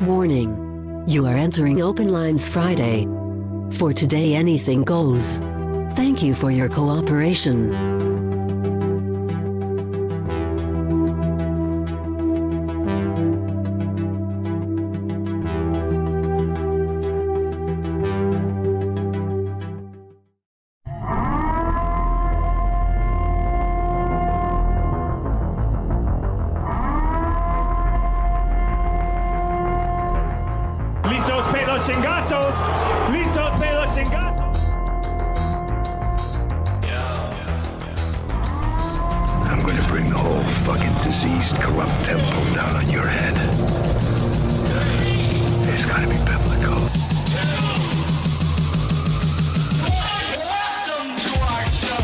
Warning. You are entering Open Lines Friday. For today anything goes. Thank you for your cooperation. Listos pe los chingazos. Listos pe los chingazos. I'm gonna bring the whole fucking diseased, corrupt temple down on your head. It's gotta be biblical. Welcome to our show.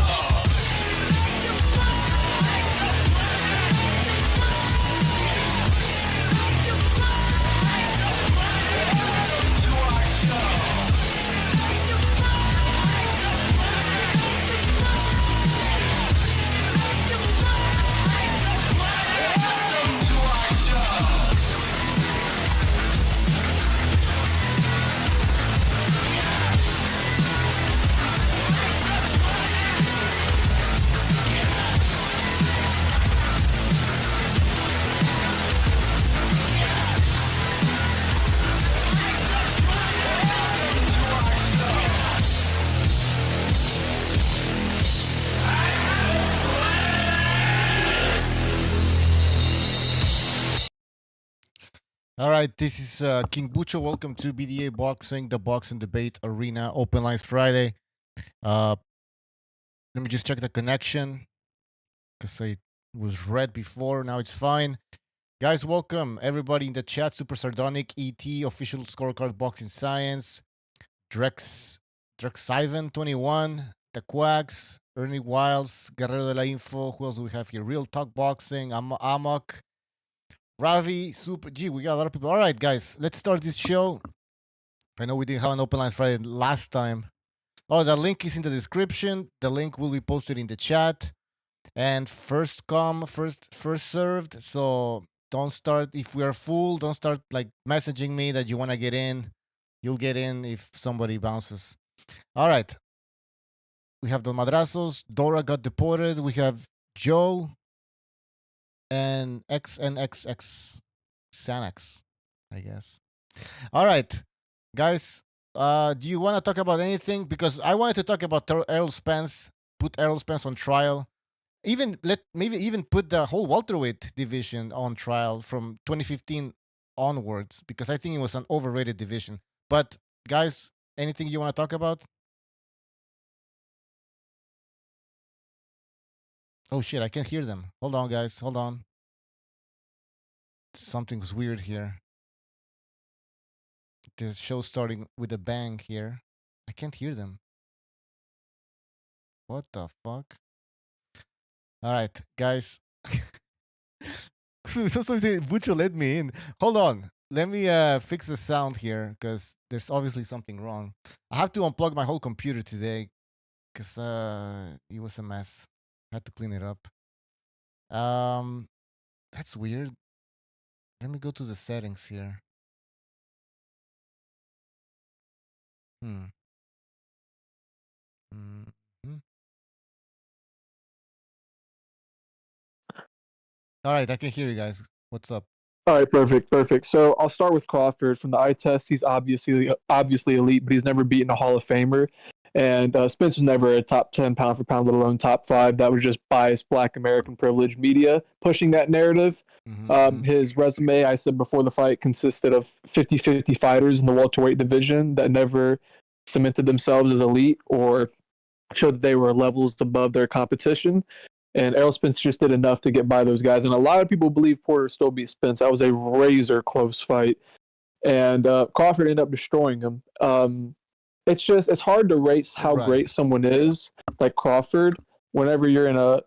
All right, this is King Bucho. Welcome to BDA Boxing, the Boxing Debate Arena, Open Lines Friday. Let me just check the connection because I was red before. Now it's fine. Guys, welcome everybody in the chat. Super Sardonic, ET, Official Scorecard Boxing Science, Drexivan21, The Quacks, Ernie Wiles, Guerrero de la Info. Who else do we have here? Real Talk Boxing, Amok. Ravi, Super G, we got a lot of people. All right, guys, let's start this show. I know we didn't have an Open Lines Friday last time. Oh, the link is in the description. The link will be posted in the chat. And first come, first served. So don't start, if we are full, don't start like messaging me that you want to get in. You'll get in if somebody bounces. All right. We have the Madrazos. Dora got deported. We have Joe. And XNXX Xanax, I guess. All right, guys. Do you want to talk about anything? Because I wanted to talk about Errol Spence. Put Errol Spence on trial. Maybe even put the whole welterweight division on trial from 2015 onwards, because I think it was an overrated division. But guys, anything you want to talk about? Oh shit, I can't hear them. Hold on, guys. Hold on. Something's weird here. The show's starting with a bang here. I can't hear them. What the fuck? All right, guys. Bucho let me in. Hold on. Let me fix the sound here, because there's obviously something wrong. I have to unplug my whole computer today, because it was a mess. I had to clean it up. That's weird. Let me go to the settings here. Mm-hmm. All right, I can hear you guys. What's up? All right, perfect. So I'll start with Crawford. From the eye test, he's obviously elite, but he's never beaten a Hall of Famer. And Spence was never a top 10 pound for pound, let alone top 5. That was just biased Black American privileged media pushing that narrative. His resume, I said before the fight, consisted of 50-50 fighters in the welterweight division that never cemented themselves as elite or showed that they were levels above their competition. And Errol Spence just did enough to get by those guys. And a lot of people believe Porter still beat Spence. That was a razor close fight. And Crawford ended up destroying him. It's hard to rate how great someone is, like Crawford, whenever you're in a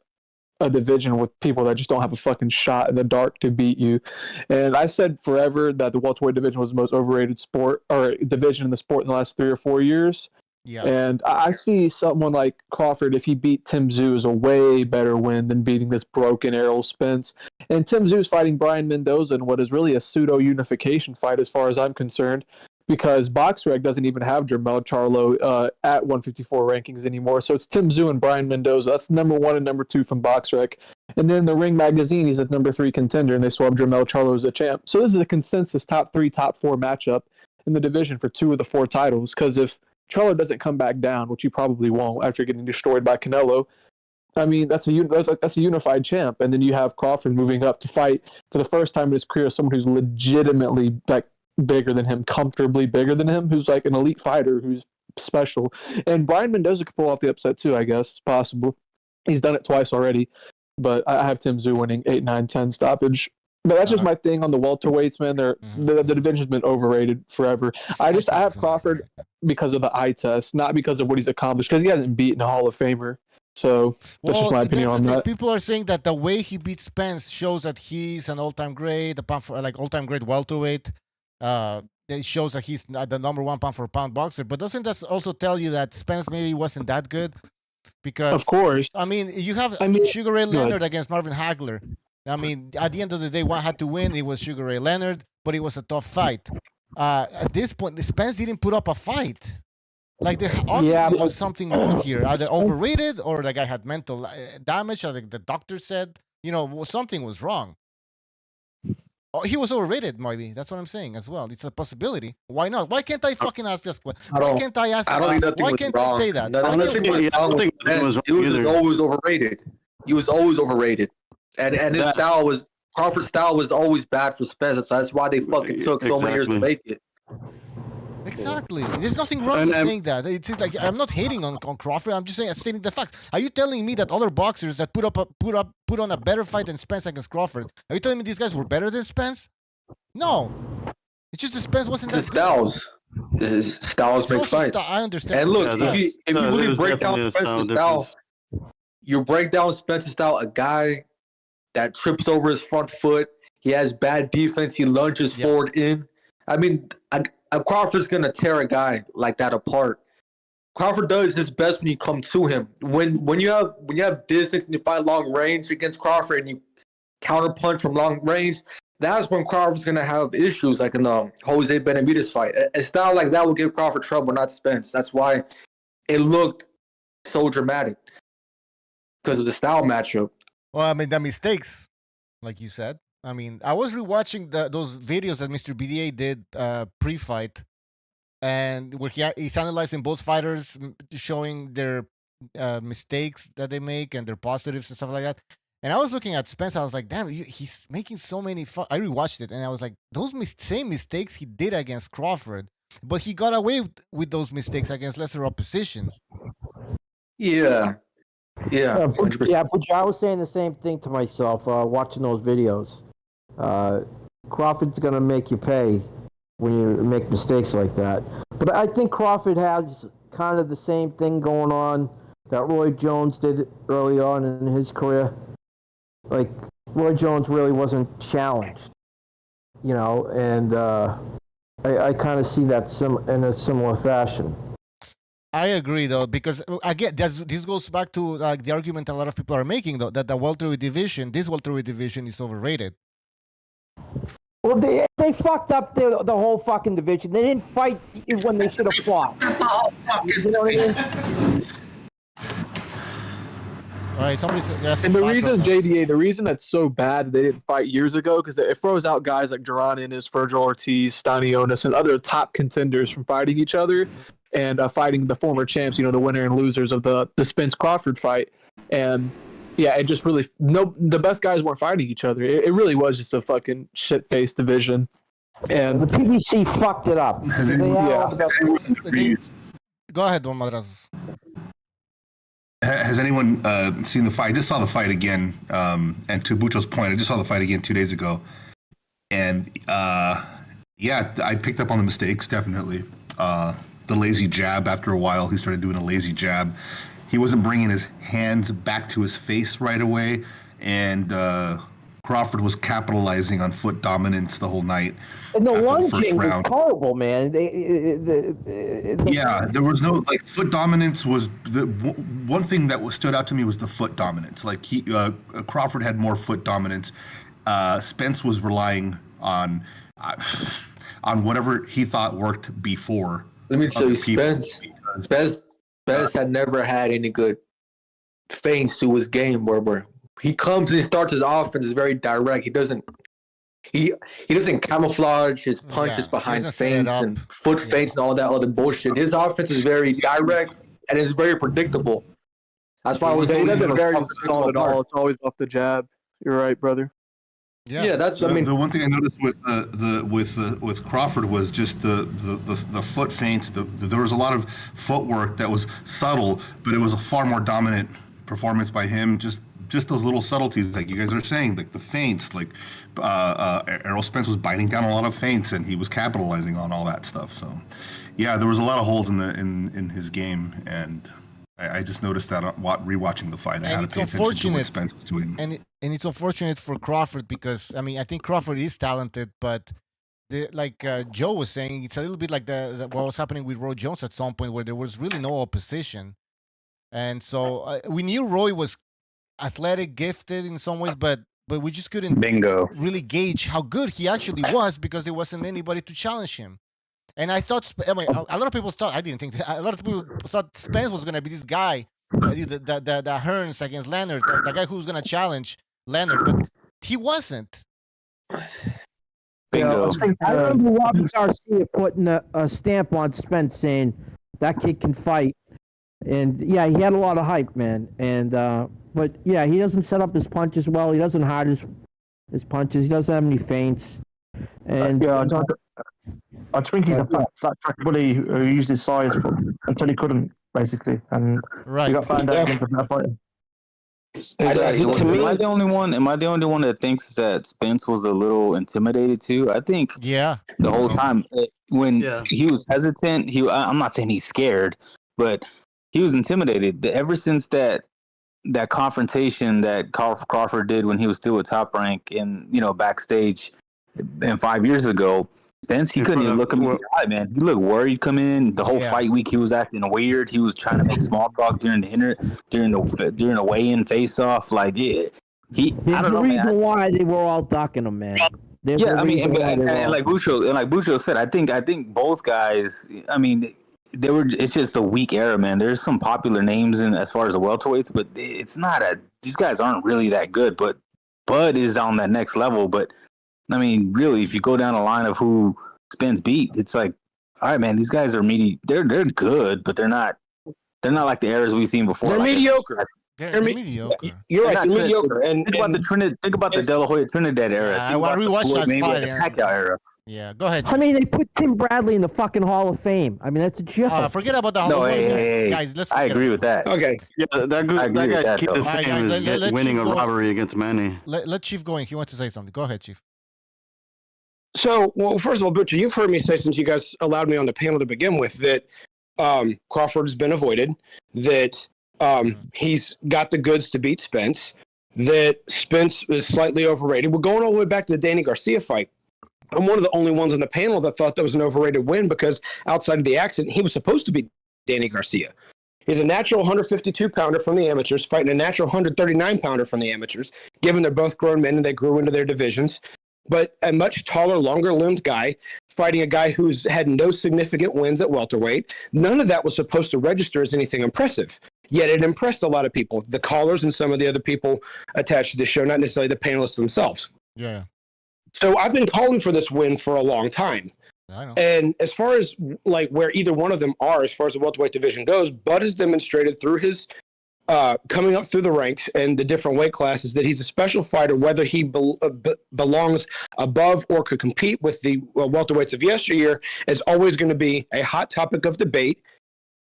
division with people that just don't have a fucking shot in the dark to beat you. And I said forever that the welterweight division was the most overrated sport or division in the sport in the last 3 or 4 years. Yeah. And I see someone like Crawford, if he beat Tim Tszyu, is a way better win than beating this broken Errol Spence. And Tim Tszyu is fighting Brian Mendoza in what is really a pseudo-unification fight as far as I'm concerned, because BoxRec doesn't even have Jermell Charlo at 154 rankings anymore. So it's Tim Tszyu and Brian Mendoza. That's number 1 and number 2 from BoxRec. And then the Ring Magazine, he's at number 3 contender, and they still have Jermell Charlo as a champ. So this is a consensus top 3, top 4 matchup in the division for 2 of the 4 titles, because if Charlo doesn't come back down, which he probably won't after getting destroyed by Canelo, I mean, that's a unified champ. And then you have Crawford moving up to fight for the first time in his career someone who's legitimately like bigger than him, comfortably bigger than him, who's like an elite fighter, who's special. And Brian Mendoza could pull off the upset too, I guess. It's possible. He's done it twice already. But I have Tim Tszyu winning 8, 9, 10 stoppage. But that's just my thing on the welterweights, man. The division's been overrated forever. I have Crawford because of the eye test, not because of what he's accomplished, because he hasn't beaten a Hall of Famer. So that's just my opinion on that. People are saying that the way he beat Spence shows that he's an all-time great, all-time great welterweight. It shows that he's the number 1 pound-for-pound boxer. But doesn't that also tell you that Spence maybe wasn't that good? Because of course, I mean, you have Sugar Ray Leonard against Marvin Hagler. I mean, at the end of the day, one had to win. It was Sugar Ray Leonard, but it was a tough fight. At this point, Spence didn't put up a fight. Like, there obviously was something wrong here. Either overrated or the guy had mental damage, like the doctor said. Something was wrong. Oh, he was overrated, maybe. That's what I'm saying as well. It's a possibility. Why not? Why can't I fucking ask this question? Why can't I ask? Why can't I say that? I don't think it was wrong. He was always overrated. He was always overrated. And his style was, Crawford's style was always bad for Spence. So that's why they fucking took so many years to make it. Exactly. There's nothing wrong with saying that. It's like, I'm not hating on Crawford. I'm just saying, stating the facts. Are you telling me that other boxers that put on a better fight than Spence against Crawford, are you telling me these guys were better than Spence? No. It's just that Spence wasn't that good. His styles make fights. I understand. And look, if you really break down Spence's style, you break down Spence's style, a guy that trips over his front foot, he has bad defense, he lunges forward in. I mean, Crawford's going to tear a guy like that apart. Crawford does his best when you come to him. When you have distance and you fight long range against Crawford and you counterpunch from long range, that's when Crawford's going to have issues, like in the Jose Benavidez fight. A style like that will give Crawford trouble, not Spence. That's why it looked so dramatic, because of the style matchup. Well, I mean, the mistakes, like you said. I mean, I was rewatching those videos that Mr. BDA did pre-fight, and where he's analyzing both fighters, showing their mistakes that they make and their positives and stuff like that. And I was looking at Spence, I was like, damn, he's making so many I rewatched it, and I was like, those same mistakes he did against Crawford, but he got away with those mistakes against lesser opposition. Yeah. But I was saying the same thing to myself watching those videos. Crawford's going to make you pay when you make mistakes like that. But I think Crawford has kind of the same thing going on that Roy Jones did early on in his career. Like, Roy Jones really wasn't challenged, and I kind of see that in a similar fashion. I agree, though, because again, this goes back to the argument a lot of people are making, though, that this welterweight division is overrated. Well, they fucked up the whole fucking division. They didn't fight when they should have fought. You know what I mean? All right, somebody's and the reason that's so bad that they didn't fight years ago, because it throws out guys like Duran Ennis, Virgil Ortiz, Stanionis, and other top contenders from fighting each other and fighting the former champs, the winner and losers of the Spence Crawford fight. And yeah, it just really the best guys weren't fighting each other. It really was just a fucking shit-faced division. And the PBC fucked it up. Go ahead, Don Madras. Has anyone seen the fight? I just saw the fight again. And to Bucho's point, I just saw the fight again 2 days ago. And I picked up on the mistakes, definitely. The lazy jab, after a while, he started doing a lazy jab. He wasn't bringing his hands back to his face right away. And Crawford was capitalizing on foot dominance the whole night. And the first lunging was round. horrible, man. Yeah, there was no like foot dominance was the one thing that stood out to me was the foot dominance. Like Crawford had more foot dominance. Spence was relying on whatever he thought worked before. Let me tell you, Spence had never had any good feints to his game where he comes and starts his offense is very direct. He doesn't camouflage his punches behind feints and foot feints and all that other bullshit. His offense is very direct and it's very predictable. That's why he doesn't very solid at all. It's always off the jab. You're right, brother. Yeah, that's the one thing I noticed with Crawford was just the foot feints. There was a lot of footwork that was subtle, but it was a far more dominant performance by him. Just those little subtleties, like you guys are saying, like the feints. Like Errol Spence was biting down a lot of feints, and he was capitalizing on all that stuff. So, yeah, there was a lot of holes in his game, and I just noticed that rewatching the fight. I had to pay attention to what Spence was doing. And it's unfortunate for Crawford because, I mean, I think Crawford is talented, but like Joe was saying, it's a little bit like what was happening with Roy Jones at some point where there was really no opposition. And so we knew Roy was athletic, gifted in some ways, but we just couldn't really gauge how good he actually was because there wasn't anybody to challenge him. And I thought, a lot of people thought, I didn't think that, a lot of people thought Spence was going to be this guy, the Hearns against Leonard, the guy who was going to challenge Leonard, but he wasn't. Bingo. I remember Robert Garcia putting a stamp on Spence saying, that kid can fight. And, yeah, he had a lot of hype, man. And but, yeah, he doesn't set up his punches well. He doesn't hide his punches. He doesn't have any feints. And I think he's a flat track bully who used his size until he couldn't, basically, and he got found out again for that fight. Am I the only one? Am I the only one that thinks that Spence was a little intimidated too? I think the whole time when he was hesitant, I'm not saying he's scared, but he was intimidated. Ever since that confrontation that Crawford did when he was still at Top Rank and backstage, and 5 years ago. Spence, he couldn't even look him in the eye, man. He looked worried coming in. The whole fight week, he was acting weird. He was trying to make small talk during the weigh-in face-off. Like, I don't know, man. Reason why they were all ducking him, man. I mean, and like Bucho said, I think both guys. I mean, it's just a weak era, man. There's some popular names in as far as the welterweights, but it's not these guys aren't really that good. But Bud is on that next level, but. I mean, really, if you go down the line of who Spence beat, it's like, all right, man, these guys are they're good, but they're not like the eras we've seen before. They're like mediocre. They're mediocre. You're right, they're mediocre. And think about the De La Hoya Trinidad era. I want to rewatch that fight. Pacquiao era. Yeah, go ahead. I mean, they put Tim Bradley in the fucking Hall of Fame. I mean, that's a joke. Forget about the Hall of Fame, guys. I agree with that. Okay. Yeah, that guy's key to fame is winning a robbery against Manny. Let Chief go in. He wants to say something. Go ahead, Chief. So, well, first of all, Butcher, you've heard me say since you guys allowed me on the panel to begin with that Crawford has been avoided, that he's got the goods to beat Spence, that Spence is slightly overrated. We're going all the way back to the Danny Garcia fight. I'm one of the only ones on the panel that thought that was an overrated win because outside of the accident, he was supposed to be Danny Garcia. He's a natural 152-pounder from the amateurs, fighting a natural 139-pounder from the amateurs, given they're both grown men and they grew into their divisions. But a much taller, longer-limbed guy fighting a guy who's had no significant wins at welterweight. None of that was supposed to register as anything impressive. Yet it impressed a lot of people, the callers and some of the other people attached to the show, not necessarily the panelists themselves. Yeah. So I've been calling for this win for a long time. I know. And as far as like where either one of them are, as far as the welterweight division goes, Bud has demonstrated through his coming up through the ranks and the different weight classes that he's a special fighter, whether he belongs above or could compete with the welterweights of yesteryear is always going to be a hot topic of debate.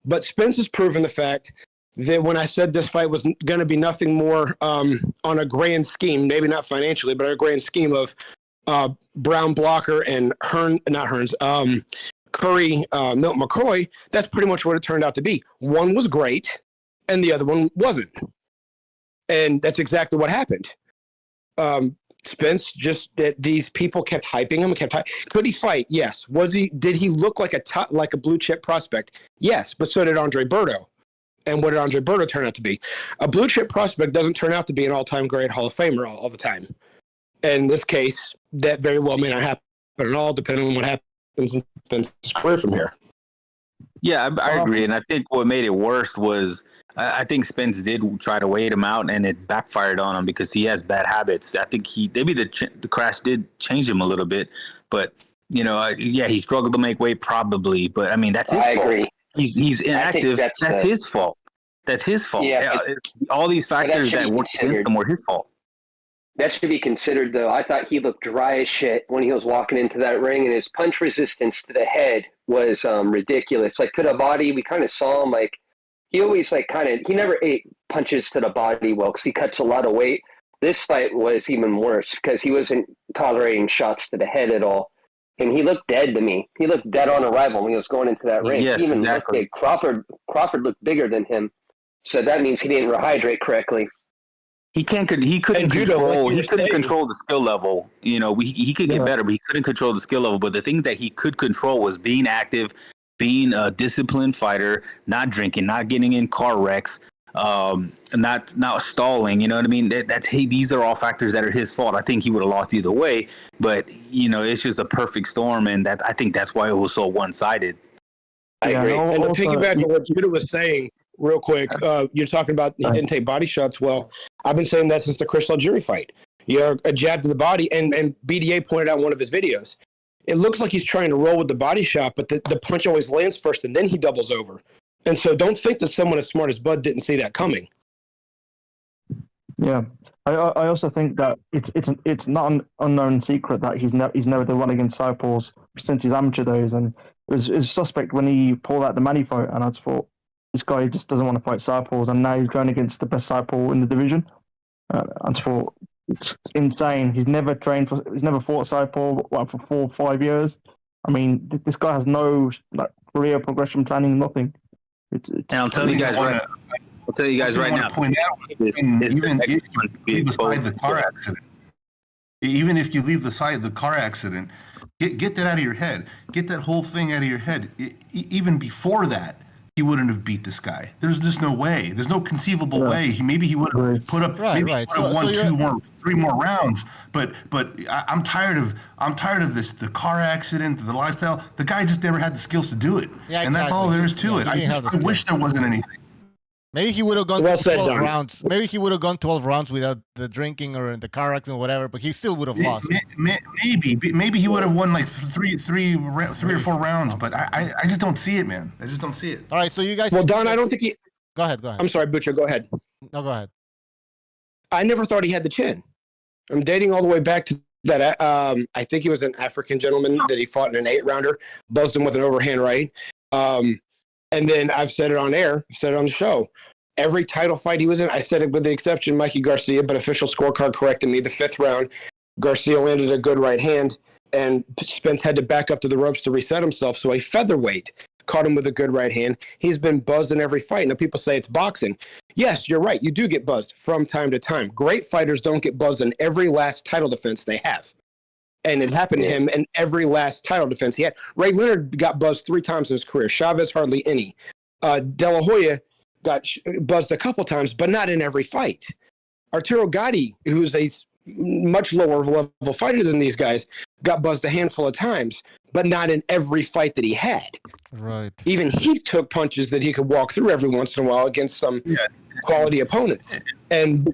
But Spence has proven the fact that when I said this fight was going to be nothing more on a grand scheme, maybe not financially, but a grand scheme of Brown Blocker and Curry, Milton McCroy, that's pretty much what it turned out to be. One was great and the other one wasn't. And that's exactly what happened. Spence just these people kept hyping him. Could he fight? Yes. Did he look like a blue chip prospect? Yes. But so did Andre Berto. And what did Andre Berto turn out to be? A blue chip prospect doesn't turn out to be an all-time great Hall of Famer all the time. In this case, that very well may not happen at all, depending on what happens in Spence's career from here. Yeah, I agree. And I think what made it worse was I think Spence did try to wait him out, and it backfired on him because he has bad habits. I think maybe the crash did change him a little bit, but he struggled to make weight probably. But I mean, that's his fault. I agree. He's inactive. That's his fault. That's his fault. Yeah, all these factors that worked against him were his fault. That should be considered, though. I thought he looked dry as shit when he was walking into that ring, and his punch resistance to the head was ridiculous. Like, to the body, we kind of saw him, like, he always, like, he never ate punches to the body well because he cuts a lot of weight. This fight was even worse because he wasn't tolerating shots to the head at all. And he looked dead to me. He looked dead on arrival when he was going into that ring. Yes, he even exactly. looked big. Crawford looked bigger than him. So that means he didn't rehydrate correctly. He couldn't control. He couldn't control the skill level. He could get better, but he couldn't control the skill level. But the thing that he could control was being active, being a disciplined fighter, not drinking, not getting in car wrecks, not stalling. You know what I mean? These are all factors that are his fault. I think he would have lost either way. But it's just a perfect storm, and I think that's why it was so one-sided. I agree. And to piggyback on what Judah was saying, real quick, you're talking about he didn't take body shots. Well, I've been saying that since the Chris Algieri fight. A jab to the body, and BDA pointed out in one of his videos. It looks like he's trying to roll with the body shot, but the punch always lands first, and then he doubles over. And so don't think that someone as smart as Bud didn't see that coming. Yeah, I also think that it's not an unknown secret that he's never done one against southpaws since his amateur days, and it was suspect when he pulled out the Manny fight, and I just thought this guy just doesn't want to fight southpaws, and now he's going against the best southpaw in the division. I just thought it's insane. He's never fought southpaw for 4 or 5 years. I mean, this guy has no career progression planning, nothing. And I'll tell you guys right now. Point out, even if you leave aside the car accident, even if you leave the car accident, get that out of your head. Get that whole thing out of your head. Even before that, he wouldn't have beat this guy. There's just no way. There's no conceivable way. Maybe he would have put up. He would have won 3 more rounds. But I'm tired of this. The car accident, the lifestyle. The guy just never had the skills to do it. Yeah, and that's all there is to it. I wish there wasn't anything. Maybe he would have gone 12 rounds. Maybe he would have gone 12 rounds without the drinking or the car accident or whatever, but he still would have lost. Maybe he would have won like three or 4 rounds, but I just don't see it, man. I just don't see it. All right, so you guys. Well, Don, I don't think he. Go ahead. I'm sorry, Butcher. Go ahead. No, go ahead. I never thought he had the chin. I'm dating all the way back to that. I think he was an African gentleman that he fought in an 8-rounder, buzzed him with an overhand right. And then I've said it on air, I've said it on the show. Every title fight he was in, I said it with the exception of Mikey Garcia, but official scorecard corrected me. The 5th round, Garcia landed a good right hand, and Spence had to back up to the ropes to reset himself. So a featherweight caught him with a good right hand. He's been buzzed in every fight. Now people say it's boxing. Yes, you're right. You do get buzzed from time to time. Great fighters don't get buzzed in every last title defense they have. And it happened to him in every last title defense he had. Ray Leonard got buzzed 3 times in his career. Chavez hardly any. De La Hoya got buzzed a couple times, but not in every fight. Arturo Gatti, who's a much lower level fighter than these guys, got buzzed a handful of times, but not in every fight that he had. Right. Even he took punches that he could walk through every once in a while against some quality opponents. And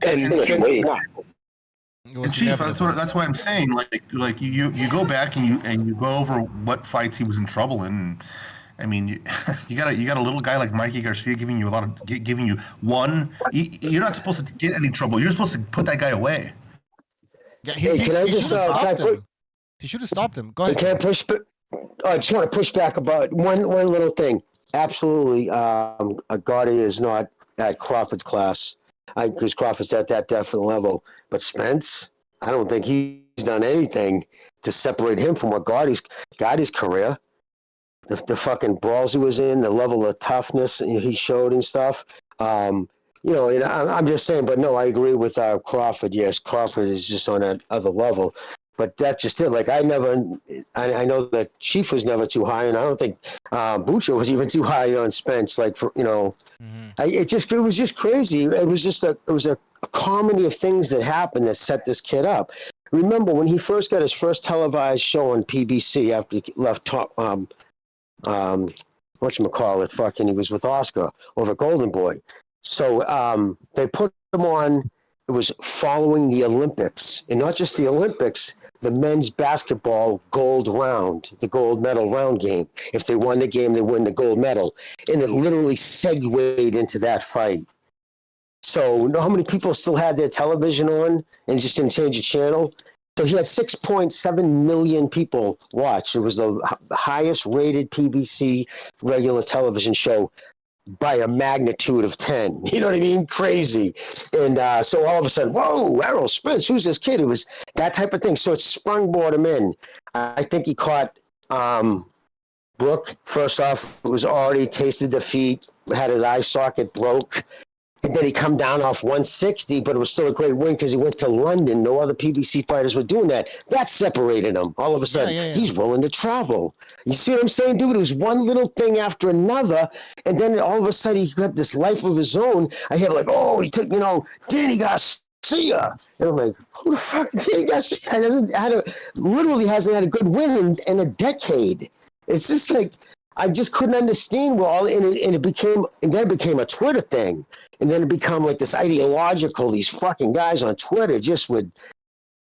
Chief, that's why I'm saying, like you go back and you go over what fights he was in trouble in. And, I mean, you got a little guy like Mikey Garcia giving you one. You're not supposed to get any trouble. You're supposed to put that guy away. Yeah, he should have stopped him. Go ahead. Can I push? I just want to push back about one little thing. Absolutely, Gotti is not at Crawford's class. Because Crawford's at that definite level. But Spence, I don't think he's done anything to separate him from what Gotti's career. The fucking balls he was in, the level of toughness he showed and stuff. and I'm just saying, but no, I agree with Crawford. Yes, Crawford is just on another level. But that's just it. Like I know that Chief was never too high, and I don't think Bucho was even too high on Spence. Like it was just crazy. It was a comedy of things that happened that set this kid up. Remember when he first got his first televised show on PBC after he left whatchamacallit, fucking he was with Oscar over Golden Boy. So they put him on. It was following the Olympics, and not just the Olympics, the men's basketball gold round, the gold medal round game. If they won the game, they win the gold medal. And it literally segued into that fight. So you know how many people still had their television on and just didn't change the channel? So he had 6.7 million people watch. It was the highest rated PBC regular television show by a magnitude of 10. You know what I mean? Crazy. And so all of a sudden, whoa, Errol, Spence, who's this kid? It was that type of thing. So it sprung-board him in. I think he caught Brooke. First off, it was already tasted defeat, had his eye socket broke. And then he come down off 160, but it was still a great win because he went to London. No other PBC fighters were doing that. That separated him. All of a sudden, he's willing to travel. You see what I'm saying, dude? It was one little thing after another, and then all of a sudden he got this life of his own. I hear like, oh, he took, Danny Garcia. And I'm like, who the fuck Danny Garcia? Literally hasn't had a good win in a decade. It's just like, I just couldn't understand and it became a Twitter thing. And then it become like this ideological, these fucking guys on Twitter just would,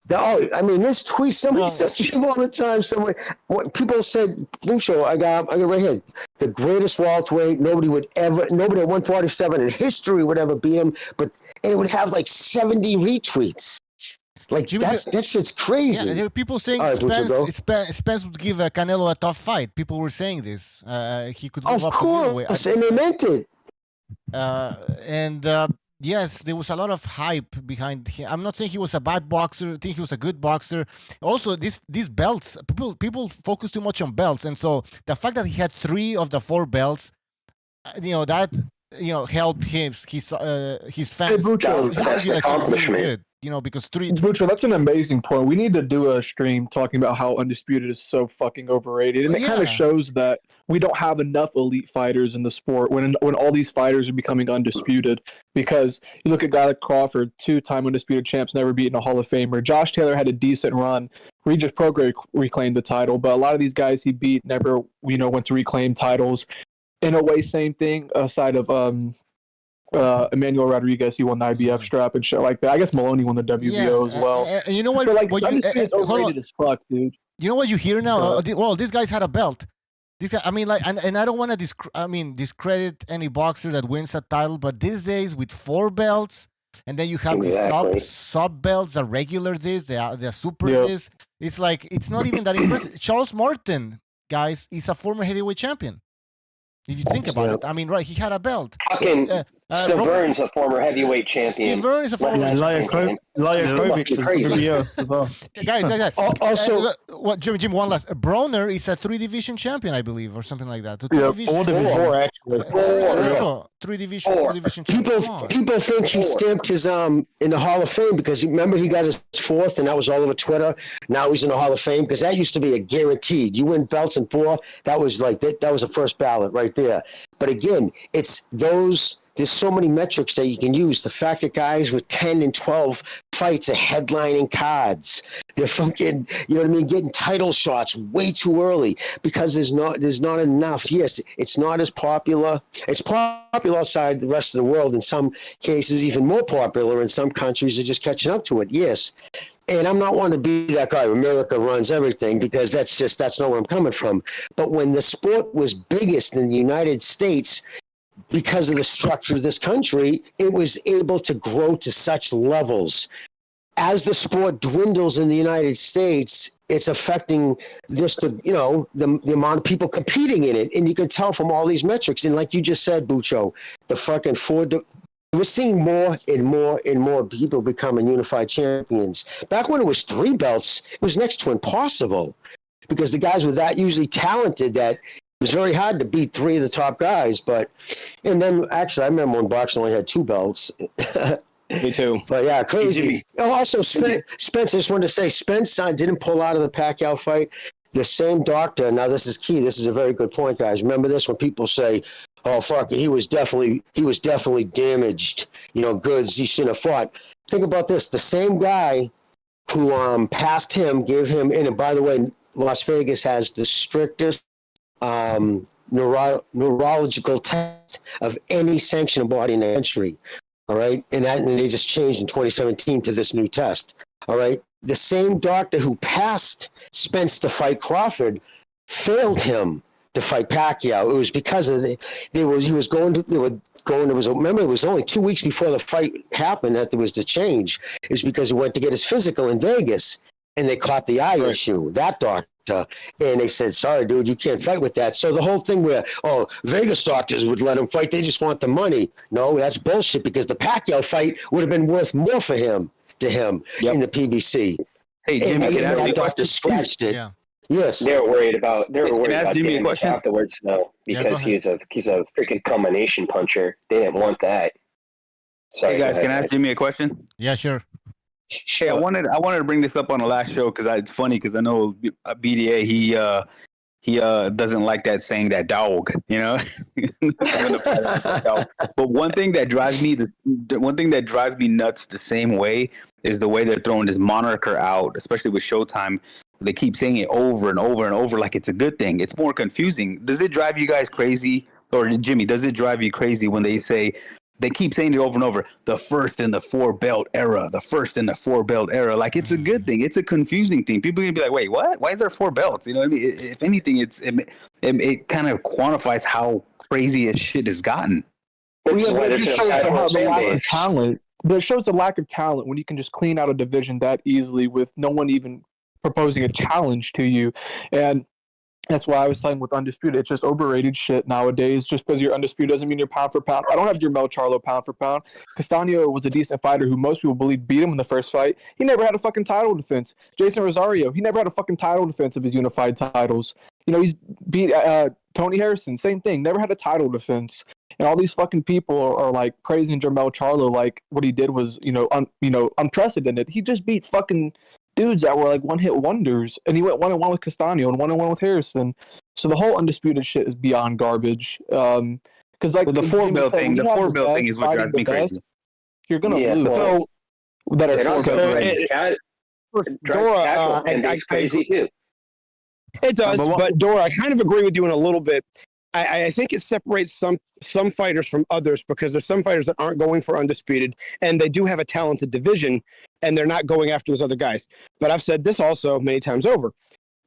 this tweet, somebody says to me all the time, people said, Bucho, I got right here, the greatest welterweight, nobody at 147 in history would ever beat him, and it would have like 70 retweets. Like, that shit's crazy. Yeah, there are people saying Spence would give Canelo a tough fight. People were saying this. He could move up the middleweight. And they meant it. Yes, there was a lot of hype behind him. I'm not saying he was a bad boxer. I think he was a good boxer. Also, these belts, people focus too much on belts, and so the fact that he had 3 of the 4 belts, helped his fans. That's an accomplishment. Really good. Because Bucho, that's an amazing point. We need to do a stream talking about how Undisputed is so fucking overrated, and it kind of shows that we don't have enough elite fighters in the sport when all these fighters are becoming undisputed. Because you look at a guy like Crawford, 2-time undisputed champs, never beaten a Hall of Famer. Josh Taylor had a decent run. Regis Prograis reclaimed the title, but a lot of these guys he beat never, went to reclaim titles. In a way, same thing aside of Emmanuel Rodriguez, he won the IBF strap and shit like that. I guess Maloney won the WBO as well. And you know what? It's overrated as fuck, dude. You know what you hear now? These guys had a belt. This guy, and I don't want to discredit any boxer that wins a title, but these days with 4 belts, and then you have these sub belts, the regular the super this. It's like it's not even that impressive. Charles Martin, guys, is a former heavyweight champion. If you think about it, he had a belt. Fucking Severn's a former heavyweight champion. Steve Vern is a former heavyweight champion. Guys. Also, Jim, one last. Broner is a 3-division champion, I believe, or something like that. 4 actually. 3-division champion. People think he stamped his in the Hall of Fame because remember he got his 4th, and that was all over Twitter. Now he's in the Hall of Fame because that used to be a guaranteed. You win belts in 4, that was like that was the first ballot right there. But again, it's those. There's so many metrics that you can use. The fact that guys with 10 and 12 fights are headlining cards. They're fucking, getting title shots way too early because there's not enough. Yes, it's not as popular. It's popular outside the rest of the world. In some cases, even more popular. In some countries, are just catching up to it. Yes. And I'm not wanting to be that guy. America runs everything because that's not where I'm coming from. But when the sport was biggest in the United States, because of the structure of this country, it was able to grow to such levels. As the sport dwindles in the United States, it's affecting just the amount of people competing in it. And you can tell from all these metrics. And like you just said, Bucho, the fucking we're seeing more and more and more people becoming unified champions. Back when it was 3 belts, it was next to impossible because the guys were that usually talented that was very hard to beat 3 of the top guys. And then actually, I remember when boxing only had 2 belts. Me too. But yeah, crazy. Oh, also, Spence, I just wanted to say, Spence didn't pull out of the Pacquiao fight. The same doctor, now this is key. This is a very good point, guys. Remember this when people say, oh, fuck it, he was definitely damaged, goods, he shouldn't have fought. Think about this. The same guy who passed him, gave him, and by the way, Las Vegas has the strictest neurological test of any sanctioned body in the country. All right. And they just changed in 2017 to this new test. All right. The same doctor who passed Spence to fight Crawford failed him to fight Pacquiao. It was because of remember, it was only 2 weeks before the fight happened that there was the change. It's because he went to get his physical in Vegas and they caught the eye issue, that doctor. And they said, sorry, dude, you can't fight with that. So the whole thing where, Vegas doctors would let him fight, they just want the money. No, that's bullshit, because the Pacquiao fight would have been worth more to him in the PBC. Hey, Jimmy, can I ask you a doctor scratched it. Yeah. Yes. They were worried about Jimmy a question afterwards, though, because he's a freaking combination puncher. They didn't want that. Sorry, hey guys, can I ask Jimmy a question? Yeah, sure. Hey, I wanted to bring this up on the last show because it's funny because I know BDA he doesn't like that saying that dog, But one thing that drives me nuts the same way is the way they're throwing this moniker out, especially with Showtime. They keep saying it over and over and over like it's a good thing. It's more confusing. Does it drive you guys crazy, or Jimmy? Does it drive you crazy when they keep saying it over and over, the first in the 4-belt era, the first in the 4-belt era? Like, it's a good thing. It's a confusing thing. People are going to be like, wait, what? Why is there 4 belts? You know what I mean? If anything, it kind of quantifies how crazy this shit has gotten. But it just shows the lack of talent. But it shows the lack of talent when you can just clean out a division that easily with no one even proposing a challenge to you. And that's why I was talking with Undisputed. It's just overrated shit nowadays. Just because you're Undisputed doesn't mean you're pound for pound. I don't have Charlo pound for pound. Castaño was a decent fighter who most people believe beat him in the first fight. He never had a fucking title defense. Jason Rosario, he never had a fucking title defense of his unified titles. He's beat Tony Harrison, same thing. Never had a title defense. And all these fucking people are like praising Jermell Charlo like what he did was, unprecedented. He just beat fucking dudes that were like one-hit wonders, and he went 1-1 with Castaño and 1-1 with Harrison. So the whole Undisputed shit is beyond garbage. Because the 4-belt thing, the 4-belt thing is what drives me crazy. You're gonna lose. So that are 4-belt. Dora, and that's crazy too. It does, but Dora, I kind of agree with you in a little bit. I think it separates some fighters from others because there's some fighters that aren't going for Undisputed, and they do have a talented division, and they're not going after those other guys. But I've said this also many times over,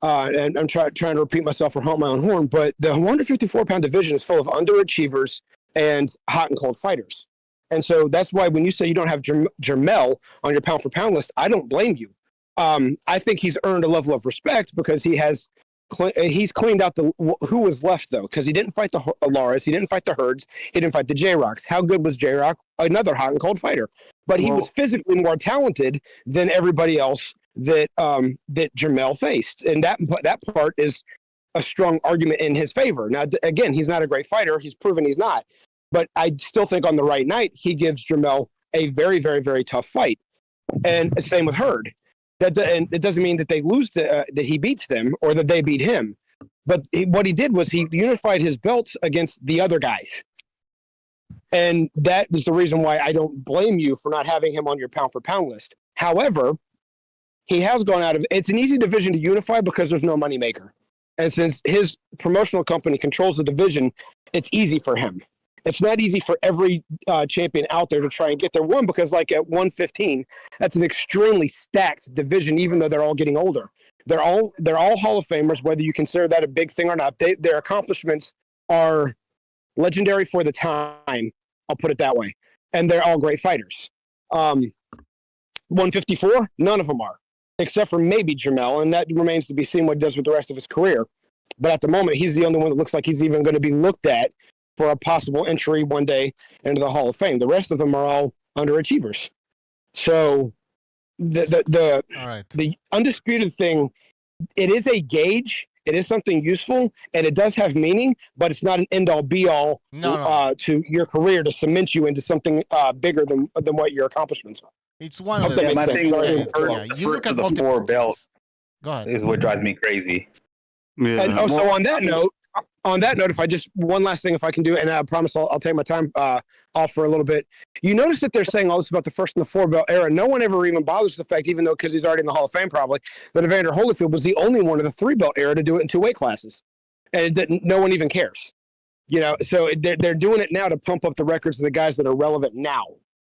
and I'm trying to repeat myself or honk my own horn, but the 154-pound division is full of underachievers and hot and cold fighters. And so that's why when you say you don't have Jermell on your pound-for-pound list, I don't blame you. I think he's earned a level of respect because he's cleaned out who was left, though, because he didn't fight the Laras, he didn't fight the Herds, he didn't fight the J-Rocks. How good was J-Rock? Another hot and cold fighter. But he was physically more talented than everybody else that Jermell faced. And that part is a strong argument in his favor. Now, again, he's not a great fighter. He's proven he's not. But I still think on the right night, he gives Jermell a very, very, very tough fight. And same with Herd. And it doesn't mean that they lose, that he beats them or that they beat him. But what he did was he unified his belts against the other guys. And that is the reason why I don't blame you for not having him on your pound-for-pound list. However, he has gone out of... It's an easy division to unify because there's no moneymaker. And since his promotional company controls the division, it's easy for him. It's not easy for every champion out there to try and get their one because, like, at 115, that's an extremely stacked division, even though they're all getting older. They're all Hall of Famers, whether you consider that a big thing or not. Their accomplishments are legendary for the time. I'll put it that way. And they're all great fighters. 154, none of them are, except for maybe Jermell, and that remains to be seen what he does with the rest of his career. But at the moment, he's the only one that looks like he's even going to be looked at for a possible entry one day into the Hall of Fame. The rest of them are all underachievers. So the Undisputed thing, it is a gauge It is something useful, and it does have meaning, but it's not an end-all, be-all to your career to cement you into something bigger than what your accomplishments are. It's one of the my thing you look at the four belts. Go ahead. Is what drives me crazy. Yeah. And also on that note, if I just one last thing, if I can do it, and I promise I'll take my time off for a little bit. You notice that they're saying all this about the first and the four belt era. No one ever even bothers the fact, even though because he's already in the Hall of Fame, probably that Evander Holyfield was the only one of the three belt era to do it in two weight classes, and it didn't. No one even cares. So they're doing it now to pump up the records of the guys that are relevant now.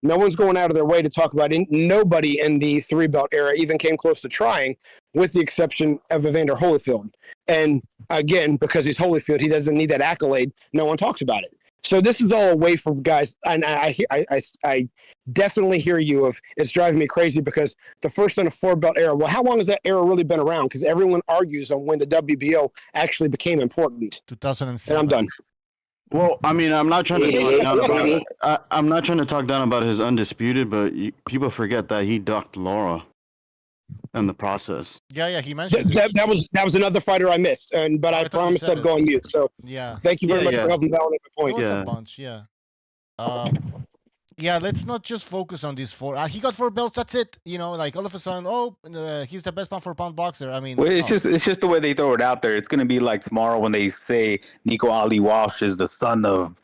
No one's going out of their way to talk about it. Nobody in the three belt era even came close to trying, with the exception of Evander Holyfield. And again, because he's Holyfield, he doesn't need that accolade. No one talks about it. So this is all a way for guys. And I definitely hear you of it's driving me crazy because the first and a four belt era. Well, how long has that era really been around? Because everyone argues on when the WBO actually became important. 2007. And I'm done. Well, I mean, I'm not trying to talk down about I'm not trying to talk down about his Undisputed, but people forget that he ducked Laura in the process. Yeah, he mentioned that was another fighter I missed, but I promised I'd go on mute. So thank you very much for helping validate my point. It was a bunch, yeah, let's not just focus on these four. He got 4 belts. That's it. Like all of a sudden, he's the best pound for pound boxer. I mean, well, it's just the way they throw it out there. It's gonna be like tomorrow when they say Nico Ali Walsh is the son of,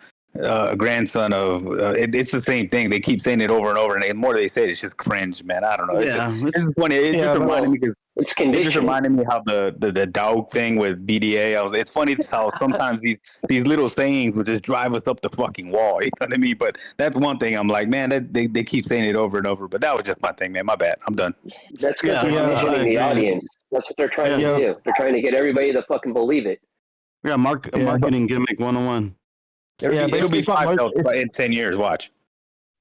grandson of. It's the same thing. They keep saying it over and over, and the more they say it, it's just cringe, man. I don't know. It's funny. It just reminded me because. It's conditioned. It just reminded me how the dog thing with BDA. It's funny how sometimes these little sayings would just drive us up the fucking wall. You know what I mean? But that's one thing I'm like, man, they keep saying it over and over. But that was just my thing, man. My bad. I'm done. That's because they're conditioning the audience. That's what they're trying to do. They're trying to get everybody to fucking believe it. Yeah, marketing gimmick 101. It'll be 5 belts in 10 years. Watch.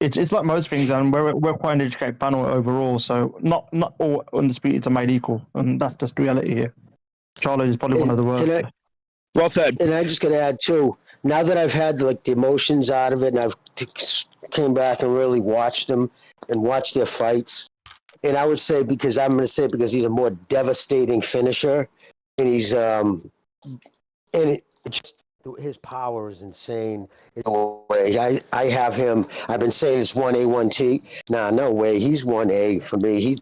It's like most things, and we're quite an educated panel overall, so not all Undisputeds are made equal, and that's just reality here. Charlo is probably one of the worst. Well said. And I just got to add too. Now that I've had the emotions out of it, and I've came back and really watched them and watched their fights, and I would say because he's a more devastating finisher, and he's his power is insane. No way. I have him. I've been saying it's 1A, 1T. No way. He's 1A for me. He's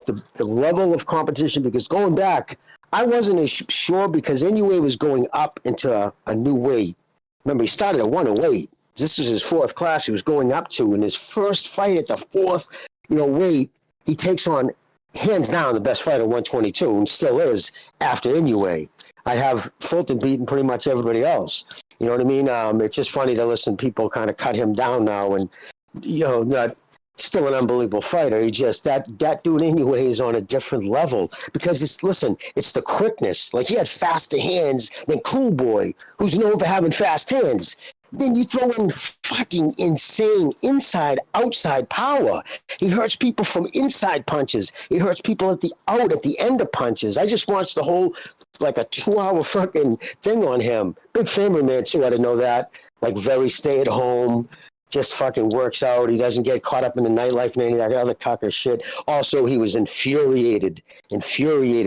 the level of competition, because going back, I wasn't as sure because Inoue was going up into a new weight. Remember, he started at 108. This is his 4th class he was going up to. In his first fight at the 4th, weight, he takes on, hands down, the best fighter, 122, and still is after Inoue. I have Fulton beating pretty much everybody else. You know what I mean? It's just funny to listen. People kind of cut him down now, and not still an unbelievable fighter. He just that dude anyway is on a different level because it's the quickness. Like he had faster hands than Cool Boy, who's known for having fast hands. Then you throw in fucking insane inside-outside power. He hurts people from inside punches. He hurts people at the end of punches. I just watched the whole, like a 2-hour fucking thing on him. Big family man too, I didn't know that. Like very stay-at-home, just fucking works out. He doesn't get caught up in the nightlife and any of that other cocker shit. Also, he was infuriated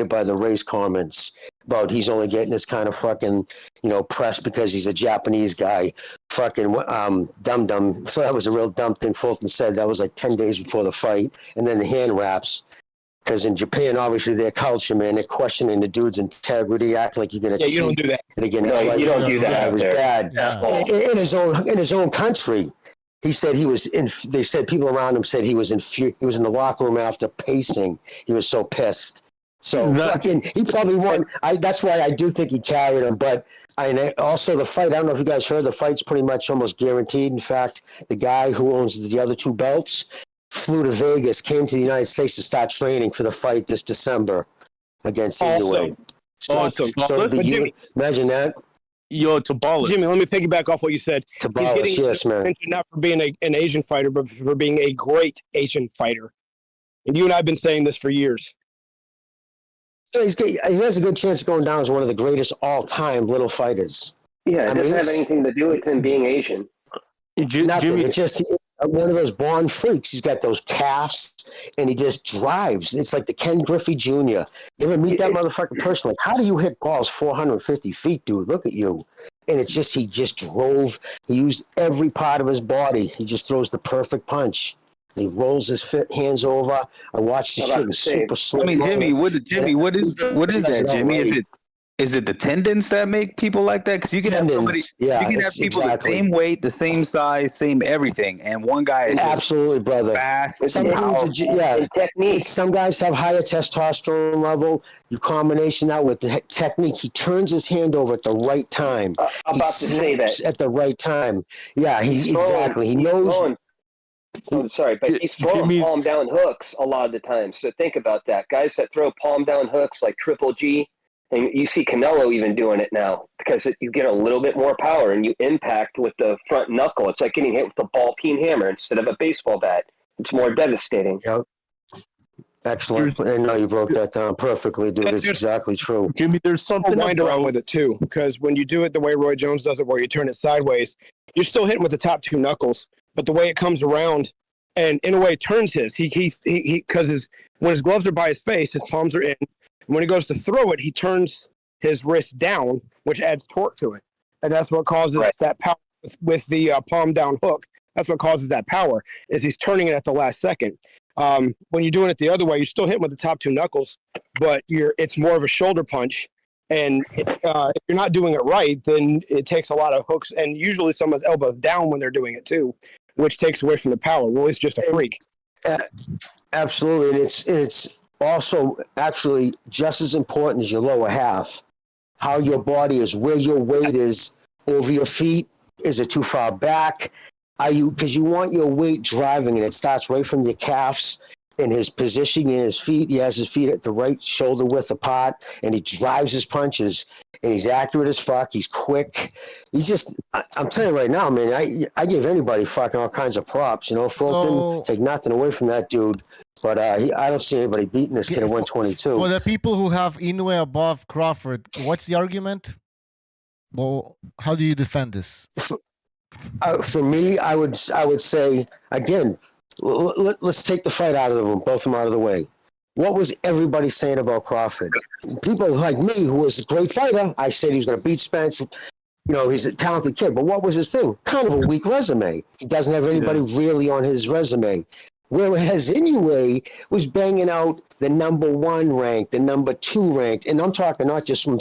by the race comments about he's only getting this kind of fucking, press because he's a Japanese guy. Fucking dum-dum. So that was a real dumb thing Fulton said. That was like 10 days before the fight. And then the hand wraps. Because in Japan, obviously, their culture, man, they're questioning the dude's integrity, act like you're going to cheat. You don't do that. And again, no, you don't do that. Yeah, it was bad. Yeah. In his own country. He said he was they said people around him said he was in the locker room after pacing. He was so pissed. So he probably won. That's why I do think he carried him. But also the fight, I don't know if you guys heard, the fight's pretty much almost guaranteed. In fact, the guy who owns the other 2 belts flew to Vegas, came to the United States to start training for the fight this December against Inoue. Awesome. Imagine that. Yo, Tabala. Jimmy, let me piggyback off what you said. Tabala, he's getting attention not for being an Asian fighter, but for being a great Asian fighter. And you and I have been saying this for years. He has a good chance of going down as one of the greatest all-time little fighters. Yeah, it doesn't have anything to do with him being Asian. Nothing. Jimmy, it's just one of those born freaks. He's got those calves, and he just drives. It's like the Ken Griffey Jr. You ever meet that motherfucker personally? How do you hit balls 450 feet, dude? Look at you. And it's just, he just drove. He used every part of his body. He just throws the perfect punch. He rolls his hands over. I watched the shit in super slow. I mean, Jimmy, what is that, Jimmy? Is it the tendons that make people like that? Because you can have somebody, you can have people the same weight, the same size, same everything, and one guy is absolutely, brother. Fast, some technique. Some guys have higher testosterone level. You combination that with the technique. He turns his hand over at the right time. I'm about to say that at the right time. Yeah, he knows. I'm sorry, but he's throwing palm down hooks a lot of the time. So think about that. Guys that throw palm down hooks like Triple G. And you see Canelo even doing it now because you get a little bit more power and you impact with the front knuckle. It's like getting hit with a ball peen hammer instead of a baseball bat. It's more devastating. Yep. Excellent. I know you broke that down perfectly, dude. It's exactly true. Give me, there's something wind around with it too, because when you do it the way Roy Jones does it, where you turn it sideways, you're still hitting with the top two knuckles, but the way it comes around, and in a way turns his, because when his gloves are by his face, his palms are in. And when he goes to throw it, he turns his wrist down, which adds torque to it. And that's what causes that power with the palm down hook. That's what causes that power, is he's turning it at the last second. When you're doing it the other way, you're still hitting with the top two knuckles, but it's more of a shoulder punch. And if you're not doing it right, then it takes a lot of hooks. And usually someone's elbows down when they're doing it too, which takes away from the power. Roy's just a freak. Absolutely. And it's also actually just as important as your lower half, how your body is, where your weight is over your feet. Is it too far back? Because you want your weight driving, and it starts right from your calves and his positioning in his feet. He has his feet at the right shoulder width apart, and he drives his punches, and he's accurate as fuck. He's quick. He's just, I'm telling you right now, man, I give anybody fucking all kinds of props. Fulton, take nothing away from that dude. But I don't see anybody beating this kid at 122. For the people who have Inoue above Crawford, what's the argument? Well, how do you defend this? For me, I would say, again, let's take the fight out of the room, both of them out of the way. What was everybody saying about Crawford? People like me, who was a great fighter, I said he was going to beat Spence. He's a talented kid. But what was his thing? Kind of a weak resume. He doesn't have anybody really on his resume. Whereas Inoue was banging out the number 1 ranked, the number 2 ranked, and I'm talking not just from,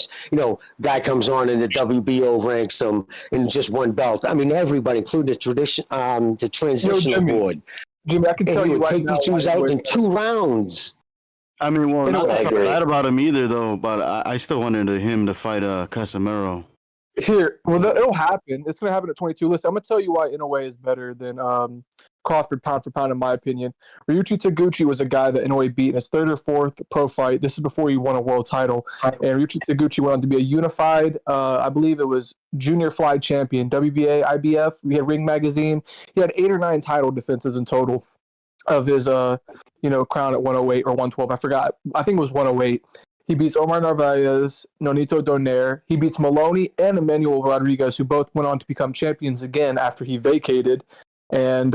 guy comes on and the WBO ranks him in just one belt. I mean, everybody, including the transitional board. Jimmy, I can tell you right now. He would take these dudes out in 2 rounds. I mean, well, not to talk bad about him either, though, but I still wanted him to fight Casemiro. It'll happen. It's going to happen at 22. Listen, I'm going to tell you why Inoue is better than Crawford pound for pound, in my opinion. Ryuichi Taguchi was a guy that Inoue beat in his 3rd or 4th pro fight. This is before he won a world title. And Ryuichi Taguchi went on to be a unified, I believe it was junior fly champion, WBA, IBF. We had Ring Magazine. He had 8 or 9 title defenses in total of his, crown at 108 or 112. I forgot. I think it was 108. He beats Omar Narvaez, Nonito Donaire. He beats Maloney and Emmanuel Rodriguez, who both went on to become champions again after he vacated. And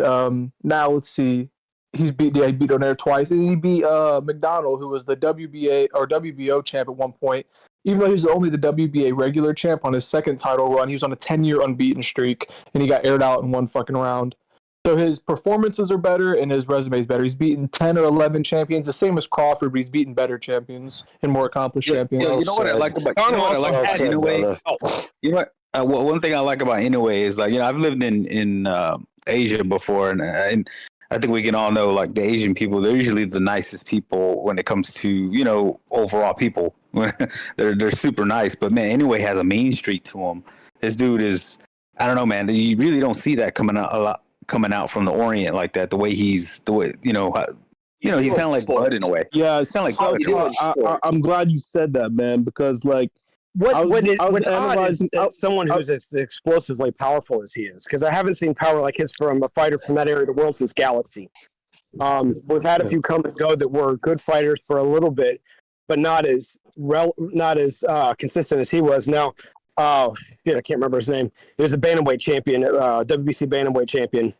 now let's see, he beat Donaire twice, and he beat McDonald, who was the WBA or WBO champ at one point. Even though he was only the WBA regular champ on his 2nd title run, he was on a 10-year unbeaten streak, and he got aired out in 1 fucking round. So his performances are better, and his resume is better. He's beaten 10 or 11 champions, the same as Crawford, but he's beaten better champions and more accomplished champions. You know what I like about Inoue? One thing I like about Inoue is, I've lived in Asia before, and I think we can all know, the Asian people, they're usually the nicest people when it comes to overall people. they're super nice, but man, Inoue has a mean streak to him. This dude is, I don't know, man. You really don't see that coming out from the Orient like that. He's kind of like Bud in a way. Yeah, it's kind of like I'm glad you said that, man, because what's odd is someone who's as explosively powerful as he is, because I haven't seen power like his from a fighter from that area of the world since Galaxy. We've had a few come and go that were good fighters for a little bit, but not as consistent as he was. Now, I can't remember his name. He was a bantamweight champion, WBC bantamweight champion.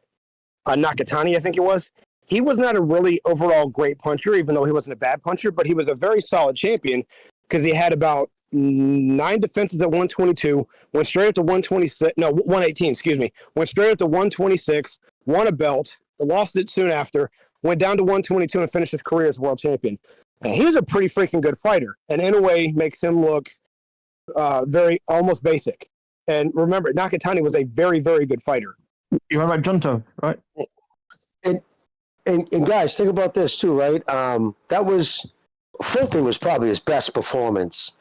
Nakatani, I think it was. He was not a really overall great puncher, even though he wasn't a bad puncher, but he was a very solid champion because he had about 9 defenses at 122, went straight up to 118, excuse me, went straight up to 126, won a belt, lost it soon after, went down to 122 and finished his career as world champion. And he's a pretty freaking good fighter. And Inoue makes him look very almost basic. And remember, Nakatani was a very, very good fighter. You remember Junto, right? And guys, think about this too, right? Fulton was probably his best performance.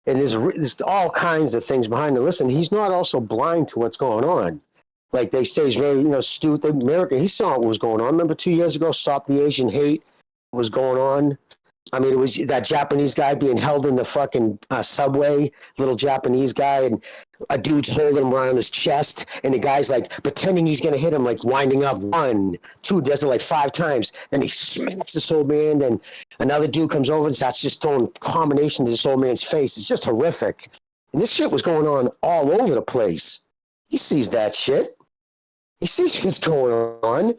And there's all kinds of things behind it. Listen, he's not also blind to what's going on. Like they say, he's very, astute. America, he saw what was going on. Remember 2 years ago, Stop the Asian Hate was going on. I mean, it was that Japanese guy being held in the fucking subway, little Japanese guy, and a dude's holding him around his chest, and the guy's like pretending he's going to hit him, like winding up 1, 2, does it like 5 times. Then he smacks this old man, then another dude comes over and starts just throwing combinations to this old man's face. It's just horrific. And this shit was going on all over the place. He sees that shit. He sees what's going on.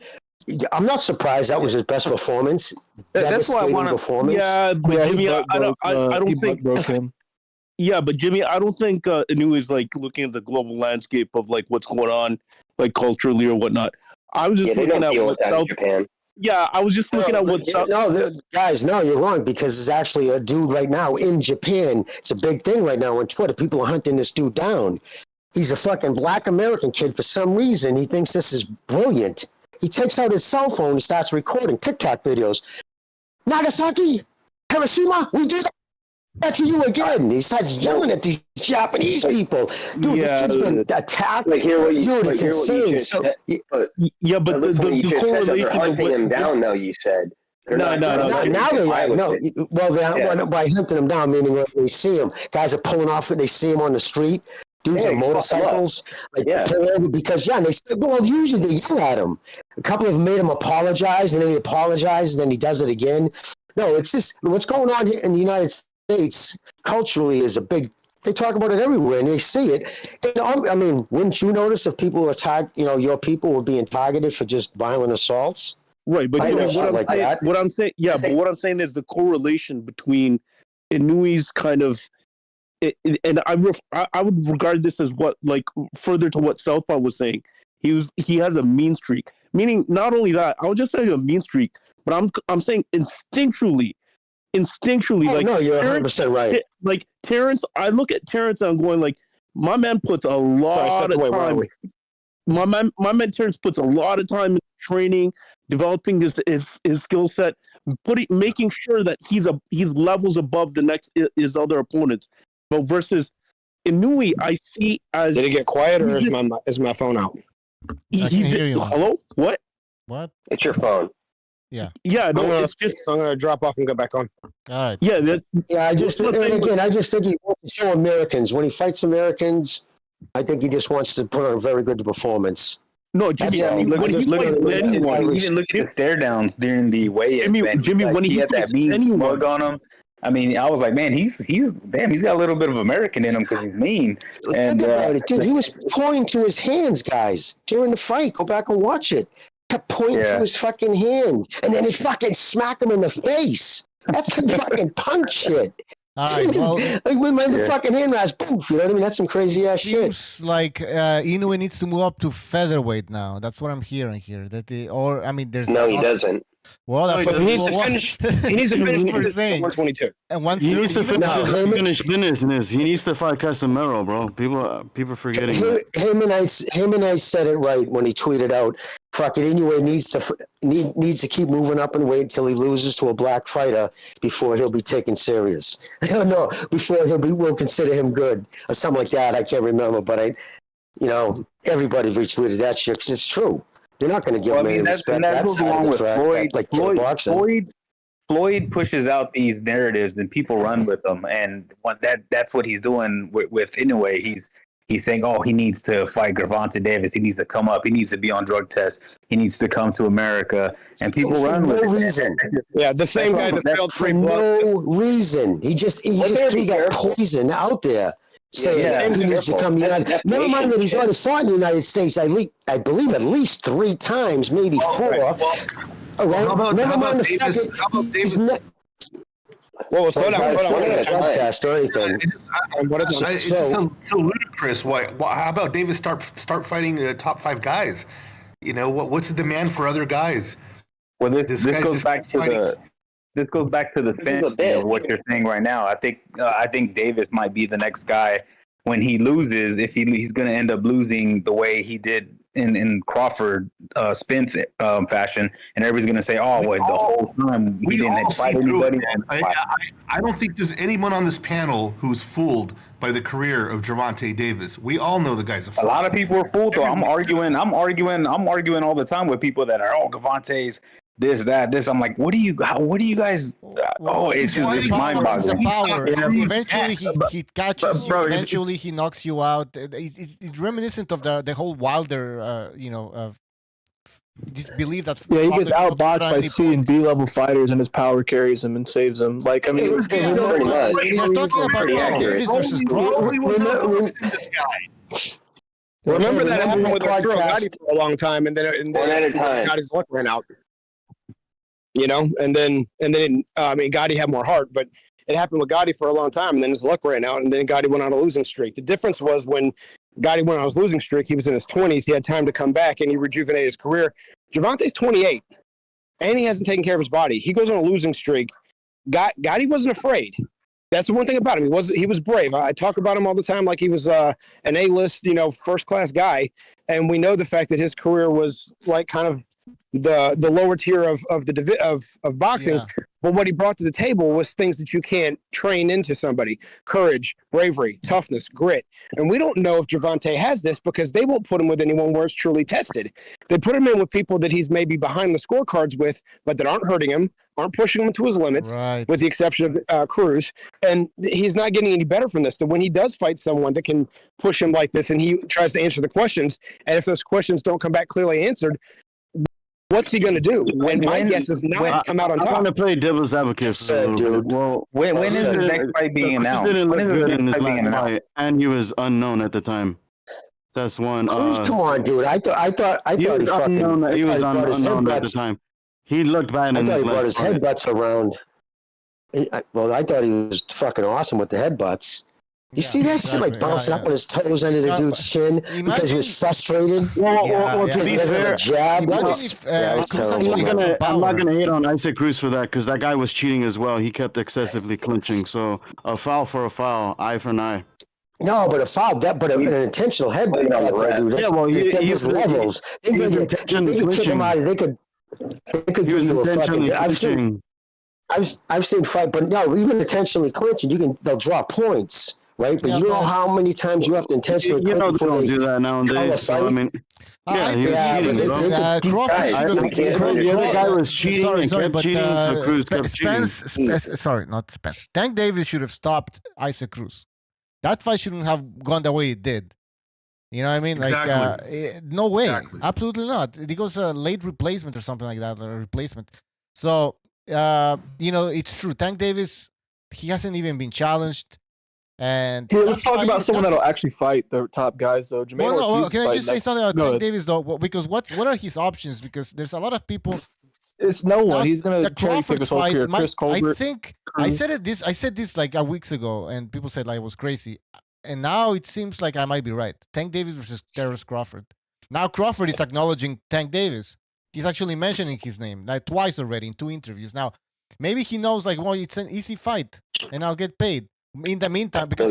I'm not surprised that was his best performance. That's why I want to. Performance. Yeah, but Jimmy, I don't think. Yeah, but Jimmy, I don't think Inoue is like looking at the global landscape of like what's going on, like culturally or whatnot. I was just looking at what South Japan. Yeah, I was just looking at what. Guys, no, you're wrong because there's actually a dude right now in Japan. It's a big thing right now on Twitter. People are hunting this dude down. He's a fucking black American kid. For some reason, he thinks this is brilliant. He takes out his cell phone and starts recording TikTok videos. Nagasaki, Hiroshima, we do that to you again. He starts yelling at these Japanese people. Dude, this kid's been attacked. Like, it's insane. Yeah, but the correlation of hunting him down, though, you said. No. Well, by hunting him down, meaning when they see him, guys are pulling off and they see him on the street. Dudes on motorcycles, because they said, well, usually they yell at him. A couple of them made him apologize, and then he apologizes, and then he does it again. No, it's just what's going on here in the United States culturally is a big. They talk about it everywhere, and they see it. I mean, wouldn't you notice if people were your people were being targeted for just violent assaults? Right, but what I'm saying is the correlation between Inoue's kind of. And I would regard this as what, like, further to what Southpaw was saying. He has a mean streak, meaning not only that. I would just say a mean streak, but I'm saying instinctually. Like, no, you're 100% right. Like Terrence, I look at Terrence and I'm going like, my man puts a lot of time. My man Terrence puts a lot of time in training, developing his skill set, making sure that he's levels above his other opponents. But versus Inoue, I see as. Did it get quiet or is my phone out? Hello? What? What? It's your phone. Yeah. Yeah. No, it's just. I'm gonna drop off and go back on. All right. Yeah. I just think he wants to show Americans when he fights Americans. I think he just wants to put on a very good performance. No, Jimmy. I mean, look at even look at the stare downs during the weigh-in. Jimmy, when he had that mean smug on him. I mean, I was like, man, he's got a little bit of American in him because he's mean. And think about it, dude. He was pointing to his hands, guys, during the fight. Go back and watch it. Kept pointing to his fucking hand, and then he fucking smack him in the face. That's some fucking punk shit. All right, well, like with my fucking hand rise, poof. You know what I mean? That's some crazy ass shit. Seems like Inoue needs to move up to featherweight now. That's what I'm hearing here. There's he doesn't. Well, that's what he needs to finish. He needs to finish 122. And he needs to finish his unfinished business. He needs to fight Casemiro, bro. People forgetting. Him and I said it right when he tweeted out. Fucking Inoue needs to keep moving up and wait until he loses to a black fighter before he'll be taken serious. No, before we'll consider him good or something like that. I can't remember, but everybody retweeted that shit because it's true. They're not going to give him any respect. That goes along with Floyd. Floyd pushes out these narratives and people run with them, and that's what he's doing with Inoue. He's saying, oh, he needs to fight Gervonta Davis. He needs to come up. He needs to be on drug tests. He needs to come to America, and people run with reason. Yeah, the same guy that failed for no reason. He just threw that poison out there. saying he needs to come to the United States. Never mind that he's already fought in the United States, I believe at least 3 times, maybe 4. Never mind the fact that he's not... Well, slow down. Drug test or anything. It's so ludicrous. How about Davis start fighting the top 5 guys? You know what's the demand for other guys? Well, this goes back to the Spence of what you're saying right now. I think Davis might be the next guy when he loses. If he's going to end up losing the way he did in Crawford Spence fashion, and everybody's going to say, "Oh, well, the whole time he didn't fight anybody." I don't think there's anyone on this panel who's fooled by the career of Gervonta Davis. We all know the guy's a fool. A lot of people are fooled, though. I'm arguing all the time with people that are, Gervonta's this, that, this. I'm like, what do you guys? It's mind-boggling. Eventually, he catches you. Eventually, he knocks you out. It's reminiscent of the whole Wilder, this belief that he gets outboxed by C and B level fighters, and his power carries him and saves him. Like, I mean, we're talking about Davis versus Crawford. Remember that happened with Gotti for a long time, and then Gotti's luck ran out. And then Gotti had more heart, but it happened with Gotti for a long time, and then his luck ran out, and then Gotti went on a losing streak. The difference was when Gotti went on his losing streak, he was in his 20s, he had time to come back, and he rejuvenated his career. Gervonta's 28, and he hasn't taken care of his body. He goes on a losing streak. Gotti wasn't afraid. That's the one thing about him. He was brave. I talk about him all the time like he was an A-list, first-class guy, and we know the fact that his career was like kind of the lower tier of boxing, but what he brought to the table was things that you can't train into somebody: courage, bravery, toughness, grit. And we don't know if Gervonta has this because they won't put him with anyone where it's truly tested. They put him in with people that he's maybe behind the scorecards with, but that aren't hurting him, aren't pushing him to his limits, with the exception of Cruz. And he's not getting any better from this. So when he does fight someone that can push him like this, and he tries to answer the questions, and if those questions don't come back clearly answered, what's he going to do? And my guess is not come out on top. I want to play devil's advocate. Well, when is his next fight being announced? When is his next fight being announced? And he was unknown at the time. That's one. Come on, dude. I thought he was unknown at the time. He looked bad in his last fight. He brought his headbutts around. I thought he was fucking awesome with the headbutts. You see that shit like bouncing up on his toes under the dude's chin because he was frustrated? Well, to be fair, jab. I'm not gonna hate on Isaac Cruz for that because that guy was cheating as well. He kept excessively clinching. So a foul for a foul, eye for an eye. No, but a foul, an intentional headbutt. He's levels. They could kick him out. They could he was intentionally clinching. I've seen fight, but no, even intentionally clinching, they'll draw points. Right, but you know how many times you have to intentionally. They don't do that nowadays. So, I mean, he was cheating. Crawford, the other guy was cheating and kept cheating, so Cruz kept cheating. Not Spence. Tank Davis should have stopped Isaac Cruz. That fight shouldn't have gone the way it did. You know what I mean? Exactly. No way. Exactly. Absolutely not. It was a late replacement or something like that, or a replacement. So, it's true. Tank Davis, he hasn't even been challenged. And let's talk about someone that'll actually fight the top guys, though. Can I just say something about Tank Davis, though? Because what are his options? Because there's a lot of people. It's no one. He's gonna cherry pick his whole career. Chris Colbert. I said this like a weeks ago, and people said like it was crazy. And now it seems like I might be right. Tank Davis versus Terrence Crawford. Now Crawford is acknowledging Tank Davis. He's actually mentioning his name like twice already in 2 interviews. Now maybe he knows like, well, it's an easy fight, and I'll get paid. In the meantime, because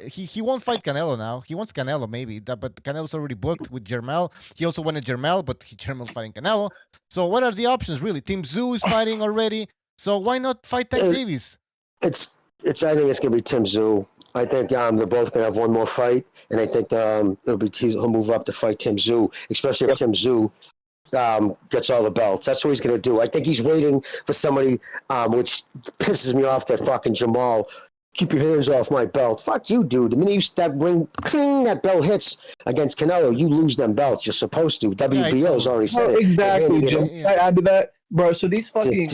he won't fight Canelo now. He wants Canelo maybe, but Canelo's already booked with Jermel. He also wanted Jermel, but Jermel's fighting Canelo. So what are the options really? Tim Tszyu is fighting already. So why not fight Tank Davis? I think it's going to be Tim Tszyu. I think they're both going to have one more fight, and I think he'll move up to fight Tim Tszyu, especially if Tim Tszyu gets all the belts. That's what he's going to do. I think he's waiting for somebody, which pisses me off, that fucking Jamal. Keep your hands off my belt. Fuck you, dude. The minute that bell hits against Canelo, you lose them belts. You're supposed to. WBO's already said it. Exactly, Jim. Can I add to that? Bro, so these fucking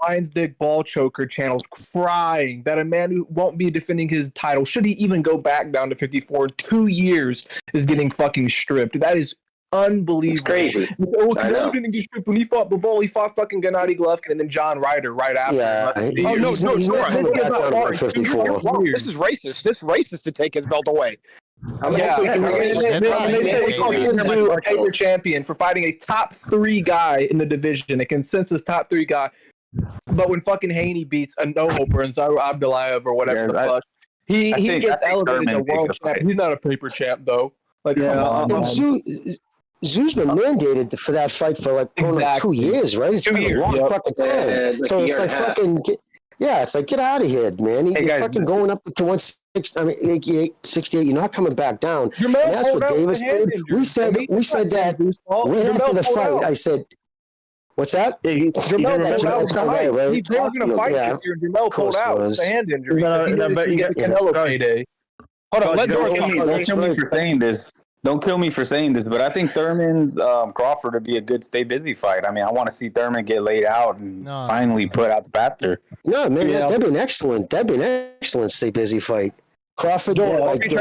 Lions Dick ball choker channels crying that a man who won't be defending his title, should he even go back down to 54 in 2 years, is getting fucking stripped. That is unbelievable. It's crazy. Canelo didn't get stripped when he fought Bivol. He fought fucking Gennady Golovkin and then John Ryder right after. Yeah, he's not coming back down to 154. This is racist. This is racist to take his belt away. They say he called him a paper champion for fighting a top 3 guy in the division, a consensus top 3 guy. But when fucking Haney beats Inoue or Zaru Abdulayev or whatever the fuck, he gets elevated to world champ. He's not a paper champ though. Like, Zoo's been mandated for that fight for like 2 years, right? It's been a long fucking time. So it's like fucking. It's like, get out of here, man. You're fucking going up to 168. You're not coming back down. And that's what Davis did. We said that right after the fight. I said, what's that? Jamel pulled out. Right? They were going to fight this year, and Jamel pulled out with a hand injury. He didn't get the Canelo payday. Hold on, let Doris talk about this. Don't kill me for saying this. Don't kill me for saying this, but I think Thurman's Crawford would be a good stay busy fight. I mean, I want to see Thurman get laid out and finally put out the pasture. No, man, that'd be an excellent. That'd be an excellent stay busy fight. Crawford. You know why? Because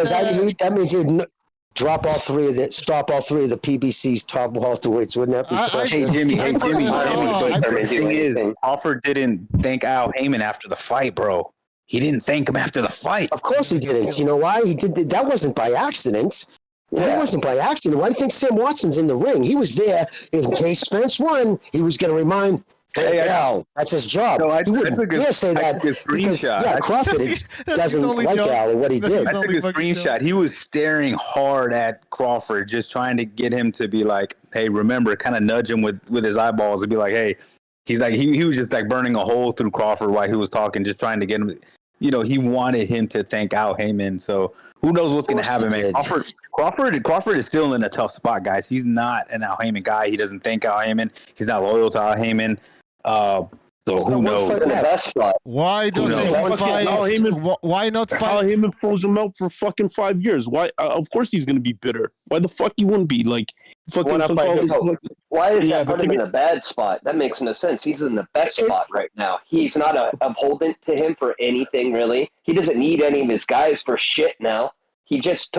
that means you'd stop all three of the PBC's top welterweights. Wouldn't that be? Hey Jimmy. The thing is, Crawford didn't thank Al Heyman after the fight, bro. He didn't thank him after the fight. Of course he didn't. You know why? He did that wasn't by accident. That wasn't by accident. Why do you think Sam Watson's in the ring? He was there in case Spence won. He was going to remind Al. That's his job. No, he wouldn't dare say that because Crawford doesn't like Al or what he did. I took a screenshot. He was staring hard at Crawford, just trying to get him to be like, "Hey, remember," kind of nudge him with his eyeballs and be like, "Hey." He's like he was just like burning a hole through Crawford while he was talking, just trying to get him. You know, he wanted him to thank Al Heyman. So who knows what's going to happen, man? Crawford is still in a tough spot, guys. He's not an Al Heyman guy. He doesn't thank Al Heyman. He's not loyal to Al Heyman. So who knows? Why doesn't he fight? Why not fight? Al Heyman froze him out for fucking 5 years. Why? Of course he's going to be bitter. Why the fuck he wouldn't be? Like, fucking. Why is that put him in a bad spot? That makes no sense. He's in the best spot right now. He's not upholdent to him for anything, really. He doesn't need any of his guys for shit now. He just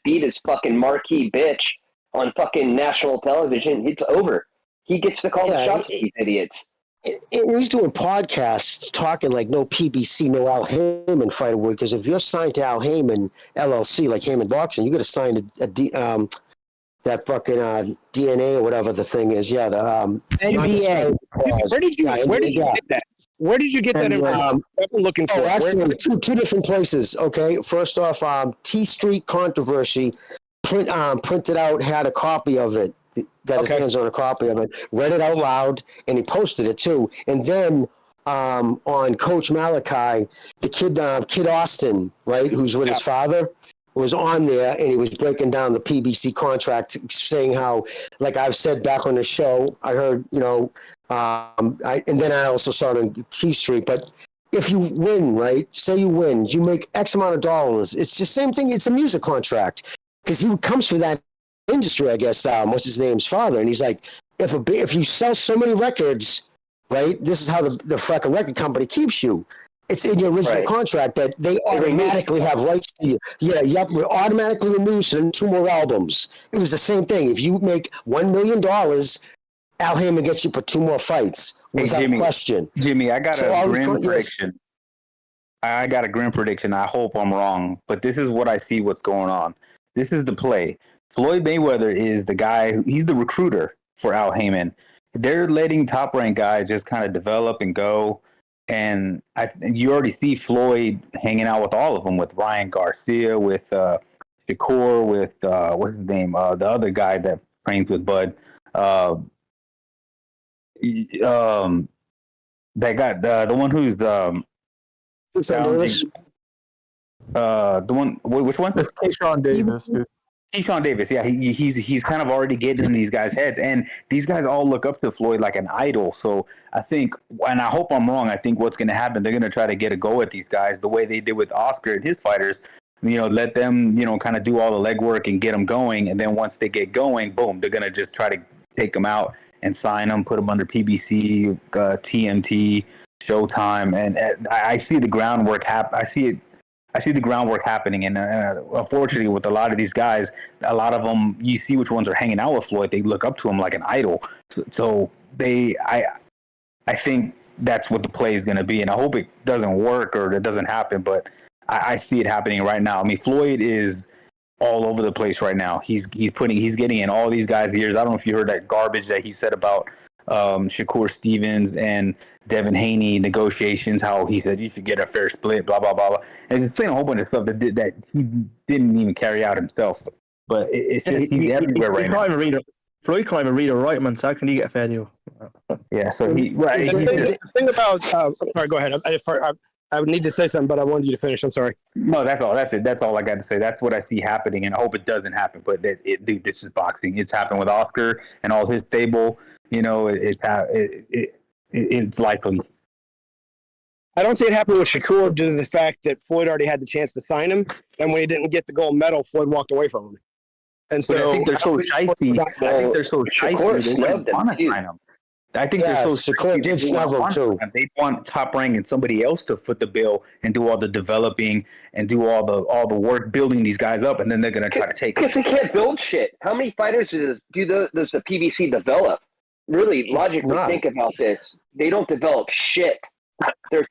beat his fucking marquee bitch on fucking national television. It's over. He gets to call the shots for these idiots. He's doing podcasts talking like no PBC, no Al Heyman fight away. Because if you're signed to Al Heyman LLC, like Heyman Boxing, you got to sign that fucking DNA or whatever the thing is. Yeah, the NBA. Where did you get that? Where did you get that information? I've been looking for. Actually, two different places. Okay, first off, T Street Controversy printed out, had a copy of it. Got his hands on a copy of it, read it out loud, and he posted it too. And then on Coach Malachi, the kid Austin, right, who's with his father, was on there, and he was breaking down the PBC contract, saying how, like I've said back on the show, I heard, and then I also saw it on T Street, but if you win, right, say you win, you make X amount of dollars. It's the same thing. It's a music contract because he comes for that industry, I guess. What's his name's father? And he's like, if you sell so many records, right, this is how the fucking record company keeps you. It's in your original contract that they automatically have rights to you. Yeah, automatically renews and 2 more albums. It was the same thing. If you make $1 million, Al Heyman gets you for 2 more fights without question. Jimmy, I got a grim prediction. I got a grim prediction. I hope I'm wrong, but this is what I see what's going on. This is the play. Floyd Mayweather is the guy. He's the recruiter for Al Heyman. They're letting top-ranked guys just kind of develop and go. And you already see Floyd hanging out with all of them, with Ryan Garcia, with Shakur, with what's his name, the other guy that trains with Bud. That guy, the one who's the one. Which one? It's Keyshawn Davis, dude. Keyshawn Davis, yeah, he's kind of already getting in these guys' heads, and these guys all look up to Floyd like an idol. So I think, and I hope I'm wrong, I think what's going to happen, they're going to try to get a go at these guys the way they did with Oscar and his fighters. Let them, kind of do all the legwork and get them going, and then once they get going, boom, they're going to just try to take them out and sign them, put them under PBC, TMT, Showtime, and I see the groundwork I see the groundwork happening, and unfortunately, with a lot of these guys, a lot of them, you see which ones are hanging out with Floyd. They look up to him like an idol. So I think that's what the play is going to be, and I hope it doesn't work or it doesn't happen. But I see it happening right now. I mean, Floyd is all over the place right now. He's getting in all these guys' ears. I don't know if you heard that garbage that he said about Shakur Stevens and Devin Haney negotiations, how he said you should get a fair split, blah blah blah, and he's saying a whole bunch of stuff that he didn't even carry out himself. But it's just he's everywhere right now. Floyd can't even read or write, man. So how can he get a fair deal? Yeah, so The thing about sorry, go ahead. I would need to say something, but I wanted you to finish. I'm sorry. No, that's all. That's it. That's all I got to say. That's what I see happening, and I hope it doesn't happen. But dude, this is boxing. It's happened with Oscar and all his stable. You know, it's likely. I don't see it happen with Shakur due to the fact that Floyd already had the chance to sign him, and when he didn't get the gold medal, Floyd walked away from him. And so but I think they're so shifty. I think they're so shifty. They want to sign him. I think they're so Shakur did snub him too. They want Top Rank and somebody else to foot the bill and do all the developing and do all the work building these guys up, and then they're going to try to take. Because they can't build shit. How many fighters does the PBC develop? Really, logically think about this. They don't develop shit. They're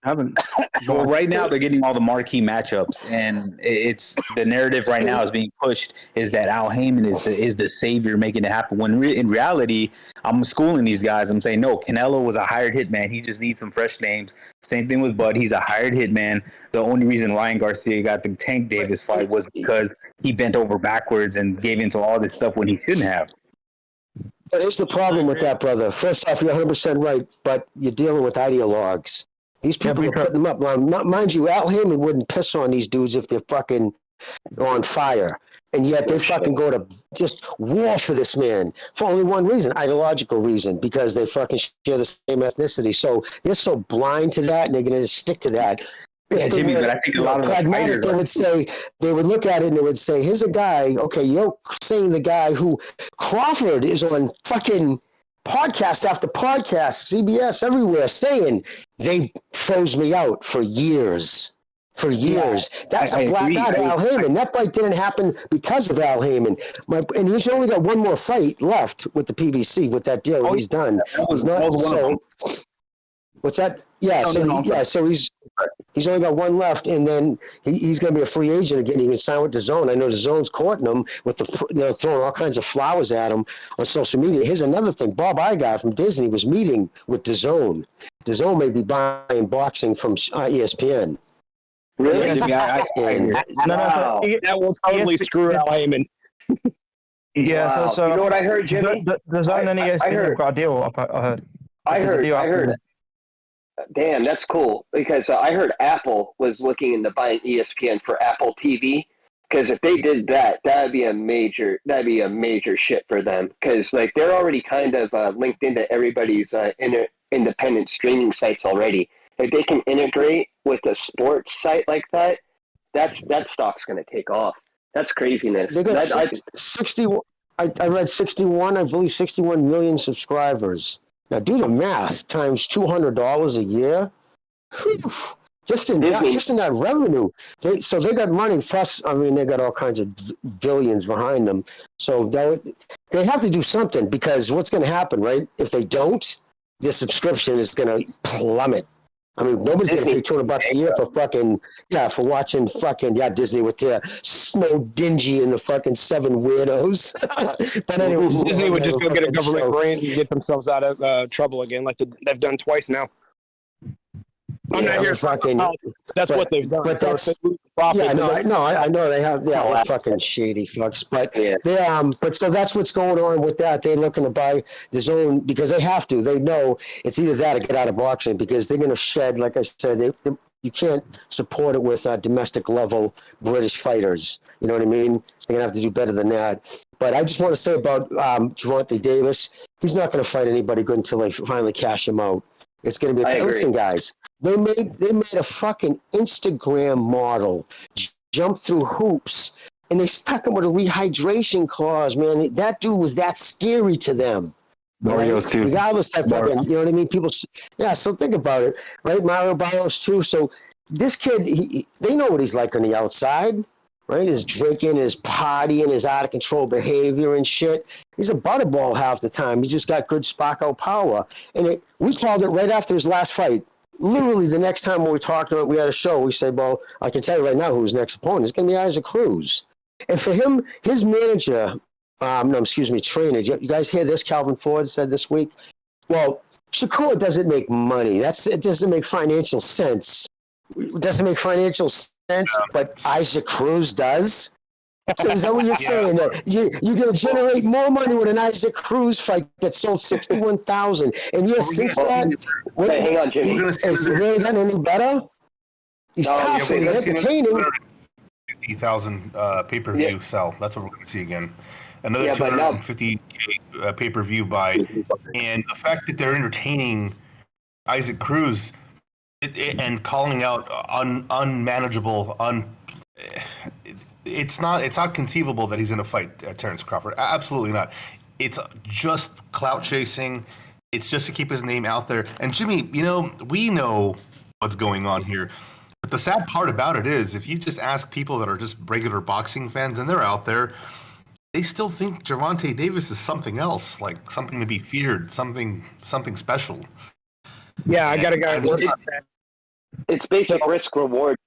haven't. Well, right now they're getting all the marquee matchups, and it's the narrative right now is being pushed is that Al Heyman is the savior making it happen. When in reality, I'm schooling these guys. I'm saying no. Canelo was a hired hitman. He just needs some fresh names. Same thing with Bud. He's a hired hitman. The only reason Ryan Garcia got the Tank Davis fight was because he bent over backwards and gave into all this stuff when he shouldn't have. But here's the problem with that, brother. First off, you're 100% right, but you're dealing with ideologues. These people are putting them up. Now, mind you, Al Heyman wouldn't piss on these dudes if they're fucking on fire. And yet they fucking go to just war for this man for only one reason, ideological reason, because they fucking share the same ethnicity. So they're so blind to that, and they're going to stick to that. Yeah, Jimmy, but I think a lot of pragmatic, they would look at it and they would say, here's a guy, okay, you're saying the guy who Crawford is on fucking podcast after podcast, CBS, everywhere, saying they froze me out for years. For years. Yeah, that's a black guy to Al Heyman. That fight didn't happen because of Al Heyman. And he's only got one more fight left with the PBC, with that deal he's done. What's that? Yeah, so he's only got one left, and then he's going to be a free agent again. He can sign with DAZN. I know DAZN's courting him with throwing all kinds of flowers at him on social media. Here's another thing: Bob Iger from Disney was meeting with DAZN. DAZN may be buying boxing from ESPN. Really? That will totally screw Al Heyman. Yeah. Wow. So you know what I heard, Jimmy? DAZN and ESPN have got a deal. I heard. Damn, that's cool, because I heard Apple was looking into buying ESPN for Apple TV, because if they did that, that'd be a major shit for them, because like they're already kind of linked into everybody's independent streaming sites already. If they can integrate with a sports site like that, that stock's going to take off. That's craziness. They got 61. I read 61. I believe 61 million subscribers. Now do the math times $200 a year. Just in that revenue. They got money. Plus, I mean, they got all kinds of billions behind them. So they have to do something, because what's going to happen, right? If they don't, their subscription is going to plummet. I mean, nobody's going to pay $200 a year for watching Disney with their snow dingy and the fucking 7 weirdos. But anyway, Disney would just go get a government grant and get themselves out of trouble again, like they've done twice now. I'm not here fucking. That's what they've done. But that's profit. I know they have. Yeah, they're fucking shady fucks. But but so that's what's going on with that. They're looking to buy DAZN because they have to. They know it's either that or get out of boxing, because they're going to shed. Like I said, you can't support it with domestic level British fighters. You know what I mean? They're going to have to do better than that. But I just want to say about Gervonta Davis, he's not going to fight anybody good until they finally cash him out. It's going to be listen, guys. They made a fucking Instagram model jump through hoops and they stuck him with a rehydration clause, man. That dude was that scary to them. Barrios too. Regardless type of, you know what I mean? People, so think about it, right? Mario Barrios too. So this kid, they know what he's like on the outside, right? His drinking, his partying, his out of control behavior and shit. He's a butterball half the time. He just got good spark out power. And we called it right after his last fight. Literally the next time when we talked about it, we had a show, we said, well, I can tell you right now who his next opponent is going to be Isaac Cruz. And for him, his manager, trainer, you guys hear this? Calvin Ford said this week. Well, Shakur doesn't make money. It doesn't make financial sense. It doesn't make financial sense, but Isaac Cruz does. So is that what you're saying? That you're going to generate more money with an Isaac Cruz fight that sold 61,000, and since that, hang on, Jimmy. Has it really gotten any better? He's tough and entertaining. 50,000 pay-per-view sell. That's what we're going to see again. Another 250K pay-per-view buy, and the fact that they're entertaining Isaac Cruz and calling out unmanageable, it's not conceivable that he's going to fight Terrence Crawford. Absolutely not. It's just clout chasing. It's just to keep his name out there. And Jimmy, we know what's going on here. But the sad part about it is, if you just ask people that are just regular boxing fans, and they're out there, they still think Gervonta Davis is something else, like something to be feared, something special. Yeah, I got a guy. It's basic risk reward.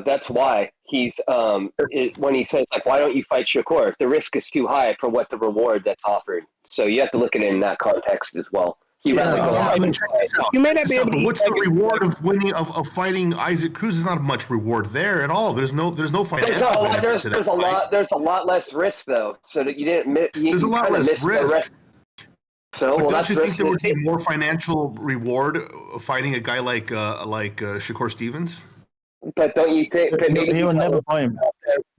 That's why he's when he says, like, why don't you fight Shakur? The risk is too high for what the reward that's offered. So you have to look at it in that context as well. You may not be able to. What's the reward of winning of fighting Isaac Cruz? There's not much reward there at all. There's no financial benefit to that. There's a lot less risk though. So that you didn't. There's a lot less risk. So don't you think there would be more financial reward fighting a guy like Shakur Stevens? But don't you think? But maybe he will never fight him.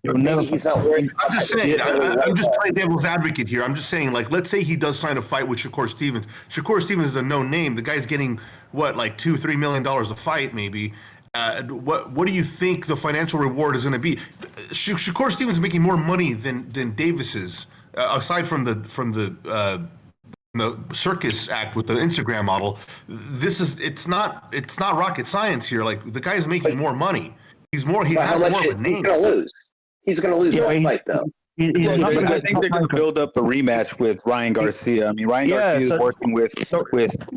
He's not worried. I'm just saying. I'm just playing devil's advocate here. I'm just saying, like, let's say he does sign a fight with Shakur Stevens. Shakur Stevens is a known name. The guy's getting like $2-3 million a fight, maybe. What do you think the financial reward is going to be? Shakur Stevens is making more money than Davis is, aside from the circus act with the Instagram model. It's not rocket science here. Like, the guy's making more money. He has more of a name. He's gonna lose. He's gonna lose the fight though. I think they're going to build up a rematch with Ryan Garcia. I mean, Ryan Garcia is working with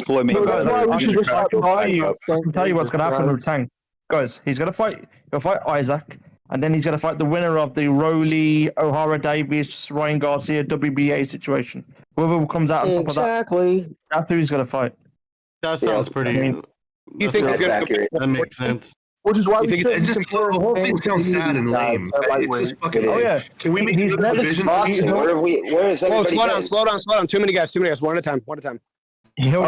Floyd Mayweather. I'll tell you what's going to happen with Tank. Guys, he'll fight Isaac, and then he's going to fight the winner of the Rowley, O'Hara Davis, Ryan Garcia WBA situation. Whoever comes out on top of that, that's who he's going to fight. That sounds pretty. You think it's accurate? That makes sense. Which is why we think the whole thing sounds sad and lame. It's just fucking. Oh yeah. Can we make another division? Where is everybody? Slow down. Too many guys. One at a time. He'll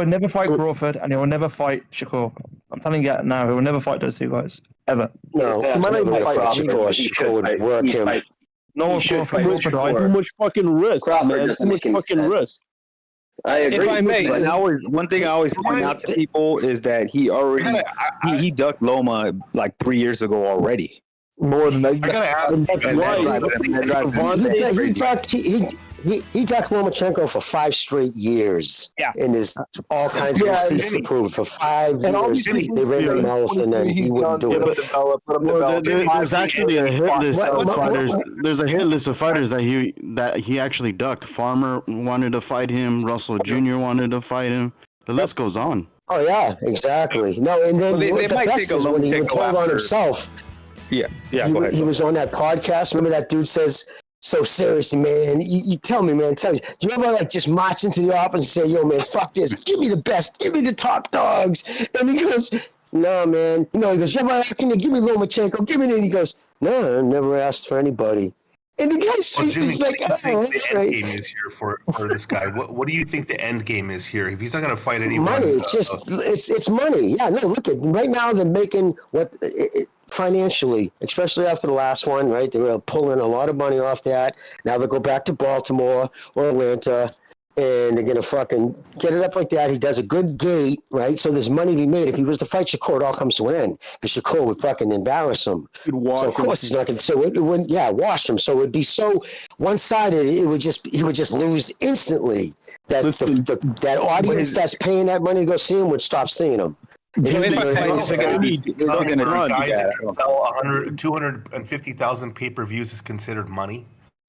never fight Crawford, and he will never fight Shakur. I'm telling you now, he will never fight those two guys ever. No, he might not even fight Shakur. Shakur would work him. No, Crawford will die. Too much fucking risk, man. Too much fucking risk. I agree. If I may, one thing I always point out to people is that he ducked Loma like 3 years ago already. More than that. I gotta ask. He ducked Lomachenko for 5 straight years. Yeah. And there's all kinds of receipts to prove. For 5 years, they ran their mouth and then he wouldn't do it. There's actually a hit list of fighters. There's a hit list of fighters that he actually ducked. Farmer wanted to fight him. Russell Jr. wanted to fight him. The list goes on. Oh, yeah, exactly. No, and then the best is when he told on himself. Yeah, go ahead. He was on that podcast. Remember that dude says, so seriously, man, you tell me, man, do you ever like just march into the office and say, yo, man, fuck this, give me the best, give me the top dogs? And he goes, no, man. He goes, you ever asking to give me Lomachenko, give me that? He goes, no, I never asked for anybody. And the guy's face is like, oh, that's right. End game is here for this guy. What do you think the end game is here? If he's not going to fight anyone, money. It's just it's money. Yeah, no. Look at right now they're making financially, especially after the last one, right? They were pulling a lot of money off that. Now they go back to Baltimore or Atlanta. and they're gonna fucking get it up like that. He does a good gate, right? So there's money to be made. If he was to fight Shakur, it all comes to an end because Shakur would fucking embarrass him. So of course he's not gonna. So it wouldn't. Yeah, wash him. So it'd be so one-sided. He would just lose instantly. That that audience that's paying that money to go see him would stop seeing him. Sell 250,000 pay-per-views is considered money.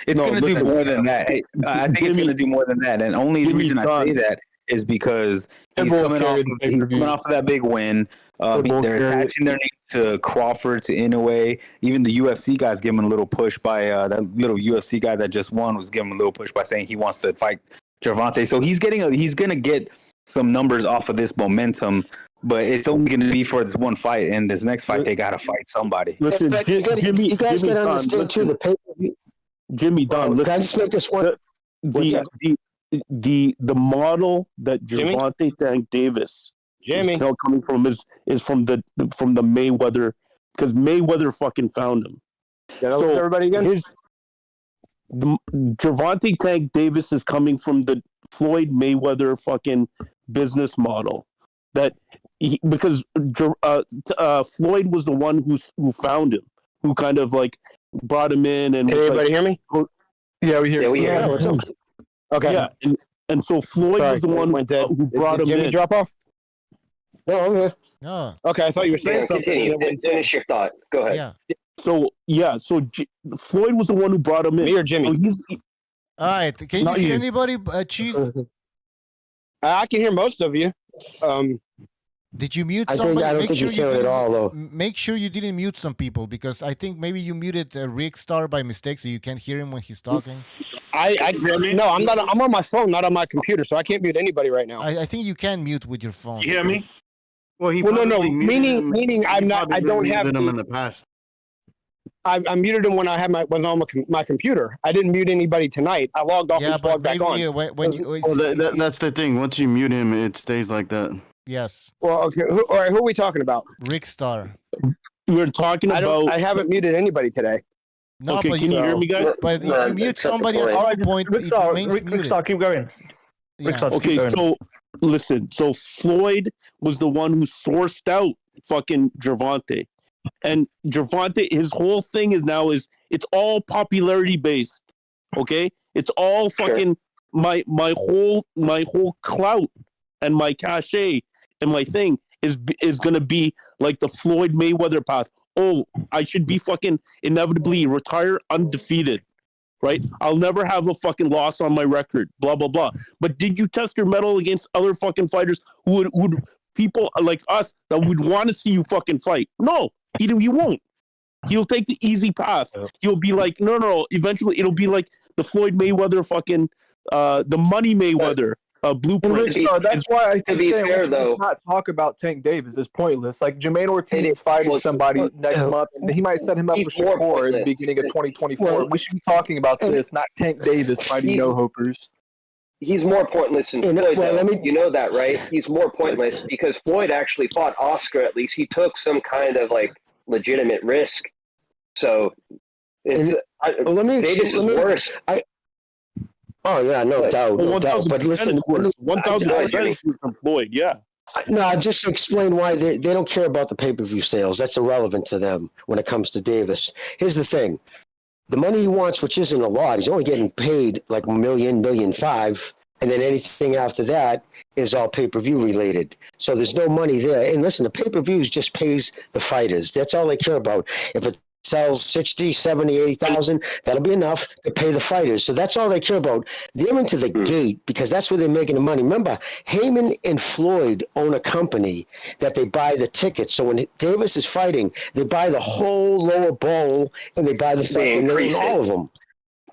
It's going to do more than that. I think it's going to do more than that. And only the reason I say that is because he's coming off of that big win. They're attaching their name to Crawford, to Inoue. Even the UFC guys give him a little push by that little UFC guy that just won was giving him a little push by saying he wants to fight Gervonta. So he's going to get some numbers off of this momentum. But it's only going to be for this one fight, and this next fight they got to fight somebody. Listen, you guys got to understand too the pay-per-view. Jimmy Don, listen. Can I just make this one? The model that Gervonta Tank Davis is coming from is from the Mayweather, because Mayweather fucking found him. So everybody again. Gervonta Tank Davis is coming from the Floyd Mayweather fucking business model. Because Floyd was the one who found him, who kind of like brought him in. And can everybody hear me? Yeah, we hear. Yeah, we hear. Yeah, what's up? Okay. Yeah, and so Floyd was the one who brought him in. Jimmy drop off? No, I'm here. No. Okay, I thought you were saying something. Continue. Finish your thought. Go ahead. Yeah. So Floyd was the one who brought him in. Me or Jimmy? So all right. Can you hear anybody, Chief? I can hear most of you. Did you mute I somebody? don't think you hear it all, though. Make sure you didn't mute some people, because I think maybe you muted Rick Star by mistake, so you can't hear him when he's talking. No, I'm not. I'm on my phone, not on my computer, so I can't mute anybody right now. I think you can mute with your phone. You hear me? No. Meaning, I'm not. I don't have them in the past. I muted him when I had was on my computer. I didn't mute anybody tonight. I logged off and logged back on. That's the thing. Once you mute him, it stays like that. Yes. Well, okay. All right. Who are we talking about? Rick Star. We're talking about. I haven't muted anybody today. No, okay, can you hear me, guys? But if you mute somebody at some point, Rick Star, keep going. Yeah. Okay, so listen. So Floyd was the one who sourced out fucking Gervonta. And Gervonta, his whole thing is it's all popularity based. Okay? It's all fucking my whole clout and my cachet and my thing is gonna be like the Floyd Mayweather path. Oh, I should be fucking inevitably retire undefeated. Right? I'll never have a fucking loss on my record. Blah blah blah. But did you test your mettle against other fucking fighters who would people like us that would want to see you fucking fight? No. He won't. He'll take the easy path. He'll be like, no. Eventually, it'll be like the Floyd Mayweather fucking, the Money Mayweather blueprint. That's why I think let's not talk about Tank Davis. It's pointless. Like Jermaine Ortiz is fighting somebody next month, and he might set him up with Shakur at the beginning of 2024. We should be talking about this, not Tank Davis fighting no-hopers. He's more pointless than Floyd. You know that, right? He's more pointless because Floyd actually fought Oscar. At least he took some kind of like legitimate risk. So it's Davis is worse. Oh yeah, no doubt. But listen, 1,000% from Floyd. Yeah. No, just to explain why they don't care about the pay-per-view sales. That's irrelevant to them when it comes to Davis. Here's the thing. The money he wants, which isn't a lot, he's only getting paid like $1 million, $1.5 million, and then anything after that is all pay-per-view related. So there's no money there. And listen, the pay-per-views just pays the fighters. That's all they care about. If it sells 60, 70, 80,000, that'll be enough to pay the fighters. So that's all they care about. They're into the gate because that's where they're making the money. Remember, Heyman and Floyd own a company that they buy the tickets. So when Davis is fighting, they buy the whole lower bowl and they buy the thing, and they own all of them.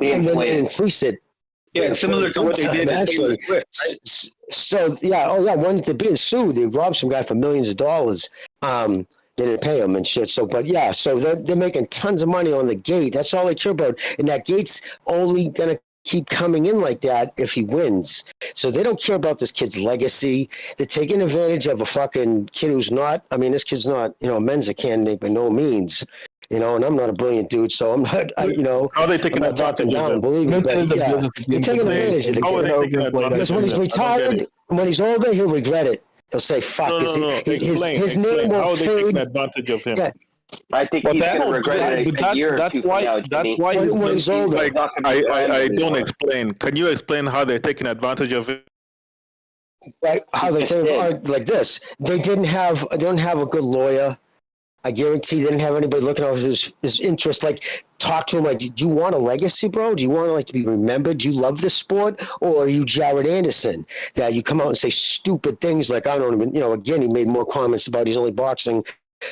And then they increase it. Yeah, it's similar to what they did actually. So when they're being sued, they robbed some guy for millions of dollars. They didn't pay him and shit. So they're making tons of money on the gate. That's all they care about. And that gate's only gonna keep coming in like that if he wins. So they don't care about this kid's legacy. They're taking advantage of a fucking kid who's not. I mean, this kid's not, a Mensa candidate by no means. You know, and I'm not a brilliant dude, so I'm not, How are they taking talking advantage down, of believe me. But yeah, they're taking advantage of the How are they kid. taking advantage Because when he's retired, when he's older, he'll regret it. He'll say, fuck. No. His name will How are they taking fade. advantage of him? Yeah. I think he's going to regret it a year or two from now, Jimmy. When he's older. I don't explain. Can you explain how they're taking advantage of it? Like how they like this. They don't have a good lawyer. I guarantee they didn't have anybody looking out for his interest. Like, talk to him like, do you want a legacy, bro? Do you want to like to be remembered? Do you love this sport, or are you Jared Anderson that you come out and say stupid things like, I don't even, again, he made more comments about he's only boxing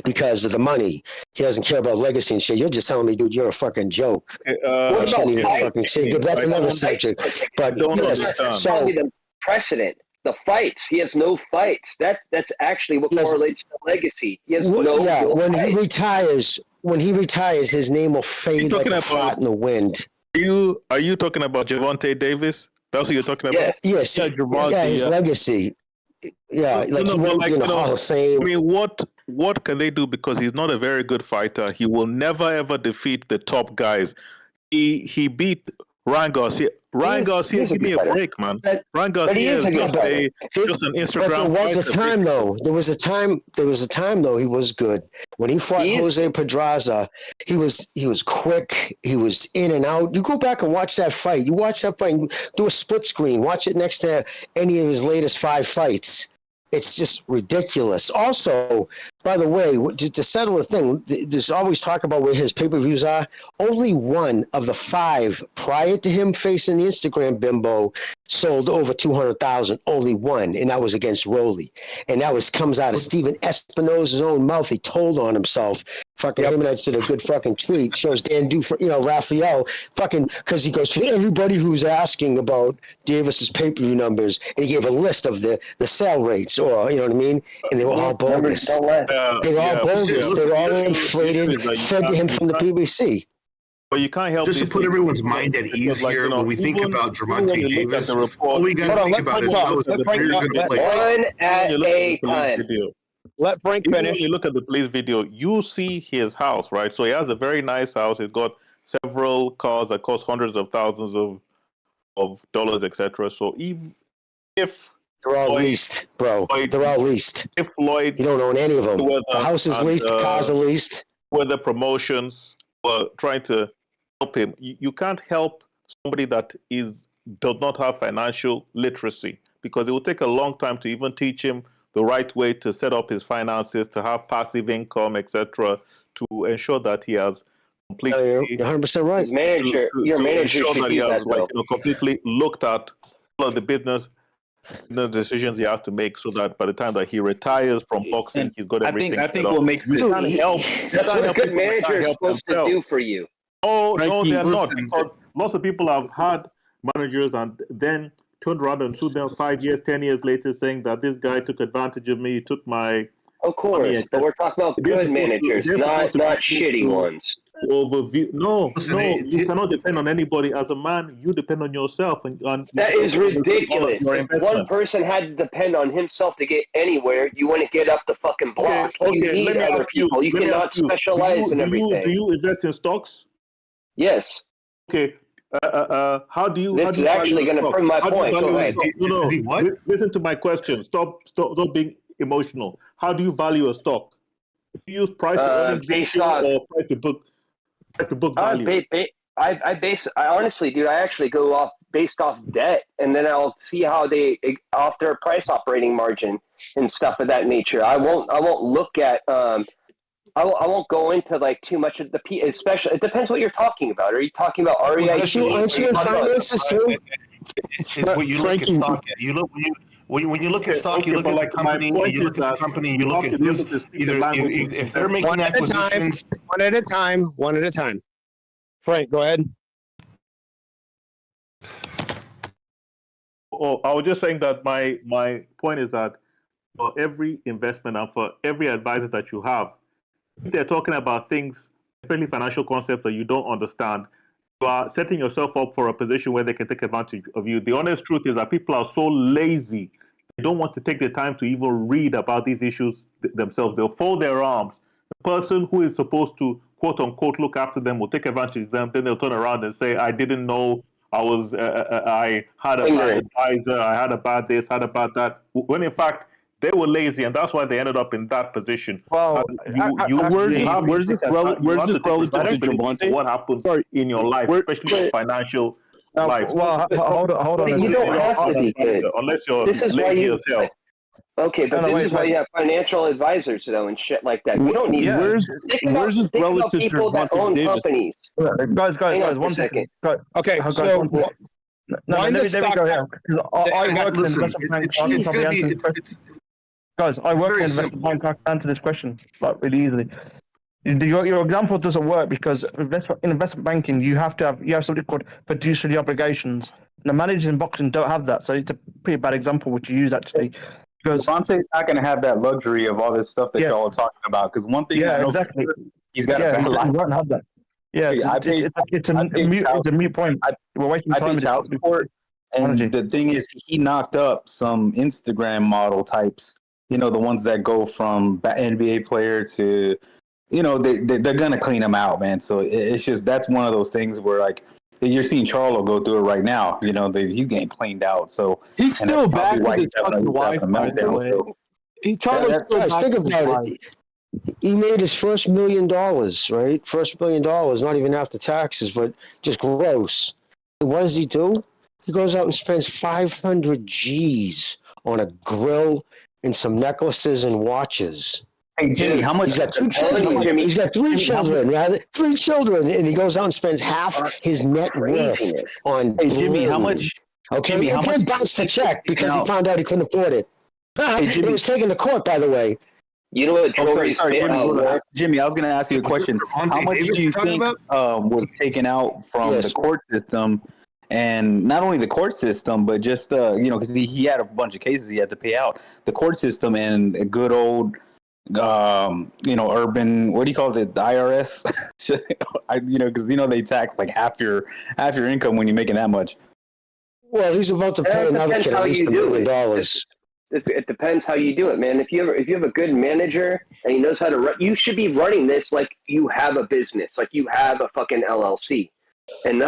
because of the money. He doesn't care about legacy and shit. You're just telling me, dude, you're a fucking joke. I shouldn't even fucking say. That's another subject. But yes, so the precedent. The fights. He has no fights. That's actually what correlates to legacy. He has no when fights. he retires, his name will fade like a fart in the wind. Are you talking about Gervonta Davis? That's what you're talking about? Yes. Gervonta, his legacy. Yeah, he won't be in the Hall of Fame. I mean, what can they do? Because he's not a very good fighter. He will never ever defeat the top guys. He beat Ryan Garcia. Ryan Garcia, give me a break, man. Ryan Garcia is just an Instagram. But there was a time though. There was a time though. He was good when he fought Jose Pedraza. He was quick. He was in and out. You go back and watch that fight. You watch that fight. And do a split screen. Watch it next to any of his latest 5 fights. It's just ridiculous. Also, by the way, to settle the thing, there's always talk about where his pay-per-views are. Only one of the 5 prior to him facing the Instagram bimbo sold over 200,000. Only one, and that was against Rolly. And that comes out of Steven Espinosa's own mouth. He told on himself. Fucking him and I did a good fucking tweet. Shows Dan Raphael fucking, because he goes to everybody who's asking about Davis's pay-per-view numbers, and he gave a list of the sale rates, or you know what I mean, and they were all bogus. They were all bogus. They were all inflated, fed to him from the BBC. But you can't help just to put everyone's mind at ease here. When we think about Gervonta Davis, all we got to think about is how the players going to play. One at a time. Let Frank finish. When you look at the police video, you see his house, right? So he has a very nice house. He's got several cars that cost hundreds of thousands of dollars, etc. So even if they're all leased, bro, they're all leased. If Floyd, you don't own any of them. The house is leased, the cars are leased. Where the promotions were trying to help him, you can't help somebody that does not have financial literacy, because it will take a long time to even teach him the right way to set up his finances, to have passive income, etc., to ensure that he has completely. You're 100% right. Your manager ensure should that he do has that, completely looked at all of the business, the decisions he has to make, so that by the time that he retires from boxing, he's got everything. I think what makes That's what a good manager is supposed to do for you. Oh, no, they are not, because lots of people have had managers and then turned around and sued them 5 years, 10 years later, saying that this guy took advantage of me, he took my. Of course, but we're talking about good managers, not shitty ones. Overview. No, you cannot depend on anybody. As a man, you depend on yourself. And that is ridiculous. If one person had to depend on himself to get anywhere, you wouldn't get up the fucking block. Okay, you need other people. You cannot specialize in everything. Do you invest in stocks? Yes. Okay. How do you? This is actually going to prove my point. Go ahead. No. Listen to my question. Stop being emotional. How do you value a stock? Do you use price to earnings or price to book value? I honestly, dude, I actually go based off debt, and then I'll see how they off their price operating margin and stuff of that nature. I won't look at I won't go into like too much of the especially. It depends what you're talking about. Are you talking about REIT? Aren't you in finances too? It's what you look at stock at. When you look at stock, you look at the company. You look at the company. You look at who's either if they're making acquisitions. One at a time. Frank, go ahead. Oh, I was just saying that my point is that for every investment and for every advisor that you have, if they're talking about things, especially financial concepts that you don't understand, you are setting yourself up for a position where they can take advantage of you. The honest truth is that people are so lazy, they don't want to take the time to even read about these issues themselves. They'll fold their arms. The person who is supposed to quote unquote look after them, will take advantage of them. Then they'll turn around and say, "I didn't know. I had a bad advisor. I had a bad this, had a bad that." When in fact they were lazy, and that's why they ended up in that position. Well, where's this relative to Gervonta? What happens in your life, especially financial life? Well, hold on. You don't have to be good. Unless you're this is lazy as hell. Okay, but this is why you have financial advisors, though, and shit like that. You don't need. Where's this relative to people that own companies? Guys, 1 second. Okay, so let me go here. I work in investment bank. Guys, I work in investment bank. I can answer this question like really easily. Your example doesn't work because in investment banking you have something called fiduciary obligations. The managers in boxing don't have that, so it's a pretty bad example which you use actually. Because Devontae's not going to have that luxury of all this stuff that y'all are talking about. Because one thing I know exactly, he's got a bad life. He won't have that. Yeah, it's a mute point. We're wasting time. Child support, and the thing is, he knocked up some Instagram model types. You know, the ones that go from NBA player to, you know, they're gonna clean him out, man. So it's just that's one of those things where like you're seeing Charlo go through it right now. You know, he's getting cleaned out. So he's still back with his fucking wife. Charlo's still back. Think about it. He made his first $1 million, right? First $1 million, not even after taxes, but just gross. And what does he do? He goes out and spends 500 G's on a grill and some necklaces and watches. Hey, Jimmy, how much? He's got 2 children. He's got 3 children, rather. 3 children, and he goes out and spends half his net worth on. Hey, Jimmy, how much? Okay, Jimmy, he can't bounce the check because he found out he couldn't afford it. Hey, Jimmy, it was taken to court, by the way. You know what? Jimmy, I was going to ask you a question. How much do you think was taken out from the court system? And not only the court system, but just, you know, because he had a bunch of cases he had to pay out. The court system and a good old, you know, urban, what do you call it, the IRS? You know, because, you know, they tax like half your income when you're making that much. Well, he's about to pay another kid at least $1 million. It depends how you do it, man. If you have a good manager and he knows how to run, you should be running this like you have a business, like you have a fucking LLC. And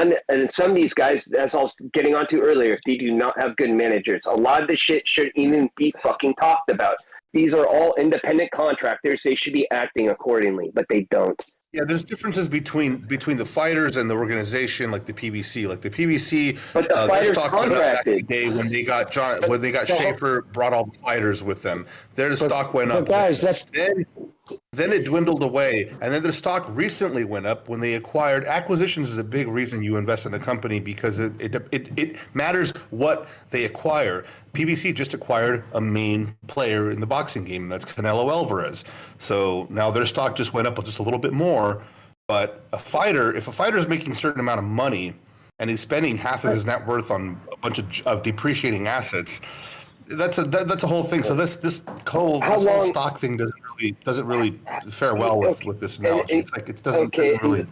some of these guys, as I was getting onto earlier, they do not have good managers. A lot of this shit shouldn't even be fucking talked about. These are all independent contractors. They should be acting accordingly, but they don't. Yeah, there's differences between the fighters and the organization, like the PBC. Like the PBC, but the fighters contracted. Back in the day when they got Schaefer brought all the fighters with them. Their stock went up. Guys, then it dwindled away, and then their stock recently went up when they acquired. Acquisitions is a big reason you invest in a company because it matters what they acquire. PBC just acquired a main player in the boxing game, and that's Canelo Alvarez. So now their stock just went up just a little bit more. But if a fighter is making a certain amount of money and he's spending half of his net worth on a bunch of depreciating assets, that's a whole thing. So this whole stock thing doesn't really fare well with this analogy. It's like it doesn't really.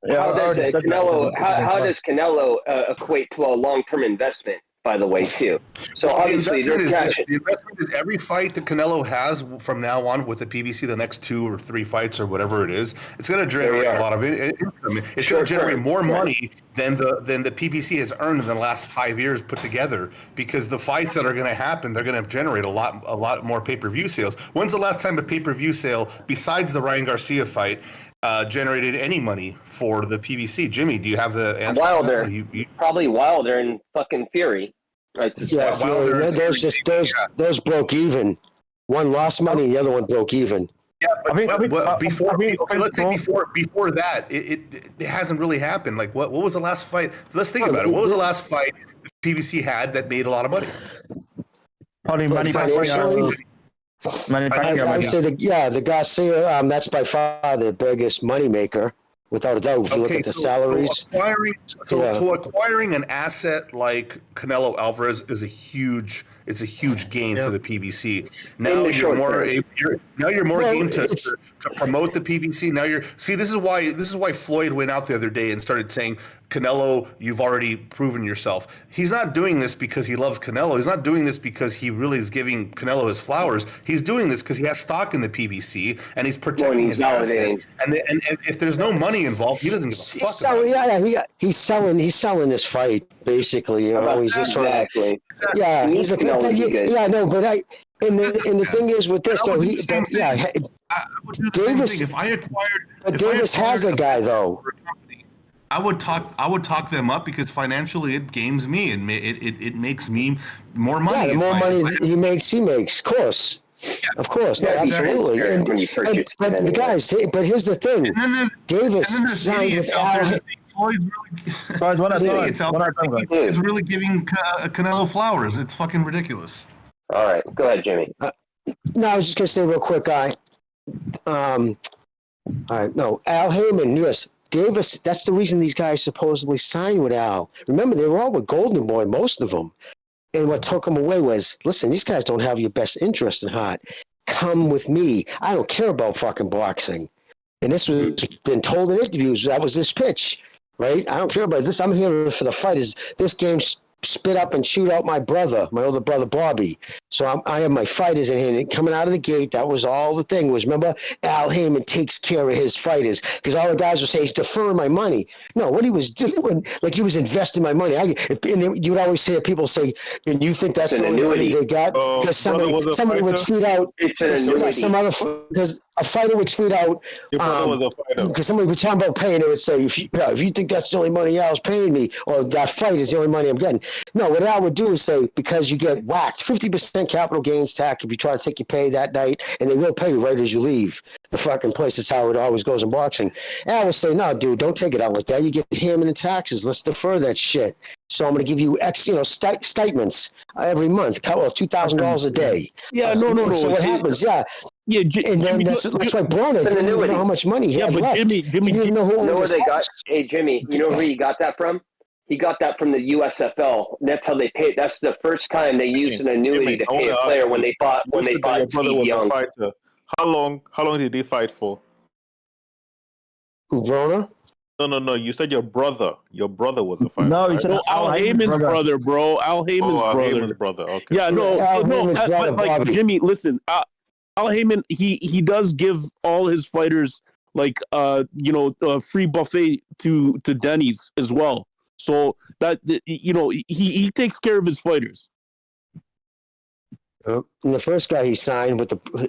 How does Canelo equate to a long-term investment? By the way, too. So obviously, the investment is every fight that Canelo has from now on with the PBC, the next 2 or 3 fights or whatever it is, it's going to generate a lot of income. It's going to generate more money than the PBC has earned in the last 5 years put together, because the fights that are going to happen, they're going to generate a lot more pay-per-view sales. When's the last time a pay-per-view sale, besides the Ryan Garcia fight, generated any money for the PBC? Jimmy, do you have the answer? Wilder. Probably Wilder and fucking Fury. Right? Yeah, Wilder. Those broke even. One lost money, the other one broke even. Yeah, but before that, it hasn't really happened. Like, what was the last fight? Let's think about it. What was the last fight PBC had that made a lot of money? Probably manufacturing. I would say the Garcia, that's by far the biggest moneymaker, without a doubt. If you look at the salaries. Acquiring an asset like Canelo Alvarez is a huge gain for the PBC. Now you're more game to promote the PBC. Now this is why Floyd went out the other day and started saying Canelo, you've already proven yourself. He's not doing this because he loves Canelo. He's not doing this because he really is giving Canelo his flowers. He's doing this because he has stock in the PBC and he's protecting his asset. And if there's no money involved, he doesn't give a fuck. He's selling this fight basically. You know, he's just trying to. Yeah, he's like, but and the thing is with this though, Davis. If I acquired, Davis has a guy though. I would talk them up because financially it games me and it makes me more money. Yeah, the more money he makes. Of course. Of course, no, absolutely. But the guys, but here's the thing: Davis signed with Al. It's really giving Canelo flowers. It's fucking ridiculous. All right, go ahead, Jimmy. No, I was just gonna say real quick, Al Heyman, yes. Davis, that's the reason these guys supposedly signed with Al. Remember, they were all with Golden Boy, most of them. And what took them away was, listen, these guys don't have your best interest in heart. Come with me. I don't care about fucking boxing. And this was been told in interviews. That was his pitch, right? I don't care about this. I'm here for the fight. Is this game spit up and shoot out my older brother Bobby. So I have my fighters in here. And coming out of the gate, that was all the thing was. Remember, Al Heyman takes care of his fighters because all the guys would say he's deferring my money. No, what he was doing, like he was investing my money. And you would always say, people say, and you think that's an annuity they got because somebody would tweet out. It's an annuity. Because a fighter would tweet out because somebody would talk about paying. It would say, if you think that's the only money Al's paying me, or that fight is the only money I'm getting. No, what Al would do is say, because you get whacked 50% capital gains tax if you try to take your pay that night, and they will pay you right as you leave the fucking place. That's how it always goes in boxing. Al would say, no, dude, don't take it out like that. You get hammered in taxes. Let's defer that shit. So I'm going to give you stipends every month, $2,000 a day. Yeah, no. So what happens? Yeah. Yeah, and then that's why Broner didn't even know how much money he had left. Jimmy, he didn't know who owned where his they house. Hey, Jimmy, you know where he got that from? He got that from the USFL. That's how they paid. That's the first time they used an annuity to pay a player when they bought Steve Young. How long did he fight for? Who, Broner? No. You said your brother. Your brother was a fighter. No, you said Al Heyman's brother, bro. Al Heyman's brother. Okay. Yeah, but Jimmy, listen. Al Heyman, he does give all his fighters a free buffet to Denny's as well. So that he takes care of his fighters. And the first guy he signed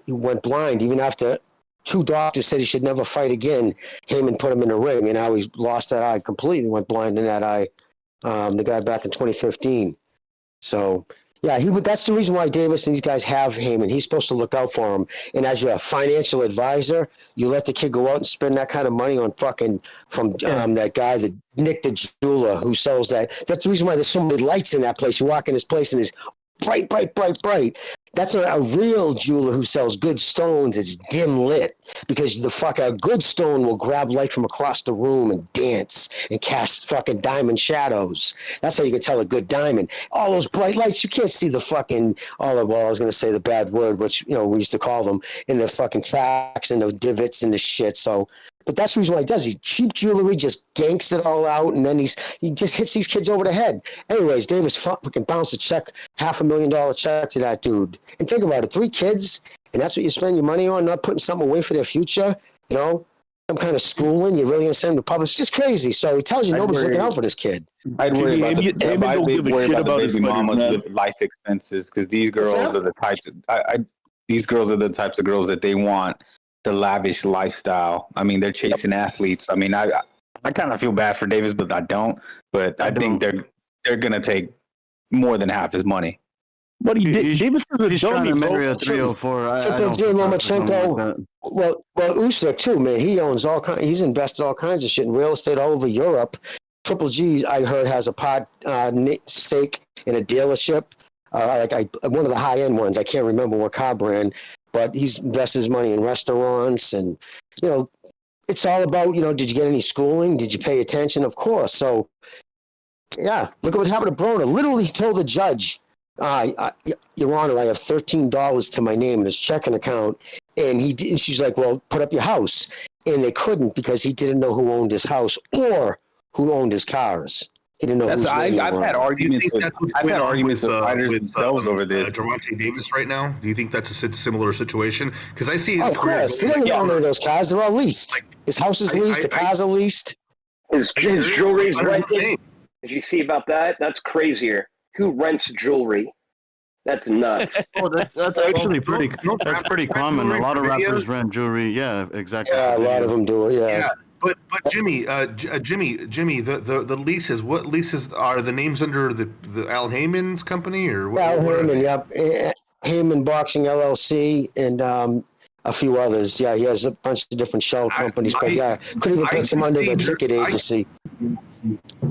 he went blind even after 2 doctors said he should never fight again. Heyman put him in the ring, and now he's lost that eye completely. Went blind in that eye. The guy back in 2015. So. Yeah, that's the reason why Davis and these guys have Heyman. He's supposed to look out for him. And as your financial advisor, you let the kid go out and spend that kind of money on that guy, the Nick the jeweler who sells that. That's the reason why there's so many lights in that place. You walk in this place and there's bright. That's not a real jeweler who sells good stones. It's dim lit because a good stone will grab light from across the room and dance and cast fucking diamond shadows. That's how you can tell a good diamond. All those bright lights, you can't see the fucking I was going to say the bad word, which we used to call them, in the fucking cracks and the divots and the shit. So. But that's the reason why he does. Cheap jewelry, just ganks it all out, and then he just hits these kids over the head. Anyways, Davis fucking bounced a check, $500,000 check to that dude. And think about it, 3 kids, and that's what you spend your money on, not putting something away for their future, some kind of schooling. You're really going to send them to public. It's just crazy. So he tells you nobody's looking out for this kid. I'd worry about the baby mamas with life expenses because these girls are the types. These girls are the types of girls that they want. The lavish lifestyle. I mean, they're chasing athletes. I mean, I kind of feel bad for Davis, but I don't. But I think they're gonna take more than half his money. But Davis is trying to marry a 304. Triple G Lomachenko. Well, Usyk too, man. He owns all kinds. He's invested all kinds of shit in real estate all over Europe. Triple G, I heard, has a stake in a dealership. One of the high end ones. I can't remember what car brand. But he's invested his money in restaurants and, it's all about, did you get any schooling? Did you pay attention? Of course. So, yeah, look at what happened to Broner. Literally, he told the judge, Your Honor, I have $13 to my name in his checking account. And she's like, well, put up your house. And they couldn't because he didn't know who owned his house or who owned his cars. He didn't know whose name I've had arguments with fighters themselves over this. Gervonta Davis right now. Do you think that's a similar situation? Because I see his of career. Course, he doesn't own any of those cars. They're all leased. His house is leased. The cars are leased. His jewelry is rented. Did you see about that? That's crazier. Who rents jewelry? That's nuts. That's actually pretty common. A lot of rappers rent jewelry. Yeah, exactly. Yeah, a lot of them do it. Yeah. But Jimmy, the leases. What leases are the names under the Al Heyman's company or what? Al Heyman, yep. Heyman Boxing LLC and a few others. Yeah, he has a bunch of different shell companies, but yeah, couldn't even put them under the ticket agency.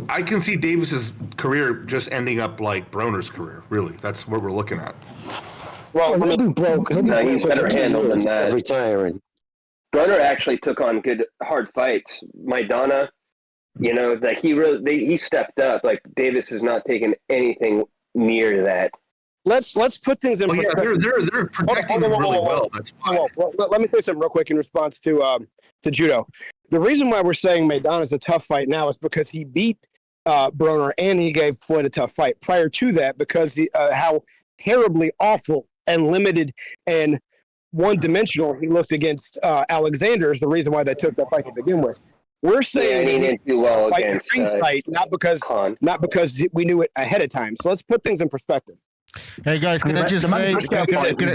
I can see Davis's career just ending up like Broner's career. Really, that's what we're looking at. Well, he'll be broke. He's better handled than that. Retiring. Broner actually took on good hard fights. Maidana, like he stepped up. Like Davis is not taking anything near that. Let's put things in perspective. They're protecting him really well. That's why. Let me say something real quick in response to Judo. The reason why we're saying Maidana's a tough fight now is because he beat Broner and he gave Floyd a tough fight. Prior to that, because how terribly awful and limited and one-dimensional he looked against Alexander is the reason why they took that fight to begin with. We're saying he didn't do well against fight, not because we knew it ahead of time. So let's put things in perspective. Hey guys, can I just say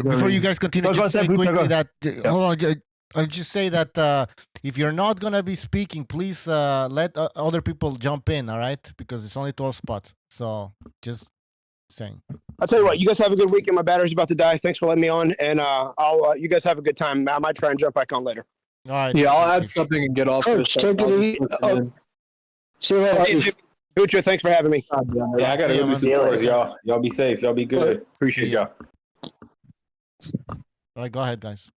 before you guys continue, just say quickly that hold on. I'll just say that if you're not gonna be speaking, please let other people jump in. All right, because it's only 12 spots. So just saying. I'll tell you what, you guys have a good weekend. My battery's about to die. Thanks for letting me on, and you guys have a good time. I might try and jump back on later. All right. Yeah, I'll add something and get off this. See you later. Ucha, thanks for having me. Yeah, I gotta go do some chores, y'all. Y'all be safe. Y'all be good. Appreciate y'all. All right, go ahead, guys.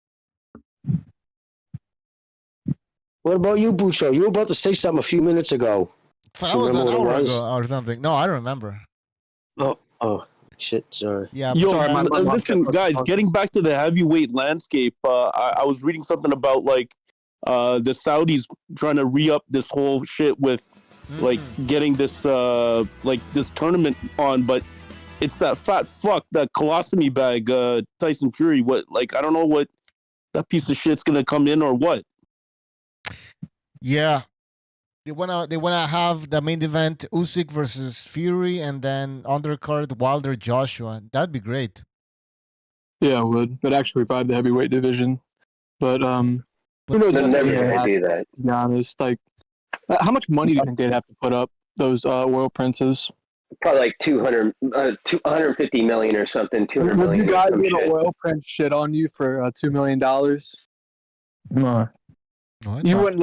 What about you, Bucho? You were about to say something a few minutes ago. That was an hour ago or something. No, I don't remember. Oh, shit, sorry. Yeah. Yo, listen, guys, getting back to the heavyweight landscape, I was reading something about like the Saudis trying to re-up this whole shit with like getting this this tournament on, but it's that fat fuck, that colostomy bag, Tyson Fury. What, like, I don't know what that piece of shit's gonna come in or what. Yeah. They wanna have the main event Usyk versus Fury, and then undercard Wilder Joshua. That'd be great. Yeah, it would. But actually revive the heavyweight division. But who knows? They're never gonna do that. To be honest, like, how much money do you think they'd have to put up, those Royal Princes? Probably like 250 million or something. 200 million. Would you guys get a Royal Prince shit on you for $2 million? No. You wouldn't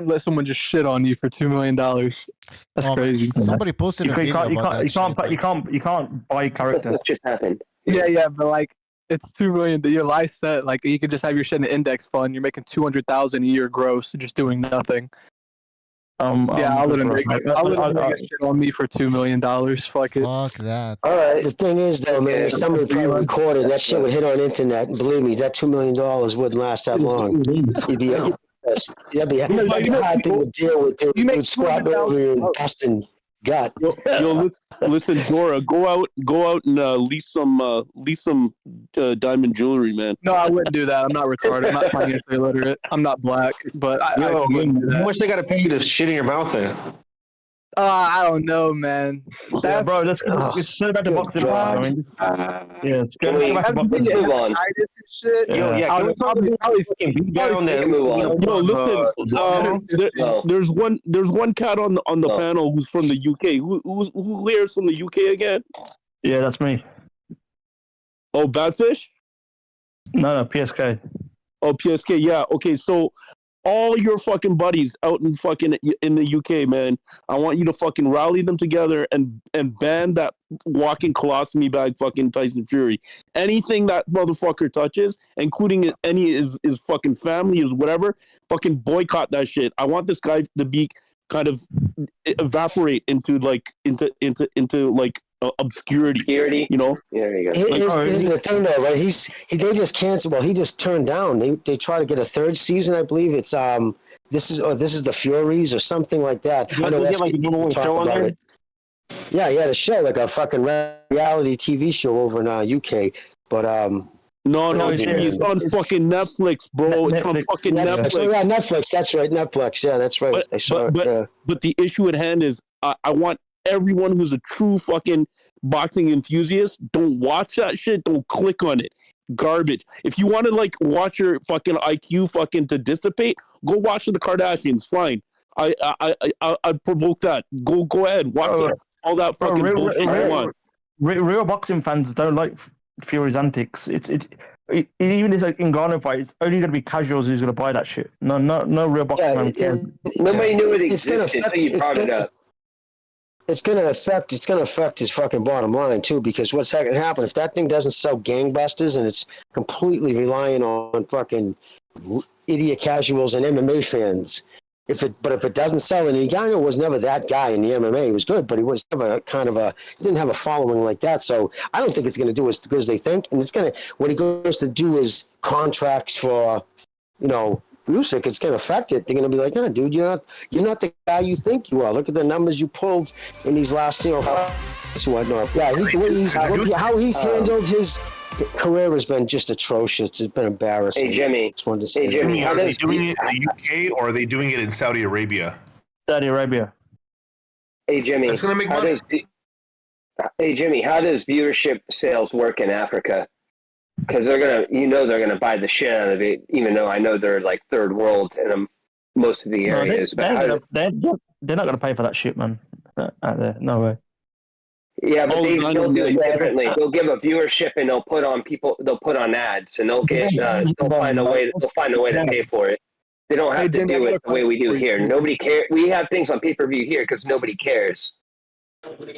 let someone just shit on you for $2 million. That's crazy. Somebody posted a video about that. You can't buy character. That just happened. Yeah, but like it's $2 million. Your life set, like you could just have your shit in an index fund. You're making $200,000 a year gross, just doing nothing. I wouldn't make shit on me for $2 million. Fuck it. Fuck that. All right. The thing is, though, man, somebody probably recorded that shit would hit on internet, and believe me, that $2 million wouldn't last that long. That'd be a hard thing to deal with. Dude, squat over your intestine gut. Yo, listen, Dora, go out and lease some diamond jewelry, man. No, I wouldn't do that. I'm not retarded. I'm not financially illiterate. I'm not black, but how much they got to pay you to shit in your mouth then? I don't know, man. Yeah, bro, let's send it back to boxing. Let's go back to boxing. Let's move on. There's one cat on the panel who's from the UK. Who here's from the UK again? Yeah, that's me. Oh, Badfish? No, PSK. Oh, PSK. Yeah. Okay, so all your fucking buddies out in the UK, man, I want you to fucking rally them together and ban that walking colostomy bag fucking Tyson Fury. Anything that motherfucker touches, including any his fucking family, is whatever, fucking boycott that shit. I want this guy to be kind of evaporate into obscurity. You know. There you go. Here's the thing, though, right? They just canceled. Well, he just turned down. They try to get a third season, I believe. It's this is the Furies or something like that. I know like a normal show on there. Yeah, he had a show like a fucking reality TV show over in UK, but No, it's on fucking Netflix, bro. It's on fucking Netflix. Oh, yeah, Netflix. That's right, Netflix. Yeah, that's right. I saw it. But the issue at hand is, I want everyone who's a true fucking boxing enthusiast, don't watch that shit. Don't click on it. Garbage. If you want to like watch your fucking IQ fucking to dissipate, go watch the Kardashians. Fine. I provoke that. Go ahead. Watch all that fucking bullshit you want. Real boxing fans don't like Fury's antics. It even is like in Ghana fight, it's only going to be casuals who's going to buy that shit. No real boxing fan cares. Nobody knew it existed until you brought it up. It's gonna affect his fucking bottom line too, because what's going to happen if that thing doesn't sell gangbusters and it's completely relying on fucking idiot casuals and MMA fans. If it doesn't sell, and Ngannou was never that guy in the MMA. He was good, but he was never he didn't have a following like that. So I don't think it's going to do as good as they think. And it's going to, when he goes to do his contracts for, Usyk, it's going to affect it. They're going to be like, dude, you're not the guy you think you are. Look at the numbers you pulled in these last, fights and whatnot. Yeah, how he's handled his career has been just atrocious. It's been embarrassing. Hey, Jimmy. Are they doing it in the UK or are they doing it in Saudi Arabia? Saudi Arabia. Hey, Jimmy. That's going to make money. Hey, Jimmy, how does viewership sales work in Africa? Because they're gonna buy the shit out of it, even though I know they're like third world in most of the areas. They're not gonna pay for that shit, man. Out there, no way. Yeah, but they'll do it differently. They'll give a viewership and they'll put on ads and they'll find a way to pay for it. They don't have to do it the way we do here. Nobody cares. We have things on pay-per-view here because nobody cares.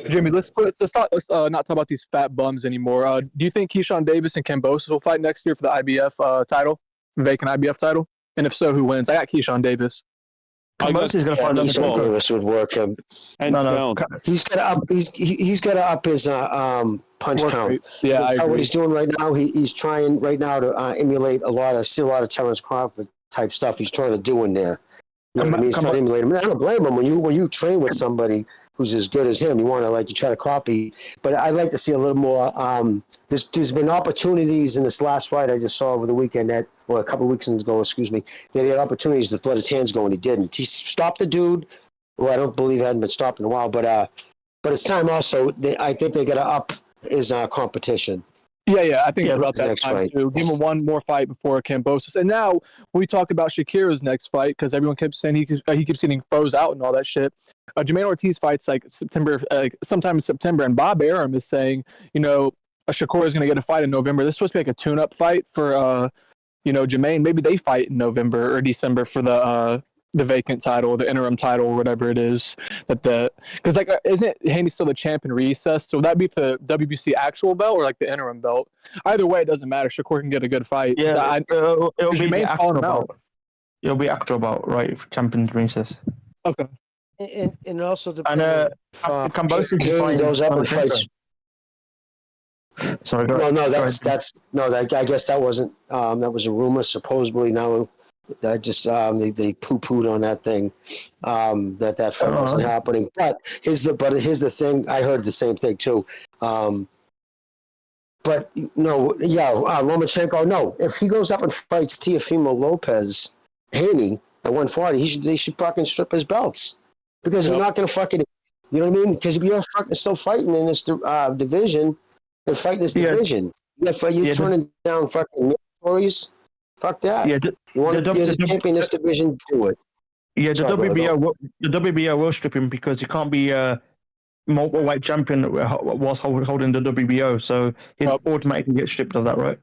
Jimmy, let's not talk about these fat bums anymore. Do you think Keyshawn Davis and Kambosos will fight next year for the IBF title, vacant IBF title? And if so, who wins? I got Keyshawn Davis. Kambosos is going to fight Keyshawn Davis would work him. No. He's got to up his punch count. Yeah, I agree. What he's doing right now, he's trying right now to emulate a lot of Terrence Crawford type stuff. He's trying to do in there. You know what I mean? He's trying to emulate him. I don't blame him when you train with somebody who's as good as him. You want to try to copy, but I'd like to see a little more. There's been opportunities in this last fight I just saw over the weekend a couple of weeks ago, excuse me. That he had opportunities to let his hands go and he didn't. He stopped the dude, who I don't believe hadn't been stopped in a while, but it's time also. I think they got to up his competition. Yeah, I think it's about that time fight. too. Give him one more fight before Kambosos. And now we talk about Shakira's next fight because everyone keeps saying he keeps getting froze out and all that shit. Jermaine Ortiz fights sometime in September, and Bob Arum is saying, Shakur is going to get a fight in November. This is supposed to be like a tune-up fight for, Jermaine. Maybe they fight in November or December for the vacant title, the interim title, or whatever it is. Because isn't Haney still the champ in recess? So would that be the WBC actual belt or like the interim belt? Either way, it doesn't matter. Shakur can get a good fight. Yeah, it'll be Jermaine's calling him out. It'll be actual belt, right? For champions recess. Okay. And also the Kambosos goes up and fights. Sorry, I guess that wasn't that was a rumor supposedly. Now that just they poo-pooed on that thing that fight wasn't happening. But here's the thing. I heard the same thing too. But Lomachenko. No, if he goes up and fights Teofimo Lopez, Haney at 140, they should fucking strip his belts. Because he's not going to fucking, you know what I mean? Because if you're fucking still fighting in this division, then fight in this division. You're turning down fucking mandatories. Fuck that. Yeah, you want to be a champion in this division, do it. Yeah, the WBO will strip him because he can't be a multiple weight champion whilst holding the WBO. So he'll automatically get stripped of that, right?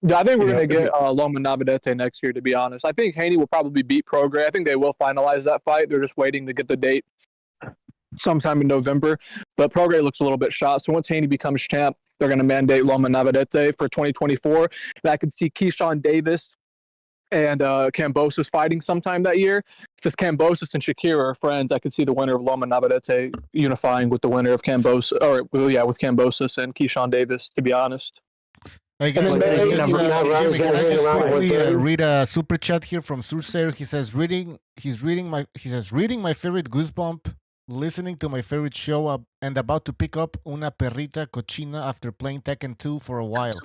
Yeah, I think we're going to get Loma Navarrete next year, to be honest. I think Haney will probably beat Prograis. I think they will finalize that fight. They're just waiting to get the date sometime in November. But Prograis looks a little bit shot. So once Haney becomes champ, they're going to mandate Loma Navarrete for 2024. And I could see Keyshawn Davis and Kambosos fighting sometime that year. Since Kambosos and Shakira are friends, I could see the winner of Loma Navarrete unifying with the winner of Kambosos, with Kambosos and Keyshawn Davis, to be honest. Hey guys, And then can I just quickly read a super chat here from Sursair? He says reading my favorite goosebump, listening to my favorite show and about to pick up una perrita cochina after playing Tekken 2 for a while.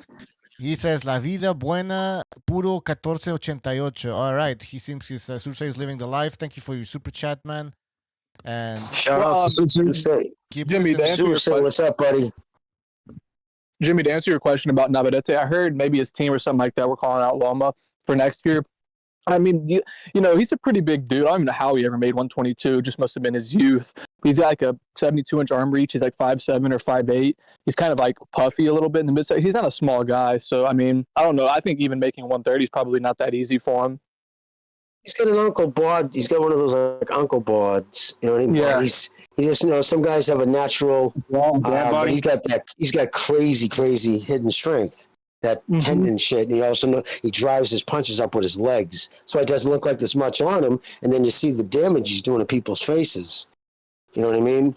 He says La vida buena puro 1488. All right, he seems Sursair is living the life. Thank you for your super chat, man. And shout out to Sursair. Jimmy, to answer your question, what's up, buddy? Jimmy, to answer your question about Navarrete, I heard maybe his team or something like that were calling out Loma for next year. I mean, you know, he's a pretty big dude. I don't even know how he ever made 122. It just must have been his youth. He's got like a 72-inch arm reach. He's like 5'7" or 5'8". He's kind of like puffy a little bit in the mid. He's not a small guy. So, I mean, I don't know. I think even making 130 is probably not that easy for him. He's got an uncle bod. He's got one of those like uncle bods. You know what I mean? Yeah. He just, you know, some guys have a natural. But he's got that. He's got crazy hidden strength. That tendon shit. And he also he drives his punches up with his legs, so it doesn't look like there's much on him. And then you see the damage he's doing to people's faces. You know what I mean?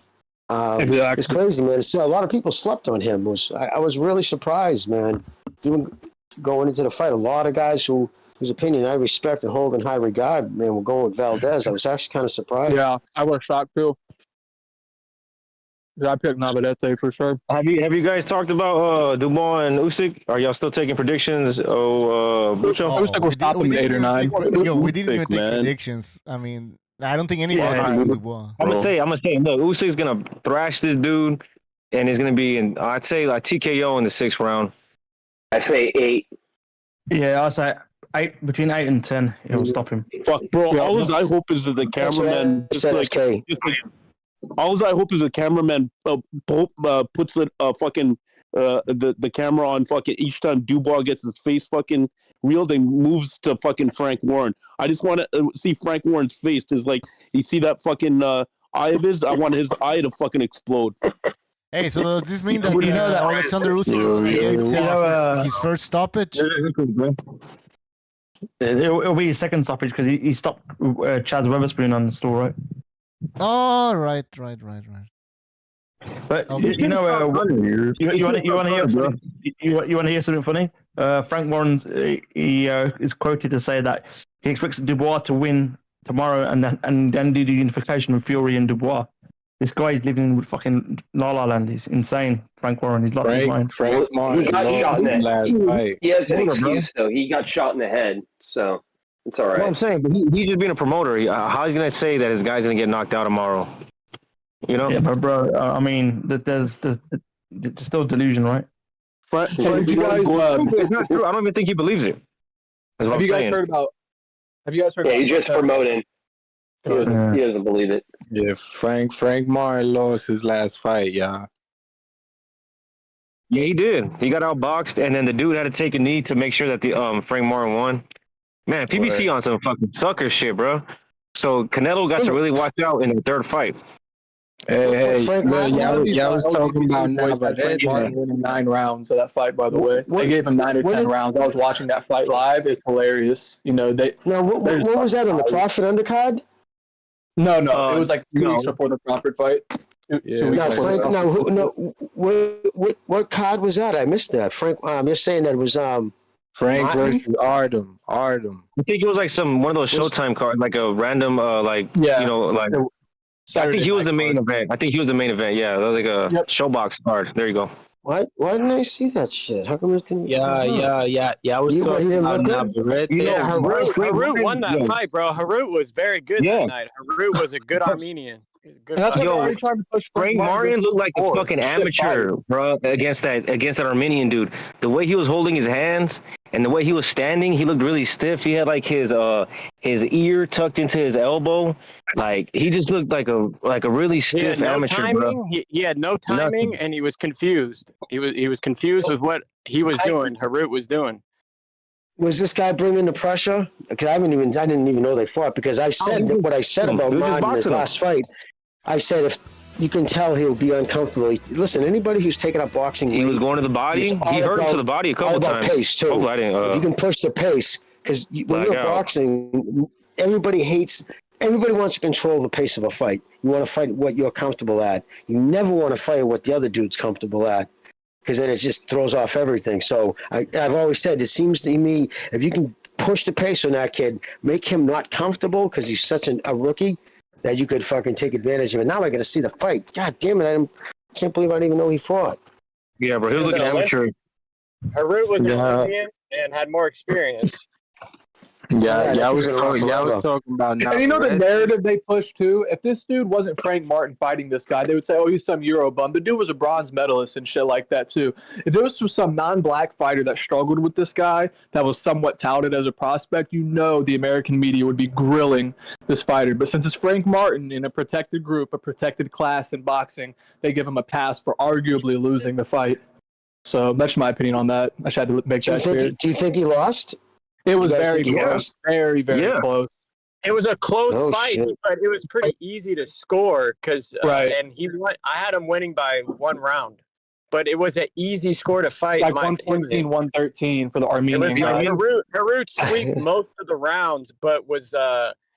Exactly. It's crazy, man. So a lot of people slept on him. I was really surprised, man. Even going into the fight, a lot of guys whose opinion I respect and hold in high regard, man, were going with Valdez. I was actually kind of surprised. Yeah, I was shocked too. Yeah, I picked Navarrete for sure. Have you guys talked about Dubois and Usyk? Are y'all still taking predictions? Usyk will stop him at 8 or 9. We didn't even take predictions. I mean, I don't think anybody's picking Dubois. I'm gonna say, look, Usyk's gonna thrash this dude, and he's gonna be in. I'd say like TKO in the 6th round. I say 8. Yeah, I say 8, between 8 and 10. It'll stop him. Fuck, bro. All I hope is that the cameraman all I hope is the cameraman puts the camera on fucking each time Dubois gets his face fucking reeled and moves to fucking Frank Warren. I just want to see Frank Warren's face. Just like you see that fucking eye of his. I want his eye to fucking explode. Hey, so does this mean that Alexander Usyk his first stoppage? It'll be his second stoppage because he stopped Chaz Weatherspoon on the store, right? Oh, right. But you want to hear something funny? Frank Warren's he is quoted to say that he expects Dubois to win tomorrow and then do the unification with Fury and Dubois. This guy is living with fucking La La Land. He's insane. Frank Warren. He's lost his mind. He got shot in the head. He has an excuse though. He got shot in the head, so. It's all right. Well, I'm saying, but he's just being a promoter. How he's gonna say that his guy's gonna get knocked out tomorrow? You know? Yeah, but bro, I mean, there's still delusion, right? It's not true. I don't even think he believes it. Have you guys heard about? Yeah, he's just promoting. He doesn't believe it. Yeah, Frank Martin lost his last fight, y'all. Yeah, he did. He got outboxed, and then the dude had to take a knee to make sure that the Frank Martin won. Man, PBC on some fucking sucker shit, bro. So Canelo got to really watch out in the 3rd fight. Hey, y'all was talking about Navarrete winning 9 rounds of that fight. By the way, they gave him 9 or 10 rounds. I was watching that fight live. It's hilarious. You know, what was that on the Crawford undercard? No, it was like 2 weeks before the Crawford fight. What card was that? I missed that. Frank, I'm just saying that it was Frank versus Artem. I think it was like one of those Showtime cards, like a random, I think he was the main event. Yeah, that was like a Showbox card. There you go. Why didn't I see that shit? How come it didn't? Yeah. I was talking about Navarrete. Harut won that fight, bro. Harut was very good that night. Harut was a good Armenian. Frank Martin looked like a fucking amateur, bro, against that Armenian dude. The way he was holding his hands and the way he was standing, he looked really stiff. He had like his ear tucked into his elbow. Like he just looked like a really stiff amateur, timing. Bro. He had no timing, and he was confused. He was confused with what he was doing. Harut was doing. Was this guy bringing the pressure? Because I didn't even know they fought. Because I said what I said about Martin in his last fight. I said if you can tell he'll be uncomfortable. Listen, anybody who's taken up boxing, he was going to the body. He hurt him to the body a couple times. Pace too. If you can push the pace, Because when you're boxing, everybody wants to control the pace of a fight. You want to fight what you're comfortable at. You never want to fight what the other dude's comfortable at, because then it just throws off everything. So I've always said, it seems to me, if you can push the pace on that kid, make him not comfortable because he's such a rookie, that you could fucking take advantage of it. Now I got to see the fight. God damn it. I can't believe I didn't even know he fought. Yeah, bro. He was looking amateur. Harut was an Olympian and had more experience. I was talking about now. And you know the narrative they push too? If this dude wasn't Frank Martin fighting this guy, they would say, oh, he's some Euro bum. The dude was a bronze medalist and shit like that too. If there was some non-black fighter that struggled with this guy that was somewhat touted as a prospect, you know the American media would be grilling this fighter. But since it's Frank Martin in a protected group, a protected class in boxing, they give him a pass for arguably losing the fight. So that's my opinion on that. I just had to make that clear. Do you think he lost? It was very close. Very close. It was a close fight, but it was pretty easy to score because and he won. I had him winning by 1 round, but it was an easy score to fight. Like 114, 113 for the Armenian. It was like Harut swept most of the rounds, but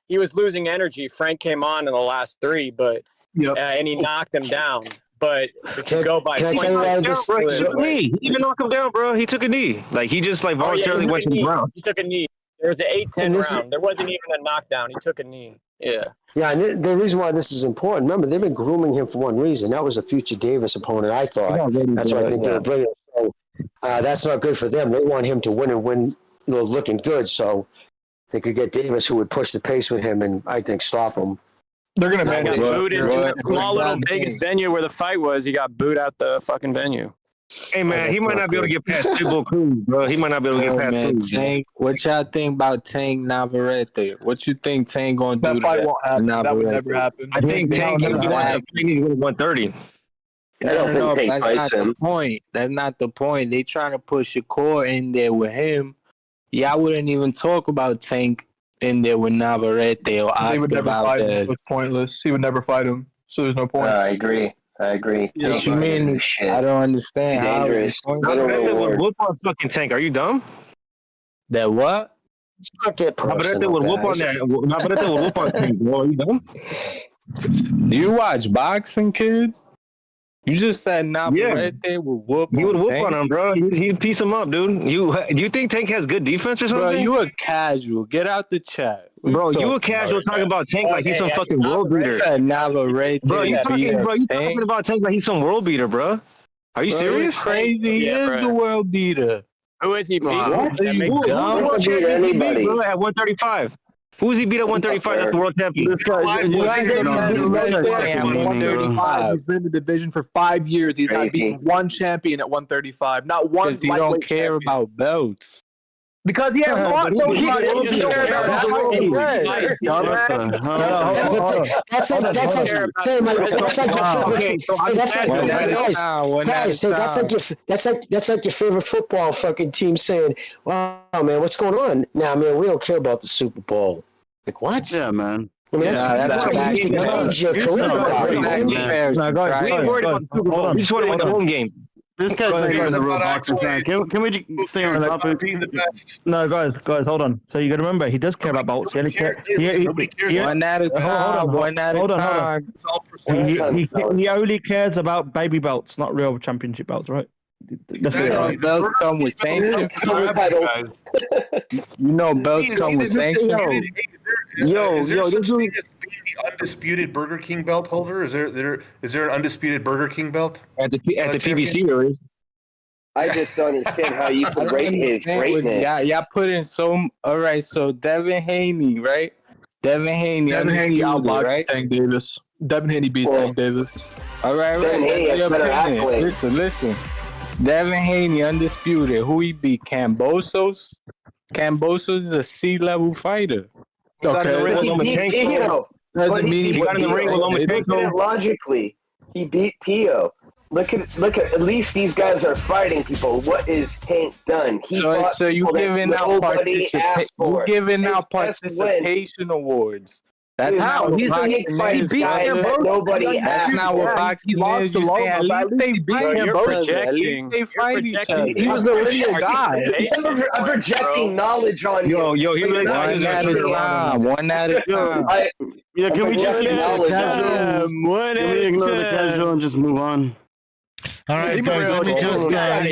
he was losing energy. Frank came on in the last 3, but and he knocked him down. But if you go by points, he took a knee. He didn't knock him down, bro. He took a knee. Like he just voluntarily went to the ground. He took a knee. There was an 8-10 round. There wasn't even a knockdown. He took a knee. Yeah. Yeah, and the reason why this is important, remember, they've been grooming him for one reason. That was a future Davis opponent, I thought. That's why I think they were brilliant. So, that's not good for them. They want him to win, looking good, so they could get Davis, who would push the pace with him and, I think, stop him. They're going to man. He got booed in the small little Vegas venue where the fight was. He got booed out the fucking venue. Hey, man, he might not be able to get past Pitbull Cruz, bro. He might not be able to get past Cruz. Tank, what y'all think about Tank Navarrete? What you think Tank going to do? That fight won't happen. That would never happen. I think Tank is going to 130. I don't know. That's not the point. That's not the point. They trying to push a core in there with him. Y'all wouldn't even talk about Tank in there with Navarrete or Oscar. He would never fight him. It was pointless. He would never fight him. So there's no point. I agree. Yeah, what you mean? I don't understand. Dangerous. Navarrete would whoop on fucking Tank. Are you dumb? That what? Navarrete would whoop on that. Navarrete would whoop on Tank. Bro, are you dumb? You watch boxing, kid? You just said Navarrete would whoop. He would whoop Tank? on him, bro. He'd piece him up, dude. You think Tank has good defense or something? Bro, you a casual. Get out the chat. Bro, you a casual talking about Tank like he's some fucking world beater. Bro, you talking about Tank like he's some world beater, bro. Are you serious? He's crazy. He is the world beater. Who is he beat? Who beat anybody? Bro, at 135. Who is he beat at 135? That's the world champion. This guy, he's been in the division for 5 years. He's not beaten one champion at 135. Not one. Because he don't care about belts. Because he hasn't fought those fights. That's like your favorite football fucking team saying, "Wow, man, what's going on?" Nah, man, we don't care about the Super Bowl. Like what? Yeah, man. I mean, that's why you used to change your career. We just want to win the home game. This guy's not even a real boxing fan. Can we stay on topic? No, guys, hold on. So you got to remember, he does care about belts. He only cares. One at a time. One at a time. He only cares about baby belts, not real championship belts, right? Belts come with sanctions. You know, belts come with sanctions. Is there such thing as the undisputed Burger King belt holder? Is there an undisputed Burger King belt at the PBC? There is. I just don't understand how you can rate his greatness. Y'all put in so. All right, so Devin Haney, right? Devin Haney outboxed Tank Davis. Devin Haney beats Tank Davis. All right. Listen. Devin Haney undisputed. Who he beat? Cambosos. Cambosos is a C-level fighter. Okay. He beat Tio. Logically, he beat Tio. Look at least these guys are fighting people. What is Tank done? So you giving out participation awards. That's how not he's what a unique boxing fighter, is, guys. brother. That nobody That's asked. not what boxing is. You say at least they fight You're each other. At least projecting. they fight each other. He was the linear guy. I'm projecting knowledge on you. Yo, he really one at a time. One at a time. Yeah, can we just projecting ignore the knowledge on casual? you. Can we ignore the casual and just move on? All right, guys, let me just let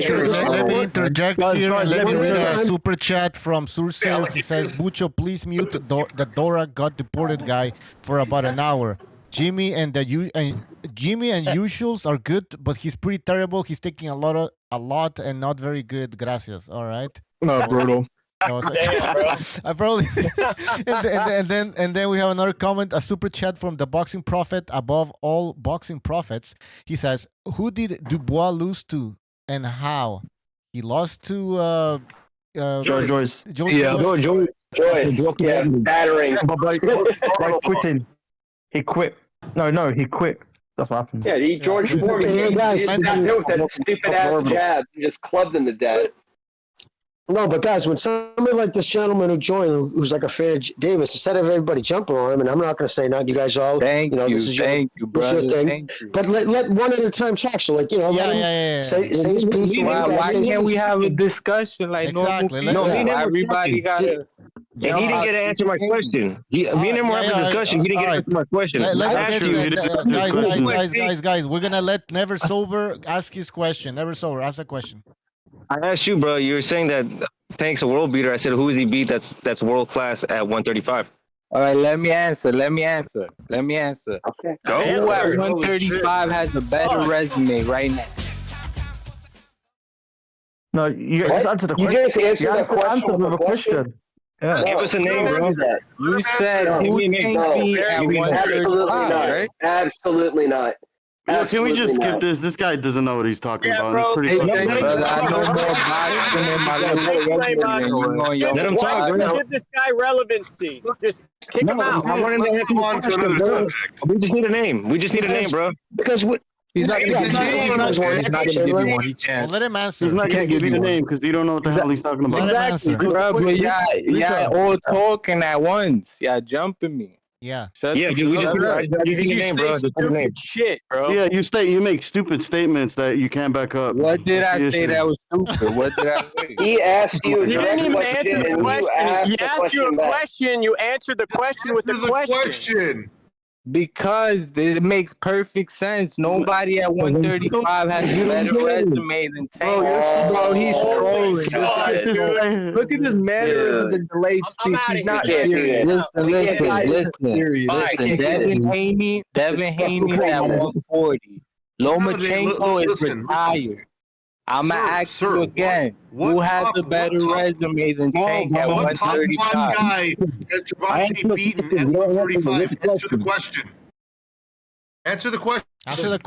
me interject here and let me read a super chat from Surser. He says, Bucho, please mute the Dora got deported guy for about an hour. Jimmy and Usuals are good, but he's pretty terrible. He's taking a lot and not very good. Gracias. All right. No, brutal. Damn, bro. I probably and then we have another comment, a super chat from the boxing prophet above all boxing prophets. He says, "Who did Dubois lose to and how? He lost to Joyce. Joyce. Yeah, battering. By quitting. He quit. No, he quit. That's what happened. Yeah, George Foreman. He just got hit with that stupid ass jab. He just clubbed him to death. No, but guys, when somebody like this gentleman who joined, who's like a fan of Davis, instead of everybody jumping on him, and I'm not going to say not, you guys all, thank you, this is your thing. Thank you. But let one at a time talk. So, let him say his piece. Why can't we have a discussion like normal people? No, everybody got to. And he didn't get to answer my question. Me and him were having a discussion. He didn't get to answer my question. Guys, we're gonna let Never Sober ask his question. Never Sober, ask a question. I asked you, bro. You were saying that Tank's a world beater. I said, who is he beat? That's world class at 135. All right, let me answer. Okay. Who at 135 has a better resume right now? No, you just answered the question. You just answered the question. Answered with a question. Yeah. Give us a name, bro. You said who can be at 135, right? Absolutely not. Yeah, can we just skip this? This guy doesn't know what he's talking about. Bro. It's pretty Brother, I know more boxing than my Let him talk, bro. Give this guy relevancy. Just kick him out. I want him to answer on to another subject. We just need a name. bro. Because he's not going to give you one. He can't. Let him answer. He's not going to give you the name because you don't know what the hell he's talking about. Exactly, bro. But yeah, all talking at once. Yeah, jumping me. Yeah. We just need a name, bro. Stupid shit, bro. Yeah, you make stupid statements that you can't back up. What did I say that was stupid? What did I say? He asked you. You didn't even answer the question. He asked you a question. You answered the question with the question. Because it makes perfect sense. Nobody at 135 has a better resume than Tank. Bro, he's trolling. Look at this mannerisms and delayed speech. He's not serious. Listen. Devin Haney at 140. Lomachenko is retired. I'm going to ask you again. Who has a better resume than Tank at 135? Guy has Gervonta beaten at 135. Answer the question.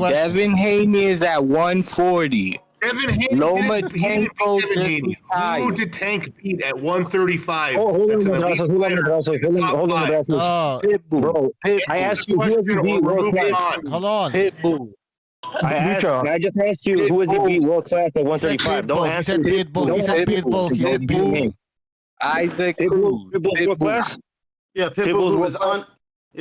Devin Haney is at 140. Devin Haney Lomachenko is retired. Who did Tank beat at 135? Hold on, Pitbull. I asked you who has he beat world class. Hold on. Pitbull. I just asked you who has he beat world class at 135. Don't answer. He said Pitbull. Isaac Cruz. Pitbull. Yeah,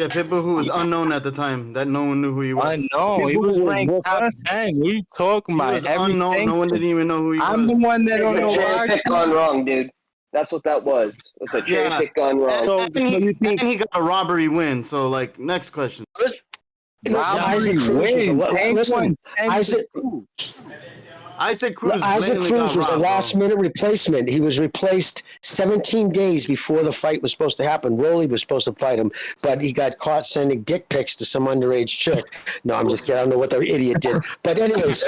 Pitbull who was unknown at the time. That no one knew who he was. Unknown. He was ranked top 10. What are you talking about? He was unknown. No one didn't even know who he was. I'm the one that don't know why. Pick gone wrong, dude. That's what that was. It's a cherry pick gone wrong. And he got a robbery win. So, next question. Robbery win. Isaac Cruz was a last-minute replacement. He was replaced 17 days before the fight was supposed to happen. Rolly was supposed to fight him, but he got caught sending dick pics to some underage chick. No, I'm just kidding. I don't know what the idiot did. But anyways,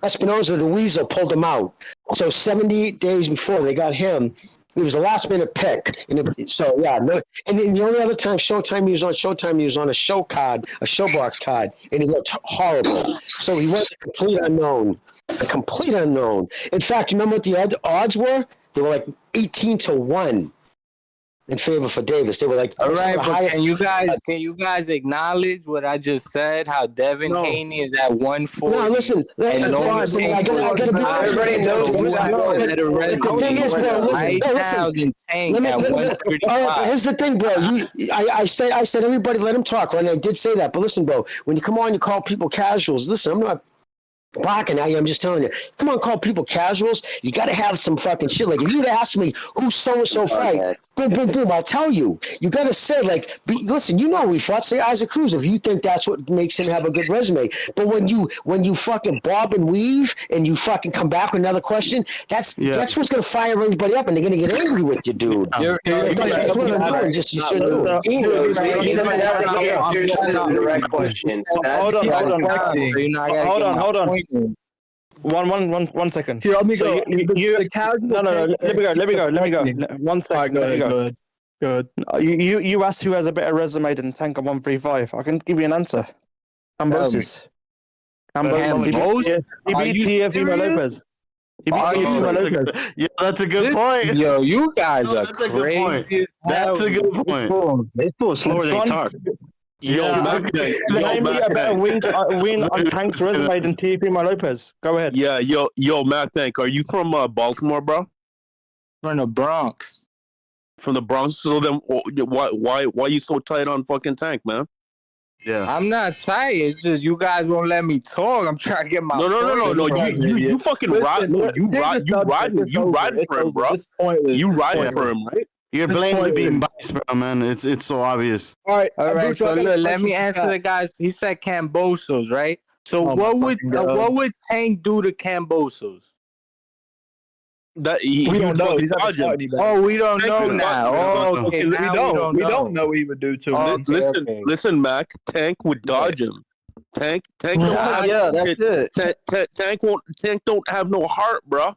Espinoza, the Weasel, pulled him out. So 70 days before they got him, it was a last-minute pick. And then the only other time Showtime he was on a show card, a showbox card, and he looked horrible. So he was a complete unknown. In fact, you remember what the odds were? They were like 18-1. in favor for Davis. They were like, all right, the but highest. can you guys acknowledge what I just said? How Devin Haney is at 140. No, listen. And Listen, I gotta be honest. Everybody knows The thing is, bro, listen. Tank at 135. All right, but here's the thing, bro. I said everybody let him talk, right? And I did say that, but listen, bro. When you come on, you call people casuals. Listen, I'm not blocking at you. I'm just telling you. Come on, call people casuals. You got to have some fucking shit. Like if you'd ask me who's so and so fight, boom, boom, boom. I'll tell you. You got to say like, listen. You know we fought. Say Isaac Cruz if you think that's what makes him have a good resume. But when you fucking bob and weave and you fucking come back with another question, that's what's gonna fire everybody up and they're gonna get angry with you, dude. Hold on. One second. Here, let me go. Let me go. 1 second. Go ahead. You asked who has a better resume than Tank on 135. I can give you an answer. Cambosis. He beat Teofimo Lopez. Yeah, that's a good point. Yo, you guys are crazy. That's a good point. They still slower than talk. Name me a better win on Tank's resume than Teofimo Lopez. Go ahead. Yeah, yo, Mac Tank, are you from Baltimore, bro? From the Bronx. From the Bronx. So then, why you so tight on fucking Tank, man? Yeah, I'm not tight. It's just you guys won't let me talk. I'm trying to get my. No. You fucking ride. You ride for him, bro. You ride for him, right? You're blaming being biased, bro, man. It's so obvious. All right. So look, let me answer the guys. He said Cambosos, right? So what would Tank do to Cambosos? That we don't know. He's we don't know now. Oh, okay. We don't know what he would do to him. Listen, Mac. Tank would dodge him. Tank. That's it. Tank don't have no heart, bro.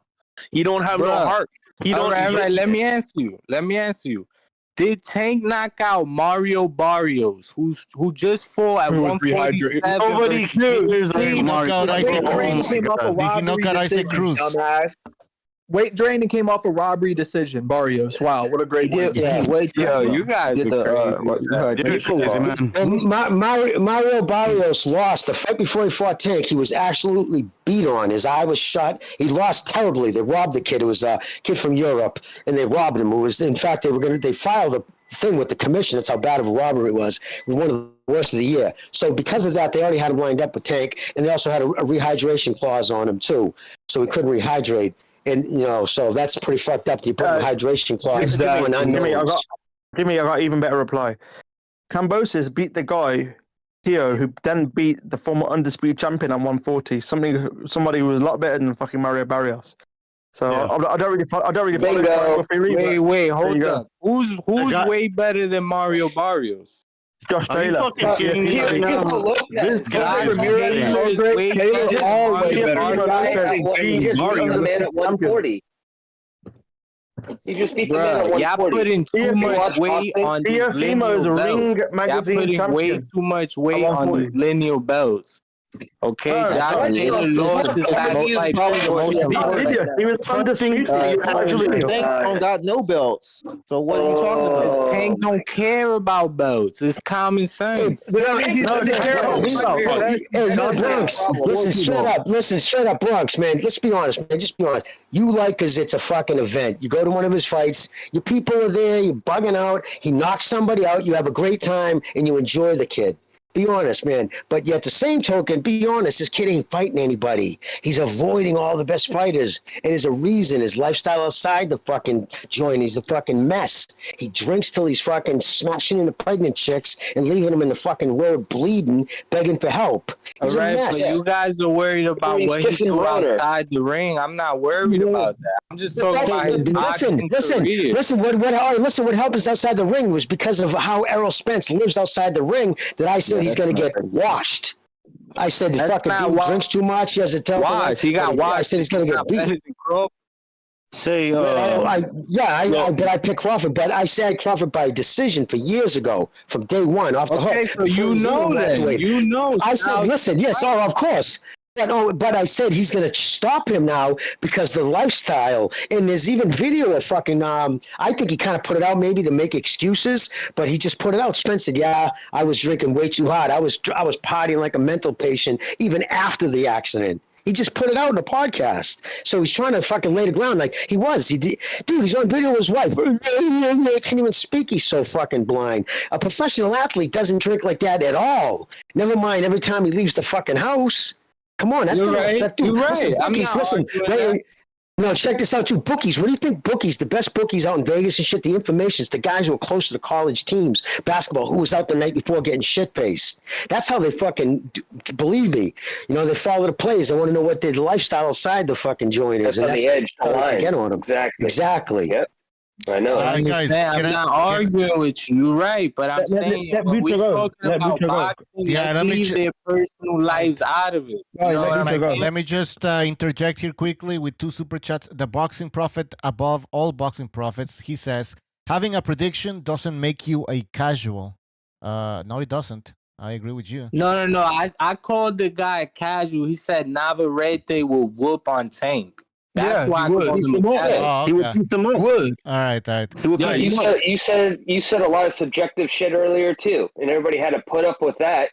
He don't have no heart. He don't. Right. Let me answer you. Did Tank knock out Mario Barrios, who just fought at 147? Nobody cares. Did he knock out Isaac Cruz? Weight drain and came off a robbery decision. Barrios. Wow, what a great you guys did Mario Barrios lost the fight before he fought Tank. He was absolutely beat on. His eye was shut. He lost terribly. They robbed the kid. It was a kid from Europe, and they robbed him. It was, in fact, they filed a thing with the commission. That's how bad of a robbery it was. It was one of the worst of the year. So because of that, they already had him lined up with Tank, and they also had a rehydration clause on him too, so he couldn't rehydrate. And, so that's pretty fucked up. You put a hydration clause. Exactly. Jimmy, I got even better reply. Cambosis beat the guy, Teo, who then beat the former undisputed champion at 140. Somebody who was a lot better than fucking Mario Barrios. So I don't really follow. Wait, hold up. Who's way better than Mario Barrios? Josh Taylor. Are you fucking kidding me? This guy is way better. He just beat the man at 140. He just beat the man at 140. Y'all putting too much weight on these lineal belts. Y'all putting way too much weight on these lineal belts. Okay, Josh Taylor lost his last fight. He was undisputed. Tank got no belts. So what are you talking about? Tank don't care about belts. It's common sense. Hey, Bronx. Listen, straight up, Bronx, man. Let's be honest, man. Just be honest. You like because it's a fucking event. You go to one of his fights. Your people are there. You're bugging out. He knocks somebody out. You have a great time, and you enjoy the kid. Be honest, man. But yet the same token, be honest, this kid ain't fighting anybody. He's avoiding all the best fighters. And there's a reason. His lifestyle outside the fucking joint, he's a fucking mess. He drinks till he's fucking smashing into pregnant chicks and leaving them in the fucking road bleeding, begging for help. He's all right, but you guys are worried about what he do outside the ring. I'm not worried about that. I'm just talking about his Listen, what helped us outside the ring was because of how Errol Spence lives outside the ring that I said he's going to get washed. I said the fucking dude drinks too much. He has a temper. Watch. He got washed. I said he's going to get beat. Say, but I picked Crawford. But I said Crawford by decision for years ago, from day one, off the hook. Okay, so you know that. You know. I said, listen, yes, of course. But I said he's going to stop him now because the lifestyle. And there's even video of fucking. I think he kind of put it out maybe to make excuses, but he just put it out. Spence said, "Yeah, I was drinking way too hard. I was partying like a mental patient even after the accident." He just put it out in a podcast. So he's trying to fucking lay the ground like he was. Dude, he's on video with his wife. Can't even speak. He's so fucking blind. A professional athlete doesn't drink like that at all. Never mind every time he leaves the fucking house. Come on, that's gonna affect you. Listen, bookies, no, check this out too. Bookies, what do you think bookies, the best bookies out in Vegas and shit, the information is the guys who are close to the college teams, basketball, who was out the night before getting shit-faced. That's how they fucking, believe me, they follow the plays. They want to know what the lifestyle side the fucking joint is. That's on the edge of the line. Get on them. Exactly. Yep. I know. I'm not arguing with you, right? But I'm saying when we're talking about boxing, let's leave their personal lives out of it. Let me just interject here quickly with 2 super chats. The boxing prophet above all boxing prophets, he says, having a prediction doesn't make you a casual. No, it doesn't. I agree with you. No. I called the guy casual. He said Navarrete will whoop on Tank. That's why I called him He would beat some up. All right. Yeah, you said a lot of subjective shit earlier too, and everybody had to put up with that.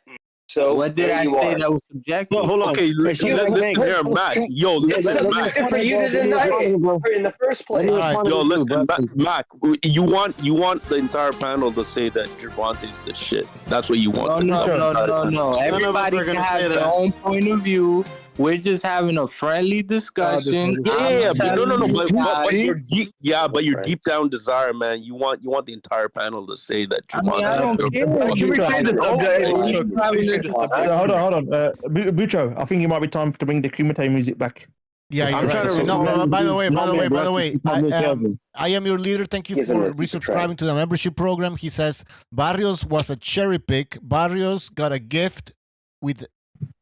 So what did I say that was subjective? Well, hold on. Okay, let's hear him back. Yo, listen, Mac. For you to deny it in the first place. Yo, listen, Mac. You want the entire panel to say that Gervonta's the shit. That's what you want. No. Everybody can have their own point of view. We're just having a friendly discussion. But your deep down desire, man. You want the entire panel to say that Gervonta. I don't care. Hold on. Bucho, I think it might be time to bring the Kumite music back. Yeah, I'm trying to. No, by the way, I am your leader. Thank you for resubscribing to the membership program. He says Barrios was a cherry pick. Barrios got a gift with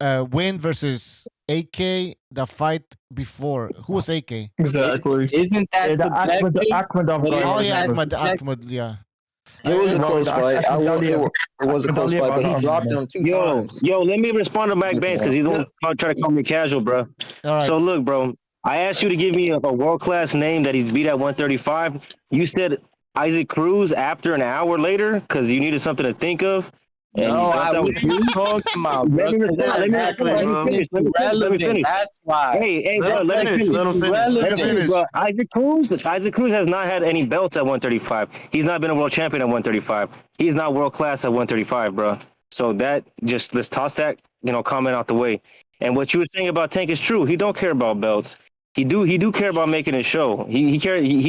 win versus AK, the fight before. Who was AK? Exactly. Isn't that subjective? Ahmed, yeah. It was a close fight. It was a close fight, but he dropped him 2 times. Yo, let me respond to Mac Banks because he's the one trying to call me casual, bro. Right. So look, bro, I asked you to give me a world-class name that he's beat at 135. You said Isaac Cruz after an hour later because you needed something to think of. No, what you talking about, bro? Let me finish. That's why. Hey, bro, let me finish. Bro. Isaac Cruz has not had any belts at 135. He's not been a world champion at 135. He's not world class at 135, bro. So that let's toss that comment out the way. And what you were saying about Tank is true. He don't care about belts. He do care about making a show. He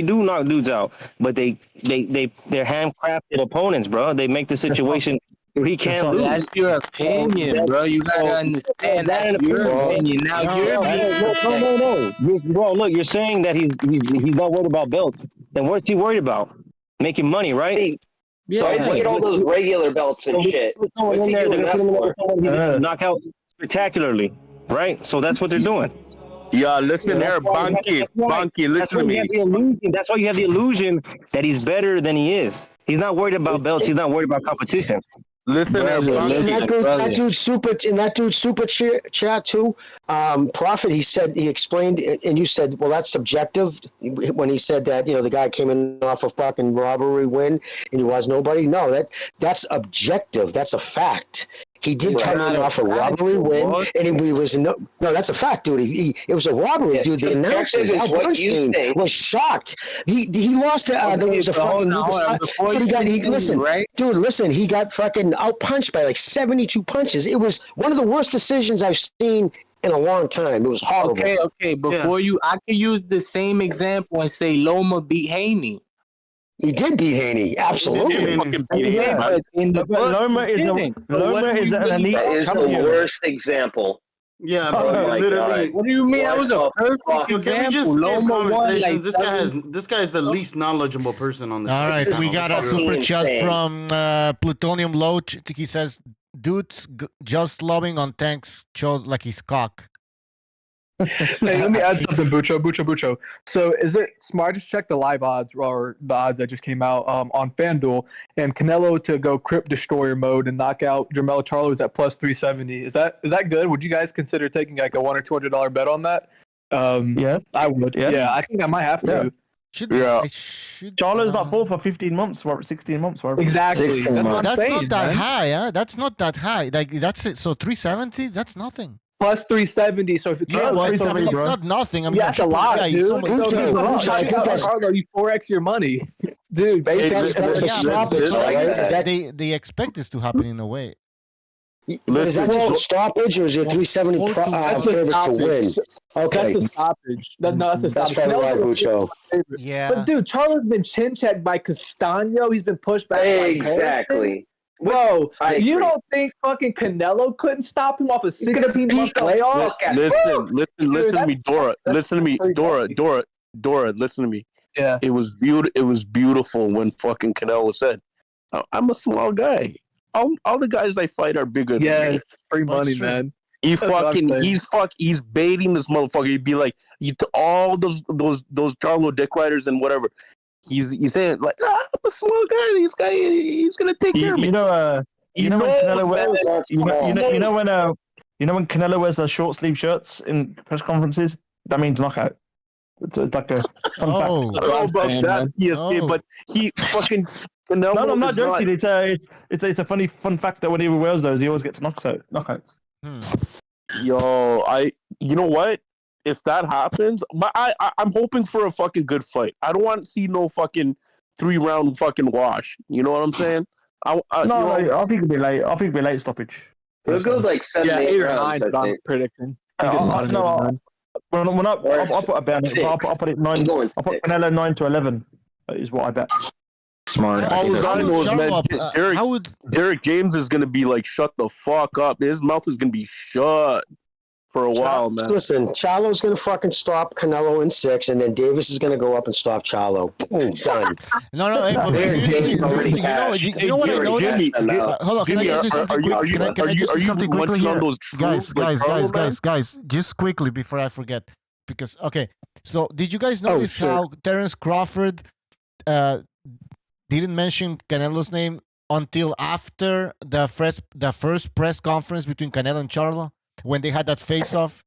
do knock dudes out, but they're handcrafted opponents, bro. They make the situation. He can't lose. That's your opinion, bro. You gotta understand that's your opinion. Now No. Bro, look, you're saying that he's not worried about belts. Then what's he worried about? Making money, right? Yeah. So I get all those regular belts and shit. What's he doing that for? Knock out spectacularly, right? So that's what they're doing. Yeah, listen here, Banky, listen to me. That's why you have the illusion that he's better than he is. He's not worried about belts. He's not worried about competition. Listen, that dude's super chat too. Prophet, he explained, and you said, well, that's subjective. When he said that, the guy came in off a fucking robbery win and he was nobody. No, that's objective. That's a fact. He did come in off a robbery win, and he was no. That's a fact, dude. It was a robbery, dude. The announcers, Al Bernstein, was shocked. He lost. There was a fucking. Listen. He got fucking outpunched by like 72 punches. It was one of the worst decisions I've seen in a long time. It was horrible. Okay. I could use the same example and say Loma beat Haney. He did beat Haney, absolutely. Loma is an elite. That is the worst example. Yeah, bro. Literally. What do you mean? That was a perfect example. Loma won. This guy is the least knowledgeable person on this. All right, we got a super chat from Plutonium Loach. He says, "Dudes just loving on Tank's show like his cock." Hey, let me add something, Bucho. So is it smart? I just checked the live odds or the odds that just came out on FanDuel, and Canelo to go Crypt Destroyer mode and knock out Jermell Charlo is at plus 370. Is that good? Would you guys consider taking like a $100 or $200 bet on that? Yeah, I would. Yeah, I think I might have to. Charlo's not full for 15 months or 16 months. Whatever. Exactly. That's not that high, huh? That's not that high. Like that's it. So 370, that's nothing. Plus 370. So if it's it's not nothing. I mean, that's a lot, dude. Are you 4x your money, dude? Basically, they expect this to happen in a way. Is that just a stoppage or is it 370 favorite to win? Okay. That's a stoppage. That's a stoppage. That's probably right, Bucho. Yeah. But dude, Charlo's been chin checked by Castano. He's been pushed back. Exactly. Bro, you don't think fucking Canelo couldn't stop him off a 16-month layoff? Listen to me, Dora. Listen to me, Dora. Listen to me. Yeah. It was beautiful when fucking Canelo said, "I'm a small guy. All the guys I fight are bigger than me." Yeah, it's free money, man. He's baiting this motherfucker. He'd be like, all those Charlo dick riders and whatever. He's saying like, I'm a small guy. This guy, he's gonna take care of me. You know when Canelo wears those short sleeve shirts in press conferences? That means knockout. It's like a fun fact. I don't know about that, PSK, but he fucking Canelo. No, I'm not joking. It's a funny fun fact that when he wears those, he always gets knockouts. Yo, you know what? If that happens, but I'm hoping for a fucking good fight. I don't want to see no fucking 3-round fucking wash. You know what I'm saying? I think it'll be late. I think it'll be late stoppage. It'll go like 7, 8 rounds. I'm predicting. I'll put a bet. I'll put it 9. I'll put Canelo 9-11. Is what I bet. Smart. All I know is, man, Derek James is gonna be like, shut the fuck up. His mouth is gonna be shut for a while, man. Listen, Charlo's gonna fucking stop Canelo in 6, and then Davis is gonna go up and stop Charlo. Boom, done. No. You know what I noticed? Hold on. Can I just do something quickly here? Guys, just quickly before I forget, because so did you guys notice how Terence Crawford didn't mention Canelo's name until after the first press conference between Canelo and Charlo when they had that face-off?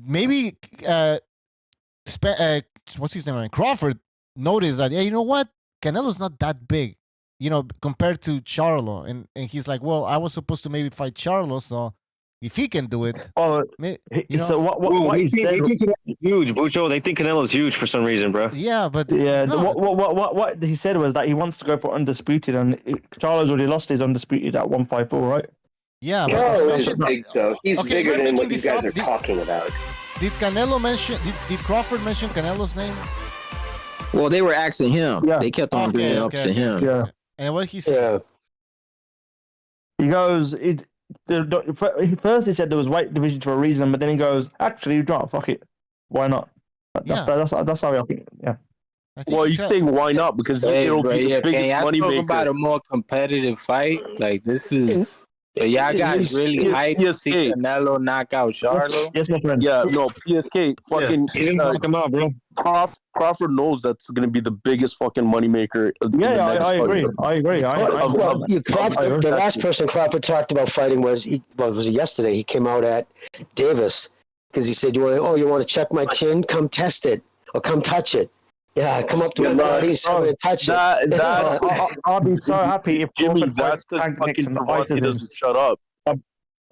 Maybe what's his name? Crawford noticed that, you know what? Canelo's not that big, compared to Charlo. And he's like, well, I was supposed to maybe fight Charlo, so if he can do it. So what he said? They think Canelo's huge, Bucho. They think Canelo's huge for some reason, bro. Yeah, but what he said was that he wants to go for undisputed, and Charlo's already lost his undisputed at 154, right? Yeah, he's big though. He's bigger than what you guys are talking about. Did Canelo mention? Did Crawford mention Canelo's name? Well, they were asking him. Yeah. They kept on bringing it up to him. Yeah. And what he said? He goes, first he said there was weight division for a reason, but then he goes, actually, fuck it, why not? That's how I think. Yeah. Well, you saying why not? Because it'll be the biggest money maker. About a more competitive fight. Like this is. So y'all guys really hyped to see Canelo knock out Charlo? Yes, my friend. Yeah, no, PSK fucking knock him out, bro. Crawford knows that's going to be the biggest fucking moneymaker. I agree. The last person Crawford talked about fighting was yesterday. He came out at Davis because he said, you want to check my chin? Come test it or come touch it. Yeah, come up to my body, touch it. I'll be so happy if Jimmy, that's because fucking Devontae doesn't shut up.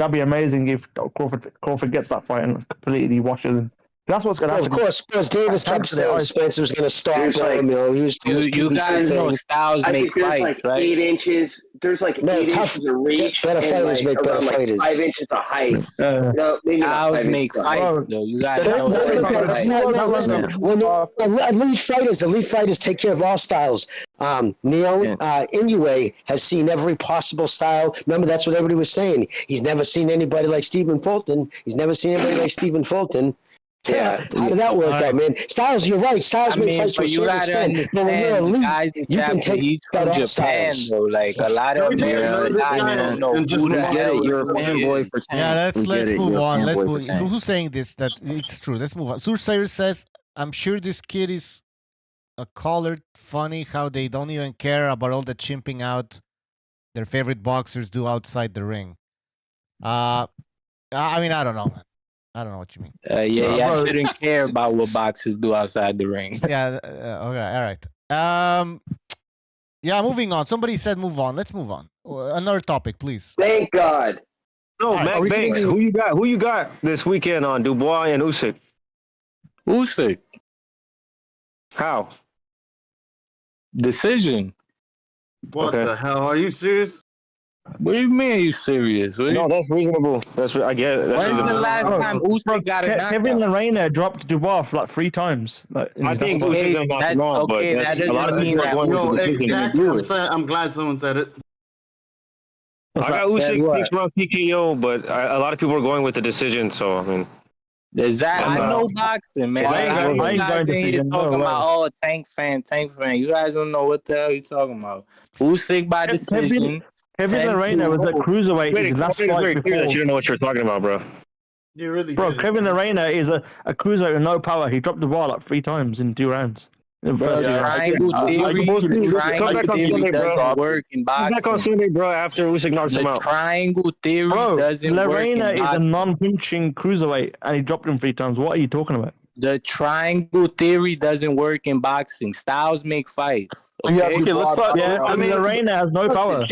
That'd be amazing if Crawford gets that fight and completely washes him. That's what's going to happen. Of course, Davis kept saying Spence was going to stop him. You guys know styles make fights, right? 8 inches. There's 8 inches of reach. Better fighters make better fighters. 5 inches of height. Styles make fights, though. You guys know. Elite fighters take care of all styles. Inoue has seen every possible style. Remember, that's what everybody was saying. He's never seen anybody like Stephen Fulton. Yeah. How did that work out, man? Styles, you're right. Styles may fight to a certain extent, but when you're elite, you can take that off Styles. Though, like a lot of And just who the get hell it. You're a fanboy for Tank. Yeah, let's move on. Let's move. Tank. Who's saying this? That it's true. Let's move on. Sursayer says, "I'm sure this kid is a colored. Funny how they don't even care about all the chimping out their favorite boxers do outside the ring." I mean, I don't know, man. I don't know what you mean. I shouldn't care about what boxers do outside the ring. Yeah. Okay. All right. Yeah. Moving on. Somebody said move on. Let's move on. Another topic, please. Thank God. No, Right, Mac Banks. Who you got? Who you got this weekend on Dubois and Usyk? Usyk. How? Decision. What the hell? Are you serious? What do you mean? Are you serious? No, that's reasonable. I get it. When's the last time Usyk got a knockout? Kevin Lorena dropped Dubois like 3 times. Like, I think Usyk's gonna knock him off, but a lot of people are going with the decision. Exactly. I'm glad someone said it. I got Usyk 6-round TKO, but a lot of people are going with the decision. So I mean, I know boxing, man. I ain't going to see talking about Tank fan. You guys don't know what the hell you talking about. Usyk by decision. Kevin Lorena was at cruiserweight. Wait, last fight before. You don't know what you're talking about, bro. You really Bro, Kevin Lorena is a cruiserweight with no power. He dropped the ball like 3 times in 2 rounds. In the first triangle theory doesn't work in boxing. Back on Sunday, bro, after Usyk knocks him out. Triangle theory doesn't work in Lorena boxing. is a non-punching cruiserweight, and he dropped him 3 times. What are you talking about? The triangle theory doesn't work in boxing. Styles make fights. Okay, let's talk. Yeah, I mean, Lorena has no power.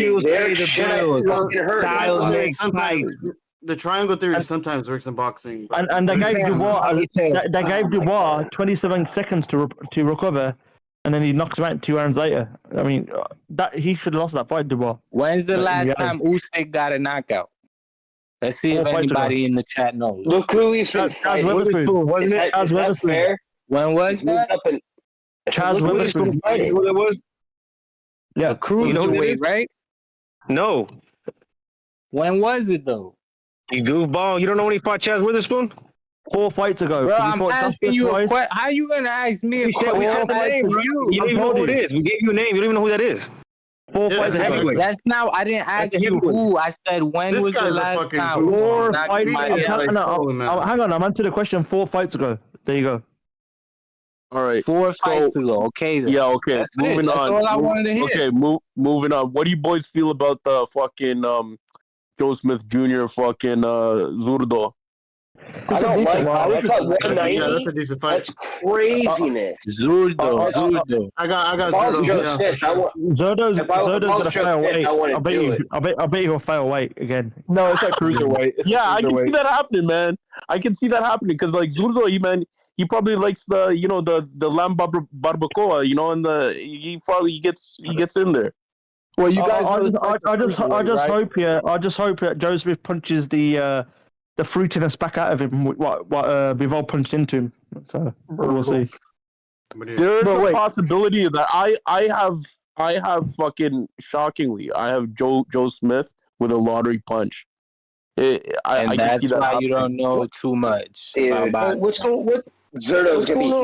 The triangle theory sometimes works in boxing. And they gave Dubois 27 seconds to recover, and then he knocks him out 2 rounds later. I mean, that he should have lost that fight, Dubois. When's the last time Usyk got a knockout? Let's see if anybody in the chat knows. Look who he's been fighting. Wasn't it? Is that fair? When was that? Chaz Witherspoon. Who that was? Yeah, cruiserweight, right? No. When was it though? You goofball. You don't know when he fought Chaz Witherspoon? 4 fights ago. Bro, I'm asking you a question. How you gonna ask me a question? We said the name, bro. You don't even know who it is. We gave you a name. You don't even know who that is. 4 fights ago. That's now. I didn't ask you who. I said when was the last time? 4 fights. Hang on. I'm answering the question 4 fights ago. There you go. All right. 4 fights ago. Okay. Then. Yeah. Okay. That's moving That's on. all I wanted to hear. Okay. Moving on. What do you boys feel about the fucking Joe Smith Jr. fucking Zurdo? I don't like that. That's like 190. Yeah, that's a decent fight. That's craziness. Zurdo. I got Zurdo. Zurdo's gonna fail weight. I bet he'll fail weight again. No, it's at cruiserweight. I can see that happening, man. I can see that happening because like Zurdo, he probably likes the lamb barbacoa, and he probably gets in there. Well, you guys, I just hope that Joe Smith punches the fruitiness back out of him. What Bivol punched into him. So we'll see. There's a possibility that I have fucking shockingly, I have Joe Smith with a lottery punch. I that's why you don't know too much. What's going on?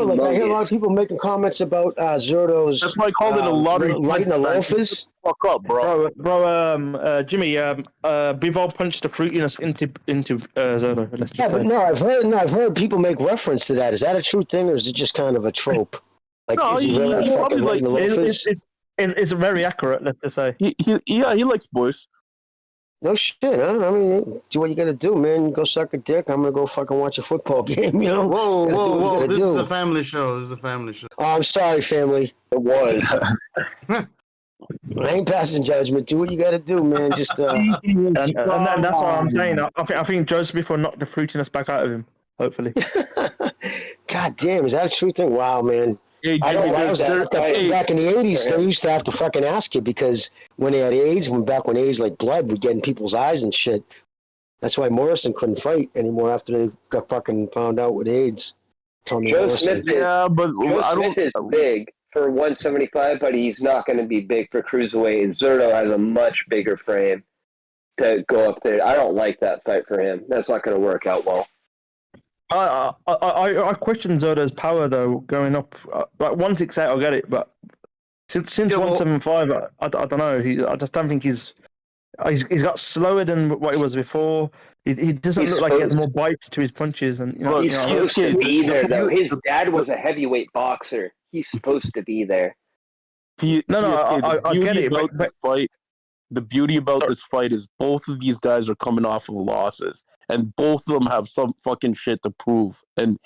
Like, I hear a lot of people making comments about Zurdo's. That's why I called it a lottery lighting the loafers. Fuck up, bro. Jimmy, Bivol punched the fruitiness into Zurdo. Yeah, but I've heard people make reference to that. Is that a true thing, or is it just kind of a trope? Like, no, is he really fucking lighting the loafers? It's very accurate, let's just say. He likes boys. No shit, huh? I mean, do what you gotta do, man. Go suck a dick. I'm gonna go fucking watch a football game, Whoa. This is a family show. Oh, I'm sorry, family. It was. I ain't passing judgment. Do what you gotta do, man. Just and that's what I'm saying. I think Joe Smith will knock the fruitiness back out of him, hopefully. God damn, is that a true thing? Wow, man. Hey, back in the 80s, they used to have to fucking ask you because when they had AIDS, back when AIDS like blood would get in people's eyes and shit. That's why Morrison couldn't fight anymore after they got fucking found out with AIDS. Joe Smith is big for 175, but he's not going to be big for cruiserweight. And Zurdo has a much bigger frame to go up there. I don't like that fight for him. That's not going to work out well. I question Zoda's power though going up. Like 168, I'll get it, but since 175, I don't know. I just don't think he's got slower than what he was before. He doesn't look like he has more bite to his punches, and he's supposed to be there though. His dad was a heavyweight boxer. He's supposed to be there. I get it. The beauty about this fight is both of these guys are coming off of losses, and both of them have some fucking shit to prove. And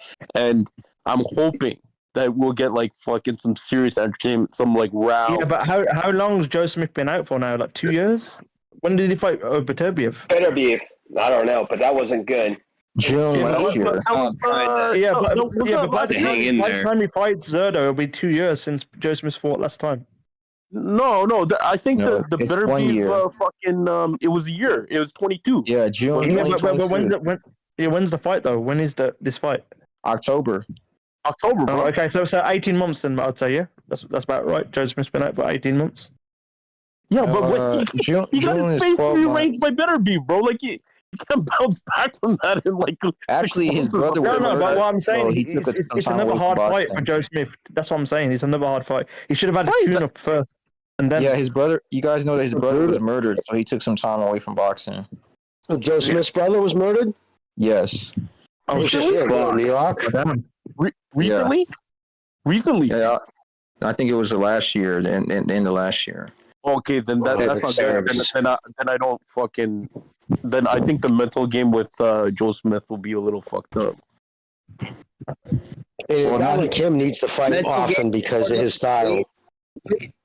I'm hoping that we'll get like fucking some serious entertainment, some like round. Yeah, but how long has Joe Smith been out for now? Like 2 years? When did he fight Beterbiev? Beterbiev. I don't know, but that wasn't good. June last year. But by the time he fights Zerdo, it'll be 2 years since Joe Smith fought last time. No, I think the Beterbiev fucking it was a year. It was 22. Yeah, June. Yeah, but when's the fight though? When is this fight? October. Bro. Oh, okay, so 18 months then, I'd say, yeah? That's about right. Joe Smith's been out for 18 months. Yeah, but he got his face re-ranked by Beterbiev, bro. Like, he can't bounce back from that in like... Actually, his brother... No, but what I'm saying, it's another hard fight for Joe Smith. That's what I'm saying. It's another hard fight. He should have had a tune-up first. And then... Yeah, his brother... You guys know that his brother was murdered, so he took some time away from boxing. Oh, Joe Smith's brother was murdered? Yes. Oh, shit, New York? Recently? Recently? Yeah, I think it was the last year, the end of last year. Okay, then that's not good. Then I don't fucking... Then I think the mental game with Joe Smith will be a little fucked up. Kim needs to fight often because of his style.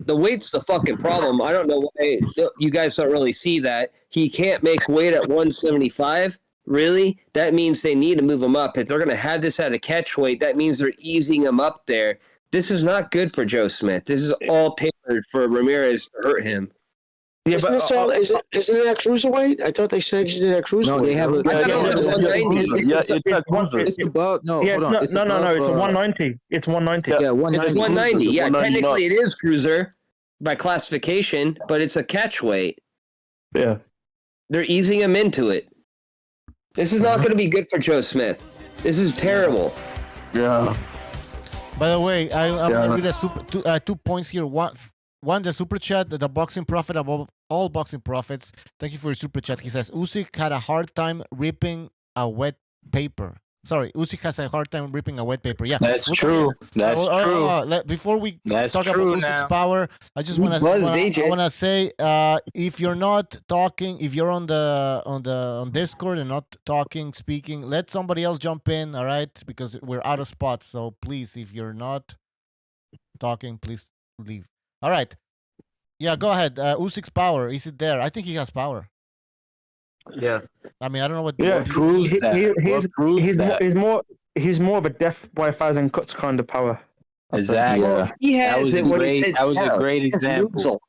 The weight's the fucking problem. I don't know why you guys don't really see that. He can't make weight at 175. Really? That means they need to move him up. If they're going to have this at a catch weight, that means they're easing him up there. This is not good for Joe Smith. This is all tailored for Ramirez to hurt him. Yeah, isn't it at cruiserweight? I thought they said you did at cruiserweight. No, they have a... It's above... No, hold on. It's 190. It's 190. Yeah, 190. It's 190. Yeah, technically it is cruiser by classification, but it's a catch weight. Yeah. They're easing him into it. This is not going to be good for Joe Smith. This is terrible. Yeah. By the way, I'm going to read 2 points here. One, the super chat, the boxing prophet above all boxing prophets. Thank you for your super chat. He says, Usyk had a hard time ripping a wet paper. Sorry, Usyk has a hard time ripping a wet paper. Yeah, that's true. That's true. Before we talk about Usyk's power, I just want to say, if you're not talking, if you're on Discord and not talking, speaking, let somebody else jump in. All right, because we're out of spots. So please, if you're not talking, please leave. All right. Yeah, go ahead. Usyk's power, is it there? I think he has power. Yeah. I mean, I don't know what. Yeah, proves that. He's more of a death by 1,000 cuts kind of power. Exactly. Yeah. He has that was a great example.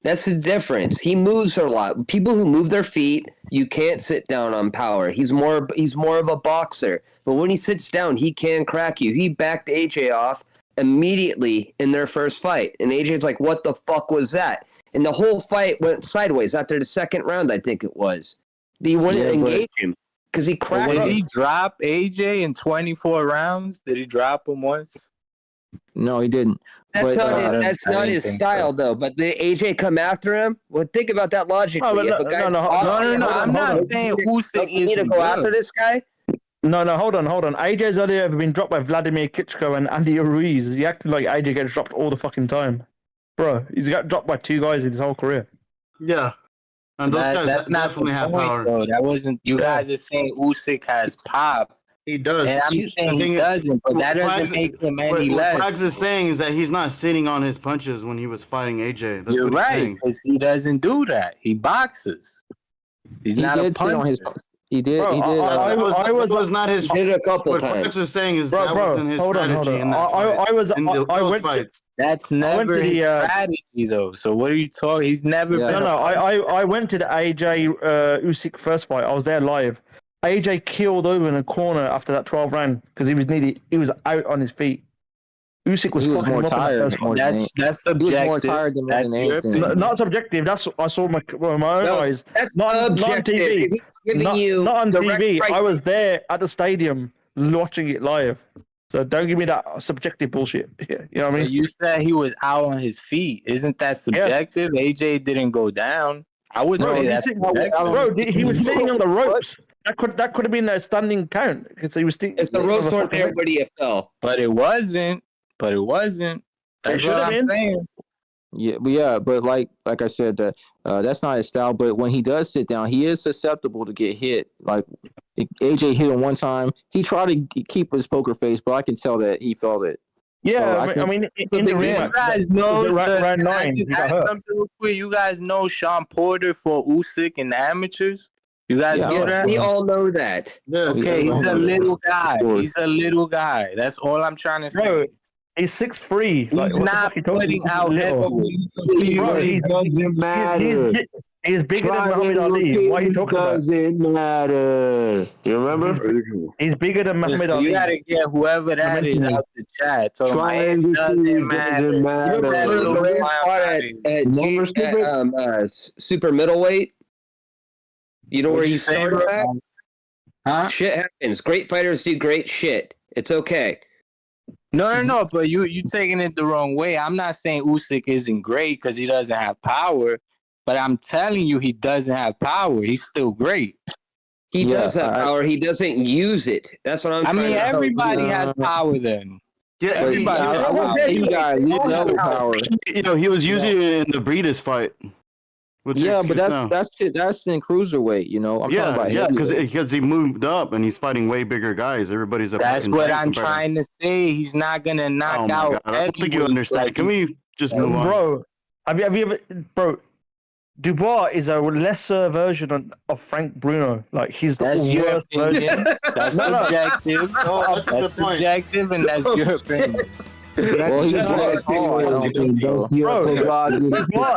That's the difference. He moves a lot. People who move their feet, you can't sit down on power. He's more of a boxer. But when he sits down, he can crack you. He backed AJ off immediately in their first fight. And AJ's like, what the fuck was that? And the whole fight went sideways after the second round, I think it was. He wouldn't engage him because he cracked him. Did he drop AJ in 24 rounds? Did he drop him once? No, he didn't. That's not his style, though. But the AJ come after him? Well, think about that logically. No, I'm not saying Usyk you need to go after this guy? No, hold on. AJ's only ever been dropped by Vladimir Klitschko and Andy Ruiz. He acted like AJ gets dropped all the fucking time. Bro, he's got dropped by 2 guys in his whole career. Yeah. And those guys definitely have power. Though. That wasn't... You guys are saying Usyk has pop. He does. And I'm saying he doesn't, but that doesn't make him any less. What Frags is saying is that he's not sitting on his punches when he was fighting AJ. That's You're right, because he doesn't do that. He boxes. He's not a puncher. He did. Bro, he did. That was not his. Did a couple what times. What Frags is saying is that wasn't his strategy in that fight. I went fights. That's never his strategy, though. So what are you talking? He's never been. I went to the AJ Usyk first fight. I was there live. AJ killed over in a corner after that 12 round because he was out on his feet. Usyk was more tired. That's subjective. He was more tired than anything. Not subjective. That's I saw my own eyes. Not on TV. Not on TV. I was there at the stadium watching it live. So don't give me that subjective bullshit. Yeah, you know what I mean? But you said he was out on his feet. Isn't that subjective? Yeah. AJ didn't go down. I wouldn't say that's subjective. He was sitting on the ropes. That could have been a standing count because he was. If the ropes weren't there, would he have fell? But it wasn't. That's what I'm saying. Yeah, but like I said, that's not his style. But when he does sit down, he is susceptible to get hit. Like AJ hit him one time. He tried to keep his poker face, but I can tell that he felt it. Yeah, so I mean, in the rematch, you guys know round 9. You guys know Sean Porter for Usyk in the amateurs. You guys know that? We all know that. Okay, he's a little guy. That's all I'm trying to say. Bro, he's 6'3". He's not putting out It doesn't matter. He's bigger than Muhammad Ali. What are you talking about? Doesn't matter. You remember? He's bigger than Muhammad Ali. You gotta get whoever that is out the chat. So it doesn't matter. Super middleweight. You know where he started at? Huh? Shit happens. Great fighters do great shit. It's okay. No. But you taking it the wrong way. I'm not saying Usyk isn't great because he doesn't have power, but I'm telling you he doesn't have power. He's still great. He does have power. He doesn't use it. That's what I'm trying to I mean, everybody has power then. Yeah, everybody has power. You know, he was using it in the Breeders fight. Yeah, but that's in cruiserweight, you know. I'm talking about because he moved up and he's fighting way bigger guys. Everybody's a That's what I'm trying to say. He's not gonna knock out. I don't think you understand. Can we just move on, bro? Have you ever, bro? Dubois is a lesser version of Frank Bruno. Like he's the worst version. That's subjective. That's subjective, and that's your opinion. Well,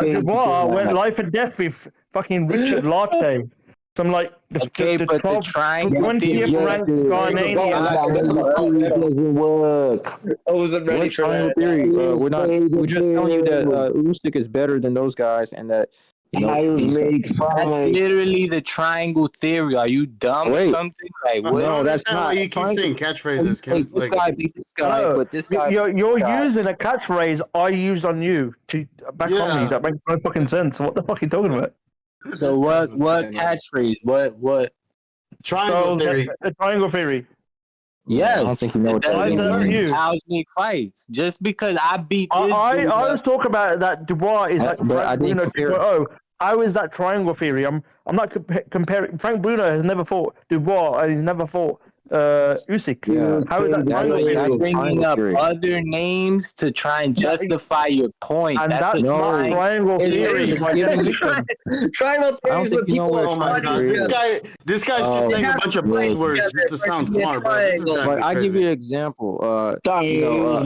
Dubois went life and death with fucking Richard Latte. Some like the 20th ranked Ghanaian. Doesn't work. I wasn't ready for that. Theory, we're just telling you that Usyk is better than those guys, and that that's literally the triangle theory. Are you dumb or something? Like, no, that's not. You keep saying catchphrases. This guy beat this guy, but this guy. You're using a catchphrase I used on you to back on me. That makes no fucking sense. What the fuck are you talking about? So what catchphrase? What? Triangle theory. The triangle theory. Yes. I don't think you know what that means. How's me fights? Just because I beat this I always talk about that Dubois is like Frank Bruno 2.0. How is that triangle theory? I'm not comparing. Frank Bruno has never fought Dubois and he's never fought Usyk. Yeah. How is that triangle theory? You're bringing up other names to try and justify your point. And that's not triangle theory. Triangle theory is what people This guy's just saying a bunch of buzzwords to sound smart, bro. But I give you an example. Triangle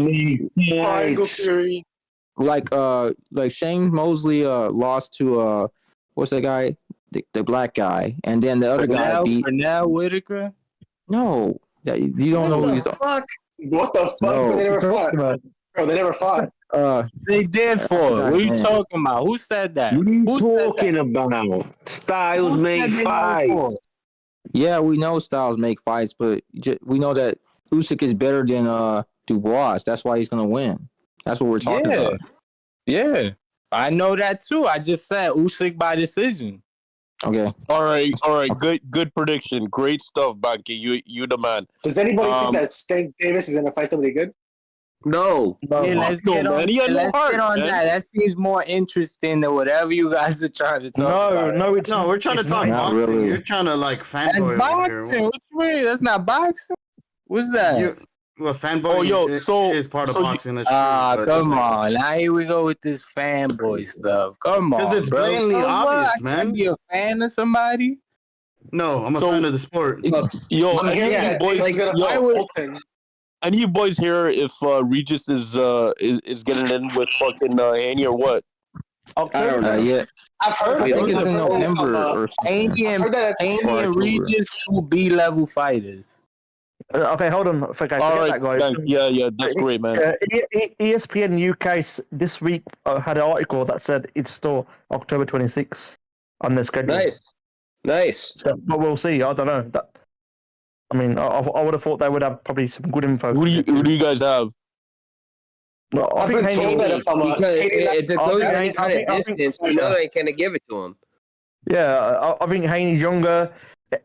theory. Like Shane Mosley lost to what's that guy, the black guy, and then the other guy beat Pernell Whitaker. No, you don't know who he's talking. What the fuck? No. They never fought. Bro, they never fought. They did for. What are you talking about? Who said that? What are you talking about? Styles make fights. Yeah, we know Styles make fights, but we know that Usyk is better than Dubois. That's why he's gonna win. That's what we're talking about. Yeah, I know that too. I just said Usyk by decision. Okay. All right. Good prediction. Great stuff, Banky. You the man. Does anybody think that Stank Davis is gonna fight somebody good? No. Let's get on that. That seems more interesting than whatever you guys are trying to talk about. No, we're trying to talk boxing. Really. You're trying to like fanboy. That's boxing. What you mean? That's not boxing. What's that? Fanboy is part of boxing. Come on. Now here we go with this fanboy stuff. Come on, because it's blatantly obvious, man. Can you be a fan of somebody? No, I'm a fan of the sport. I need you boys here if Regis is getting in with fucking Haney or what? I don't know. Yeah. I've heard. I think it's in November or something. Haney and Regis 2B level fighters. Okay, hold on. All right, guy. Yeah, that's great, man. ESPN UK this week had an article that said it's still October 26th on their schedule. Nice. So, but we'll see. I don't know. I mean, I would have thought they would have probably some good info. Who do you guys have? No, I think Haney. Because if it goes any kind of distance, you know they can't give it to him. Yeah, I think Haney's younger.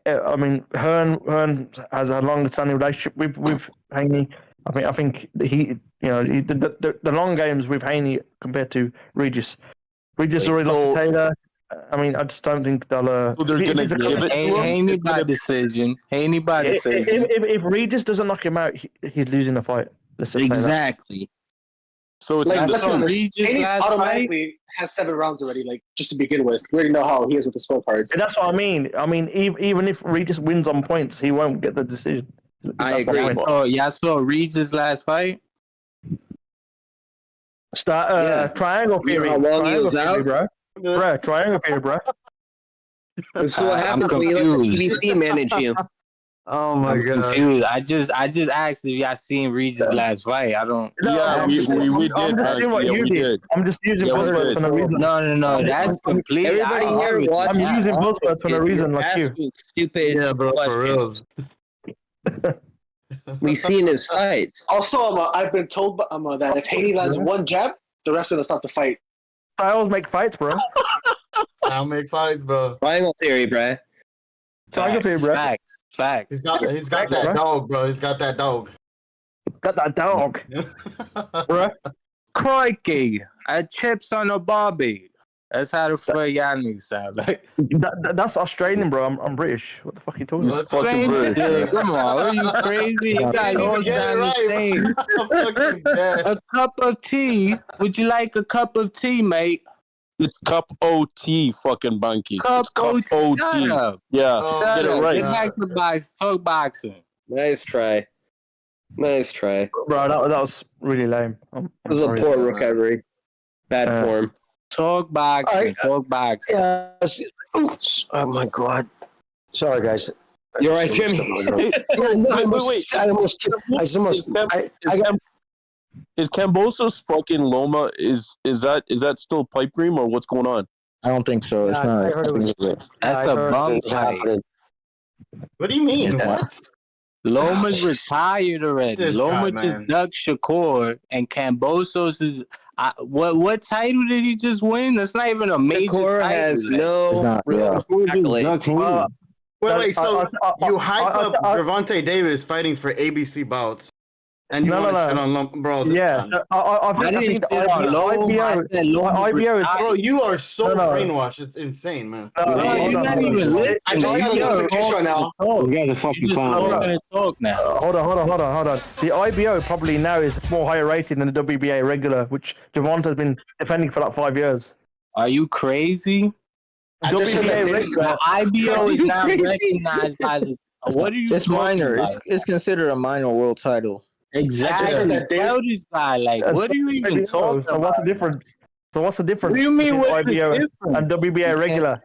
I mean, Hearn has a long-standing relationship with Haney. I think he, the long games with Haney compared to Regis. Regis already lost to Taylor. I mean, I just don't think they'll. So they're gonna give it. Haney by decision. Haney by decision. If Regis doesn't knock him out, he's losing the fight. Let's just exactly. So let's be honest, Haney automatically has 7 rounds already. Like just to begin with, we already know how he is with the scorecards. That's what I mean. I mean, even if Regis wins on points, he won't get the decision. I agree. Oh, yeah, I saw Regis' last fight. Triangle theory. How long he was out, bro. Triangle theory, bro. That's what happens when you let the PBC manage you. Oh my god! Confused. I just asked if y'all seen Regis' last fight. I don't. Yeah, we did. I'm just doing what you did. I'm just using buzzwords for no reason. No. That's complete. Everybody here watching. I'm using buzzwords for no reason, like you. Stupid. Bro, for real. We've seen his fights. Also, I've been told that if Haney lands one jab, the rest of us stop the fight. Styles make fights, bro. I'll make fights, bro. Triangle theory, bro. Triangle theory, bro. Facts. He's got that dog, bro. He's got that dog. Got that dog, bro. Crikey! I chips on a bobby. That's how the fuck y'all niggas sound like. That's Australian, bro. I'm British. What the fuck are you talking about? Fucking British. Come on, are you crazy? You guys all sound the same. A cup of tea. Would you like a cup of tea, mate? It's cup O-T, fucking bunky. Cup O-T. Shut up. Yeah, Shut get it up. right. Get back to box. Talk boxing. Nice try. Bro, that was really lame. It was a poor recovery. Bad form. Talk boxing. Talk boxing. Oh my god. Sorry, guys. You're right, Jimmy. Is Cambosos fucking Loma? Is that still pipe dream or what's going on? I don't think so. It's not. That's a bum fight. What do you mean? What? Loma's retired already. Loma just ducked Shakur, and Cambosos is. What title did he just win? That's not even a major Shakur title. has no real accolade. Wait, so you hype up Gervonta Davis fighting for ABC bouts, and you want to shit on bro? Yeah, so I think IBO is... Bro, you are so brainwashed. It's insane, man. You're not even listening. I just got notification right now. You guys are fucking talk now. Hold on. The IBO probably now is more higher rated than the WBA regular, which Gervonta's been defending for like 5 years. Are you crazy? WBA regular. IBO is not recognized by the. What are you? It's minor. It's considered a minor world title. Exactly. Tell this guy, like, what are you even talking about? So what's the difference? What do you mean, between IBO and WBA regular?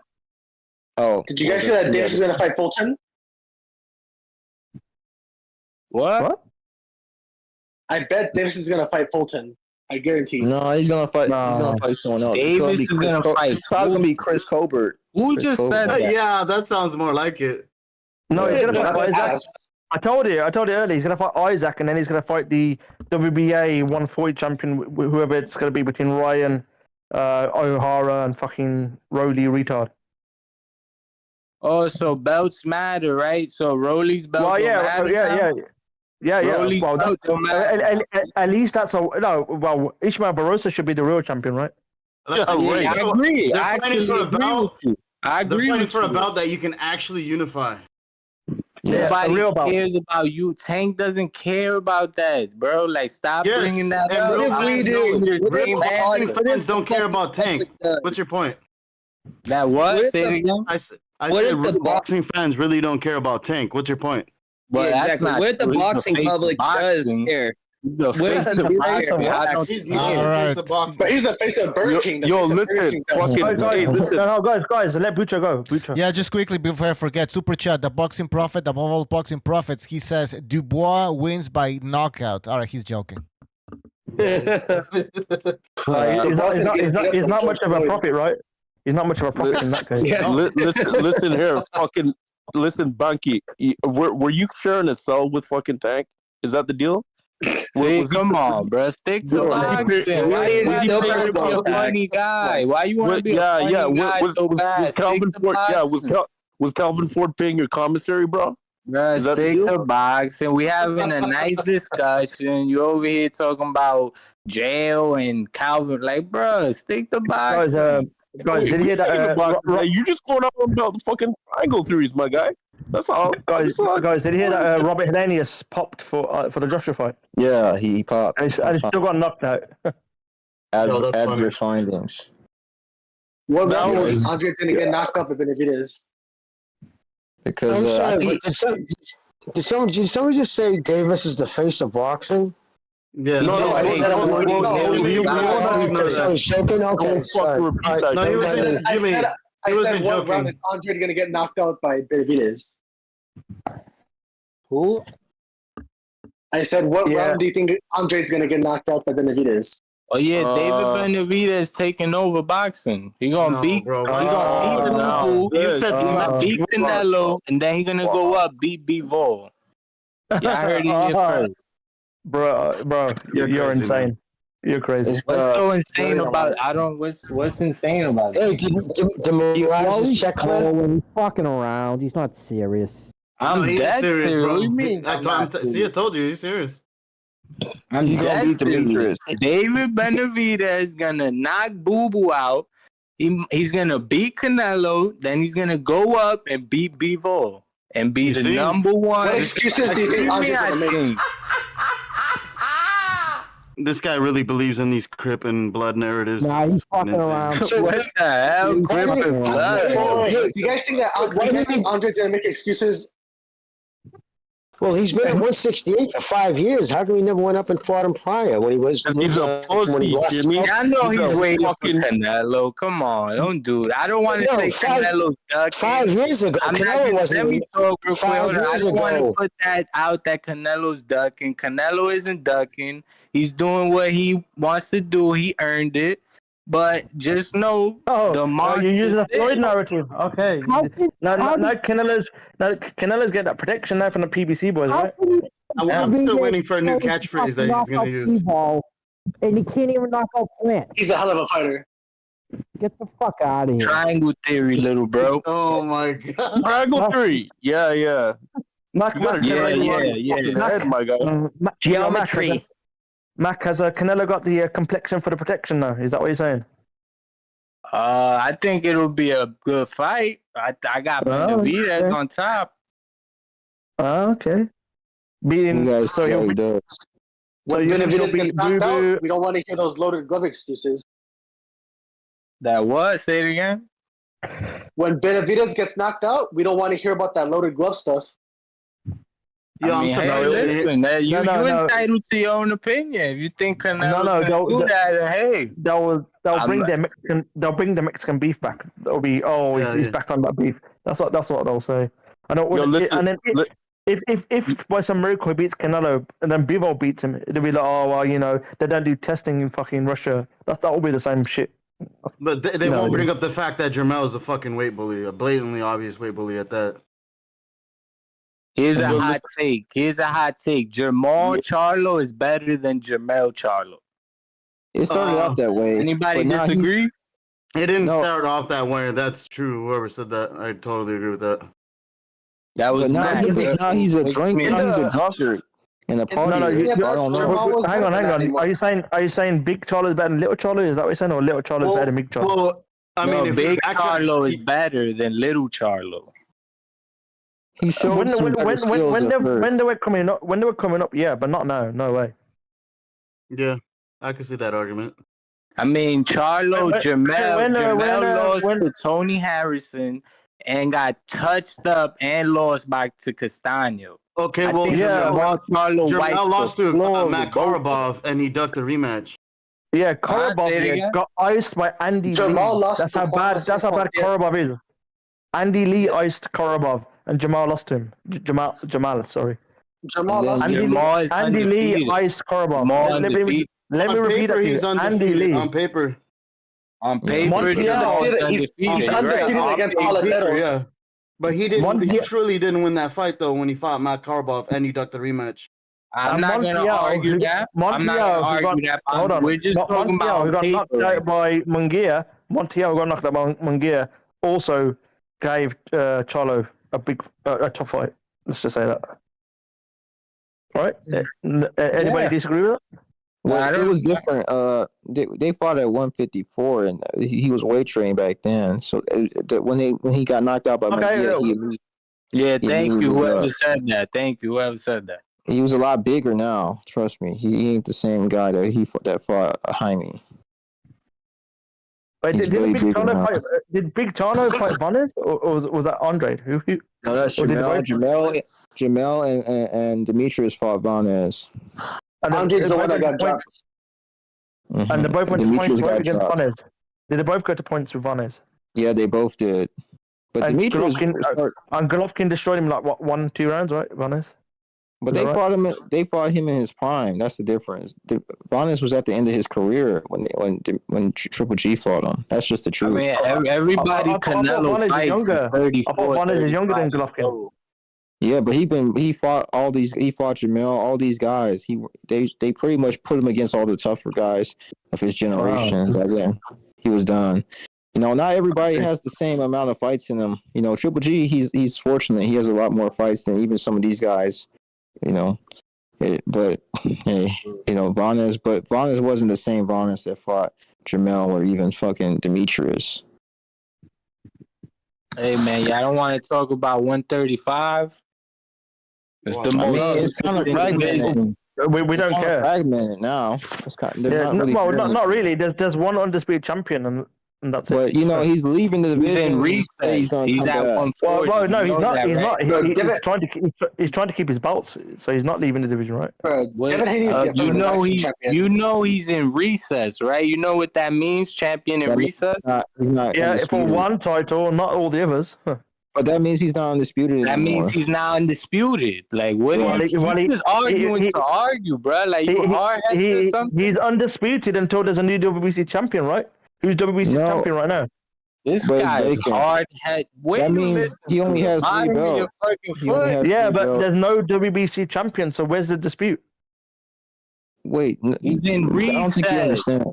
Oh. Did you guys see that Davis is going to fight Fulton? What? I bet Davis is going to fight Fulton. I guarantee. No, he's gonna fight. He's gonna fight someone else. Davis is gonna fight. It's probably gonna be Chris Colbert. Who just said that? Yeah, that sounds more like it. No, he's gonna fight Isaac. I told you earlier. He's gonna fight Isaac, and then he's gonna fight the WBA 140 champion, whoever it's gonna be between Ryan, O'Hara, and fucking Rolly retard. Oh, so belts matter, right? So Rolly's belt. Well, yeah. Well, at least that's a no. Well, Ishmael Barroso should be the real champion, right? Yeah, right. I agree. They're I fighting for a belt. I agree. They're fighting for a belt that you can actually unify. Nobody cares about you. Tank doesn't care about that, bro. Like, stop bringing that up. Real fans don't care about Tank. What's your point? That what? Say it again. I said real boxing fans really don't care about Tank. What's your point? Well, yeah, exactly. What the boxing public does care. He's the face of boxing. He's not the face of boxing. But he's the face of Burger King. Yo, listen. Guys, let Bucha go. Bucha. Yeah, just quickly before I forget, Super Chat, the boxing prophet, above all boxing prophets, he says Dubois wins by knockout. All right, he's joking. He's not much of a prophet, right? He's not much of a prophet in that case. Listen here, fucking listen, Bunky, were you sharing a cell with fucking Tank? Is that the deal? Come on, bro. Stick to boxing. Why you want to be a funny guy? Why you want to be a funny guy so bad? Was Calvin Ford paying your commissary, bro? Bro, stick to boxing. We having a nice discussion. You over here talking about jail and Calvin. Like, bro, stick to boxing. Guys, did you hear that? You just going on about the fucking triangle theories, my guy. That's all. Guys, did you hear that Robert Haney popped for the Joshua fight? Yeah, he popped. And he still got knocked out. Adverse findings. What round was Andre's going to get knocked up if it is? Because did somebody just say Davis is the face of boxing? Yeah. No, I said I was joking. Okay, sorry. I said what round is Andre going to get knocked out by Benavidez? Who? I said what round do you think Andre's going to get knocked out by Benavidez? Oh yeah, David Benavidez taking over boxing. He gonna beat. He gonna beat Canelo, and then he gonna go up beat Bivol. Yeah, I heard it here first. Bro, you're insane. Man. You're crazy. What's so insane about it? I don't. What's insane about it? Hey, did check when he's fucking around, he's not serious. I'm dead serious, bro. What do you mean? I told you, he's serious. I'm dead serious. David Benavidez is gonna knock Boo Boo out. He's gonna beat Canelo. Then he's gonna go up and beat Bivol and be the number one. What excuses do you think Andre's gonna make? This guy really believes in these Crip and blood narratives. Nah, he's fucking around. What the hell? Crip and blood? Do you guys think Andre's gonna make excuses? Well, he's been at 168 for 5 years. How come he never went up and fought him prior when he was? He's a pussy, Jimmy. I know he's waiting for Canelo. Come on, don't do it. I don't want to say Canelo's ducking. 5 years ago, Canelo wasn't. Let me talk real quick. I don't want ago. to put that out that Canelo's ducking. Canelo isn't ducking. He's doing what he wants to do. He earned it. But just know the monster. You're using a Floyd narrative. Okay. Now Canelo's getting that protection now from the PBC boys, right? I'm still waiting for a new catchphrase that he's going to use. And he can't even knock out Plant. He's a hell of a fighter. Get the fuck out of here. Triangle theory, little bro. Oh my god. Triangle theory. Yeah. Yeah. My guy. Geometry. Mac, has Canelo got the complexion for the protection now? Is that what you're saying? I think it'll be a good fight. I got Benavidez on top. Okay. Beating. So when Benavidez gets knocked out, we don't want to hear those loaded glove excuses. That what? Say it again. When Benavidez gets knocked out, we don't want to hear about that loaded glove stuff. Yeah, listen, you entitled to your own opinion. If you think Canelo do that, hey, they'll bring the Mexican beef back. They'll be he's back on that beef. That's what they'll say. I know. And then if by some miracle he beats Canelo and then Bivol beats him, it'll be like, they don't do testing in fucking Russia. That will be the same shit. But they won't bring up the fact that Jermell is a fucking weight bully, a blatantly obvious weight bully at that. Here's a hot take. Jermall Charlo is better than Jermell Charlo. It started off that way. Anybody disagree? It didn't start off that way. That's true. Whoever said that, I totally agree with that. That was now he's a drink. He's a drunkard. In the party. I don't know. Hang on. Are you saying Big Charlo is better than Little Charlo? Is that what you're saying, or Little Charlo is better than Big Charlo? Well, I mean, Big Charlo is better than Little Charlo. He showed when they were coming up, yeah, but not now. No way. Yeah, I can see that argument. I mean, Charlo, Jermell lost to Tony Harrison and got touched up and lost back to Castaño. Okay, well, Jermell lost to Matt Korobov and he ducked the rematch. Yeah, Korobov got iced by Andy Lee. That's how bad Korobov is. Andy Lee iced Korobov. And Jamal lost to him. Jamal, sorry. Jamal lost to him. Andy Lee iced Korobov. Let me repeat that. He's Andy Lee. On paper. On paper, he's undefeated against Aladeros. Yeah. But he didn't. He truly didn't win that fight though when he fought Matt Karabov and he ducked the rematch. I'm not going to argue that. I'm not going to argue that. Hold on. We're just talking about who got knocked out by Munguia. Montiel got knocked out by Munguia. Also gave Charlo a tough fight. Let's just say that. Right? Anybody disagree with that? Well, it was different. They fought at 154, and he was weight trained back then. So when he got knocked out by Munguia, thank you. Whoever said that. Thank you. Whoever said that. He was a lot bigger now. Trust me, he ain't the same guy that fought Haney. Wait, did Big Charlo fight Vanes, or was that Andre? Who? No, that's Jamel and Demetrius fought Vanes. Andre's the one that got dropped. And they both went to points against Vanes. Did they both go to points with Vanes? Yeah, they both did. But and Demetrius Golovkin destroyed him like what 1-2 rounds, right? Vanes. But they fought him. They fought him in his prime. That's the difference. Vanes was at the end of his career when Triple G fought him. That's just the truth. I mean, everybody Canelo fights is 34. Vanes is younger than Golovkin. Yeah, but he fought all these. He fought Jamel, all these guys. They pretty much put him against all the tougher guys of his generation. Wow. Then he was done. Not everybody has the same amount of fights in him. Triple G, he's fortunate. He has a lot more fights than even some of these guys. But hey, Vanes. But Vanes wasn't the same Vanes that fought Jamel or even fucking Demetrius. Hey man, y'all don't want to talk about 135. It's the most. It's kind of fragmented. We don't care. Fragmented now. It's not really. There's one undisputed champion, and that's it. But he's leaving the division. He's at 140. Well, no, he's not. He's not. He's trying to keep his belts, so he's not leaving the division, right? He's in recess, right? You know what that means, champion in recess? He's not. Yeah, for one title, not all the others. But that means he's not undisputed anymore. That means he's not undisputed. Like, what are you just arguing to argue, bro? Like, you hard-headed or something? He's undisputed until there's a new WBC champion, right? Who's WBC champion right now? This guy is hard-headed. That means he only has 3 belts. Yeah, but there's no WBC champion, so where's the dispute? Wait. He's in recess. I don't think you understand.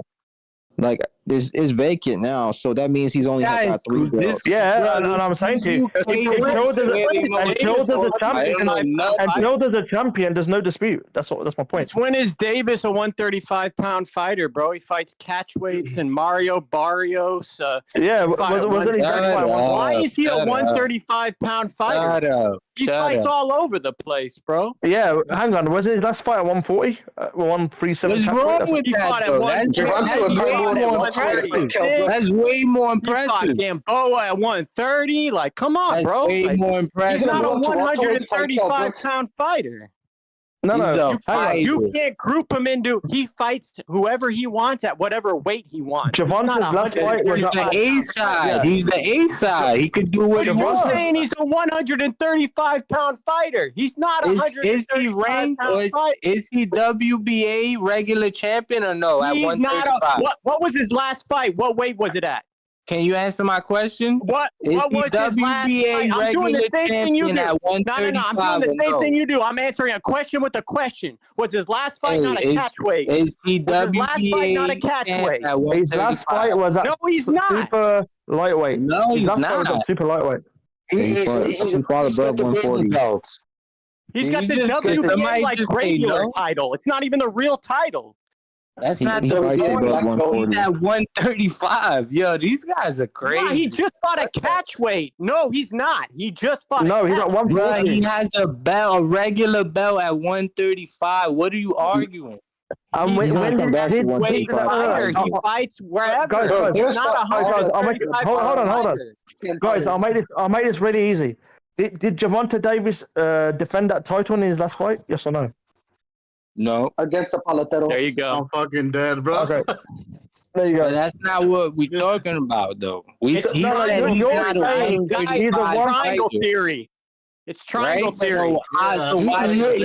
Like, it's vacant now, so that means he's only got 3 belts. Yeah, and I'm saying to you, until there's a champion, there's no dispute. That's my point. When is Davis a 135-pound fighter, bro? He fights catchweights and Mario Barrios. Wasn't he? Why is he a 135-pound fighter? He fights all over the place, bro. Yeah, hang on. Was it his last fight at 140? 137? What's wrong with that? That's way more impressive. He fought Gamboa at 130. Like, come on, bro. Way more impressive. He's not a 135-pound fighter. No. You can't group him into. He fights whoever he wants at whatever weight he wants. Javonta's last fight was the A side. He's the A side. He could do what he wants. You're saying he's a 135-pound fighter. He's not a 135-pound Is he ranked or is he WBA regular champion or no? He's at 135. What was his last fight? What weight was it at? Can you answer my question? What was his last fight? I'm doing the same thing you do. No, I'm doing the same thing you do. I'm answering a question with a question. Was his last fight not a catchweight? Is he WBA his last fight not a catchweight? His last fight was at super lightweight. No, he's not. Super lightweight. He fought above 140. He's got the WBA like regular title. It's not even the real title. That's not the point. He's at 135. Yo, these guys are crazy. Nah, he just fought a catchweight. No, he's not. He just fought. No, he's at 140. He has a belt, a regular belt at 135. What are you arguing? He's gonna come back to 135. He fights wherever. Guys, hold on. Guys, I'll make this really easy. Did Gervonta Davis defend that title in his last fight? Yes or no? No. Against the Palatero. There you go. I'm fucking dead, bro. Okay. There you go. But that's not what we're talking about, though. He's a triangle theory. It's triangle theory. So why does he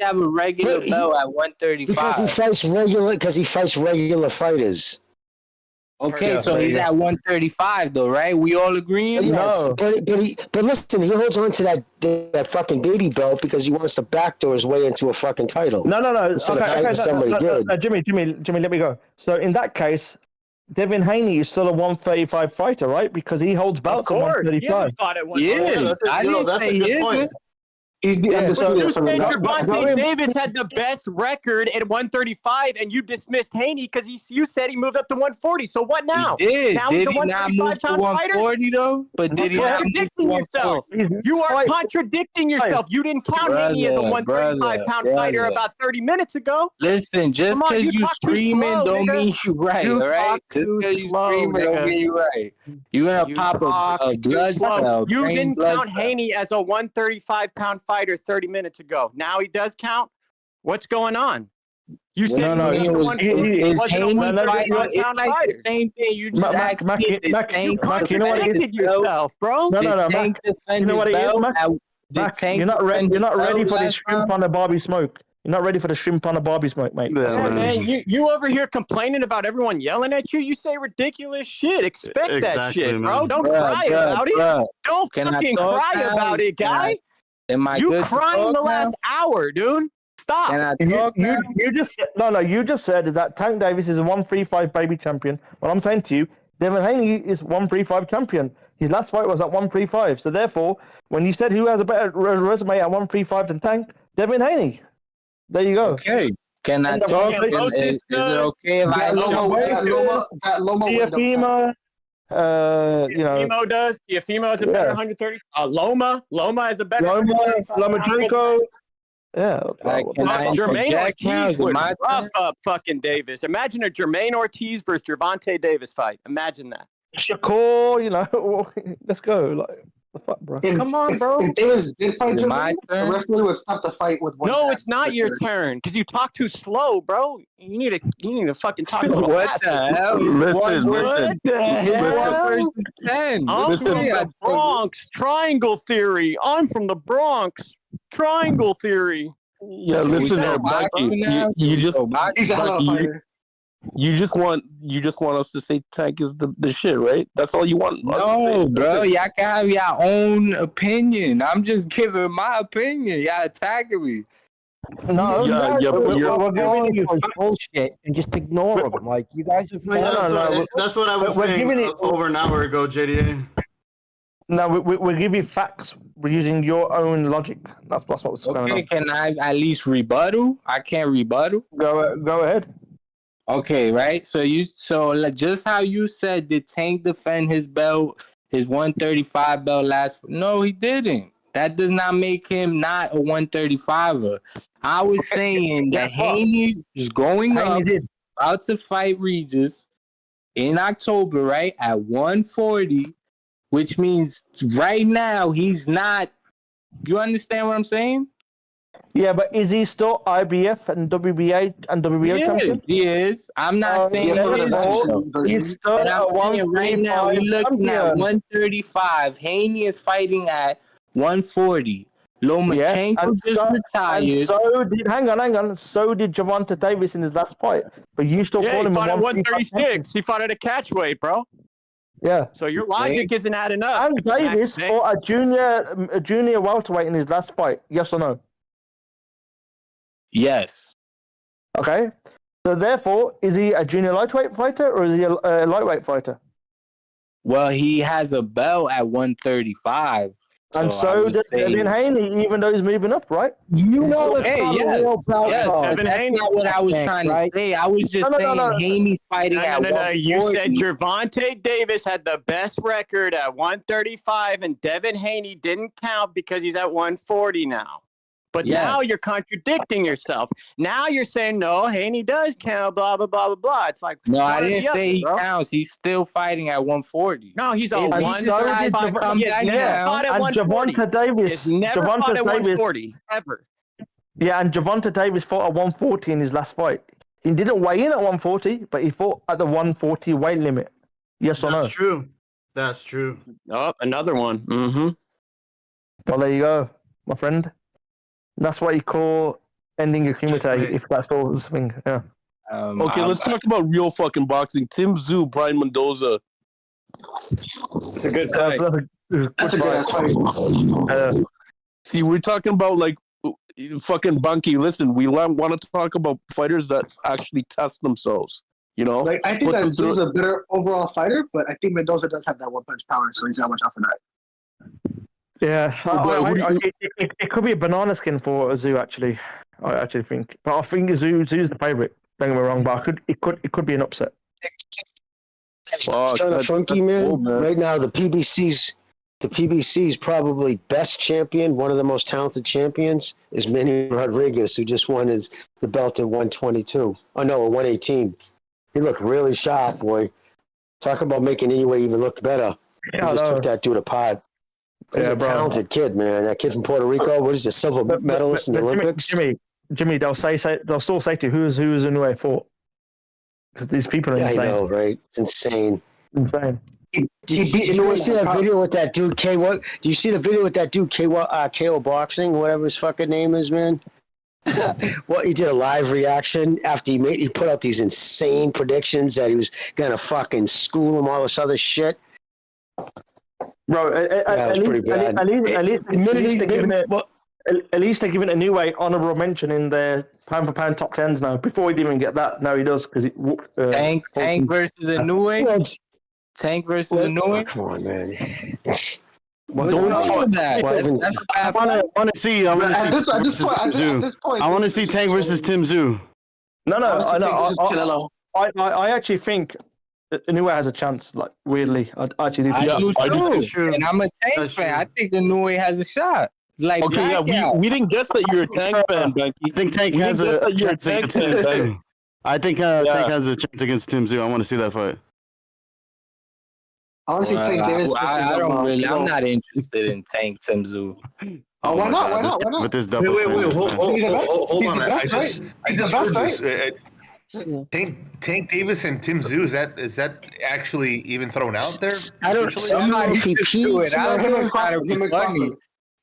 have a regular belt at 135? Because he fights regular fighters. Okay, so he's at 135 though, right? We all agreeing? Yes, but listen, he holds on to that fucking baby belt because he wants to backdoor his way into a fucking title. No. Instead of fighting somebody good. Jimmy, let me go. So in that case, Devin Haney is still a 135 fighter, right? Because he holds belts at 135. He is. I didn't say he isn't. He's the undisputed. You said Gervonta Davis had the best record at 135, and you dismissed Haney because you said he moved up to 140. So what now? He did. Now Did he's a he not move to 140 though? But did he not move to contradicting yourself? You are contradicting yourself. You didn't count Haney as a 135-pound fighter about 30 minutes ago. Listen, just because you screaming don't mean you right, all right? Just because you screaming don't mean you right. You're gonna pop a blood cell. You didn't count Haney as a 135-pound fighter 30 minutes ago. Now he does count. What's going on? You said he was Haney fighting the same thing. You just asked me you contradicted yourself, bro. No, Mac. You know what it is, Mac? You're not ready for the shrimp on the Barbie smoke. You're not ready for the shrimp on the Barbie smoke, mate. Yeah, man. You over here complaining about everyone yelling at you. You say ridiculous shit. Expect that shit, bro. Don't cry about it. Don't fucking cry about it, guy. You crying the last hour, dude. Stop. You just said that Tank Davis is a 135 baby champion. What I'm saying to you, Devin Haney is 135 champion. His last fight was at 135. So therefore, when you said who has a better resume at 135 than Tank, Devin Haney. There you go. Okay. Can I talk? Is it okay if I Tiafimo, Tiafimo does. Tiafimo is a better 130. Loma is a better. Lomachenko. Yeah. Jermaine Ortiz would rough up fucking Davis. Imagine a Jermaine Ortiz versus Gervonta Davis fight. Imagine that. Shakur, let's go. Like, the fuck, bro? Come on, bro. If Davis did fight Jermaine, the referee would stop the fight with one. No, it's not your turn because you talk too slow, bro. You need to fucking talk a little faster. What the hell? Listen. I'm from the Bronx. Triangle theory. I'm from the Bronx. Triangle theory. Yeah, listen there, Bucky. You just want us to say Tank is the shit, right? That's all you want. No, bro. Y'all can have your own opinion. I'm just giving my opinion. Y'all attacking me. No, we're going you bullshit and just ignore them. Like you guys are. That's what I was saying over an hour ago, JDA. No, we give you facts. We're using your own logic. That's what's going on. Okay, can I at least rebuttal? I can't rebuttal. Go ahead. Okay, right. So just how you said, did Tank defend his belt, his 135 belt last? No, he didn't. That does not make him not a 135er. I was saying that Haney is going up, about to fight Regis in October, right at 140. Which means right now he's not. You understand what I'm saying? Yeah, but is he still IBF and WBA and WBO champion? He is. I'm not saying he's still at 135. Right now we're looking at 135. Haney is fighting at 140. Lomachenko just retired. Hang on. So did Gervonta Davis in his last fight. But you still call him fought at 136. He fought at a catch weight, bro. Yeah. So your logic isn't adding up. And Davis fought a junior welterweight in his last fight. Yes or no? Yes. Okay. So therefore, is he a junior lightweight fighter or is he a lightweight fighter? Well, he has a belt at 135. And so does Devin Haney, even though he's moving up, right? That's not what I was trying to say. I was just saying Haney's fighting at 140. You said Gervonta Davis had the best record at 135, and Devin Haney didn't count because he's at 140 now. But now you're contradicting yourself. Now you're saying, no, Haney does count, blah, blah, blah, blah, blah. It's like, no, I didn't say he counts. He's still fighting at 140. No, he's on 135. Gervonta Davis. Never fought at 140, ever. Yeah, and Gervonta Davis fought at 140 in his last fight. He didn't weigh in at 140, but he fought at the 140 weight limit. Yes or no? That's true. That's true. Oh, another one. Mm-hmm. Well, there you go, my friend. That's what you call ending your kumite, if that's all the thing. Yeah. Okay, let's talk about real fucking boxing. Tim Tszyu, Brian Mendoza. It's a good fight. That's a good ass fight. See, we're talking about like fucking Bunky. Listen, we want to talk about fighters that actually test themselves. You know, Like I think that Tszyu's a better overall fighter, but I think Mendoza does have that one punch power, so he's got to watch out for that. Yeah, it could be a banana skin for Tszyu actually. I actually think, but I think Tszyu's the favorite. Don't get me wrong, but it could be an upset. It's kind of funky, man. Right now, the PBC's probably best champion, one of the most talented champions, is Manny Rodriguez, who just won the belt at 122. Oh no, at 118. He looked really sharp, boy. Talk about making Inoue even look better. He just took that dude apart. He's a talented kid, man. That kid from Puerto Rico. What is the silver medalist in the Olympics? Jimmy, they'll still say to who's Inoue fought, because these people are insane. I know, right? It's insane. Insane. Did you see that video with that dude K? What? Do you see the video with that dude KO Boxing, whatever his fucking name is, man? Well, he did a live reaction after he put out these insane predictions that he was gonna fucking school him, all this other shit. Bro, at least they're giving Inoue honorable mention in their pound for pound top 10s now. Before he didn't even get that, now he does because Tank versus Inoue. Tank versus Inoue. Come on, man. I want to see. I want to see Tank versus Tim Tszyu. No. I actually think Inoue has a chance. Like weirdly, I actually do. I do. And I'm a Tank fan. I think Inoue has a shot. Like we didn't guess that you're a Tank fan, Becky. I think Tank has a chance against Tim Tszyu. I think Tank has a chance against Tim Tszyu. I want to see that fight. I want to see Tank Davis. I'm not interested in Tank Tim Tszyu. Oh, why not? Why not? Why not? With this double. Wait, hold on. He's the best, right? He's the best, right? Tank Davis and Tim Tszyu, is that actually even thrown out there? I don't. Somebody do it. I don't know how to be funny.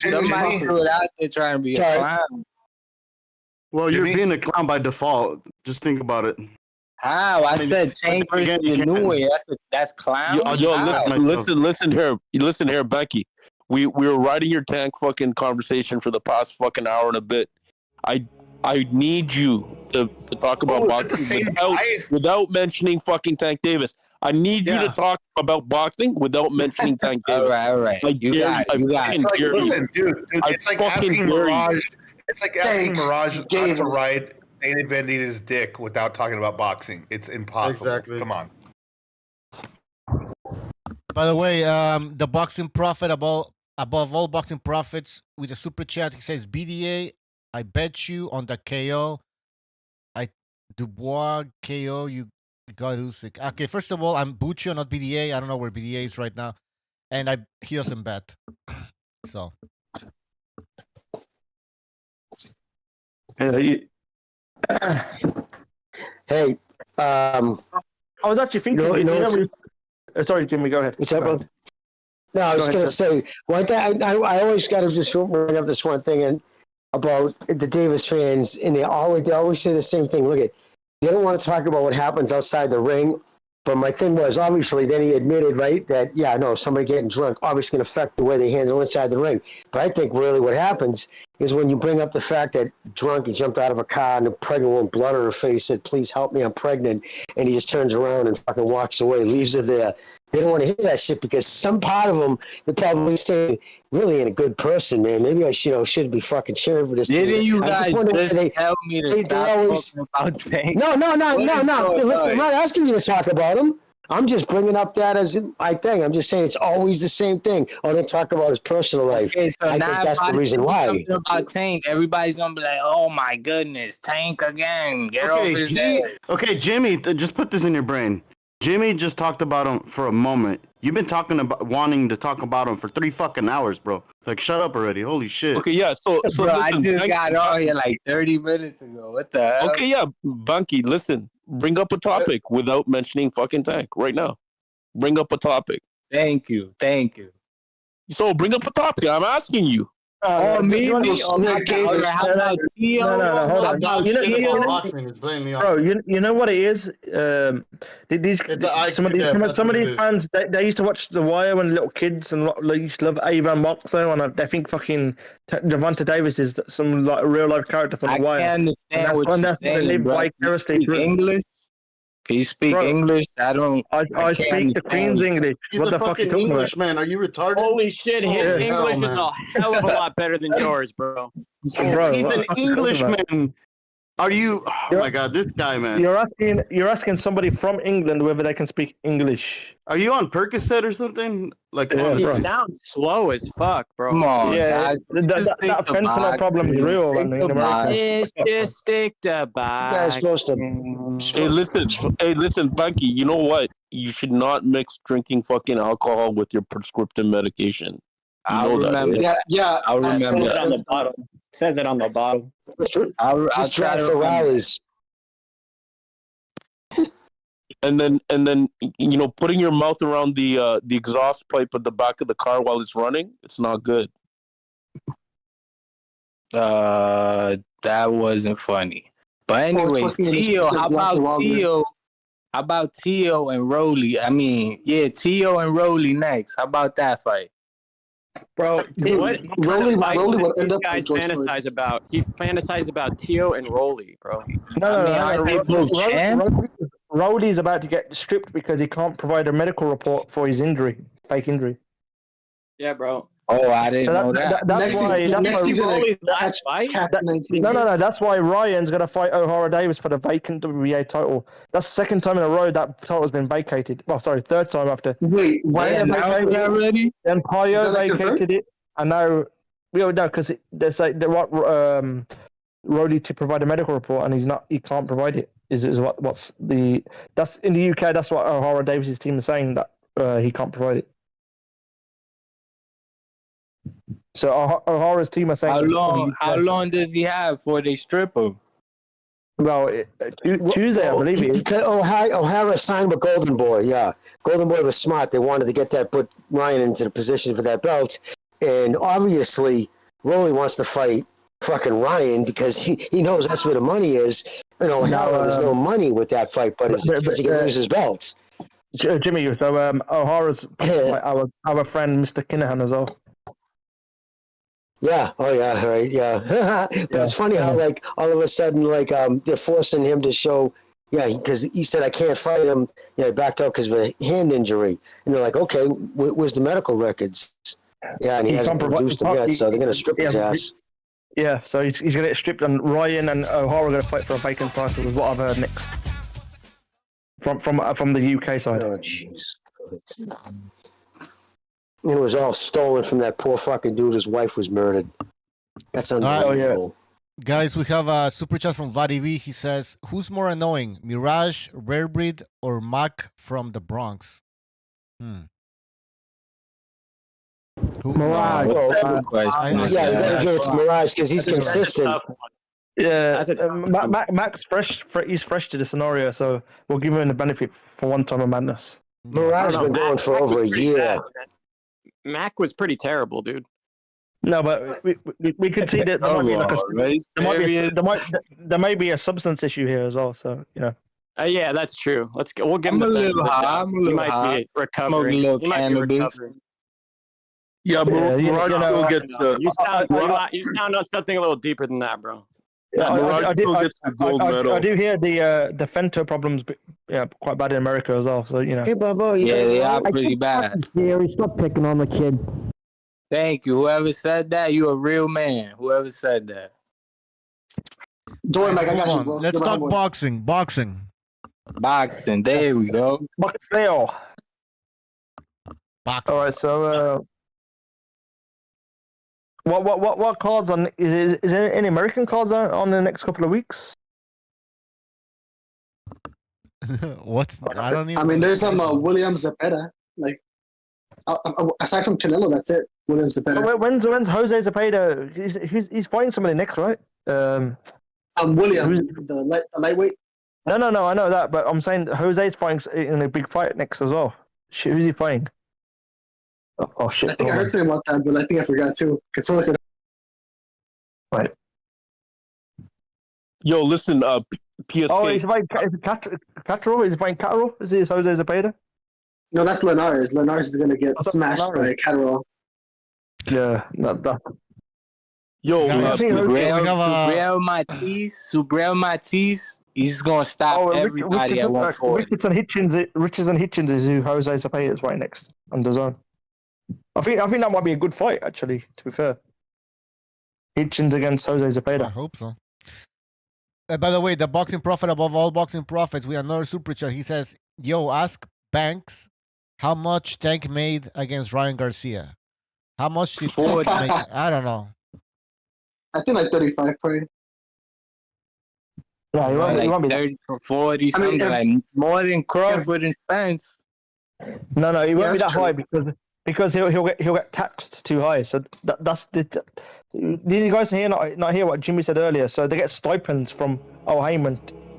Somebody threw it out there trying to be a clown. Well, you're being a clown by default. Just think about it. How? I said Tank versus Inoue. That's clown. Listen here, Becky. We were riding your Tank fucking conversation for the past fucking hour and a bit. I need you to talk about boxing without mentioning fucking Tank Davis. I need you to talk about boxing without mentioning Tank Davis. All right. You got it. Listen, dude, it's like asking Mirage. It's like asking Mirage not to ride Danny Benitez's dick without talking about boxing. It's impossible. Exactly. Come on. By the way, the boxing prophet above all boxing prophets with a super chat, he says BDA. I bet you on the KO. Dubois KO. You got Usyk. Okay, first of all, I'm Buccio, not BDA. I don't know where BDA is right now, and he doesn't bet. So. Hey, I was actually thinking. Sorry, Jimmy, go ahead. What's up, bro? No, I was going to say one thing. I always got to just bring up this one thing about the Davis fans, and they always say the same thing. Look, they don't want to talk about what happens outside the ring. But my thing was, obviously, then he admitted, right, that, somebody getting drunk obviously can affect the way they handle inside the ring. But I think really what happens is when you bring up the fact that drunk, he jumped out of a car and a pregnant woman, blood on her face, said, please help me, I'm pregnant. And he just turns around and fucking walks away, leaves her there. They don't want to hear that shit because some part of them, they're probably saying, really ain't a good person, man. Maybe I should be fucking cheering for this. Didn't you guys just tell me to stop talking about Tank? No. Listen, I'm not asking you to talk about him. I'm just bringing up that as my thing. I'm just saying it's always the same thing. Or they talk about his personal life. Okay, so I think that's the reason why. About Tank, everybody's gonna be like, "Oh my goodness, Tank again! Get over his head." Okay, Jimmy, just put this in your brain. Jimmy just talked about him for a moment. You've been wanting to talk about him for 3 fucking hours, bro. Like, shut up already. Holy shit. Okay, yeah. So bro, I just got on here like 30 minutes ago. What the hell? Okay, yeah, Bunky, listen. Bring up a topic without mentioning fucking Tank right now. Bring up a topic. Thank you. So bring up a topic. I'm asking you. me? How about Tio? No, hold on. Boxing is blaming me. Bro, you know what it is? These some of these fans they used to watch The Wire when little kids and they used to love Avon Moxlow, and they think fucking Gervonta Davis is some like real life character from The Wire. I can't understand what you're saying, bro. Can you speak English? Can you speak English? I speak the Queen's English. He's what a the fuck fucking you talking English about? man. Are you retarded? Holy shit, his English is a hell of a lot better than yours, bro. Bro, he's an Englishman. Are you? Oh my god, this guy, man. You're asking somebody from England whether they can speak English. Are you on Percocet or something? Like, He sounds slow as fuck, bro. Come on, yeah, that fentanyl problem is real in America. It's just stick the box. That's supposed to. Hey, listen, Bunky. You know what? You should not mix drinking fucking alcohol with your prescriptive medication. I'll remember. Yeah. I'll remember it on the bottle. It says it on the bottle. I'll try for hours. And then putting your mouth around the exhaust pipe at the back of the car while it's running, it's not good. That wasn't funny. But anyway, Tio, how about Tio and Rolly? I mean, Tio and Rolly next. How about that fight? Bro, what Rolly would these end up guys with fantasize about? He fantasized about Tio and Rolly, bro. Rolly's about to get stripped because he can't provide a medical report for his injury, fake injury. Yeah, bro. Oh, I didn't know that. That's why That's why Ryan's going to fight O'Hara Davis for the vacant WBA title. That's the second time in a row that title's been vacated. Well, sorry, third time after. Wait, why is that already? Then Pio vacated it, and now because there's like they want Roddy to provide a medical report, and he can't provide it. That's in the UK. That's what O'Hara Davis's team is saying, that he can't provide it. So O'Hara's team are saying how long does he have before they strip him? Well, Tuesday, I believe it is. O'Hara signed with Golden Boy. Yeah, Golden Boy was smart. They wanted to get put Ryan into the position for that belt, and obviously Rolly wants to fight fucking Ryan because he knows that's where the money is. And O'Hara, there's no money with that fight, but he can lose his belts. Jimmy, so O'Hara's our friend Mr. Kinahan as well. Yeah. Oh, yeah. Right. Yeah. But it's funny how, like, all of a sudden, like, they're forcing him to show. Yeah, because he said I can't fight him. Yeah, backed out because of a hand injury. And they're like, okay, where's the medical records? Yeah, and he hasn't produced them yet, so they're going to strip his ass. Yeah, so he's going to get stripped, and Ryan and O'Hara are going to fight for a vacant title, is what I've heard next. From the UK side. Oh, jeez. It was all stolen from that poor fucking dude. His wife was murdered. That's unbelievable. Guys, we have a super chat from Vadiv. He says, "Who's more annoying, Mirage, Rare Breed, or Mac from the Bronx?" Mirage. Yeah, it's Mirage because he's consistent. Yeah, Mac's fresh. He's fresh to the scenario, so we'll give him the benefit for one time of madness. Mirage has been going for over a year. Mac was pretty terrible, dude. No, but we could see that there might be a substance issue here as well. So yeah, that's true. Let's go. We'll give him a little high. He might be recovering. He might be recovering. Yeah, bro. You sound on something a little deeper than that, bro. I do hear the Fento problems, quite bad in America as well. So Hey, Bobo, they are pretty bad. Stop picking on the kid. Thank you. Whoever said that, you a real man. Whoever said that. Don't worry, Mike. I got you, bro. Let's talk boxing. Boxing. There we go. Boxing. All right. So, what cards on? Is there any American cards on the next couple of weeks? I don't even. I mean, there's some William Zepeda. Like, aside from Canelo, that's it. William Zepeda. When's Jose Zepeda? He's fighting somebody next, right? William, the lightweight. No, I know that, but I'm saying Jose's fighting in a big fight next as well. Who's he fighting? Oh shit! I think I heard something about that, but I think I forgot too. Right. Yo, listen, PSK. Oh, is it Catterall? Is he fighting Catterall? Is it Jose Zepeda? No, that's Linares. Linares is gonna get smashed by Catterall. Yeah, that. Yo, I think Subriel Matiz, he's gonna stop everybody at 140. Richardson Hitchens is who Jose Zepeda is right next on the zone. I think that might be a good fight, actually, to be fair. Hitchens against Jose Zepeda. I hope so. By the way, the boxing prophet above all boxing prophets, we have another super chat. He says, yo, ask Banks how much Tank made against Ryan Garcia. How much did Tank make? I don't know. I think like 35 probably. Yeah, he won't be 30 for 40, something like more than Crawford and Spence. No, he won't be that high because he'll get taxed too high. So that's the. Did you guys not hear what Jimmy said earlier? So they get stipends from Al Heyman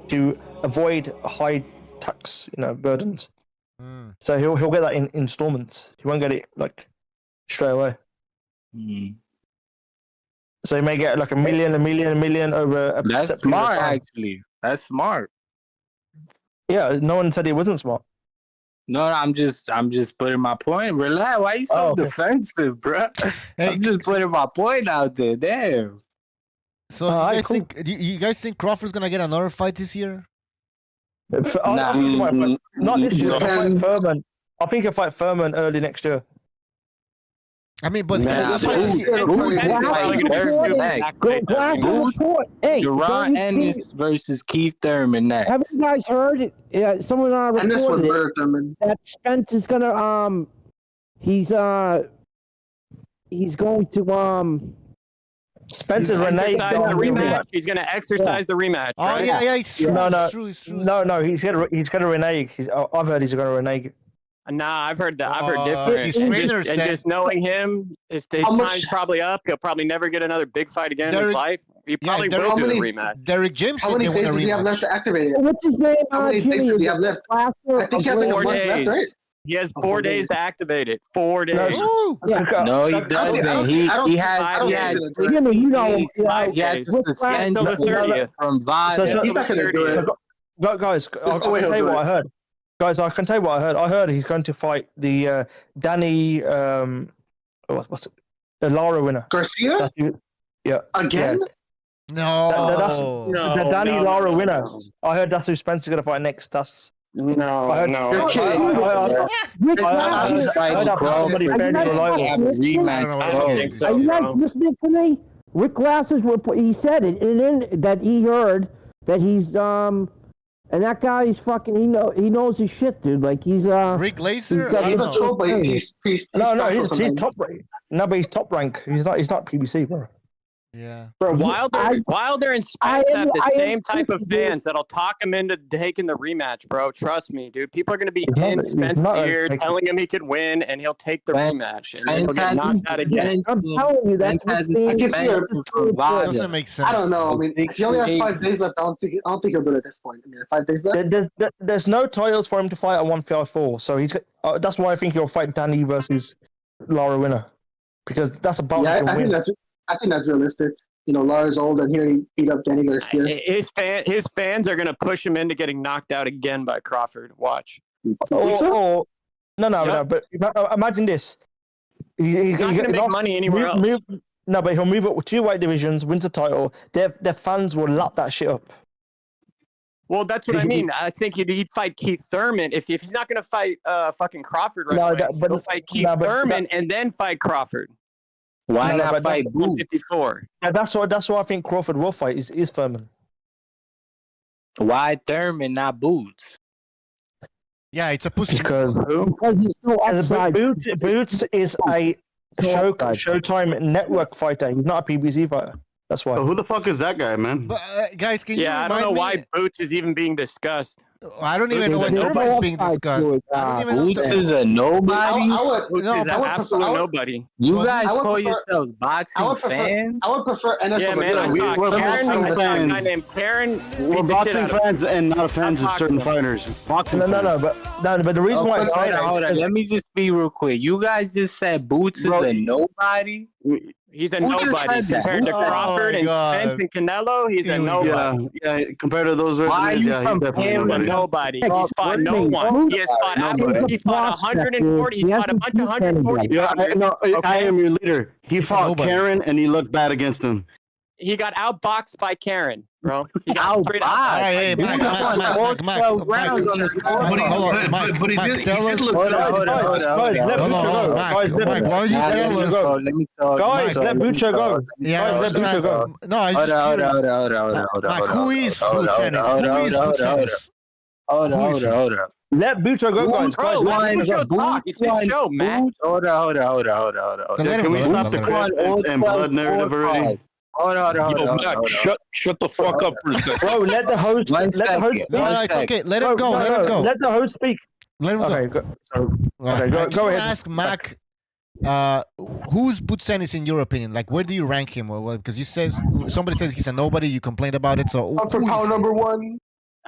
to avoid high tax, burdens. So he'll get that in installments. He won't get it like straight away. So he may get like a million over a. That's smart, actually. That's smart. Yeah, no one said he wasn't smart. No, I'm just putting my point. Relax. Why you so defensive, bro? I'm just putting my point out there. Damn. So you guys think Crawford's gonna get another fight this year? Not this year. I think he'll fight Furman early next year. I mean, but Duran Ennis versus Keith Thurman next. Have you guys heard it? Yeah, someone reported that Spence is gonna he's going to Spence and Renee rematch. He's gonna exercise the rematch. Oh right? yeah, it's true. No, he's gonna renege. I've heard he's gonna renege. Nah, I've heard that. I've heard different. And just knowing him, his time's probably up. He'll probably never get another big fight again in his life. He probably will do a rematch. Derek James. How many days does he have left to activate it? What's his name? How many days does he have left? I think he has like 4 a month days. left, right? He has 4 days to activate it. 4 days. No, he doesn't. He has suspension from VADA. He's not gonna do it. Guys, I'll tell you what I heard. Guys, I can tell you what I heard. I heard he's going to fight the Danny, what's it? The Lara winner. Garcia? Yeah. Again? Yeah. That's the Danny Lara winner. I heard that's who Spence is going to fight next. That's You're kidding. He's fighting Crawford. Are you guys listening to me? Rick Glasses, he said it, and then that he heard that he's and that guy is fucking. He knows his shit, dude. Like he's Rick Glaser. He's a troll, but he's he's top rank. No, but he's top rank. He's not PBC, bro. Yeah, bro. Wilder and Spence have the same type of fans that'll talk him into taking the rematch, bro. Trust me, dude. People are gonna be in Spence's ear, telling him he could win, and he'll take the rematch, and then he'll get knocked out again. I'm telling you, that doesn't make sense. I don't know. I mean, if he only has 5 days left, I don't think he'll do it at this point. I mean, 5 days left. There's no titles for him to fight at 154, so he's. That's why I think he'll fight Danny versus Lara winner, because that's about. Yeah, I think that's realistic. Lara's old, and here he beat up Danny Garcia. His fans are going to push him into getting knocked out again by Crawford. Watch. No. But imagine this. He's not going to make money anywhere else. No, but he'll move up with 2 weight divisions, wins the title. Their fans will lap that shit up. Well, that's what I mean. I think he'd fight Keith Thurman. If he's not going to fight fucking Crawford away, he'll fight Keith Thurman and then fight Crawford. Why not fight Boots? 154. Yeah, that's what I think Crawford will fight is Thurman. Why Thurman, not Boots? Yeah, it's a pussy. Because he's so outside. Boots is a Showtime network fighter. He's not a PBC fighter. That's why. Who the fuck is that guy, man? But guys, can you? I don't know why Boots is even being discussed. I don't even know what Thurman's being discussed. Boots is a nobody. Boots is an absolute nobody. You guys call yourselves boxing fans? I would prefer NS. Yeah, man. I saw a guy named Karen. We're boxing fans and not fans of certain fighters. Boxing fans. But the reason why I say that. Hold on. Let me just be real quick. You guys just said Boots is a nobody. He's a Who just nobody said that? compared to Oh, Crawford and God. Spence and Canelo. He's a nobody. Yeah, compared to those Why resumes, you yeah, he's definitely He's a nobody. nobody. He's fought no one. He has fought absolutely. He fought 140. He's fought a bunch of 140 Yeah, I am your leader. He fought nobody. Karen and he looked bad against him. He got outboxed by Karen, bro. He got Outboxed. straight All outboxed. right, hey, Mac, But he did look Hold good. on, Mac, why are you jealous? Let me talk. Guys, let Bucha go. Yeah, Guys, let Bucha go. No, I just curious. Mac, who is Boots Ennis? Who is Boots Ennis? Hold on. Let Bucha go, guys. Bro, let him talk. It's his show, man. Hold on. Let Can him we go, stop the let him go. Crip and blood narrative already? Hold on. Yo, Mac, shut the fuck up for a second. Bro, let the host. One Let the second. host speak. No, it's okay. Let him go. Let him go. Let the host speak. Let him go. Okay, go. Sorry. Okay, I go ahead. Ask Mac, who's Boots Ennis in your opinion? Like, where do you rank him? Or because you says somebody says he's a nobody, you complained about it. So I'm from power number one.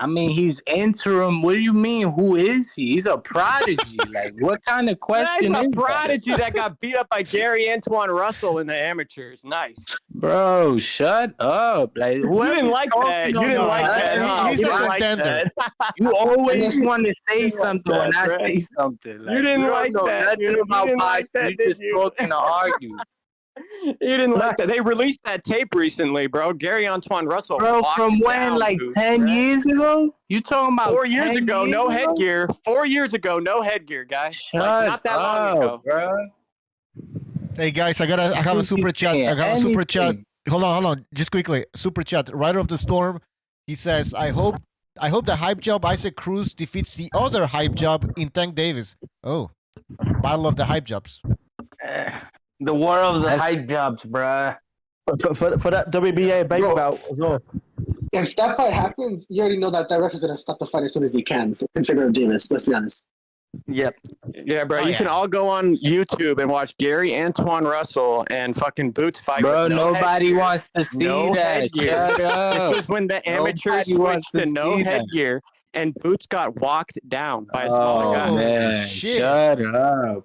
I mean, he's interim. What do you mean? Who is he? He's a prodigy. Like, what kind of question He's is a prodigy that got beat up by Gary Antoine Russell in the amateurs. Nice. Bro, shut up. Like, You didn't like that. You didn't like that. Huh? He's You a didn't like contender. that. You always want to say something when I bro. say something. Like, You didn't don't like know that. nothing You about didn't boxing. like that, You did just you? talking to argue. You didn't like that. They released that tape recently, bro. Gary Antoine Russell. Bro, locked from him when? down, Like dude, 10 bro. years ago? You talking about 4 years 10 ago, no ago? headgear. 4 years ago, no headgear, guys. Shut not that long ago. up, bro. Hey guys, I have a super chat. I got a super chat. Hold on. Just quickly, super chat. Rider of the Storm. He says, I hope the hype job Isaac Cruz defeats the other hype job in Tank Davis. Oh, battle of the hype jobs. The war of the hype jobs, bruh. For that WBA baby bout as well. If that fight happens, you already know that ref is going to stop the fight as soon as he can in favor of Davis. Let's be honest. Yep. Yeah, bro. You can all go on YouTube and watch Gary Antoine Russell and fucking Boots fight. Bro, with no nobody headgear. wants to see No that. headgear. Shut up. This was when the amateurs Nobody wants switched to to no see that. headgear, and Boots got walked down by a smaller guy. Oh, man. shit. Shut up.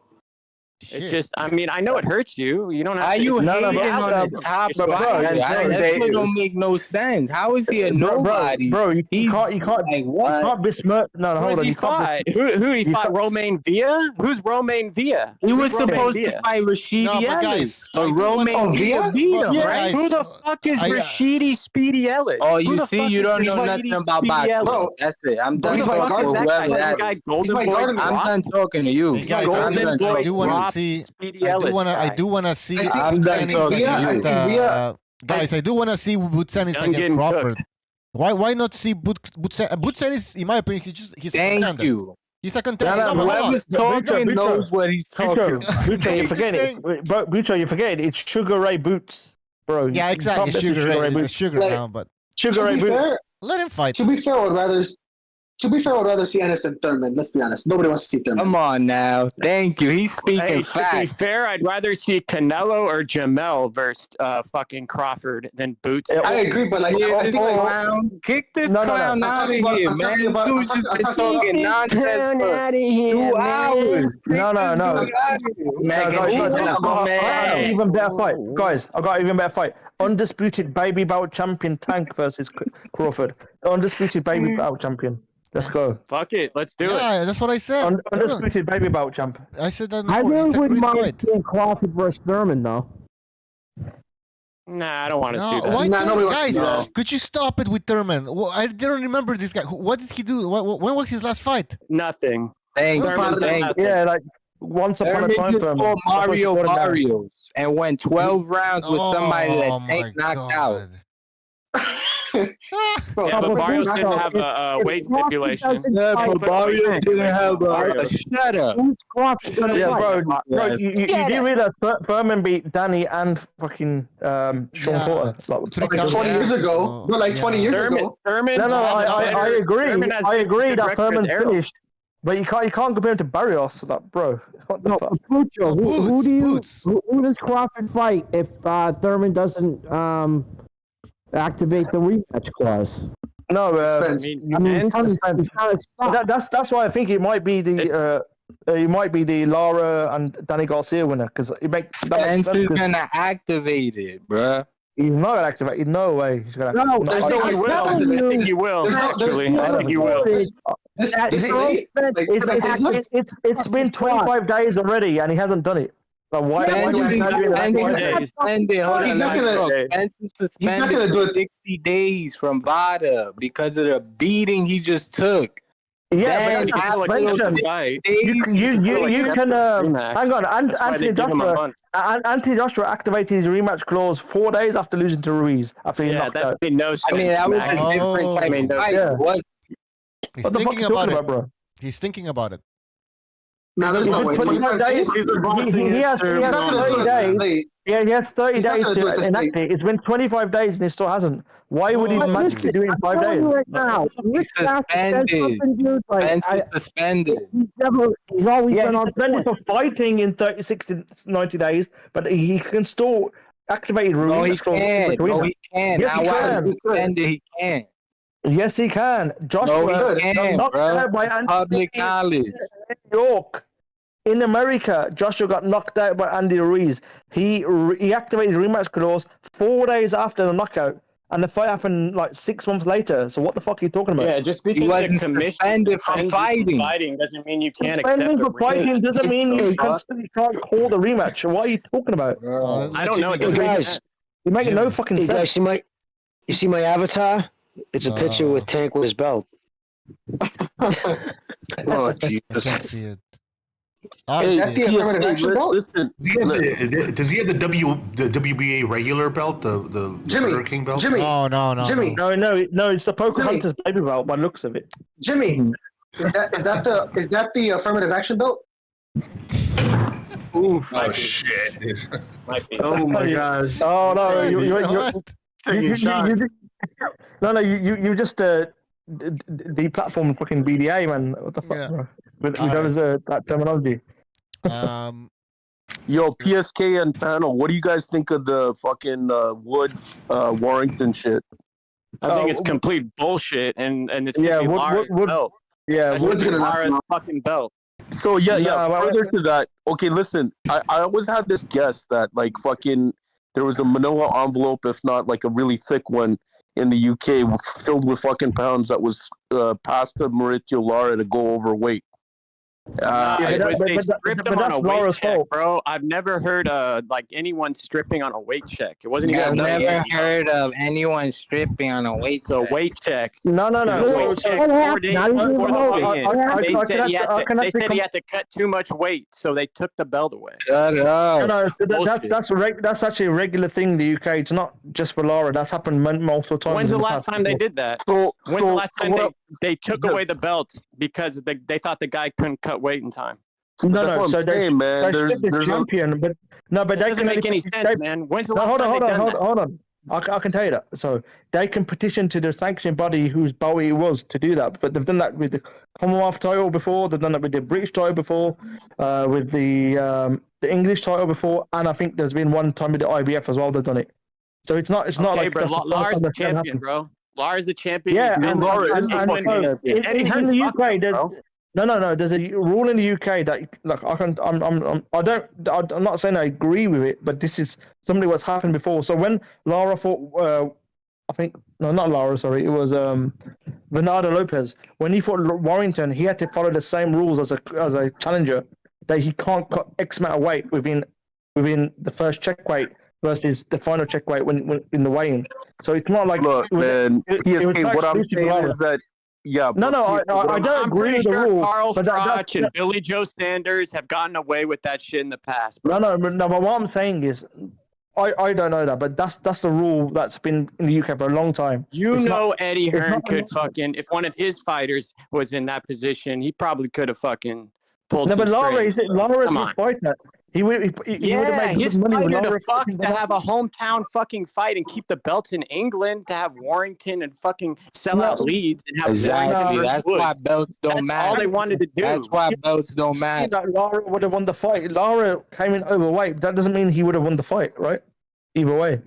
It's just, I mean, I know it hurts you. You don't have How to. you No, hating but- on the top Bro, fighter? That they- shit don't make no sense. How is he a nobody? Bro, you can't like, what? You can't besmirch. No, Who hold has on. he You can't fought? besmirch. Who he you fought? can't- Romain Villa? Who's Romain Villa? He was Who's Romain supposed Villa? to fight Rashidi No, but Ellis, guys, but Romain Villa beat him, Yeah, right? Who the fuck is Rashidi Speedy Ellis? Oh, Who you the see, fuck you is don't know Rashidi nothing about Speedy boxing. Ellis? That's it. I'm done Who the fuck talking is to that guy? whoever That that guy is. Golden Boy I'm Rock? done talking to you. Hey guys, I'm Golden done Boy I talking do want Rock, to see. Speedy I Ellis do want to. I guy. do want to see. I'm Boots done Ennis talking to against, you. guys, I do want to see Boots Ennis Done against getting Crawford. cooked. Why not see Boots Ennis? In my opinion, he's a Thank contender. you. He's a contender. No, No, but hold on. Whoever's talking Bucho. knows what he's talking about. Bucho, you're Just forgetting. saying. Bro, Bucho, you're forgetting. It's Sugar Ray Boots, bro. Yeah, You exactly. can't mess with Sugar Ray Boots. Sugar Like, now, but Sugar Ray To be Boots. fair, let him fight. to be fair, I'd rather see Ennis than Thurman. Let's be honest. Nobody wants to see Thurman. Come on now. Thank you. He's speaking Hey, to be facts. fair, I'd rather see Canelo or Jamel versus fucking Crawford than Boots. I agree, but like, I think like Kick this No, no, no. clown out of here, I'm man. talking about- Dude's I'm just been talking talking about- nonsense for 2 hours. Kick No, this no. dude out of here. No, guys, I got an even better fight. Guys, I got an even better fight. Undisputed baby bout champion Tank versus Crawford. Undisputed baby bout champion. Let's go. Fuck it, let's do it. Yeah, that's what I said. Undisputed baby bout champ. I said that I before. really It's a wouldn't great mind fight. seeing Crawford versus Thurman, though. Nah, I don't want to No, see that. why Nah, don't- nobody wants to guys, see that. could you stop it with Thurman? Well, I don't remember this guy. What did he do? When was his last fight? Nothing. Thank you. Thurman's done Thank nothing. Yeah, like once upon a Thurman time. just Thurman. fought Mario That's what Barrios and went 12 rounds with somebody Oh, that Tank my knocked out. God. Bro, Yeah, but but Barrios Boots- didn't have a weight stipulation. Yeah, but Barrios didn't have Barrios. shut up. Who's Crawford gonna Yeah, fight? bro, you do realize Furman beat Danny and fucking Sean Yeah. Porter. like 20 years ago. But like 20 years ago. Thurman. No, I agree. I agree that Furman's Errol. finished, but you can't compare him to Barrios, like, bro. What the No, fuck? Pucho, Boots, Boots. who does Crawford fight if Thurman doesn't activate the rematch clause? No, Spence. I mean, Spence. That's why I think it might be the It might be the Lara and Danny Garcia winner because it makes Spence is gonna activate it, bruh. He's not gonna activate it. No way. He's gonna. No, I there's think no he way. will. I think he will. Actually, I think he will. It's been 25 days already, and he hasn't done it. But why? Spence is suspended for 60 days from VADA because of the beating he just took. Yeah, but that's suspension. You can hang on. Anthony Joshua activated his rematch clause 4 days after losing to Ruiz after he knocked out. I mean, that was a different type of fight. Yeah. He's What the fuck thinking are you about talking it, about, bro? He's thinking about it. No, there's no way. 25 days. He has 30 days. Yeah, he has 30 days to enact it. It's been 25 days and he still hasn't. Why would he manage to do it in 5 days? Right now, he's suspended. Spence is suspended. He's always been suspended for fighting in 30, 60, 90 days, but he can still activate rules. No, he can't. No, he can't. Yes, he can. Suspended, he can't. Yes, he can. Joshua no, he can't, knocked out by It's public knowledge. New York. In America, Joshua got knocked out by Andy Ruiz. He activated rematch clause 4 days after the knockout, and the fight happened like 6 months later. So what the fuck are you talking about? Yeah, just because the commission suspended from fighting doesn't mean you can't suspending accept for fighting doesn't mean you can't call the rematch. What are you talking about? I don't know. Hey guys, you make no fucking hey sense. guys, you see my avatar? It's a picture with Tank with his belt. Oh, I Jesus. can't see it. Hey, I see it. listen, does he have the WBA regular belt, the Burger King belt? No. No, it's the Pocahontas baby belt by the looks of it. Jimmy, is that the affirmative action belt? Oof! Oh shit! Oh my gosh! Oh no! You're taking shots. You just deplatformed fucking BDA, man. What the fuck, bro? With those that terminology. Yo, PSK and panel, what do you guys think of the fucking Wood Warrington shit? I think it's complete bullshit, and it's Wood, belt. Yeah, Wood's gonna Lara's fucking belt. So further to that, okay, listen, I always had this guess that like fucking there was a manila envelope, if not like a really thick one in the UK filled with fucking pounds that was passed to Mauricio Lara to go overweight. They stripped him on a weight check, bro. I've never heard like anyone stripping on a weight check. It wasn't even. I've never heard of anyone stripping on a weight check. A weight check. No. Weight check 4 days before the weigh-in. They said he had to cut too much weight, so they took the belt away. Shut up. That's actually a regular thing in the UK. It's not just for Lara. That's happened multiple times. When's the last time they did that? When's the last time they took away the belts because they thought the guy couldn't cut weight in time? No. So they're the champion, but it doesn't make any sense, man. When's the last time they done that? Hold on. I can tell you that. So they can petition to the sanctioning body whose belt it was to do that. But they've done that with the Commonwealth title before. They've done that with the British title before, with the English title before, and I think there's been one time with the IBF as well. They've done it. So it's not like. Bro, Lara's the champion, bro. Lara's the champion. Yeah, and in the UK, no. There's a rule in the UK that like I'm not saying I agree with it, but this is something what's happened before. So when Lara fought, not Lara, sorry, it was Bernardo Lopez. When he fought Warrington, he had to follow the same rules as a challenger, that he can't cut X amount of weight within the first check weight versus the final check weight when in the weigh-in. So it's not like man. PSK, what I'm saying is that. Yeah. I don't agree with the rule. Carl Froch and Billy Joe Sanders have gotten away with that shit in the past. No. But what I'm saying is, I don't know that, but that's the rule that's been in the UK for a long time. Eddie Hearn could fucking, if one of his fighters was in that position, he probably could have fucking pulled. No, but Lara's his fighter. He would have made his money fighter to have a hometown fucking fight and keep the belts in England, to have Warrington and fucking sell out Leeds and have exactly. That's why belts don't matter. All they wanted to do. That's why belts don't matter. That Lara would have won the fight. Lara came in overweight. That doesn't mean he would have won the fight, right? Either way.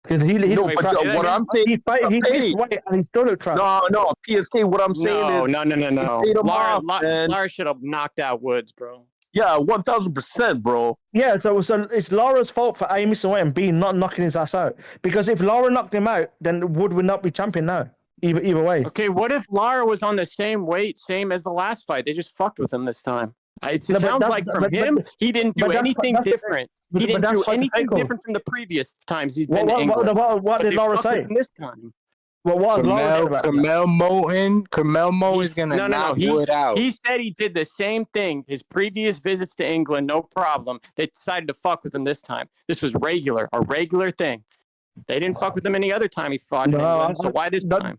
Because he looked trash. What I'm saying, he missed weight and he still looked trash. No, PSK. What I'm saying is, no. Lara should have knocked out Woods, bro. Yeah, 1000%, bro. Yeah, so it's Lara's fault for A, missing weight, and B, not knocking his ass out. Because if Lara knocked him out, then Wood would not be champion now. Either way. Okay, what if Lara was on the same weight, same as the last fight? They just fucked with him this time. It sounds like from him, he didn't do anything different. He didn't do anything different from the previous times he's been to England. What did Lara say? This time. What was Lara about? Carmel Moten is gonna knock Wood out. He said he did the same thing. His previous visits to England, no problem. They decided to fuck with him this time. This was a regular thing. They didn't fuck with him any other time he fought in England. So why this time?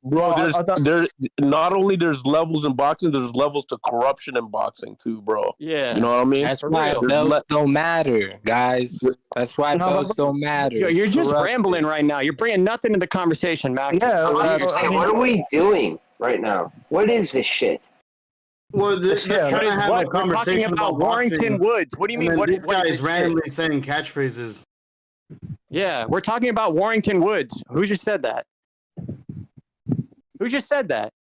Bro, there's not only there's levels in boxing, there's levels to corruption in boxing too, bro. Yeah, you know what I mean. That's why belts don't matter, guys. That's why belts don't matter. You're just rambling right now. You're bringing nothing to the conversation, Max. Yeah, what are we doing right now? What is this shit? Well, they're trying to have a conversation about Warrington Woods. What do you mean? What this guy is randomly saying catchphrases. Yeah, we're talking about Warrington Woods. Who just said that? Who just said that?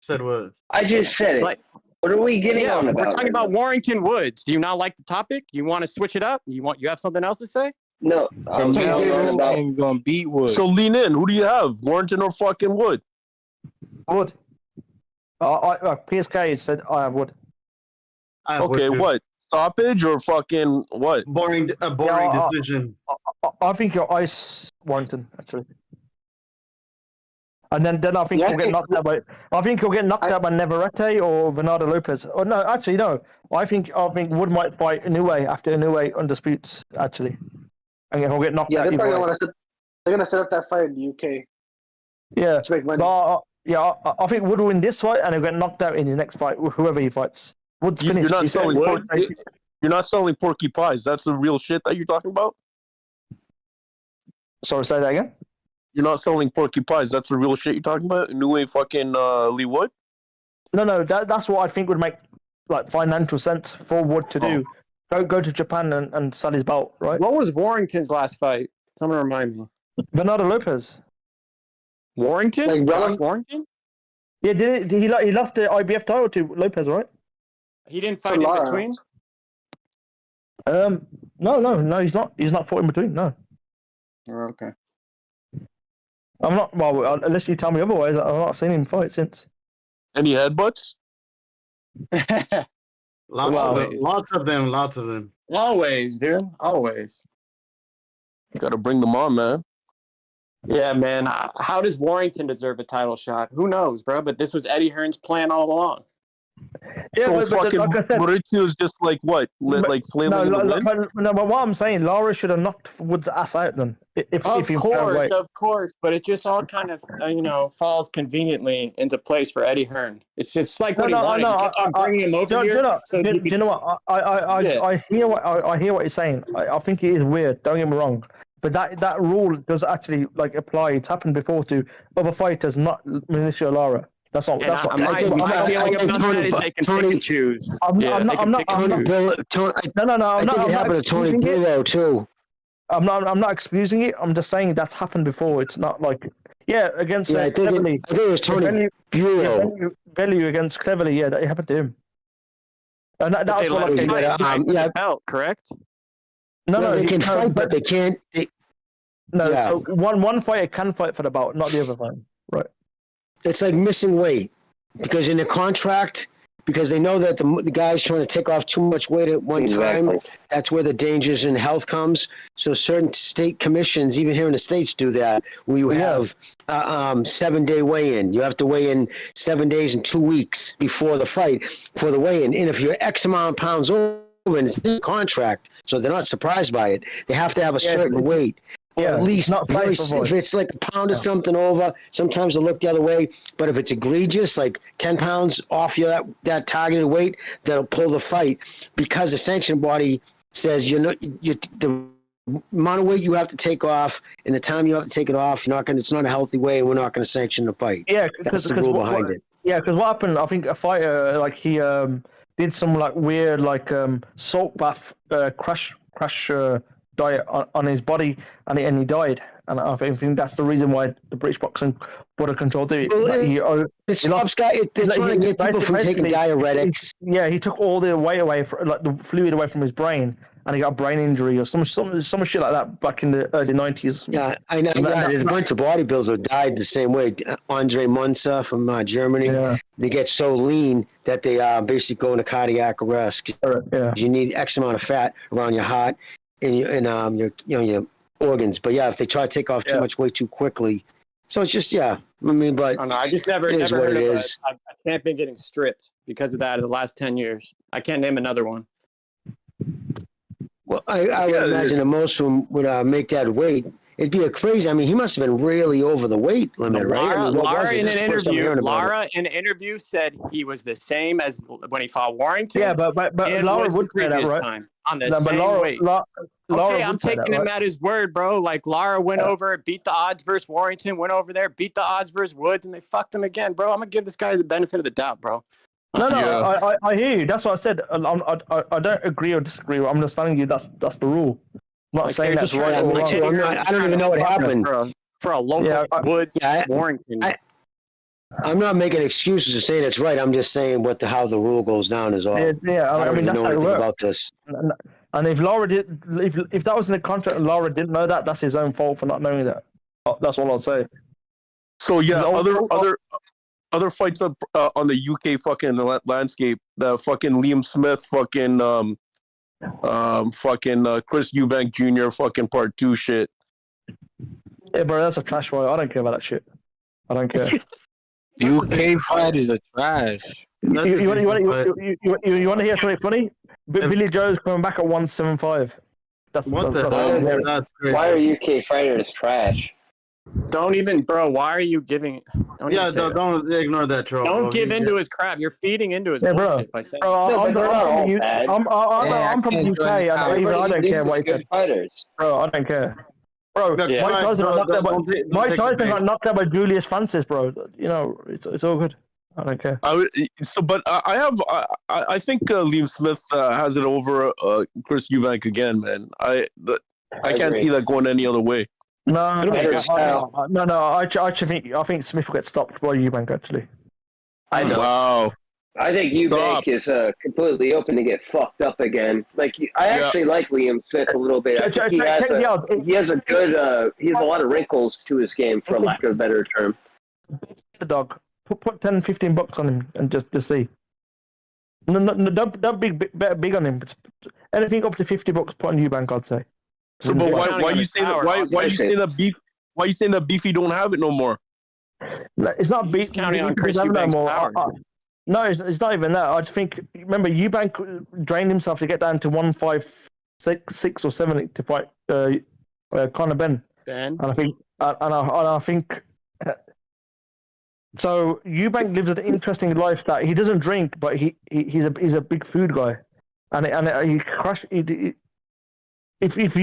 Said what? I just said it. What are we getting on about? We're talking about Warrington Woods. Do you not like the topic? You want to switch it up? You have something else to say? No. I'm gonna beat Wood. So lean in. Who do you have? Warrington or fucking Wood? Wood. PSK said I have Wood. Okay, what? Stoppage or fucking what? Boring decision. I think you're ice Warrington, actually. And then I think he'll get knocked out by. I think he'll get knocked out by Navarrete or Bernardo Lopez. Oh no, actually no. I think Wood might fight Inoue after Inoue undisputes actually, and he'll get knocked out. They're probably gonna set up that fight in the UK. Yeah, to make money. I think Wood will win this fight, and he'll get knocked out in his next fight, whoever he fights. Wood's finished. You're not selling porky pies. That's the real shit that you're talking about. Sorry, say that again. You're not selling porky pies. That's the real shit you're talking about? Inoue fucking Lee Wood? No, that's what I think would make like financial sense for Wood to do. Go to Japan and sell his belt, right? What was Warrington's last fight? Someone remind me. Bernardo Lopez. Warrington? Like Warrington? Yeah, he lost the IBF title to Lopez, right? He didn't fight in between? No, he's not. He's not fought in between, no. Oh, okay. I'm not. Well, unless you tell me otherwise, I've not seen him fight since. Any headbutts? Lots of them. Always, dude. Always. You gotta bring them on, man. Yeah, man. How does Warrington deserve a title shot? Who knows, bro? But this was Eddie Hearn's plan all along. Yeah, so but fucking like I said, Mauricio's just like what? Like flailing in the wind? No, but what I'm saying, Lara should have knocked Wood's ass out then. Of course, but it just all kind of falls conveniently into place for Eddie Hearn. It's just like what he wanted. You kept on bringing him over here. You know what? I hear what you're saying. I think it is weird. Don't get me wrong. But that rule does actually apply. It's happened before to other fighters, not Mauricio Lara. That's all. That's what my feeling about that is they can pick and choose. I'm not. I think it happened to Tony Bello too. I'm not excusing it. I'm just saying that's happened before. It's not against Cleverly. I think it was Tony Bellew against Cleverly. Yeah, that happened to him. And that's what belt, correct? No, they can fight, but they can't. So one fighter can fight for the belt, not the other fighter. Right. It's like missing weight because in the contract, because they know that the guy's trying to take off too much weight at one time. That's where the dangers in health comes. So certain state commissions, even here in the States, do that. Where you have 7-day weigh-in. You have to weigh in 7 days and 2 weeks before the fight for the weigh-in. And if you're X amount of pounds over, and it's in the contract, so they're not surprised by it. They have to have a certain weight. Yeah, at least if it's like a pound or something over, sometimes they'll look the other way. But if it's egregious, like 10 pounds off that targeted weight, that'll pull the fight because the sanction body says the amount of weight you have to take off and the time you have to take it off, it's not a healthy way, and we're not going to sanction the fight. Yeah, that's the rule behind it. Yeah, because what happened? I think a fighter he did some weird salt bath crash diet on his body, and he died. and I think that's the reason why the British boxing board of control do it. Well, Like, it stops guy. They're trying to get people from taking diuretics. He took all the weight away, like the fluid away from his brain, and he got a brain injury or some shit like that back in the early 90s. Yeah, I know. Yeah, there's a bunch of bodybuilders who died the same way. Andre Munza from Germany. Yeah. They get so lean that they basically go into cardiac arrest. You need X amount of fat around your heart and your organs. But yeah, if they try to take off too much weight too quickly, so it's just I mean, but I just never heard of a champion getting stripped because of that in the last 10 years. I can't name another one. Well, I would imagine that most of them would make that weight. It'd be a crazy. I mean, he must have been really over the weight limit, right? I mean, Lara in an interview said he was the same as when he fought Warrington. Yeah, but Lara would say that, right? On the same weight. Okay, I'm taking him at his word, bro. Like Lara went over, beat the odds versus Warrington, went over there, beat the odds versus Woods, and they fucked him again, bro. I'm gonna give this guy the benefit of the doubt, bro. I hear you. That's what I said. I don't agree or disagree. I'm just telling you that's the rule. I'm not saying that's right or wrong. I don't even know what happened. For a local Woods, Warrington. I'm not making excuses to say that's right. I'm just saying how the rule goes down is all. I mean, that's know how it anything works. about this. And if Lara if that was in the contract and Lara didn't know that, that's his own fault for not knowing that. That's all I'll say. So yeah, other fights up on the UK fucking landscape. The fucking Liam Smith fucking Chris Eubank Jr. fucking part 2 shit. Yeah, bro, that's a trash fight. I don't care about that shit. I don't care. UK fighters are trash. You want to hear something funny? Billy Joe's coming back at 175. That's great. Why are UK fighters trash? Don't even, bro. Why are you giving? Don't ignore that troll. Don't give into his crap. You're feeding into his bullshit by saying. I'm from the UK, and even I don't care what he said. Bro, I don't care. Bro, Mike Tyson got knocked out by Julius Francis, bro. You know, it's all good. I don't care. I think Liam Smith has it over Chris Eubank again, man. I can't see that going any other way. No. I think Smith will get stopped by Eubank actually. I know. Wow. I think Eubank is completely open to get fucked up again. Like I actually like Liam Smith a little bit. I think he has a lot of wrinkles to his game, for lack of a better term. The dog. Put $10-15 on him and just see. No, don't be big on him. Anything up to $50, put on Eubank, I'd say. So, but why you saying that? Why you saying that beef? Why you saying that Beefy don't have it no more? It's not beef. Counting on Chris Eubank's power. No, it's not even that. I just think. Remember, Eubank drained himself to get down to 156 or 7 to fight Conor Benn. And I think. So Eubank lives an interesting life that he doesn't drink, but he's a big food guy, and he crashed. If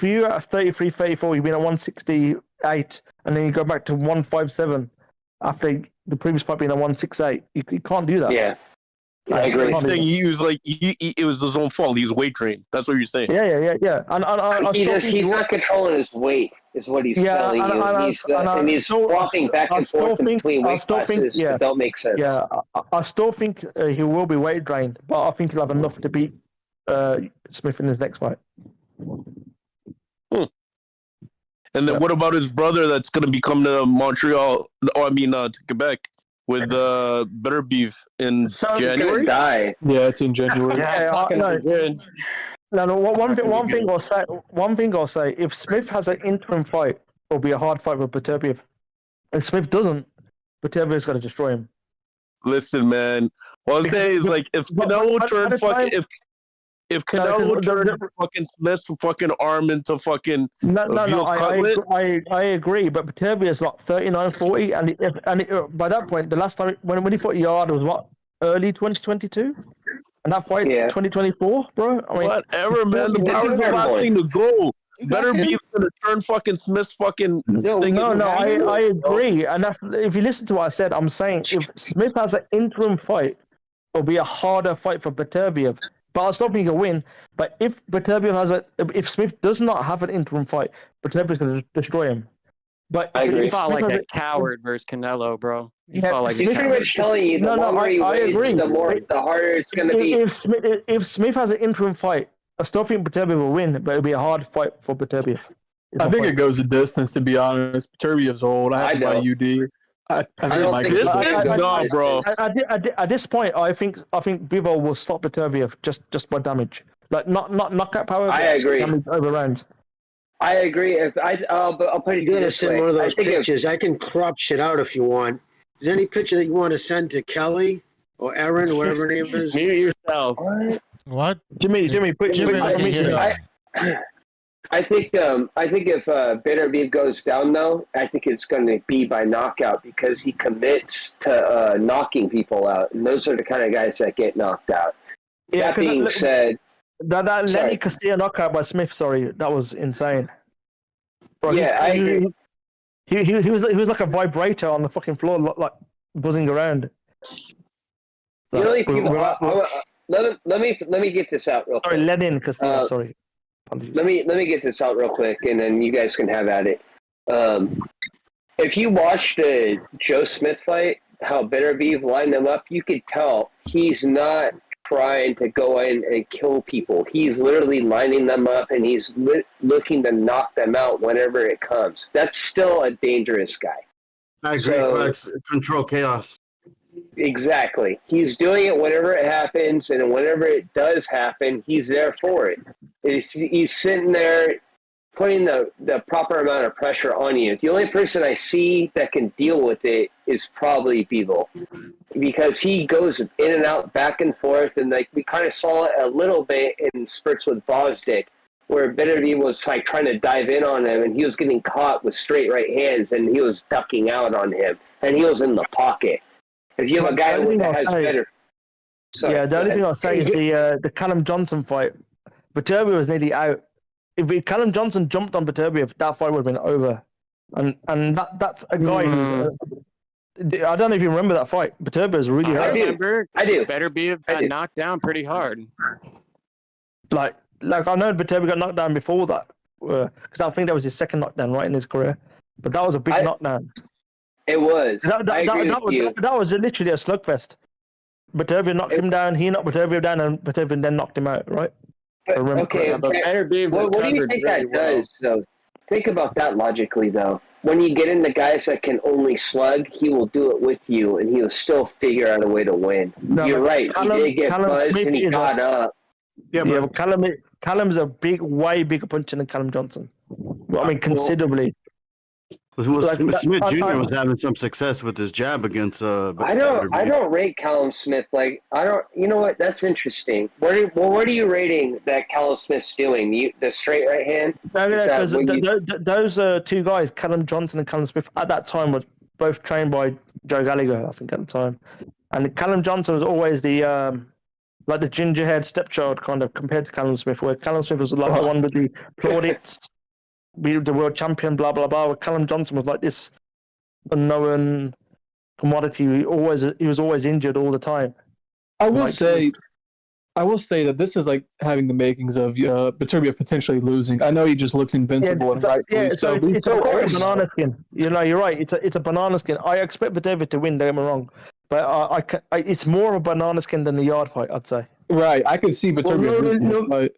you at 33, 34, you've been at 168, and then you go back to 157 after the previous fight being at 168, you can't do that. Yeah, I agree. You're saying it was his own fault. He's weight trained. That's what you're saying. Yeah. And he's not controlling his weight, is what he's telling you. And he's flopping back and forth between weight classes that don't make sense. Yeah, I still think he will be weight drained, but I think he'll have enough to beat Smith in his next fight. And then what about his brother that's going to be coming to Montreal? To Quebec with Better Beef in January? Die. Yeah, it's in January. One thing I'll say: if Smith has an interim fight, it'll be a hard fight with Beterbiev. If Smith doesn't, Beterbiev's got to destroy him. Listen, man. What I'm saying is, like, if Canelo turned fucking if Canelo turned fucking Smith's fucking arm into fucking I agree, but Beterbiev's like 39-40, and by that point, the last time when he fought Yard was what, early 2022, and that fight's 2024, bro. I mean, whatever, man. The power's the last thing to go. Better be gonna turn fucking Smith's fucking thing. I agree, and that's, if you listen to what I said, I'm saying if Smith has an interim fight, it'll be a harder fight for Beterbiev. But I still think he'll win. But if if Smith does not have an interim fight, Beterbiev's going to destroy him. But I agree. He fought Smith like a coward versus Canelo, bro. He Yeah, fought like Smith- a Pretty coward. much telling you the longer he waits, the harder it's going to be. If Smith has an interim fight, I still think Beterbiev will win, but it'll be a hard fight for Beterbiev. I think it goes the distance, to be honest. Beterbiev's old. I have to buy UD. I think bro. At this point, I think Bivol will stop Beterbiev just by damage, like not knockout power. I but agree. Damage over rounds. I agree. But I'll put it You gotta this send way. one of those I think if- pictures. I can crop shit out if you want. Is there any picture that you want to send to Kelly or Aaron, whatever her name is? Mute yourself. What? Jimmy, put I think if Beterbiev goes down, though, I think it's going to be by knockout because he commits to knocking people out, and those are the kind of guys that get knocked out. Yeah, that being said, that Lenny Castillo knockout by Smith, sorry, that was insane. Bro, Yeah, I agree. He was like a vibrator on the fucking floor, like buzzing around. the only people. Let me get this out real quick. Sorry, Lenin Castillo. Sorry. Let me get this out real quick, and then you guys can have at it. If you watch the Joe Smith fight, how Beterbiev lined them up, you could tell he's not trying to go in and kill people. He's literally lining them up, and he's looking to knock them out whenever it comes. That's still a dangerous guy. I agree. So- Control chaos. Exactly. He's doing it whenever it happens, and whenever it does happen, he's there for it. He's sitting there putting the proper amount of pressure on you. The only person I see that can deal with it is probably Bivol, because he goes in and out, back and forth, and like we kind of saw it a little bit in spurts with Vosdick, where Beterbiev was like trying to dive in on him, and he was getting caught with straight right hands, and he was ducking out on him, and he was in the pocket. If you have a guy that has better... Sorry, yeah, the only thing I'll say is the Callum Johnson fight. Beterbiev was nearly out. If Callum Johnson jumped on Beterbiev, that fight would have been over. And that's a guy who's... I don't know if you remember that fight. Beterbiev was really hurt. I do. Beterbiev got knocked down pretty hard. Like I know Beterbiev got knocked down before that. Because I think that was his second knockdown, right, in his career. But that was a big knockdown. It was. That was literally a slugfest. Beterbiev knocked him down, he knocked Beterbiev down, and Beterbiev then knocked him out, right? Okay, what do you think that does, though? Think about that logically, though. When you get into guys that can only slug, he will do it with you, and he will still figure out a way to win. You're right. He did get buzzed, and he got up. Yeah, but Callum's a way bigger puncher than Callum Johnson. I mean, considerably. Smith Jr. was having some success with his jab against. I don't rate Callum Smith like I don't. You know what? That's interesting. What are you rating that Callum Smith's doing? The straight right hand? Because those two guys, Callum Johnson and Callum Smith, at that time were both trained by Joe Gallagher, I think, at the time. And Callum Johnson was always the like the gingerhead stepchild kind of compared to Callum Smith, where Callum Smith was like the one with the plaudits. The world champion, blah blah blah. Callum Johnson was like this unknown commodity. He was always injured all the time. I will say that this is like having the makings of Beterbiev potentially losing. I know he just looks invincible and rightfully so. It's a banana skin. You know, you're right. It's a banana skin. I expect Beterbiev to win. Don't get me wrong, but it's more of a banana skin than the yard fight, I'd say. Right. I could see Beterbiev losing this fight.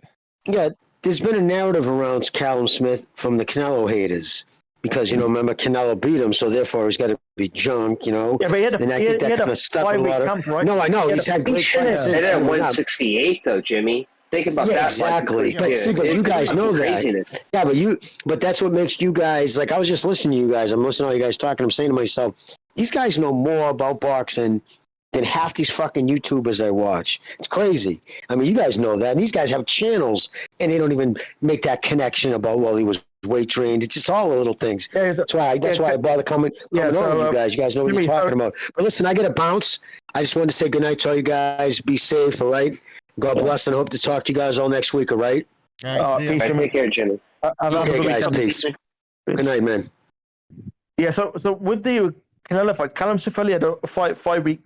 Yeah. There's been a narrative around Callum Smith from the Canelo haters because, remember Canelo beat him, so therefore he's got to be junk, Yeah, but he had that kind of stuck with a lot of... camp, right? No, I know. He's had great fights since. They had 168, though, Jimmy. Think about that. Exactly. But you guys know that. Yeah, but that's what makes you guys... Like, I was just listening to you guys. I'm listening to all you guys talking. I'm saying to myself, these guys know more about boxing than half these fucking YouTubers I watch. It's crazy. I mean, you guys know that. And these guys have channels, and they don't even make that connection about, well, he was weight trained. It's just all the little things. That's why I bother coming on with you guys. You guys know what you're talking about. But listen, I got to bounce. I just wanted to say goodnight to all you guys. Be safe, all right? God bless, and I hope to talk to you guys all next week, all right? Take care, Jimmy. Okay, guys, peace. Good night, man. Yeah, so with the Canelo fight, Callum Smith only had a 5-week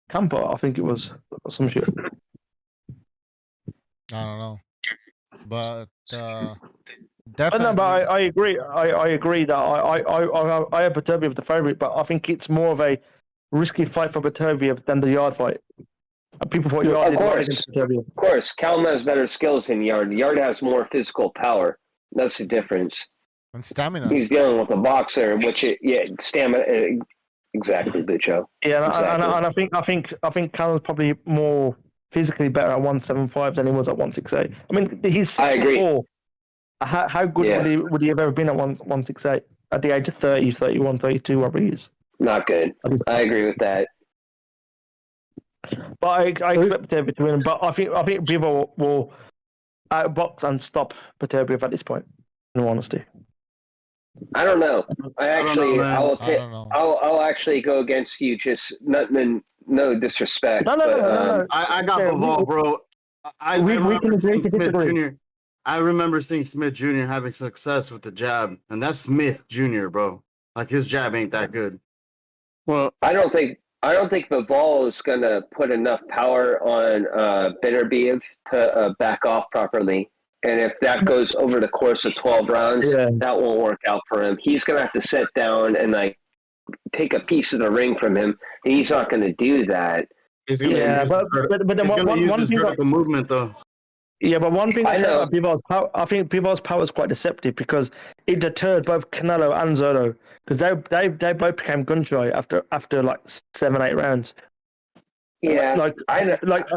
camper, I think it was, or some shit. I don't know, but Definitely. But I agree. I agree that I have Beterbiev the favorite, but I think it's more of a risky fight for Beterbiev than the Yard fight. People thought Yard did well against Beterbiev. Of course, Callum has better skills than Yard. Yard has more physical power. That's the difference. And stamina. He's dealing with a boxer, stamina. Exactly, Bicho. Yeah, exactly. and I think Callum's probably more physically better at 175 than he was at 168. I mean, he's 6'4". How good would he have ever been at 168 at the age of 30, 31, 32, whatever he is? Not good. I agree with that. But I expect Beterbiev to win. But I think people will outbox and stop Beterbiev at this point. In all honesty, I don't know. I'll actually go against you. Just no disrespect. No. I got Bivol, bro. I remember seeing Smith Jr. having success with the jab, and that's Smith Jr., bro. Like his jab ain't that good. Well, I don't think Bivol is gonna put enough power on Beterbiev to back off properly. And if that goes over the course of 12 rounds, that won't work out for him. He's gonna have to sit down and take a piece of the ring from him. And he's not gonna do that. But then one thing about the movement though. Yeah, but one thing I say about Bivol's power, I think Bivol's power is quite deceptive because it deterred both Canelo and Zotto because they both became gun shy after like 7-8 rounds. Yeah, I agree. Like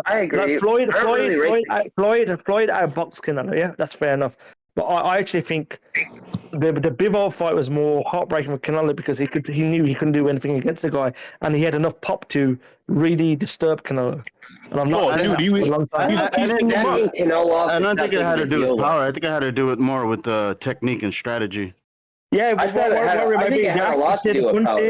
Floyd outboxed Canelo. Yeah, that's fair enough. But I actually think the Bivol fight was more heartbreaking for Canelo because he knew he couldn't do anything against the guy, and he had enough pop to really disturb Canelo. And I'm not saying that for a long time. I don't think it had to do with power. I think it had to do with more with the technique and strategy. Yeah, I think it had a lot to do with power.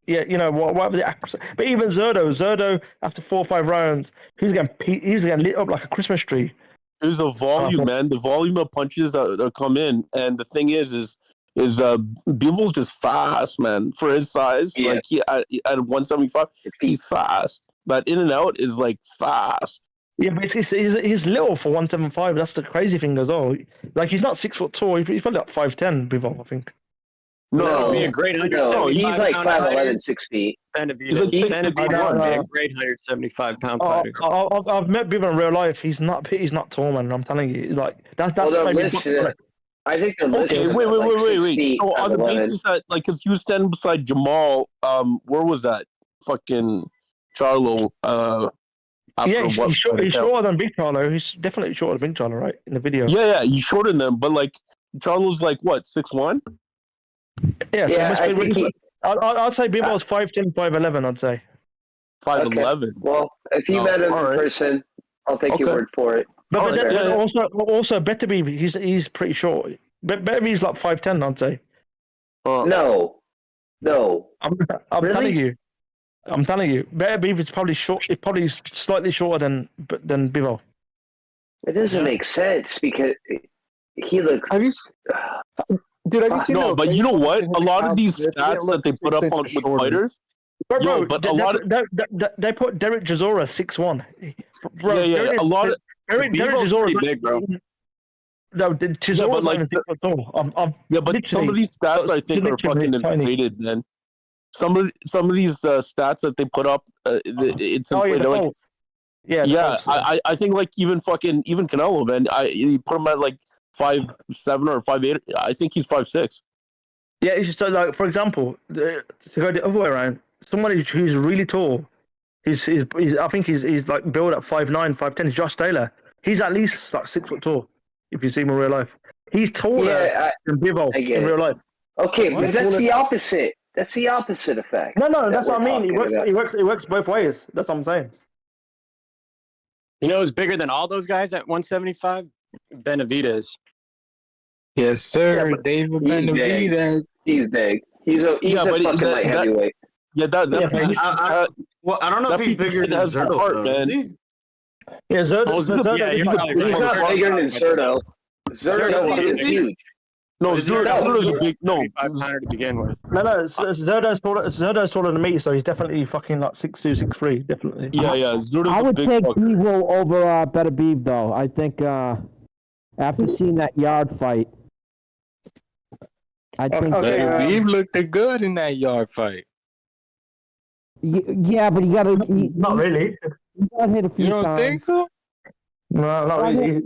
Yeah, you know whatever the accuracy. But even Zotto after 4 or 5 rounds, he was getting lit up like a Christmas tree. There's a volume, man. The volume of punches that come in, and the thing is Bivol's just fast, man. For his size, like he at 175, he's fast. But in and out is like fast. Yeah, but he's little for 175. That's the crazy thing as well. Like he's not 6 foot tall. He's probably like 5'10", Bivol, I think. No, he's a great 175. No, he's like 5'11", 6 feet. Benavidez, a great 175 pound fighter. I've met Bivol in real life. He's not tall, man. I'm telling you, like that's. I think the wait. So on the basis that, like, if you stand beside Jamal, where was that? Fucking Charlo. He's shorter than Big Charlo. He's definitely shorter than Big Charlo, right? In the video. Yeah, he's shorter than them, but like Charlo's like what, 6'1"? Yeah, I'd say Bivol's 5'10", 5'11", I'd say. 5'11". Okay. Well, if you met him in person, I'll take your word for it. But also Beterbiev, he's pretty short. Beterbiev's like 5'10", I'd say. No. I'm really? telling you. Beterbiev is probably short. It's probably slightly shorter than Bivol. It doesn't make sense because he looks. Dude, have you seen but you know what? A lot of these stats that they put up on with fighters. They put Derek Chisora 6'1". Bro, a lot of Derek Chisora big, bro. No, Chisora's not even 6 foot tall. But some of these stats I think are fucking inflated, man. Some of these stats that they put up, it's inflated. I think like even Canelo, man. You put him at like 5'7" or 5'8". I think he's 5'6". Yeah, it's just so like for example, to go the other way around, somebody who's really tall, he's I think he's like built at 5'9", 5'10". Josh Taylor, he's at least like 6 foot tall. If you see him in real life, he's taller than Bivol in real life. Okay, but that's the opposite. That's the opposite effect. No, that's what I mean. It works both ways. That's what I'm saying. You know who's bigger than all those guys at 175? Benavidez. Yes, sir. David Benavidez. He's big. He's a fucking light heavyweight. I don't know if he's bigger than Zerto, man. Yeah, Zerto. He's not bigger than Zerto. Zerto is huge. No, Zurdo's a big no. 500 to begin with. No, Zurdo's taller than me, so he's definitely fucking like 6'2", 6'3", definitely. Yeah. Zurdo's I a would big take fucker. Bivol over Benavidez though. I think after seeing that yard fight, I think Benavidez looked good in that yard fight. Yeah, but you gotta not really. You got hit a few times. You don't think so? No, not really.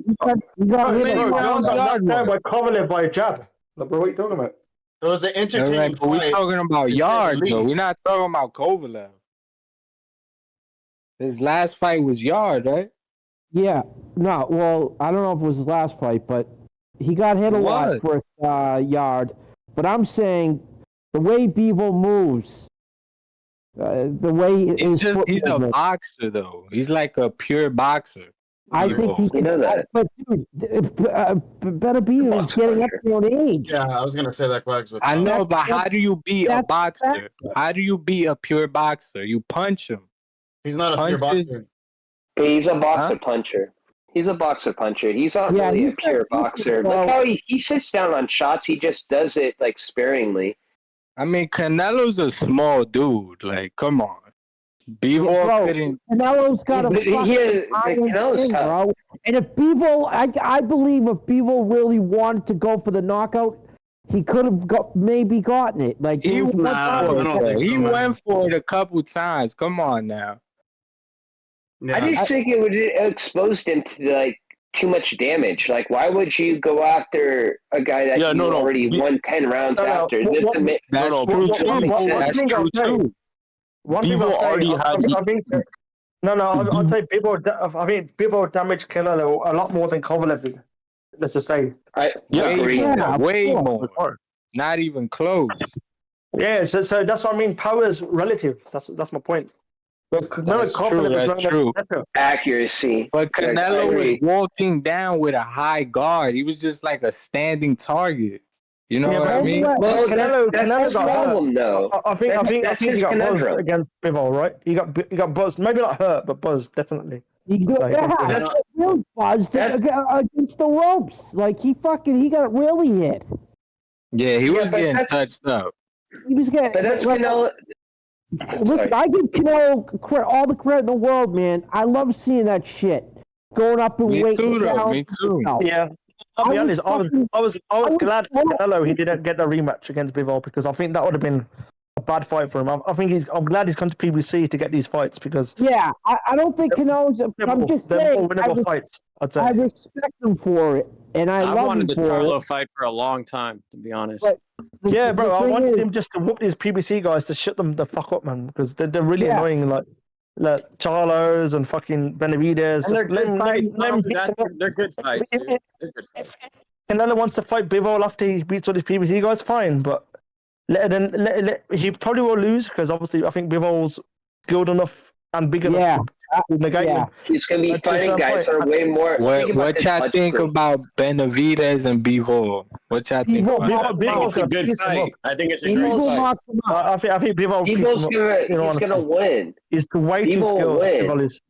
You got hit a few times. By Kovalev by a jab. Like, bro, what are you talking about? It was an entertaining But we're fight. talking about yard though. We're not talking about Kovalev. His last fight was yard, right? Yeah. No, well, I don't know if it was his last fight, but he got hit a lot for yard. But I'm saying the way Bivol moves, the way he's a boxer though. He's like a pure boxer. I think he can. But dude, Benavidez is getting up to an age. Yeah, I was gonna say that, Quags. I know, but how do you beat a boxer? How do you beat a pure boxer? You punch him. He's not a pure boxer. He's a boxer puncher. He's a boxer puncher. He's not really a pure boxer. Look how he sits down on shots. He just does it like sparingly. I mean, Canelo's a small dude. Like, come on. Bivol couldn't. Canelo's got a fucking iron thing, bro. And if Bivol, I believe if Bivol really wanted to go for the knockout, he could have maybe gotten it. Like he went for it a couple times. Come on now. Yeah. I just think it would expose him to like too much damage. Like, why would you go after a guy that already won 10 rounds after? That's true too. One thing I'll say, I'd say Bivol damaged Canelo a lot more than Kovalev did. Let's just say. Way more. Not even close. Yeah, so that's what I mean. Power is relative. That's my point. But that's true. Accuracy. But Canelo was walking down with a high guard. He was just like a standing target. You know what I mean? Well, that's his problem, though. I think he got buzzed against Bivol, right? He got buzzed. Maybe not hurt, but buzzed definitely. He got real buzzed against the ropes. Like he got really hit. Yeah, he was getting touched up. He was getting. But that's Canelo. Listen, I give Canelo all the credit in the world, man. I love seeing that shit. Going up and waiting down. Me too. Yeah. I'll be honest, I was glad for Canelo he didn't get the rematch against Bivol because I think that would have been a bad fight for him. I'm glad he's come to PBC to get these fights because I don't think Canelo's. I'm just saying, winnable fights. I'd say I respect him for it, and I love wanted him the for Charlo it. fight for a long time, to be honest. But yeah, bro, I wanted him just to whoop these PBC guys to shut them the fuck up, man, because they're really annoying. Like Charlos and fucking Benavidez. And they're good fights. They're good fights. If Canelo wants to fight Bivol after he beats all these PBC guys, fine. But he probably will lose because obviously I think Bivol's skilled enough and big enough to negate him. He's going to be fighting guys that are way more. What y'all think about Benavidez and Bivol? What y'all think? It's a good fight. I think it's a great fight. I think Bivol. He's going to win. He's way too skilled. But he's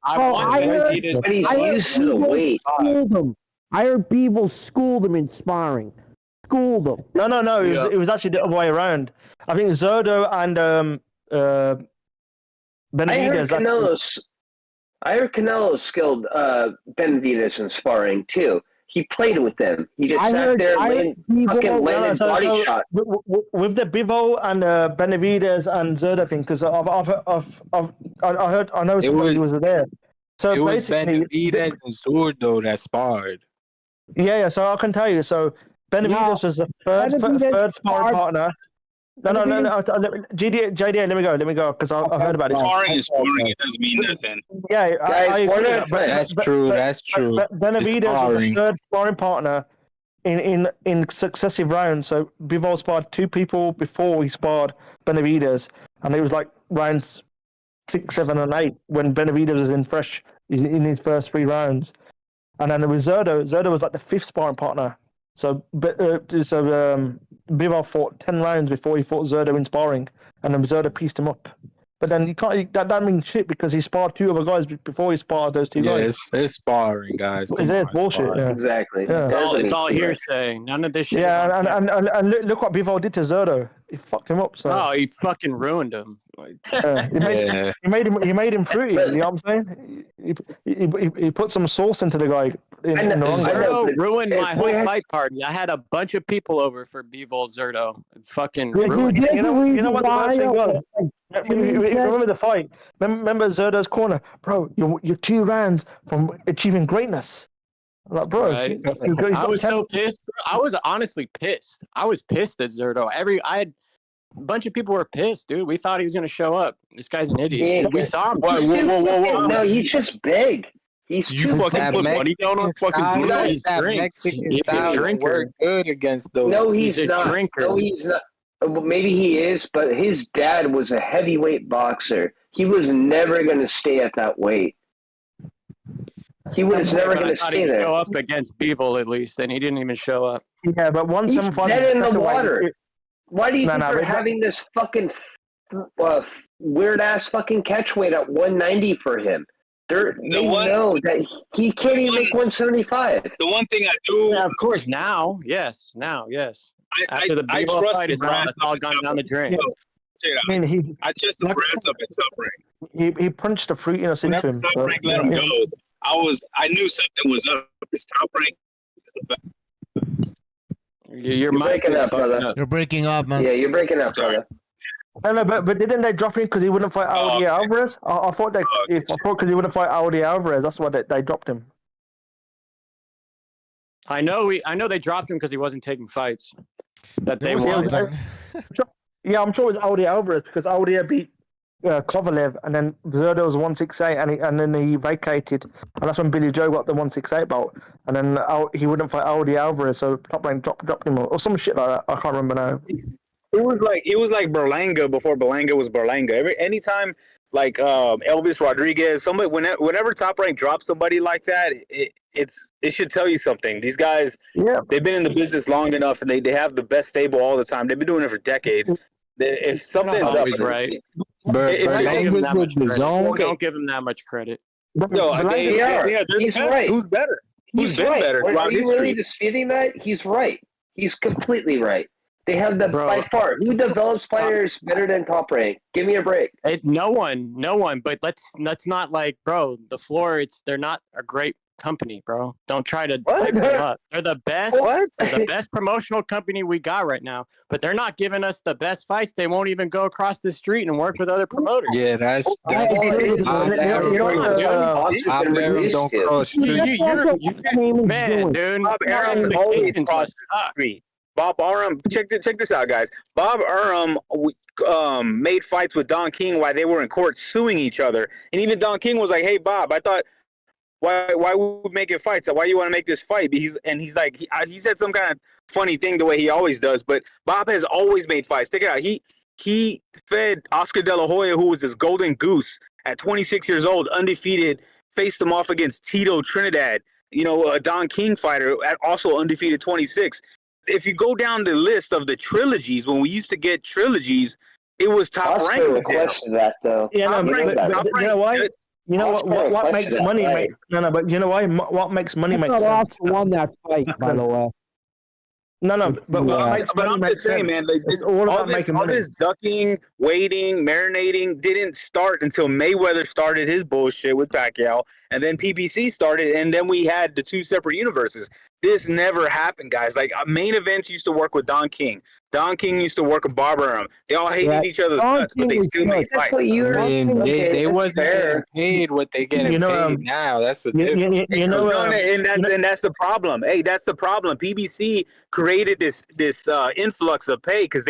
used to the weight. I heard Bivol schooled him in sparring. Schooled him. No. It was actually the other way around. I think Zurdo and Benavidez. I heard Canelo skilled Benavidez in sparring too. He played with them. He just sat there and landed body shot. With the Bivol and Benavidez and Zurdo thing, because I know somebody was there. So it was basically, Benavidez and Zurdo that sparred. Yeah. So I can tell you. So Benavidez was the third sparring partner. No. JD, let me go, because I heard about it. Sparring is sparring. It doesn't mean nothing. Yeah, I agree. That's true. Benavidez was the third sparring partner in successive rounds. So Bivol sparred 2 people before he sparred Benavidez, and it was like rounds 6, 7, and 8 when Benavidez was in fresh in his first 3 rounds, and then there was Zurdo. Zurdo was like the 5th sparring partner. So Bivol fought 10 rounds before he fought Zurdo in sparring, and then Zurdo pieced him up. But then you can't. That means shit because he sparred 2 other guys before he sparred those 2 guys. It's sparring, guys. It's bullshit. Yeah. Exactly. Yeah. It's all hearsay. None of this shit. Yeah, and look what Bivol did to Zerto. He fucked him up. So. Oh, he fucking ruined him. He made him fruity. You know what I'm saying? He put some sauce into the guy. Zerto ruined my whole fight party. I had a bunch of people over for Bivol Zerto. It fucking ruined. You know what the worst thing was? If you remember the fight, remember Zerto's corner, bro. You're 2 rounds from achieving greatness. I'm like, bro, right. I was so pissed. I was honestly pissed. I was pissed at Zerto. I had a bunch of people were pissed, dude. We thought he was going to show up. This guy's an idiot. We saw him. Whoa. No, he's just big. He's you fucking put money down on fucking Bruno. He's a drinker. Good against those. No, he's not. Drinker. No, he's not. Well, maybe he is, but his dad was a heavyweight boxer. He was never going to stay at that weight. He was never going to stay there. Show up against Bivol at least, and he didn't even show up. Yeah, but 175 dead in the water. Why do you think they're having this fucking weird ass fucking catch weight at 190 for him? They know that he can't even make 175. The one thing I do, yeah, of course, now, yes. After the Bivol fight, it's all gone down the drain. I trust the brass up at Top Rank. He punched the fruitiness into him. Top Rank let him go. I knew something was up. His Top Rank is the best. You're breaking up, brother. You're breaking up, man. Yeah, you're breaking up, brother. No, but didn't they drop him because he wouldn't fight Audi Alvarez? I thought because he wouldn't fight Audi Alvarez, that's why they dropped him. I know they dropped him because he wasn't taking fights that they wanted. Yeah, I'm sure it was Audi Alvarez because Audi beat Kovalev, and then Zerto was 168, and then he vacated, and that's when Billy Joe got the 168 belt, and then he wouldn't fight Audi Alvarez, so Top Rank dropped him or some shit like that. I can't remember now. It was like Berlanga before Berlanga was Berlanga. Anytime like Elvis Rodriguez, somebody whenever Top Rank drops somebody like that, it should tell you something. These guys, they've been in the business long enough, and they have the best stable all the time. They've been doing it for decades. If something's up, right? Don't give him that much credit. No, he's right. Who's better? Who's been right. better? Are you really disputing that? He's right. He's completely right. They have by far. Who develops fighters better than Top Rank? Give me a break. No one. But let's not like, bro. The floor. They're not a great company, bro. Don't try to hype them up. They're the best. They're the best promotional company we got right now. But they're not giving us the best fights. They won't even go across the street and work with other promoters. Yeah, that's. Man, dude. Bob Arum always crosses the street. Bob Arum, check this out, guys. Bob Arum made fights with Don King while they were in court suing each other, and even Don King was like, "Hey, Bob, I thought why we making fights? Why you want to make this fight?" He's like he said some kind of funny thing the way he always does, but Bob has always made fights. Check it out. He fed Oscar De La Hoya, who was this golden goose at 26 years old, undefeated, faced him off against Tito Trinidad, a Don King fighter, also undefeated 26. If you go down the list of the trilogies, when we used to get trilogies, it was Top Rank. Oscar requested that, though. Yeah, no, but you know why? You know what makes money make? No, but you know why? What makes money make sense? Oscar won that fight, by the way. No, but what makes money I'm make just saying, sense? man. It's all about making money. All this ducking, waiting, marinating didn't start until Mayweather started his bullshit with Pacquiao, and then PBC started, and then we had the 2 separate universes. This never happened, guys. Like main events used to work with Don King. Don King used to work with Bob Arum. They all hated each other's guts, but they still made fights. They wasn't getting paid what they getting paid now. That's the difference. And that's the problem. Hey, that's the problem. PBC created this influx of pay because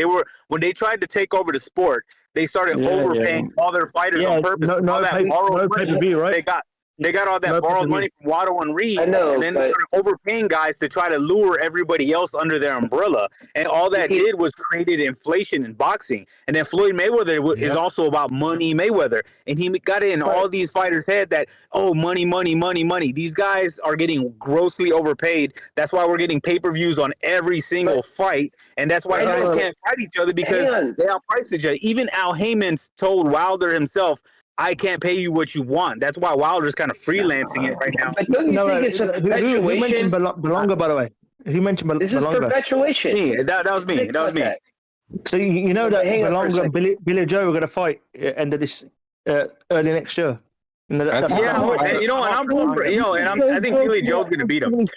when they tried to take over the sport, they started overpaying all their fighters on purpose. All that borrowed money they got. They got all that borrowed money from Waddle and Reed, I know, and then they started overpaying guys to try to lure everybody else under their umbrella. And all that did was created inflation in boxing. And then Floyd Mayweather is also about money Mayweather. And he got it in all these fighters' head that, oh, money, money, money, money. These guys are getting grossly overpaid. That's why we're getting pay-per-views on every single fight. And that's why guys can't fight each other because they outprice each other. Even Al Heyman told Wilder himself, I can't pay you what you want. That's why Wilder's kind of freelancing it right now. But don't you think it's a perpetuation? Who mentioned Belonga, by the way? Who mentioned Belonga? This is perpetuation. Me. That was me. That was me. So you know that Belonga and Billy Joe are going to fight end of this early next year. You know, and you know, and I'm going for, you know, and I think Billy Joe's going to beat him.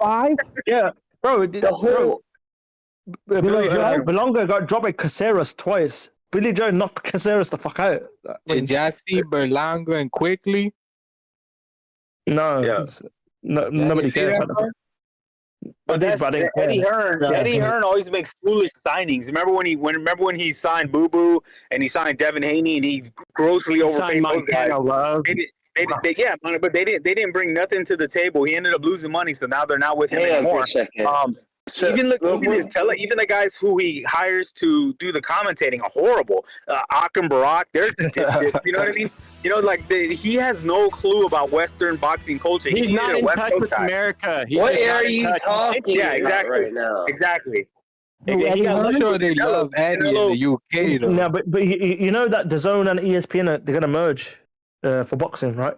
Yeah, bro. The whole Belonga got dropped by Caceres twice. Billy Joe knocked Caceres the fuck out. Did y'all see Berlanga and Quickly? No, nobody cares about them. But that's Eddie Hearn. Yeah. Eddie Hearn always makes foolish signings. Remember when he signed Boo Boo and he signed Devin Haney and he grossly overpaid those guys. But they didn't bring nothing to the table. He ended up losing money, so now they're not with him anymore. So even the guys who he hires to do the commentating are horrible. Akram Barak, they're you know what I mean? You know, like he has no clue about Western boxing culture. He's not in touch with America. What are you talking about right now? Exactly. I'm sure they love Eddie in the UK though. No, but you know that DAZN and ESPN they're going to merge for boxing, right?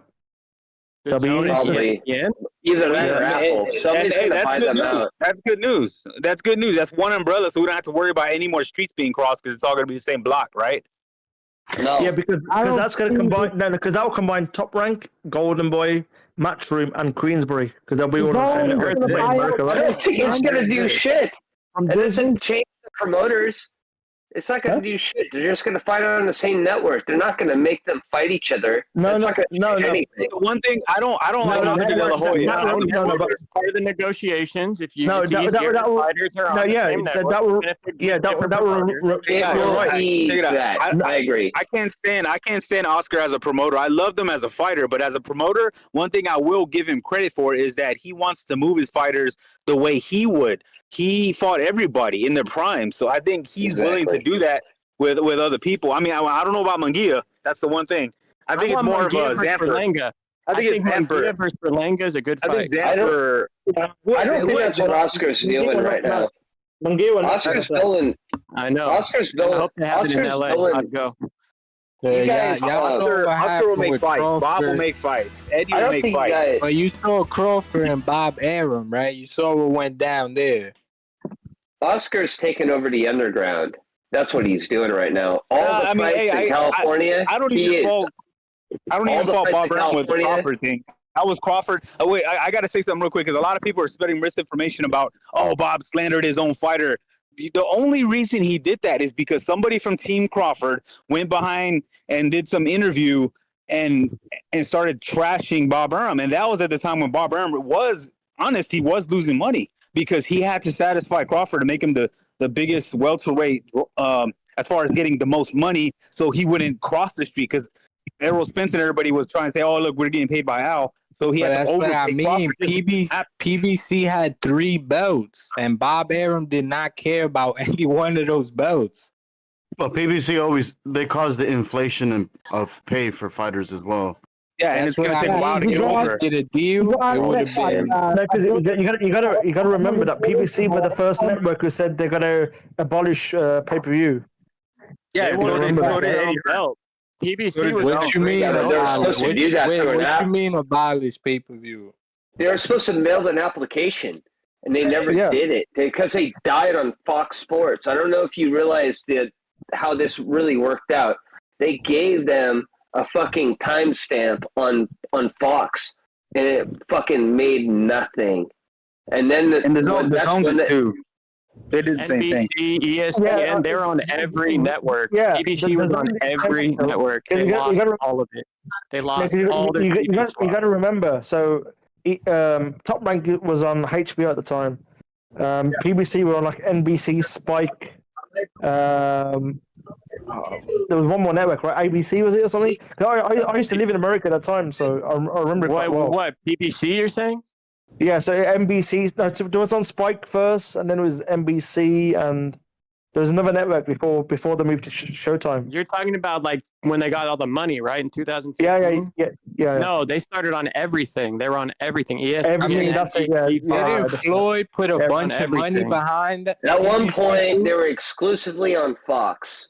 Probably. Either that or Apple. Somebody's going to buy them out. That's good news. That's good news. That's one umbrella, so we don't have to worry about any more streets being crossed because it's all going to be the same block, right? No. Yeah, because that's going to combine. No, because that will combine Top Rank, Golden Boy, Matchroom, and Queensbury because they'll be all the same network. I don't think it's going to do shit. It doesn't change the promoters. It's not going to do shit. They're just going to fight on the same network. They're not going to make them fight each other. No. Anything. One thing I don't like Oscar De La Hoya. Part of the negotiations. If you fighters are on the same network, I agree. I can't stand Oscar as a promoter. I love him as a fighter, but as a promoter, one thing I will give him credit for is that he wants to move his fighters the way he would. He fought everybody in their prime, so I think he's willing to do that with other people. I mean, I don't know about Munguia. That's the one thing. I think it's more of a Zanfer. I think Munguia versus Berlanga is a good fight. I think Zanfer. I don't think that's what Oscar's doing right now. Oscar's building. I know. Oscar's building. I hope they have it in LA. I'd go. Oscar will make fights. Bob will make fights. Eddie will make fights. But you saw Crawford and Bob Arum, right? You saw what went down there. Oscar's taking over the underground. That's what he's doing right now. All the fights in California. I don't even fault Bob Arum with the Crawford thing. That was Crawford. Oh, wait, I got to say something real quick because a lot of people are spreading misinformation about, Bob slandered his own fighter. The only reason he did that is because somebody from Team Crawford went behind and did some interview and started trashing Bob Arum. And that was at the time when Bob Arum was honest. He was losing money because he had to satisfy Crawford to make him the biggest welterweight as far as getting the most money so he wouldn't cross the street because Errol Spence and everybody was trying to say, oh, look, we're getting paid by Al. So he had to overpay PBC had 3 belts, and Bob Arum did not care about any one of those belts. But PBC they caused the inflation of pay for fighters as well. Yeah, and it's going to take a while to get over. Did a deal? It would have been. You got to remember that PBC were the first network who said they're going to abolish pay-per-view. Yeah, it's going to Eddie Hearn. PBC was what you mean? They're supposed to do that. What you mean abolish pay-per-view? They were supposed to mail an application, and they never did it because they died on Fox Sports. I don't know if you realized how this really worked out. They gave them a fucking timestamp on Fox, and it fucking made nothing. And then there's only two. They did the same thing. NBC, ESPN, they're on every network. Yeah, BBC was on every network. They lost all of it. They lost all their You got to remember, so Top Rank was on HBO at the time. PBC were on like NBC, Spike, There was one more network, right? ABC was it or something? I used to live in America at that time, so I remember it quite well. What PBC? You're saying? Yeah, so NBC. No, it was on Spike first, and then it was NBC, and there was another network before they moved to Showtime. You're talking about like when they got all the money, right? In 2015. Yeah. No, they started on everything. They were on everything. ESPN, I mean, that's it. Yeah. Didn't Floyd put a bunch of money behind that? At one point, they were exclusively on Fox.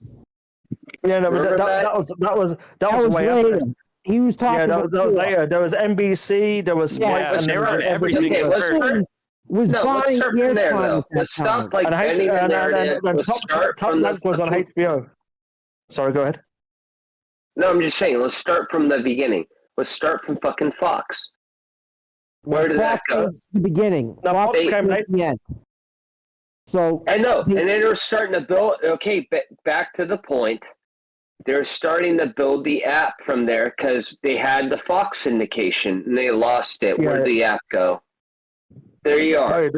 Yeah, no, but that was way after. He was talking. Yeah, that was later. There was NBC. There was Spike, and they were on everything. Okay, let's start from there, though. Let's stop bending the narrative. Let's start Top from Rank was on HBO. Sorry, go ahead. No, I'm just saying. Let's start from the beginning. Let's start from fucking Fox. Where did that go? The beginning. No, Fox came at the end. So I know, and they were starting to build. Okay, back to the point. They're starting to build the app from there because they had the Fox syndication and they lost it. Where did the app go? There you are.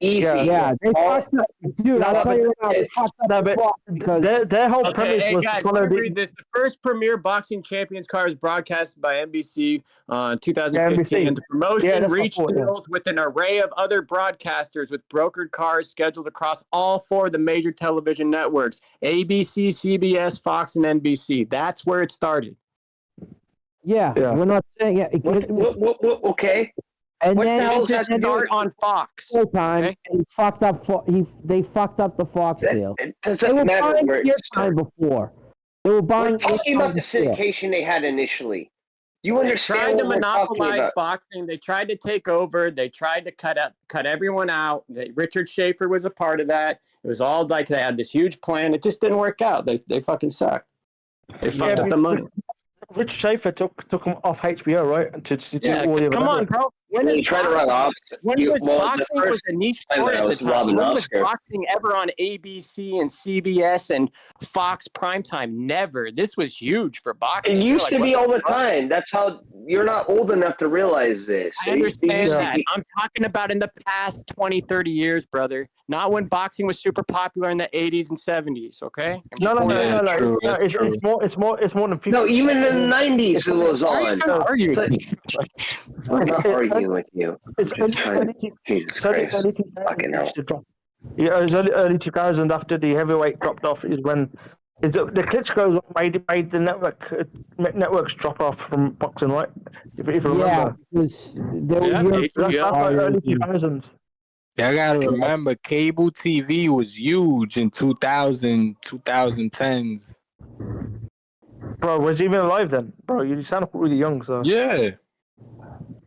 Easy. Yeah. They fucked up. Dude, I'll tell you right now, they fucked up because their whole premise was guys, to follow the first premier boxing champions card was broadcast by NBC in 2015. And the promotion reached deals with an array of other broadcasters with brokered cards scheduled across all 4 of the major television networks: ABC, CBS, Fox, and NBC. That's where it started. Yeah. We're not saying okay. And what then the hell does start on Fox? Showtime, okay? and fucked up. They fucked up the Fox deal. They were buying airtime before. They were buying. We're talking about the syndication they had initially. You understand? They tried to monopolize boxing. They tried to take over. They tried to cut everyone out. Richard Schaefer was a part of that. It was all like they had this huge plan. It just didn't work out. They fucking sucked. They fucked up the money. Richard Schaefer took them off HBO, right? To do all the come on, bro. When you try to run off. Boxing was a niche sport at the time. When was boxing ever on ABC and CBS and Fox primetime? Never. This was huge for boxing. It used to be all the time. That's how you're not old enough to realize this. I understand that. I'm talking about in the past 20, 30 years, brother. Not when boxing was super popular in the 80s and 70s, okay? No. It's more than 50. No, even in the 90s it was on. I'm not arguing with you. It's early 2000. Yeah, it was early 2000 after the heavyweight dropped off is when the Klitschko made the networks drop off from boxing, right? If you remember. That's like early 2000s. I gotta remember, cable TV was huge in 2010s. Bro, was he even alive then? Bro, you sound really young, so. Yeah.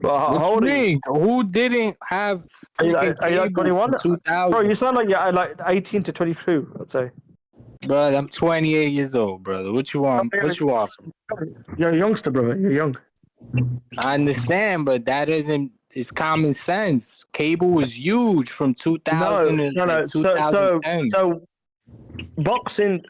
Well, how old are you? Who didn't have? Are you like 21? Bro, you sound like you're like 18 to 22, I'd say. Bro, I'm 28 years old, brother. What you want? What you want from me? You're a youngster, brother. You're young. I understand, but that isn't. It's common sense. Cable was huge from 2000 to 2010. So boxing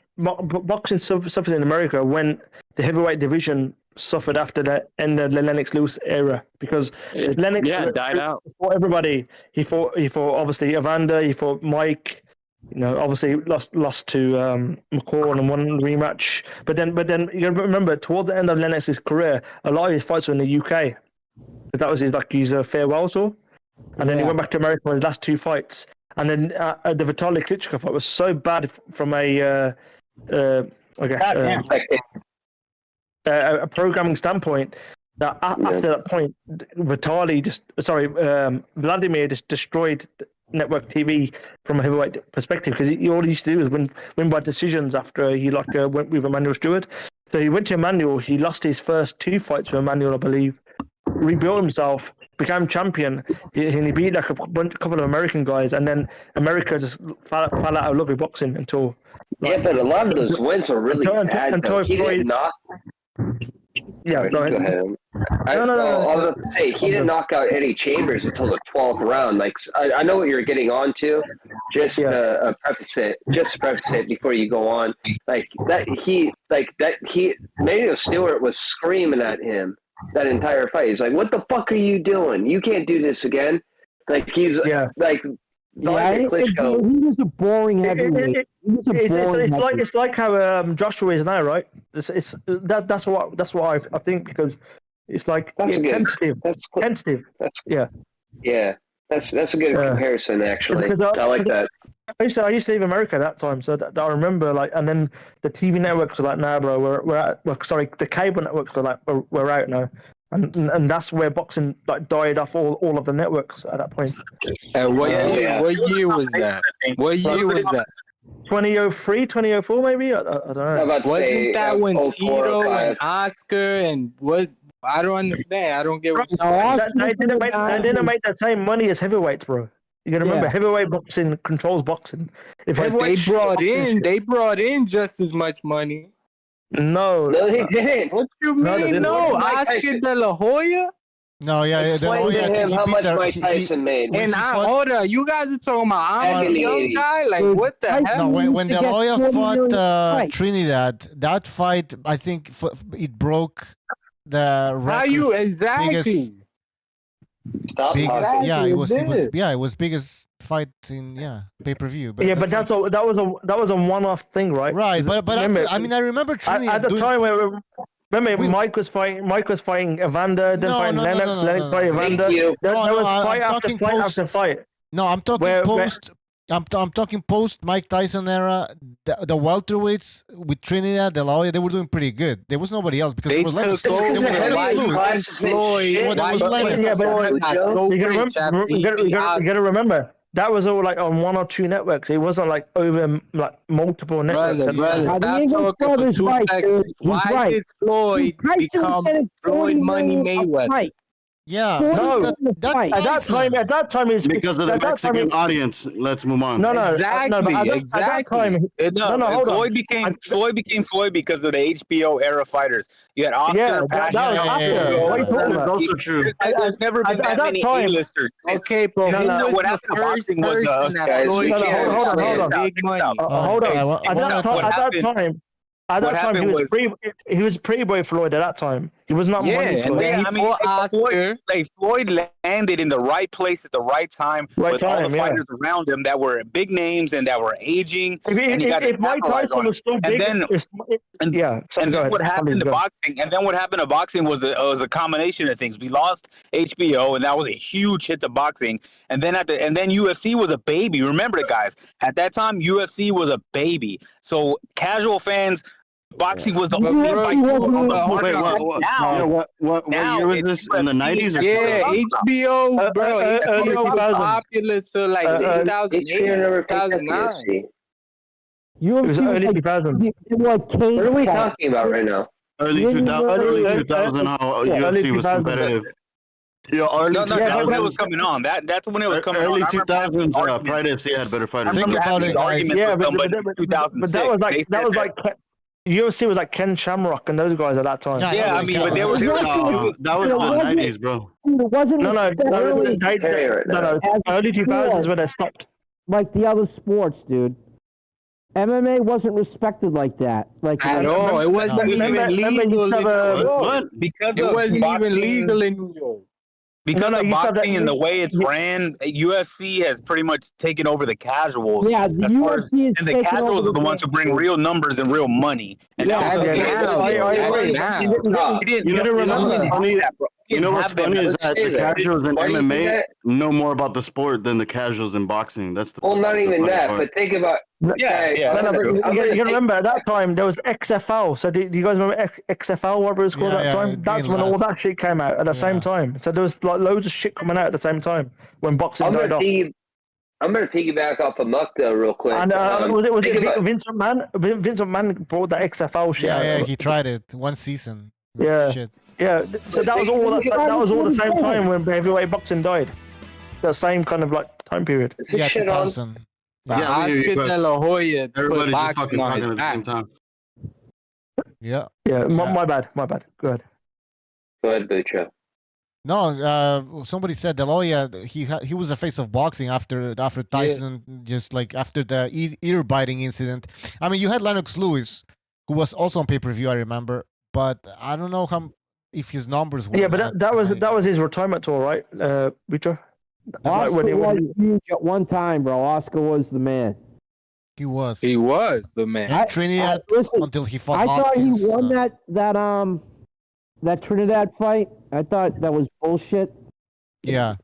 suffered in America when the heavyweight division suffered after the end of the Lennox Lewis era because Lennox died out. Fought everybody. He fought obviously Evander. He fought Mike. You know, obviously lost to McCall in one rematch. But then you gotta remember towards the end of Lennox's career, a lot of his fights were in the UK. That was his farewell tour, and then he went back to America for his last 2 fights. And then the Vitaly Klitschko fight was so bad from a programming standpoint that after that point, Vladimir just destroyed network TV from a heavyweight perspective because all he used to do was win by decisions after he went with Emmanuel Stewart. So he went to Emmanuel. He lost his first 2 fights with Emmanuel, I believe. Rebuilt himself, became champion, and he beat like a couple of American guys, and then America just fell out of love with boxing until. But a lot of those wins are really bad. He did not. Yeah, go ahead. I was about to say he didn't knock out Eddie Chambers until the 12th round. Like I know what you're getting onto. Just to preface it before you go on. Emmanuel Stewart was screaming at him that entire fight. He's like, "What the fuck are you doing? You can't do this again." Like he's like Klitschko. He was a boring heavyweight. It's like how Joshua is now, right? That's what I think, because it's like tentative. Yeah, that's a good comparison actually. I like that. I used to live in America at that time, so that I remember, like, and then the TV networks were like, "Nah, bro, we're out." Well, sorry, the cable networks were like, "We're out now," and that's where boxing like died off all of the networks at that point. What year was that? What year was that? 2003, 2004, maybe. I don't know. Wasn't that when Tito and Oscar and what? I don't understand. I don't get what you're saying. They didn't make that same money as heavyweights, bro. You gotta remember, heavyweight boxing controls boxing. If but they brought in just as much money. No, they didn't. What you mean? No, Oscar De La Hoya. No, Explain to him how much Mike Tyson made. And hold on, you guys are talking about I'm a young guy. Like what the hell? No, when De La Hoya fought Trinidad, that fight, I think it broke the record. How you exactly? Biggest, Stop talking. Yeah, it was biggest fight in pay-per-view. But that was a one-off thing, right? Right, but remember, I remember Trinidad at the time where. Remember, Mike was fighting Evander, then fighting Lennox, Lennox fighting Evander. There was fight after fight. No, I'm talking post. I'm talking post Mike Tyson era. The welterweights with Trinidad, De La Hoya, they were doing pretty good. There was nobody else because there was Lennox. You gotta remember. That was all like on one or two networks. It wasn't like over like multiple networks. Brother, stop talking for 2 seconds. Why did Floyd become Floyd Money Mayweather? Yeah, that's at that time is because of the Mexican audience. Let's move on. Exactly. At that time, hold Floyd became Floyd because of the HBO era fighters. You had Oscar. That was after. That's also true. There's never been that many A-listers. Okay, bro. What happened to boxing was big money. Hold on. At that time, he was pretty boy Floyd at that time. He was not money Floyd. Floyd landed in the right place at the right time with all the fighters around him that were big names and that were aging. If Mike Tyson was still big, then what happened to boxing? And then what happened to boxing was a combination of things. We lost HBO, and that was a huge hit to boxing. And then UFC was a baby. Remember it, guys. At that time, UFC was a baby. So casual fans. Boxing was the only fight. What year was this? In the 90s? HBO, bro. HBO was popular till like 2008, 2009. It was early 2000s. What are we talking about right now? Early 2000, how UFC was competitive. That's when it was coming on. That's when it was coming early on. 2000s, Pride FC had better fighters. Think about it, guys. Yeah, but that was like UFC was like Ken Shamrock and those guys at that time. Yeah, I mean, but they were that was the 90s, bro. It wasn't early 2000s when they stopped. Like the other sports, dude. MMA wasn't respected like that. Like at all. It wasn't even legal. Because it wasn't even legal in New York. Because of boxing and the way it's ran, UFC has pretty much taken over the casuals. Yeah, the UFC and the casuals are the ones who bring real numbers and real money. And you know what's funny is that the casuals in MMA know more about the sport than the casuals in boxing. That's the not even that. But think about you gotta remember at that time there was XFL. So do you guys remember XFL, whatever it was called at that time? That's when all that shit came out at the same time. So there was like loads of shit coming out at the same time when boxing died off. I'm gonna piggyback off of Muck though, real quick. And was it Vincent Mann? Vincent Mann brought that XFL shit. Yeah, he tried it one season. Yeah. Shit. Yeah, so that was all the same time when heavyweight boxing died. The same kind of like time period. Yeah, 2000. Oscar De La Hoya put boxing on his at the same time. Yeah. Yeah, my bad. Go ahead. Go ahead, Bucho. No, somebody said De La Hoya, he was the face of boxing after Tyson, just like after the ear biting incident. I mean, you had Lennox Lewis, who was also on pay-per-view, I remember, but I don't know if his numbers were. Yeah, but that was his retirement tour, right, Bucho? Oscar was huge at one time, bro. Oscar was the man. He was. He was the man. Trinidad until he fought I thought he Hopkins. won that Trinidad fight. I thought that was bullshit. Yeah.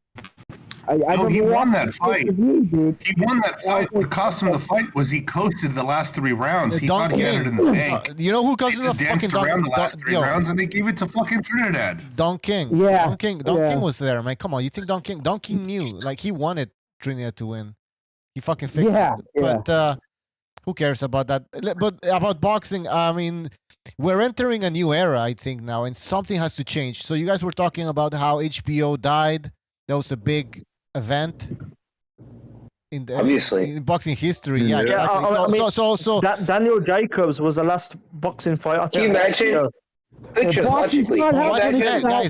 He won that fight. He won that fight. What cost him the fight was he coasted the last 3 rounds. He thought he had it in the bank. You know who cost him the danced fucking around the last 3 rounds, and they gave it to fucking Trinidad. Don King. Yeah. Don King was there, man. Come on, you think Don King knew? Like, he wanted Trinidad to win. He fucking fixed it. But who cares about that? But about boxing, I mean, we're entering a new era, I think, now, and something has to change. So you guys were talking about how HBO died. That was a big event in boxing history. Yeah, exactly. So Daniel Jacobs was the last boxing fight. Can you imagine? Guys,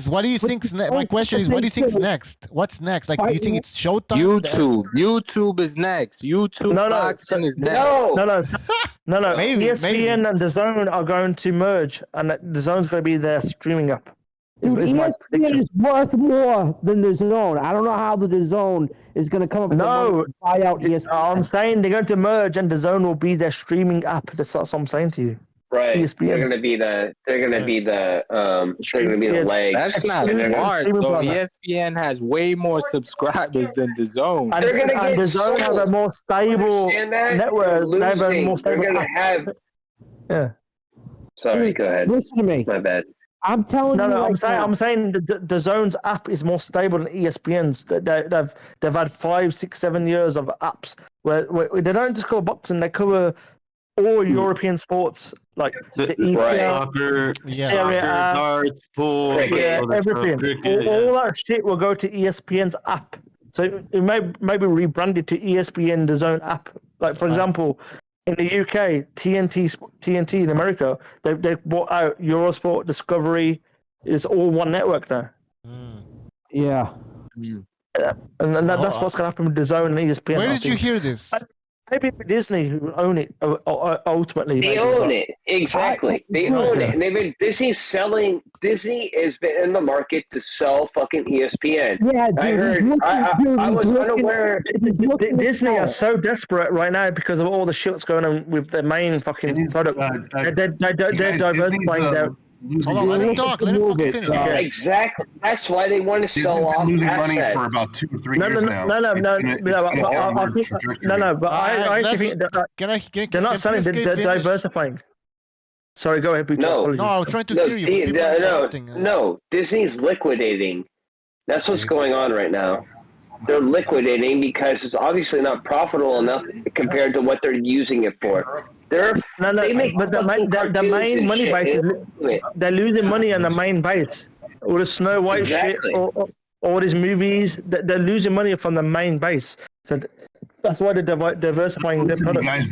what do you think's next? My question is, what do you think's next? What's next? Like, do you think it's Showtime? YouTube is next. Boxing is next. No. Maybe, ESPN and DAZN are going to merge, and DAZN's going to be there streaming up. ESPN is worth more than the DAZN. I don't know how the DAZN is going to come up with money to buy out ESPN. I'm saying they're going to merge, and DAZN will be their streaming app. That's what I'm saying to you. Right. ESPN. They're going to be the legs. That's not smart, though. ESPN has way more subscribers than DAZN. And, they're going to get DAZN have a more stable network. They're going to have. Yeah. Sorry, go ahead. Listen to me. My bad. I'm telling you. I'm saying the Zone's app is more stable than ESPN's. They've had 5, 6, 7 years of apps where they don't just cover boxing. They cover all European sports like the EPL, soccer, darts, pool, everything. All that shit will go to ESPN's app. So it may be rebranded to ESPN the Zone app. Like for example, in the UK, TNT in America, they bought out Eurosport, Discovery. It's all one network now. Yeah. And that's what's going to happen with the Zone and ESPN. Where did you hear this? Maybe Disney who own it ultimately. They own it. Exactly. They own it. And they've been Disney has been in the market to sell fucking ESPN. Yeah, dude, I was unaware. Disney are so desperate right now because of all the shit that's going on with their main fucking product. They're diversifying their. Hold on, let him talk. Let him fucking finish. Exactly. That's why they want to sell off losing assets. money for about 2 or 3 years now. But I actually think they're not selling. They're diversifying. Sorry, go ahead. No, I was trying to hear you. No, Disney's liquidating. That's what's going on right now. They're liquidating because it's obviously not profitable enough compared to what they're using it for. But the main money base, they're losing money on the main base. All the Snow White shit, all these movies, they're losing money from the main base. So that's why they're diversifying their product. Guys,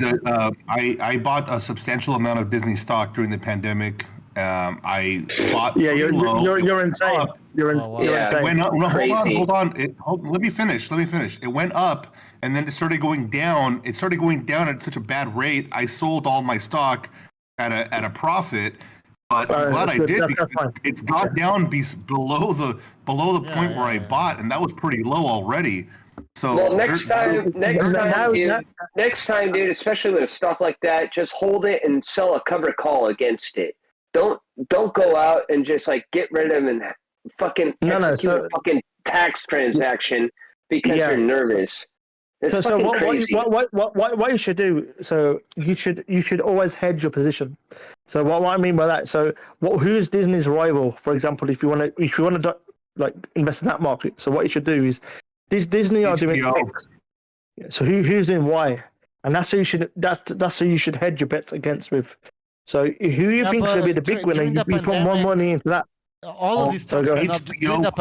I bought a substantial amount of Disney stock during the pandemic. I bought. Yeah, you're insane. You're insane. It went up. No, hold on. Let me finish. It went up, and then it started going down. It started going down at such a bad rate. I sold all my stock at a profit. But I'm glad I did because it's got down below the point where I bought, and that was pretty low already. So well, next time, dude, especially with a stock like that, just hold it and sell a covered call against it. Don't go out and just like get rid of and fucking execute a fucking tax transaction because you're nervous. It's so crazy. What you should do? So you should always hedge your position. So what I mean by that? So who's Disney's rival? For example, if you want to like invest in that market, so what you should do is Disney are doing X. So who's doing Y, and that's who you should hedge your bets against with. So who you think should be the big winner? You put more money into that. All of these stocks went up during the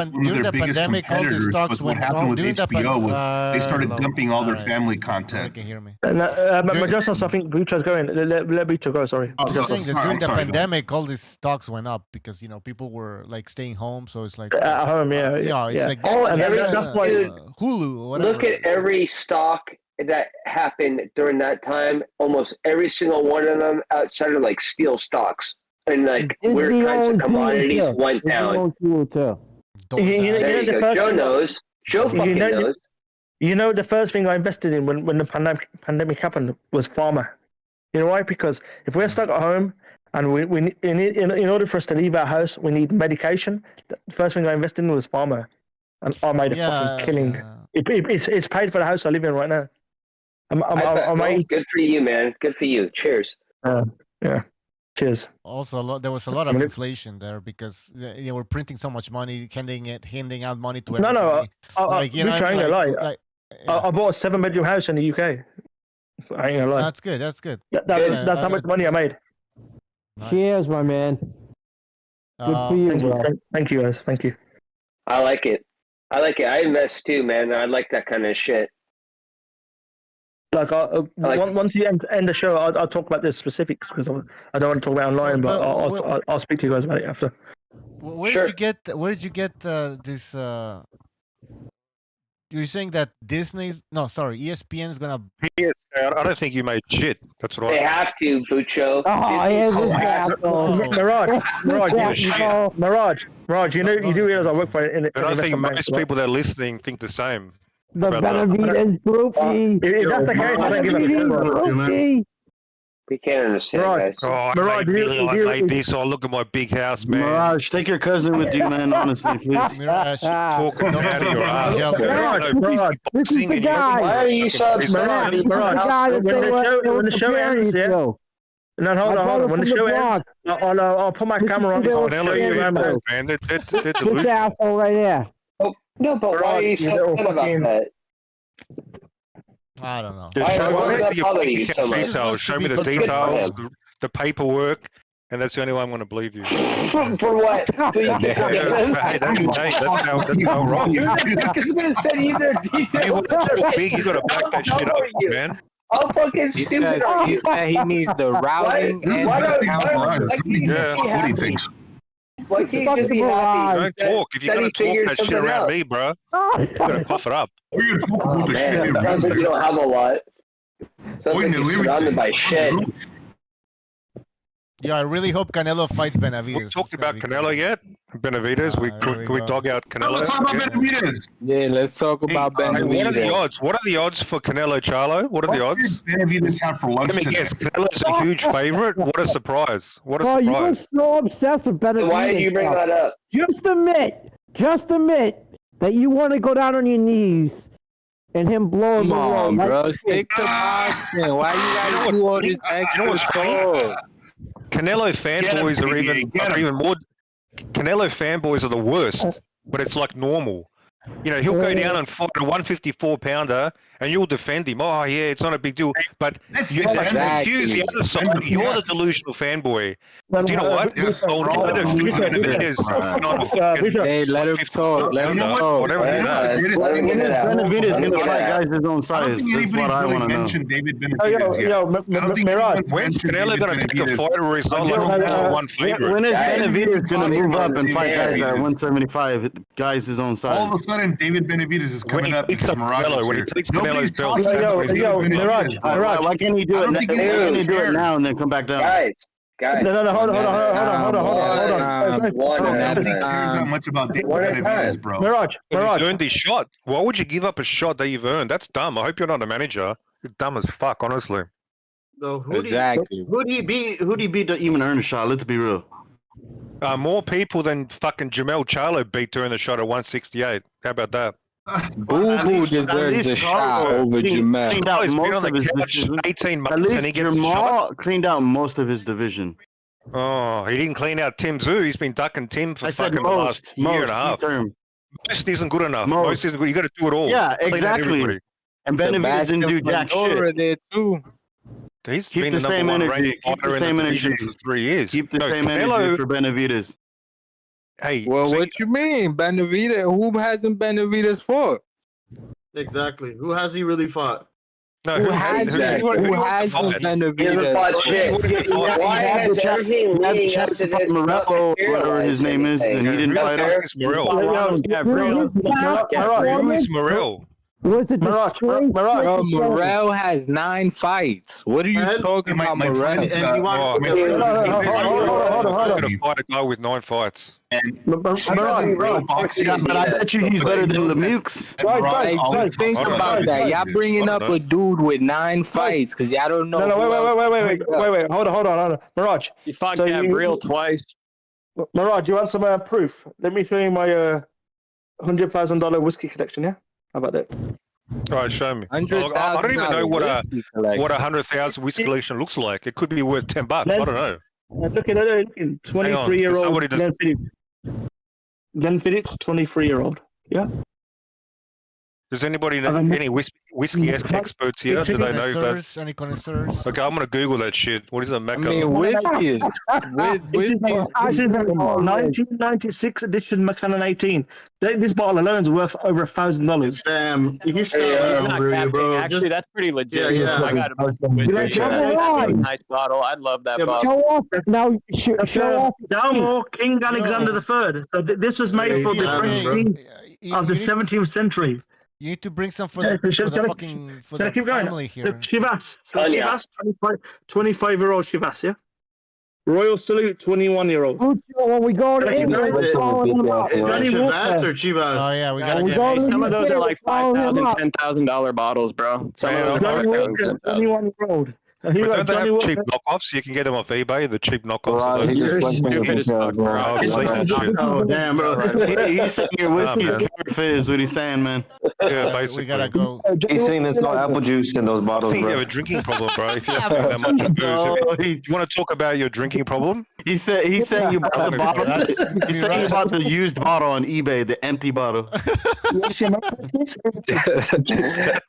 pandemic. All these stocks went up. What happened with HBO was they started dumping all their family content. You can hear me. But just I think Bucha's going. Let Bucha go. Sorry. I'm saying that during the pandemic, all these stocks went up because people were like staying home. So it's like at home. Yeah. It's like that's why Hulu. Or whatever. Look at every stock that happened during that time. Almost every single one of them, outside of like steel stocks and like weird kinds of commodities, went down. There you go. Joe knows. Joe fucking knows. You know, the first thing I invested in when the pandemic happened was pharma. You know why? Because if we're stuck at home and we need, in order for us to leave our house, we need medication. The first thing I invested in was pharma, and I made a fucking killing. It's paid for the house I live in right now. Good for you, man. Good for you. Cheers. Yeah. Cheers. Also, there was a lot of inflation there because they were printing so much money, handing out money to everybody. I bought a 7-bedroom house in the UK. So I ain't gonna lie. That's good. That's good. That's how much money I made. Nice. Cheers, my man. Good for you, thank you, guys. Thank you. I like it. I invest too, man. I like that kind of shit. Like, once you end the show, I'll talk about the specifics because I don't want to talk about it online, but I'll speak to you guys about it after. Where did you get this? You're saying that ESPN is gonna. I don't think you made shit. That's what They have to, Bucho. Mirage, you do realize I work for it. But I think most people that are listening think the same. The Benavidez groupie. If that's the case, I don't give a fuck. We can't understand, guys. Oh, I made this. Oh, look at my big house, man. Mirage, take your cousin with you, man. Honestly, please. Mirage, talk out of your ass. Mirage, this is the guy. Why are you so upset? Mirage, when the show ends, yeah. No, hold on. When the show ends, I'll put my camera on. I'll show you around the man. This asshole right there. No, but why are you so upset about that? I don't know. Show me the details, the paperwork, and that's the only way I'm going to believe you. For what? So you that's how wrong you are. You want to talk big, you got to back that shit up, man. How fucking stupid are you? He said he needs the routing and the what do you think? Why can't you just be happy? Don't talk. If you're going to talk that shit around me, bro, you're going to puff it up. Man, it sounds like you don't have a lot. Sounds like you're surrounded by shit. Yeah, I really hope Canelo fights Benavidez. We talked about Canelo yet? Benavidez? Can we dog out Canelo? Let's talk about Benavidez. Yeah, let's talk about Benavidez. What are the odds? What are the odds for Canelo, Charlo? What are the odds? Benavidez have for lunch Let me guess. Canelo's a huge favorite. What a surprise! What a surprise! You were so obsessed with Benavidez. Why did you bring that up? Just admit that you want to go down on your knees and him blowing the road. Come on, bro. Stick to boxing. Why you gotta do all this extra stuff? Canelo fanboys are even more. Canelo fanboys are the worst, but it's like normal. You know, he'll go down and fight a 154-pounder, and you'll defend him. Oh yeah, it's not a big deal. But you accuse the other side. You're the delusional fanboy. Do you know what? Hey, let him talk. Let him talk. Benavidez gonna fight guys his own size. That's what I want to know. Mirage. When's Canelo gonna take a fighter where he's not like one favorite? When is Benavidez gonna move up and fight guys at 175? Guys his own size. All of a sudden, David Benavidez is coming up because Mirage is here. Nobody's talking. Mirage. Why can't he do it? Why can't he do it now and then come back down? Guys. No, hold on. Not much about David Benavidez, bro. Mirage. You've earned his shot. Why would you give up a shot that you've earned? That's dumb. I hope you're not a manager. You're dumb as fuck, honestly. So who do you beat to even earn a shot? Let's be real. More people than fucking Jamel Charlo beat during the shot at 168. How about that? Boo-Boo deserves a shot over Jamel. Cleaned out most of his division. 18 months At least and he gets Jamal cleaned out most of his division. Oh, he didn't clean out Tim Zoo. He's been ducking Tim for fucking the last year and a half. Most isn't good enough. Most isn't good. You got to do it all. Yeah, exactly. And Benavidez didn't do jack shit. There too. He's keep been the same energy. Keep the same energy for 3 years. Keep the same energy for Benavidez. Hey, well, what you mean, Benavidez? Who hasn't Benavidez fought? Exactly. Who has he really fought? No, who hasn't Benavidez? Why has everything leading up to this Morello, whatever his name is, and he didn't fight him. Who is Morel? Was it Mirage? Bro, Morrell has 9 fights. What are you talking about, Morrell? He's gonna fight a guy with 9 fights. But I bet you he's better than Lemieux. Just think about that. Y'all bringing up a dude with 9 fights because y'all don't know. Wait. Hold on. Mirage. You fought Gabriel twice. Mirage, you want some proof? Let me show you my $100,000 whiskey collection. Yeah, how about that? All right, show me. I don't even know what a 100,000 whiskey collection looks like. It could be worth $10. I don't know. Look at 23-year-old Glenn Phillips, 23-year-old. Yeah. Does anybody know any whiskey experts here? Do they know that? Any connoisseurs? Okay, I'm gonna Google that shit. What is a Mecca? I mean, whiskey is. This is 1996 edition Macallan 18. This bottle alone is worth over $1,000. Damn, he's still bro. Actually, that's pretty legit. Yeah. I got a nice bottle. I love that bottle. Show off now. Show off. Dalmore, King Alexander III. So this was made for the French king of the 17th century. You need to bring some for the family here. Chivas. 25-year-old Chivas, yeah? Royal Salute, 21-year-old. When we go to England, is that Chivas or Chivas? Oh, yeah, we gotta get some of those are like $5,000, $10,000 bottles, bro. Some of those are 21-year-old. But don't they have cheap knockoffs? You can get them off eBay, the cheap knockoffs. You're stupid as fuck, bro. Oh, damn, bro. He's saying your whiskey's counterfeit is what he's saying, man. Yeah, basically. We gotta go. He's saying there's no apple juice in those bottles, I think bro. you have a drinking problem, bro. If you're having that much booze. You want to talk about your drinking problem? He's saying you bought the bottle. He's saying you bought the used bottle on eBay, the empty bottle. That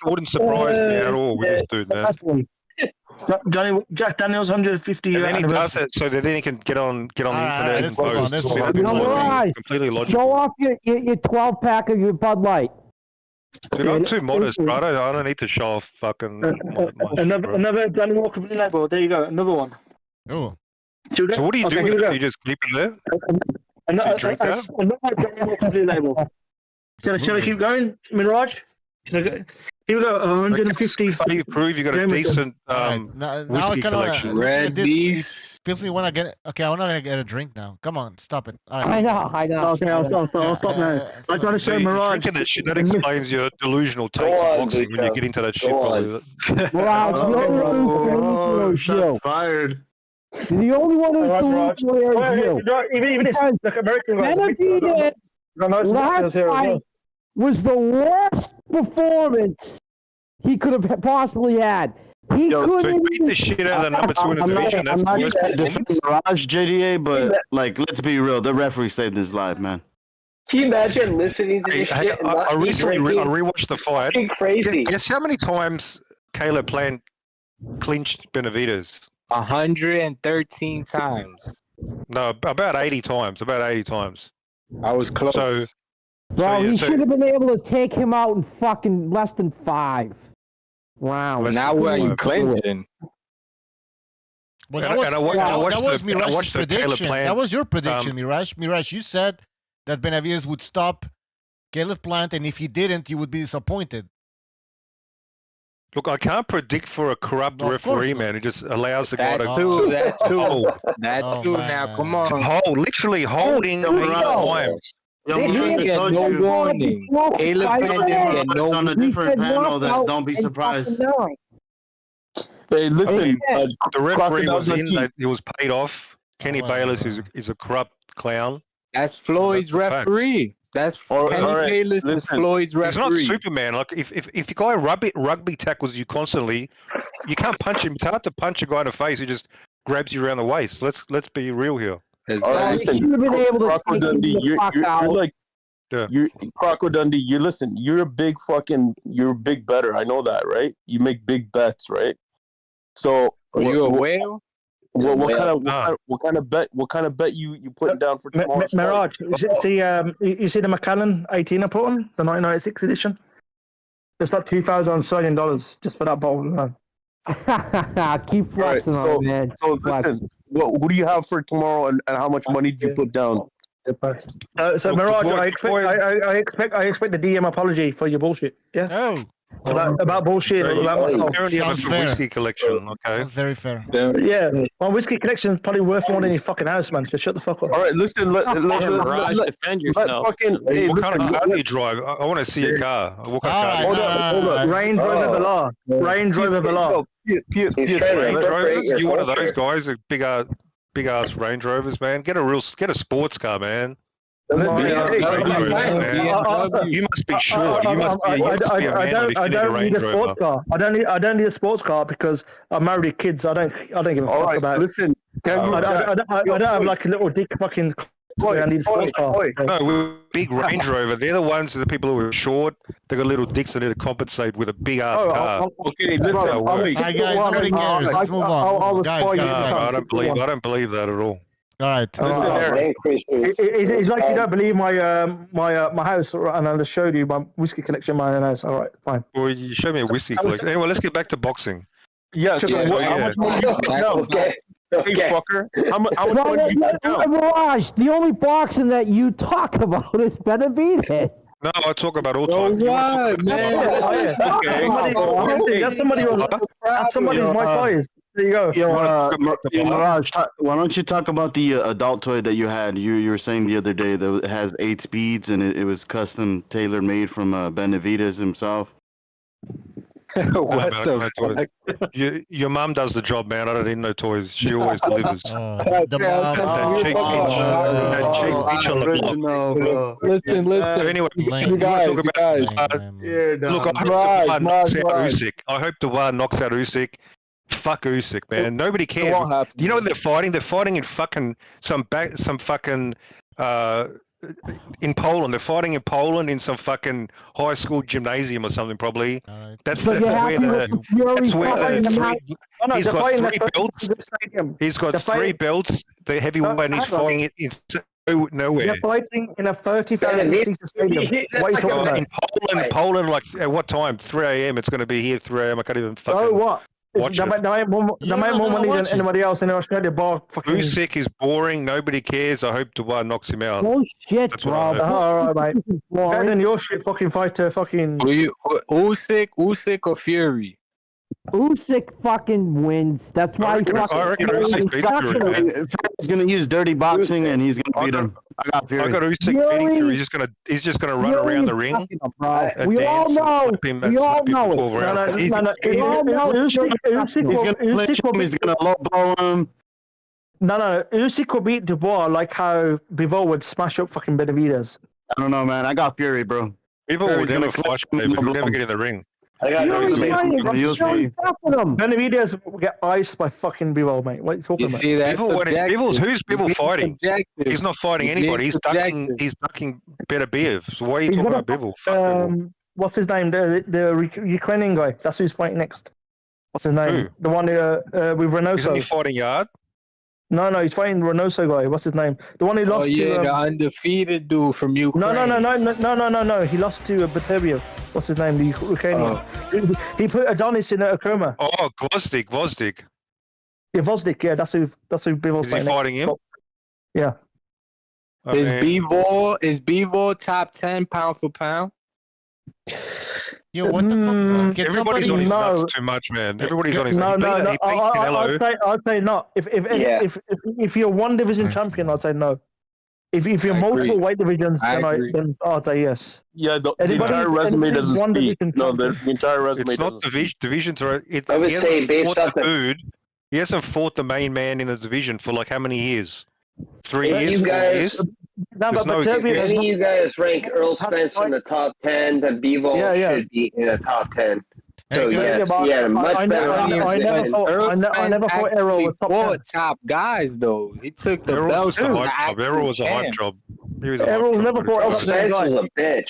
wouldn't surprise me at all with this dude, man. Jack Daniels 150 And then he does it so that then he can get on the internet and post. Completely logical. Show off your 12-pack of your Bud Light. Dude, I'm too modest, bro. I don't need to show off fucking. Another Johnny Walker Blue Label. There you go. Another one. Oh. So what do you do with it? Do you just keep it there? Another Johnny Walker Blue Label. Shall I keep going, Mirage? Here we go. 150. How do you prove you got a decent whiskey collection? Red Bees. Feels me when I get it. Okay, I'm not gonna get a drink now. Come on, stop it. All right. I know. Okay, I'll stop now. I'm trying to show Mirage. Drinking that shit, that explains your delusional takes of boxing when you get into that shit. Oh, shots fired. The only one who's delusional Even this, look, American guys. last fight was the worst performance he could have possibly had. He couldn't beat the shit out of the number 2 in the division. That's the worst performance. Mirage, JDA, but like, let's be real. The referee saved his life, man. Can you imagine listening to this shit? I recently rewatched the fight. Crazy. Guess how many times Caleb Plant clinched Benavidez? 113 times. No, about 80 times. I was close. Bro, he should have been able to take him out in fucking less than 5 rounds. But now where you clinching? Well, that was Mirage's prediction. That was your prediction, Mirage. Mirage, you said that Benavidez would stop Caleb Plant, and if he didn't, you would be disappointed. Look, I can't predict for a corrupt referee, man. He just allows the guy to That too. Now, come on. Literally holding times. He didn't get no warning. Caleb Plant didn't get no on a different panel. That don't be surprised. Hey, listen. The referee was in. He was paid off. Kenny Bayless is a corrupt clown. That's Floyd's referee. That's Kenny Bayless is Floyd's referee. He's not Superman. Like if a guy rugby tackles you constantly, you can't punch him. It's hard to punch a guy in the face who just grabs you around the waist. Let's be real here. Listen, Crocker Dundee, you're like, Crocker Dundee. You're a big better. I know that, right? You make big bets, right? So are you a whale? What kind of bet you putting down for tomorrow? Mirage, you see the Macallan 18 I put on the 1996 edition. It's like $2,000 just for that bottle alone. Keep flexing on it, man. So listen, what do you have for tomorrow, and how much money did you put down? So Mirage, I expect the DM apology for your bullshit. Yeah. Oh. About bullshit about myself. Apparently, you have a whiskey collection. Okay. That's very fair. Yeah, my whiskey collection is probably worth more than your fucking house, man. So shut the fuck up. All right, listen. Defend yourself. Fucking. Hey, What listen. kind of car do you drive? I want to see your car. What kind of car? Hold up. Range Rover Velar. Range Rover Velar. Range Rovers? You one of those guys? The big ass Range Rovers, man. Get a sports car, man. You must be short. You must be a man if you need a Range Rover. I don't need a sports car because I'm married with kids. I don't give a fuck about it. Listen, I don't have like a little dick fucking. I need a sports car. No, we're big Range Rover. They're the ones that the people who are short. They got little dicks that need to compensate with a big ass car. Okay, listen. Hi guys, nobody cares. Let's move on. I don't believe that at all. All right. It's like you don't believe my house, and I just showed you my whiskey collection, my house. All right, fine. Well, you showed me a whiskey collection. Anyway, let's get back to boxing. Yes. How much money you know? Hey, fucker. How much money you know? Mirage, the only boxing that you talk about is Benavidez. No, I talk about all time. What, man? That's somebody who's my size. There you go. Mirage, why don't you talk about the adult toy that you had? You were saying the other day that it has 8 speeds and it was custom tailor made from Benavidez himself. What the fuck? Your mum does the job, man. I don't need no toys. She always delivers. Listen. Anyway, you guys. Look, I hope Dubois knocks out Usyk. Fuck Usyk, man. Nobody cares. You know what they're fighting? They're fighting in fucking some fucking in Poland. They're fighting in Poland in some fucking high school gymnasium or something, probably. Right. That's where he's got 3 belts. He's got 3 belts. The heavyweight, and he's fighting it in nowhere. They're fighting in a 30,000 seat stadium. What are you talking about? In Poland, like at what time? 3 a.m. It's going to be here 3 a.m. I can't even fucking. Oh, what? Watch they might have more money than anybody else in Australia. Usyk is boring. Nobody cares. I hope Dubois knocks him out. Oh shit, that's what I hope. All right, mate. Better than your shit fucking fighter. Fucking. Usyk or Fury? Usyk fucking wins. That's why I reckon Usyk beats Fury. He's gonna use dirty boxing and he's gonna beat him. I got Fury. I got Usyk beating Fury. He's just gonna run around the ring. We all know. We all know it. He's gonna low blow him. No. Usyk will beat Dubois like how Bivol would smash up fucking Benavidez. I don't know, man. I got Fury, bro. People will never fight, David. He'll never get in the ring. I got Benavidez will get iced by fucking Bivol, mate. What are you talking about? Who's Bivol fighting? He's not fighting anybody. He's ducking Beterbiev. So why are you talking about Bivol? What's his name? The Ukrainian guy. That's who's fighting next. What's his name? Who? The one with Reynoso. Isn't he fighting Yard? No, he's fighting Reynoso guy. What's his name? The one who lost to... the undefeated dude from Ukraine. No. He lost to Beterbiev. What's his name? The Ukrainian. He put Adonis in a coma. Oh, Gvozdyk. Yeah, Gvozdyk. Yeah, that's who Bivol's fighting. Is he fighting him? Yeah. Is Bivol top 10 pound for pound? Yo, what the fuck? Everybody's on his nuts too much, man. Everybody's on his nuts. No. I'd say no. If you're one division champion, I'd say no. If you're multiple weight divisions, then I'd say yes. Yeah, the entire resume doesn't speak. No, the entire resume doesn't. It's not divisions. I would say based off the food. He hasn't fought the main man in the division for like how many years? 3 years? 4 years? No, but any of you guys rank Errol Spence in the top 10, then Bivol should be in the top 10. So much better. I never thought Errol was top guys though. He took the belt. Errol was a hype job. Errol never fought Errol Spence was a bitch.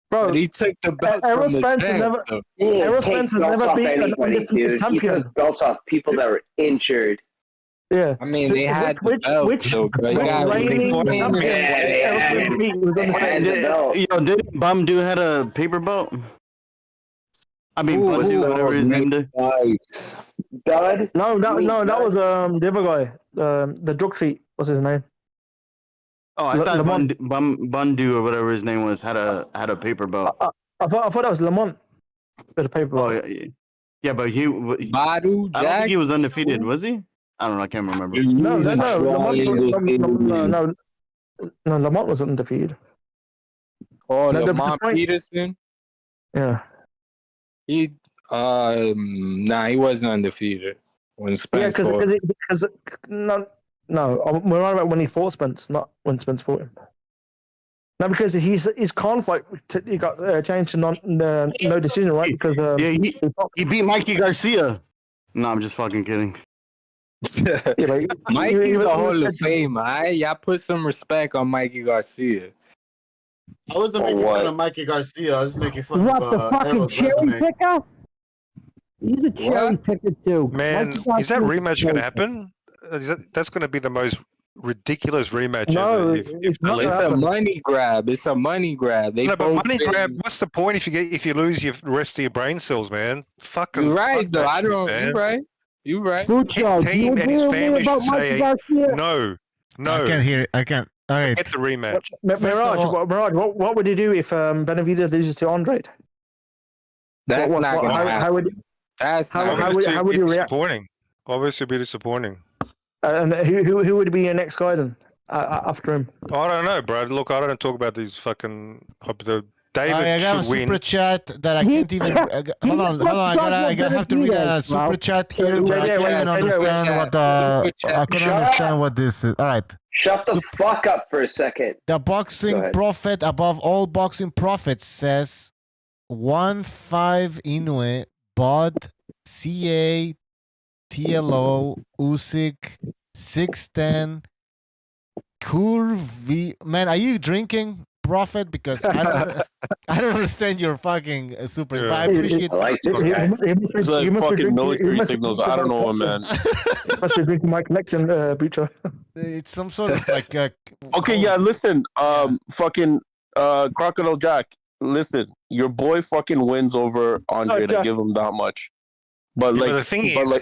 Bro, but he took the belt. Errol Spence has never been an undefeated champion. He took belts off people that were injured. Yeah, I mean they had the belt. Did Bumdu had a paper belt? I mean, whatever his name is. Dud? No, that was the other guy. The drug treat. What's his name? Oh, I thought Lamont. Bundu or whatever his name was had a paper belt. I thought that was Lamont with a paper belt. Oh yeah, but he I don't Jack? think he was undefeated, was he? I don't know. I can't remember. No, Lamont wasn't undefeated. Oh, No, the Lamont point- Peterson. Yeah. He he wasn't undefeated when Spence Yeah, fought. because no, we're on about when he fought Spence, not when Spence fought him. No, because his conflict he got changed to no decision, right? Because he beat Mikey Garcia. No, I'm just fucking kidding. Mikey's a Hall of Fame, alright? Y'all put some respect on Mikey Garcia. I wasn't making fun of Mikey Garcia. I was making fun What, of the fucking Errol's cherry resume. picker? He's a cherry picker too. Man, Mikey is that Garcia's rematch a going to cherry happen? That's going to be the most ridiculous rematch No, ever. it's not It's gonna a happen. money grab. It's a money grab. They No, but both money been- grab. What's the point if you lose your rest of your brain cells, man? Fucking. You're right, fuck though. that I shit, don't. man. You're right. You're right. Bucho, His do you team and agree his with me family about should Mikey say Garcia? no. I can't hear. I can't. All right. Get the rematch. Mirage, what would you do if Benavidez loses to Andrade? That's not gonna happen. How would That's how not would gonna how would you react? Disappointing. Obviously, be disappointing. And who would be your next guy then after him? I don't know, bro. Look, I don't talk about these fucking. David I got a should win. super chat that I can't even. Hold on. I have to read a super chat here. But I can't even understand what I couldn't understand what this is. All right. Shut the fuck up for a second. The Go boxing ahead. prophet above all boxing prophets says 1-5 Inoue bought CA TLO Usyk 610 Curvy. Man, are you drinking, prophet? Because I don't understand your fucking super. But I appreciate. It's like fucking military signals. I don't know, man. Must be drinking my connection, Bucho. It's some sort of like. Okay, yeah. Listen, fucking Crocodile Jack. Listen, your boy fucking wins over Andre. I give him that much. But Yeah, like but the thing is,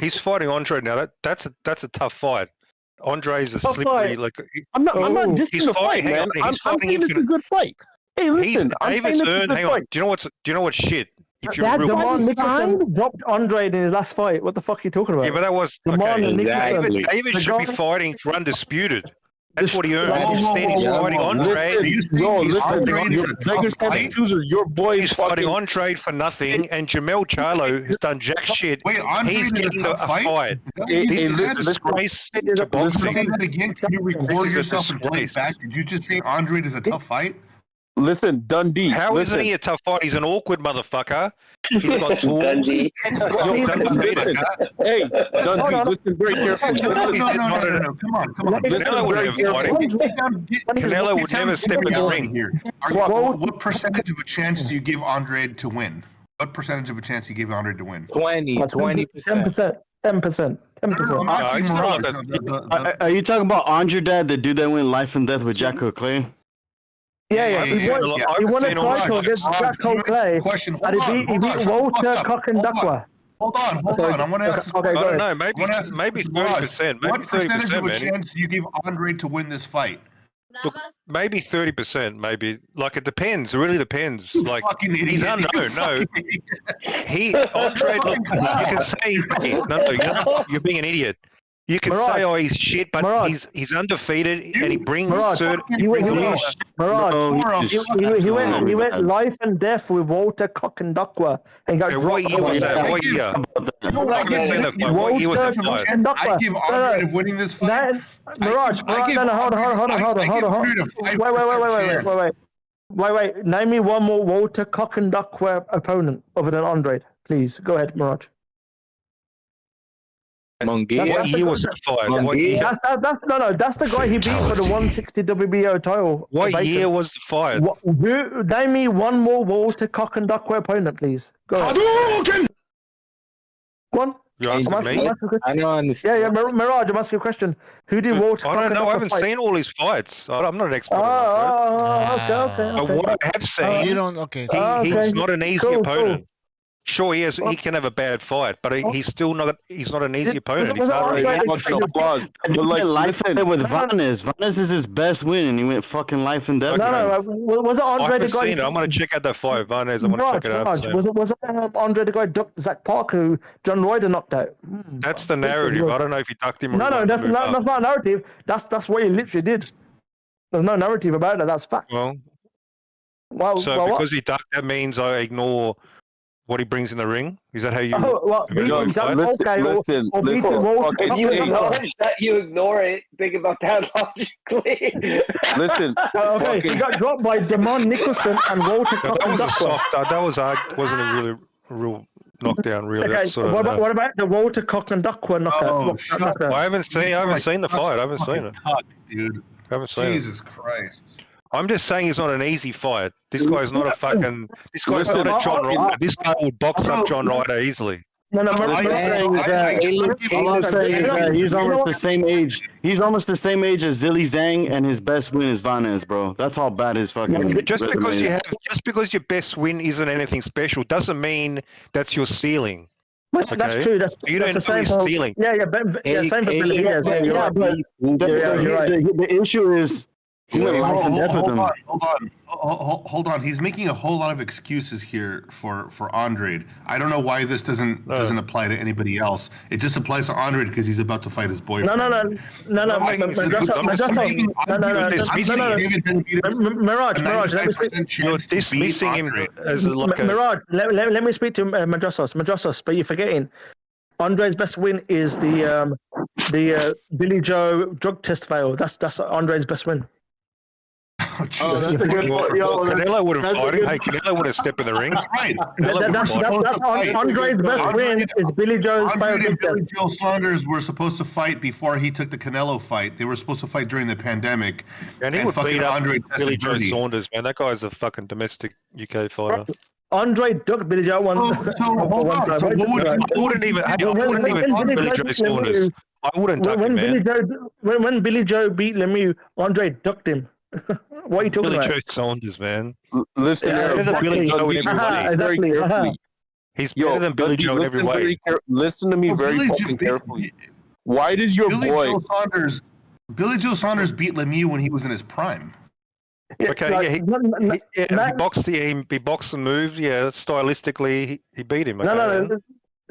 he's fighting Andre now. That's a tough fight. Andre's a slippery like. I'm not dissing he's the fight, fighting- hang man. on, he's I'm fighting saying it's a infinite- good fight. Hey, listen, I'm saying it's a good hang on. fight. Do you know what's shit? If you're That real Lamont Nicholson dropped Andre in his last fight. What the fuck are you talking about? yeah, but that was Lamont okay. Nicholson. David The should be guy- fighting for Undisputed. That's what he earned. Whoa, Instead, he's whoa, fighting whoa, whoa. Andre. Listen, your biggest accuser, your boy He's fighting Andre for nothing, and Jamel Charlo, who's done jack shit. Wait, Andre he's did a getting a tough fight? fight. Hey, This is a let's- disgrace Say to boxing. that again. Can you record This is a yourself and play it disgrace. back? Did you just say Andre is a tough fight? Listen, Dundee. How isn't he a tough fight? He's an awkward motherfucker. He's got tools. Dundee. Hey, Dundee, listen very carefully. No. Come on. Canelo would never fight him. Canelo would never step in the ring. Here. What percentage of a chance do you give Andre to win? What percentage of a chance do you give Andre to win? 20%. 10%. Are you talking about Andre Dad, the dude that went life and death with Jacko Clay? Yeah. He won a title against Jacko Clay. Question. And he beat Walter Cockendakwa. Hold on. I want to ask. I don't know. Maybe 30%. Maybe What percentage 30%, of a man. chance do you give Andre to win this fight? Look, maybe 30%. Maybe like it depends. It really depends. Like fucking idiot. he's unknown. No, Andre. Look, you can say you're being an idiot. You can Mirage. say, "Oh, he's shit," but Mirage. he's undefeated and he brings Mirage. certain. He went life and death with Walter Cockendakwa and got What year was that? What year? What year was that fight? I give Andre to winning this fight. Mirage, hold on. Wait. Name me one more Walter Cockendakwa opponent other than Andre, please. Go ahead, Mirage. What year was that fight? What year? That's the guy he beat for the 160 WBO title. What year was the fight? Name me one more Walter Cockendakwa opponent, please. Go ahead. Go on. You're asking me? I don't understand. Yeah, Mirage, I'm asking you a question. Who did Walter I don't know. I haven't fight? seen all his fights. I'm not an expert. Okay. But what I have seen, You don't. Okay. he's not an easy opponent. Sure, he can have a bad fight, but he's still not. He's not an easy opponent. He's was it hard. Andre- What's the applause? And But he like, went life listen, with Vanez. Vanez is his best win, and he went fucking life and death. No, was it I Andre the haven't guy? seen it. I'm going to check out that fight, Vanez. I want to check it out. So. Was it Andre the guy ducked Zach Parker who John Ryder knocked out? That's the narrative. I don't know if he ducked him or No, that's not a narrative. That's what he literally did. There's no narrative about it. That's facts. Well, because he ducked, that means I ignore what he brings in the ring. Is that how you? Listen. If you acknowledge that, you ignore it. Think about that logically. Listen. He got dropped by Damon Nicholson and Walter. That was a soft. That wasn't a real knockdown. Really. Okay. What about the Walter Cock and Duckworth knockout? I haven't seen the fight. I haven't seen it, dude. I haven't seen Jesus Christ. I'm just saying it's not an easy fight. This guy's not a fucking. This guy's not a John Ryder. This guy will box up John Ryder easily. All I'm saying is that he's almost the same age. He's almost the same age as Zilly Zhang, and his best win is Vanez, bro. That's how bad his fucking. Just because your best win isn't anything special doesn't mean that's your ceiling. Okay? That's true. That's the same for ceiling. Yeah, same for Benavidez. The issue is. Hold on. He's making a whole lot of excuses here for Andrade. I don't know why this doesn't apply to anybody else. It just applies to Andrade because he's about to fight his boyfriend. Mirage, let me speak. You're dismissing him as like Mirage, let me speak to Madrasos, but you're forgetting. Andre's best win is the Billy Joe drug test fail. That's Andre's best win. That's a good point. Canelo would have fought him. Hey, Canelo would have stepped in the ring. That's right. That's Andre's best win is Billy Joe's fail. Andre and Billy Joe Saunders were supposed to fight before he took the Canelo fight. They were supposed to fight during the pandemic. And he would beat up Billy Joe Saunders, man. That guy's a fucking domestic UK fighter. Andre ducked Billy Joe one. I wouldn't even Billy Joe Saunders. I wouldn't duck him, man. When Billy Joe beat Lemieux, Andre ducked him. What are you talking about? Billy Joe Saunders, man. Listen, Billy Joe in every way. He's better than Billy Joe in every way. Listen to me very fucking carefully. Why does your boy Billy Joe Saunders beat Lemieux when he was in his prime? Okay, he boxed and moved. Yeah, stylistically, he beat him. Okay. No.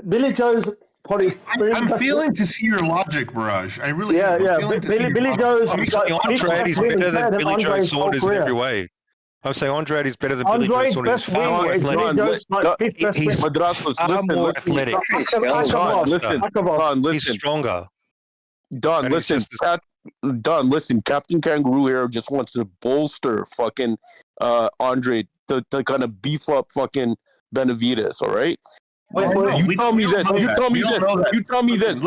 Billy Joe's probably. I'm feeling to see your logic, Mirage. I really am. Billy Joe's. I'm saying Andrade is better than Billy Joe Saunders in every way. I'm saying Andrade is better than Billy Joe Saunders. He's far more athletic. He's far more athletic. He's stronger. Don, listen. Don, listen. Captain Kangaroo here just wants to bolster fucking Andrade to kind of beef up fucking Benavidez. All right. You tell me this.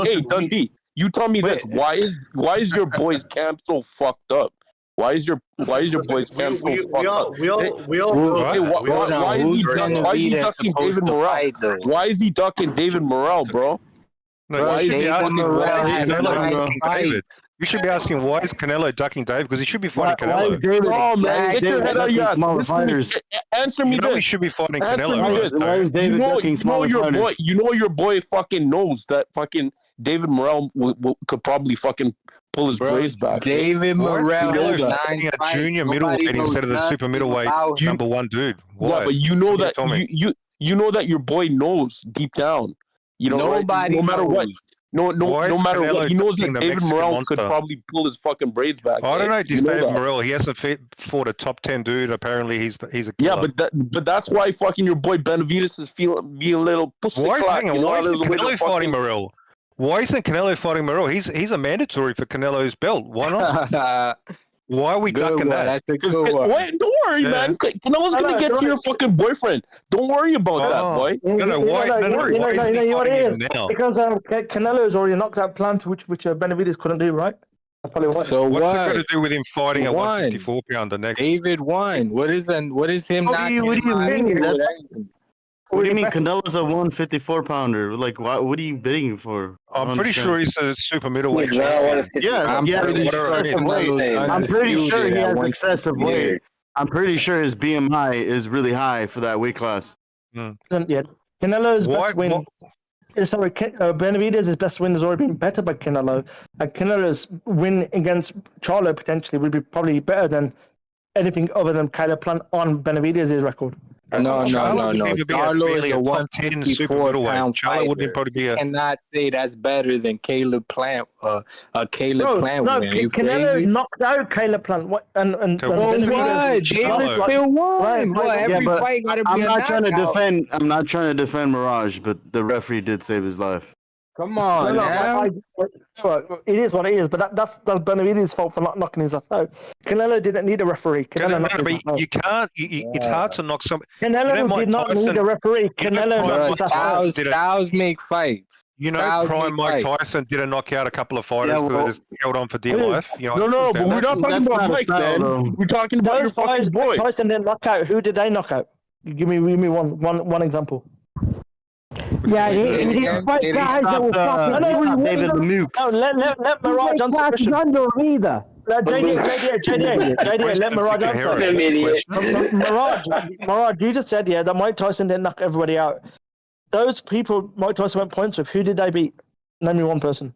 Hey, Dundee. You tell me this. Why is your boy's camp so fucked up? Why is your boy's camp so fucked up? We all know. Why is he ducking David Morrell? Why is he ducking David Morrell, bro? No, why is he asking why is Canelo ducking David? You should be asking why is Canelo ducking David because he should be fighting Canelo. Oh man, get your head out of your ass. Answer me this. He should be fighting Canelo. Why is David ducking smaller fighters? You know your boy fucking knows that fucking David Morrell could probably fucking pull his braids back. David Morrell, a junior middleweight instead of the super middleweight number one dude. Why? Yeah, but you know that you know that your boy knows deep down. You know, nobody no matter what. No matter what, he knows that David Morrell could monster? probably pull his fucking braids back. I don't know, David Morrell. He hasn't fought a top 10 dude. Apparently, he's a killer. Yeah, but that's why fucking your boy Benavidez is being a little pussy. Why isn't Canelo fighting Morrell? Why isn't Canelo fighting Morrell? He's a mandatory for Canelo's belt. Why not? Why are we ducking that? That's a good one. Wait, don't worry, man. Canelo's gonna get to your fucking boyfriend. Don't worry about that, boy. Why it is? Because Canelo's already knocked out plans which Benavidez couldn't do, right? That's probably why. So what's it got to do with him fighting a 154 pounder next? David won. What is him not? What do you mean? Canelo's a 154 pounder. Like, what are you bidding for? I'm pretty sure he's a super middleweight. I'm pretty sure he has excessive weight. I'm pretty sure his BMI is really high for that weight class. Yeah. Canelo's best win. Sorry, Benavidez' best win has already been better by Canelo. And Canelo's win against Charlo potentially would be probably better than anything other than Caleb Plant on Benavidez' record. No. Charlo is a 154 pound Charlo would fighter. probably be You cannot say that's better than Caleb Plant. Caleb Plant win. Are you Canelo crazy? knocked out Caleb Plant. And what? Davis still won. Every fight got to be I'm a not trying to knockout. defend. I'm not trying to defend Mirage, but the referee did save his life. Come on, it is what it is, but that's Benavidez' fault for not knocking his ass out. Canelo didn't need a referee. Canelo knocked his ass out. You can't. It's hard to knock some. Canelo did not need a referee. Canelo knocked his ass out. Styles make fights. You know, prime Mike Tyson didn't knock out a couple of fighters because they just held on for dear life. You know, No, but we're not talking about Mike, man. We're talking about your fucking boy. Tyson didn't knock out. Who did they knock out? Give me one example. Yeah, he didn't fight guys that were fucking... David Lemieux. No, let Mirage answer the question. Under him either. JD, let Mirage answer. Mirage, you just said, that Mike Tyson didn't knock everybody out. Those people Mike Tyson went points with, who did they beat? Name me one person.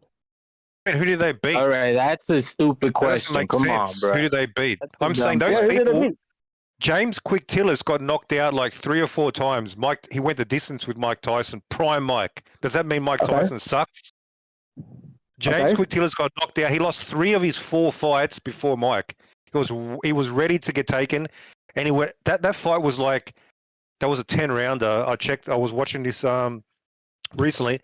Who did they beat? All right, that's a stupid question. Come on, bro. Who did they beat? I'm saying those people... James Quick Tillis got knocked out like 3 or 4 times. He went the distance with Mike Tyson, prime Mike. Does that mean Mike Tyson sucks? James Quick Tillis got knocked out. He lost 3 of his 4 fights before Mike. He was ready to get taken, and he went. That fight was like, that was a 10-rounder. I checked. I was watching this recently.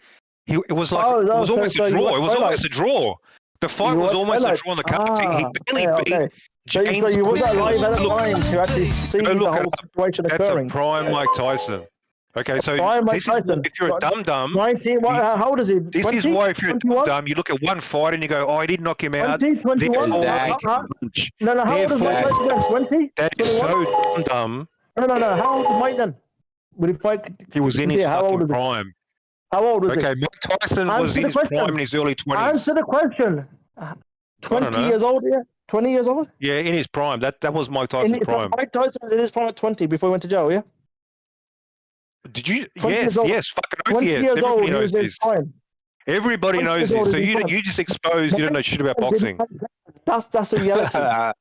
It was like it was almost a draw. It was almost a draw. The fight was almost a draw on the card. He barely beat. So you were live at the time to actually see the whole situation occurring. That's a prime Mike Tyson. Okay, so if you're a dum-dum... 19, how old is he? This is why if you're a dum-dum, you look at one fight and you go, oh, he did knock him out. 21? No, how old is Mike then? 20? That is so dumb. No, how old is Mike then? Would he fight? He was in his fucking prime. How old was he? Okay, Mike Tyson was in his prime in his early 20s. Answer the question. 20 years old, 20 years old? Yeah, in his prime. That was Mike Tyson's prime. Mike Tyson was in his prime at 20 before he went to jail, yeah? Did you? Yes, fucking 20 yes. years old, Everybody knows this. Everybody knows this. So you just exposed, you don't know shit about boxing. That's a reality. Mike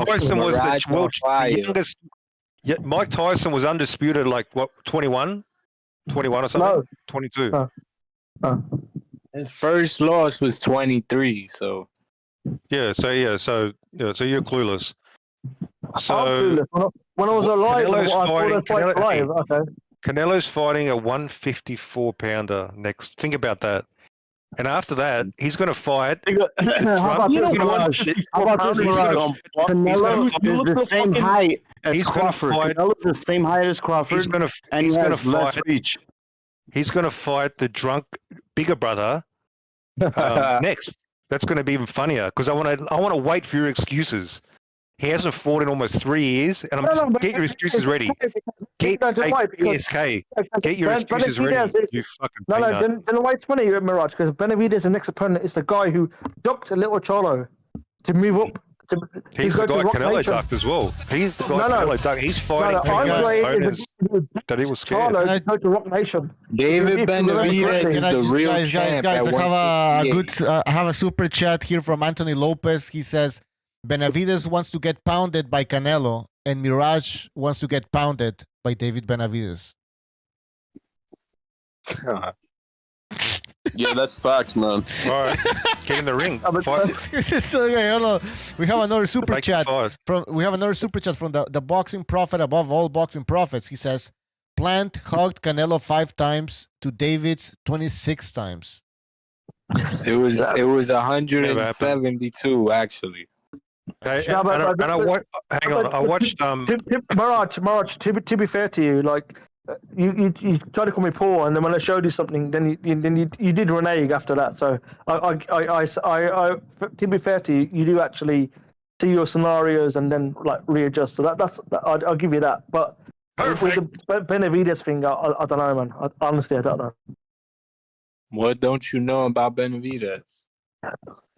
Tyson was the youngest. Yeah, Mike Tyson was undisputed, like what, 21 or something? No. 22. His first loss was 23, so. So you're clueless. So when I was alive, I saw those fights live. Okay. Canelo's fighting a 154 pounder next. Think about that. And after that, he's going to fight. How about this, Canelo is the same height as Crawford. Canelo's the same height as Crawford, and he has less reach. He's going to fight the drunk bigger brother next. That's going to be even funnier because I want to wait for your excuses. He hasn't fought in almost 3 years, and get your excuses ready. Get PSK. Get your excuses ready. You fucking then why it's funny, Mirage, because Benavidez' next opponent is the guy who ducked a little Charlo to move up. He's the guy Canelo ducked as well. He's the guy Canelo ducked. He's fighting opponents that he was scared. Charlo to go to Rock Nation. David Benavidez is the real champ. Guys, I have a super chat here from Anthony Lopez. He says, Benavidez wants to get pounded by Canelo, and Mirage wants to get pounded by David Benavidez. Yeah, that's facts, man. All right, get in the ring. Okay, hold on. We have another super chat from the boxing prophet above all boxing prophets. He says, Plant hugged Canelo 5 times to David's 26 times. It was 172 actually. Okay, I watched Mirage. To be fair to you, like you tried to call me poor, and then when I showed you something, then you did renege after that. So I to be fair to you, you do actually see your scenarios and then like readjust. So I'll give you that. But with the Benavidez thing, I don't know, man. Honestly, I don't know. What don't you know about Benavidez?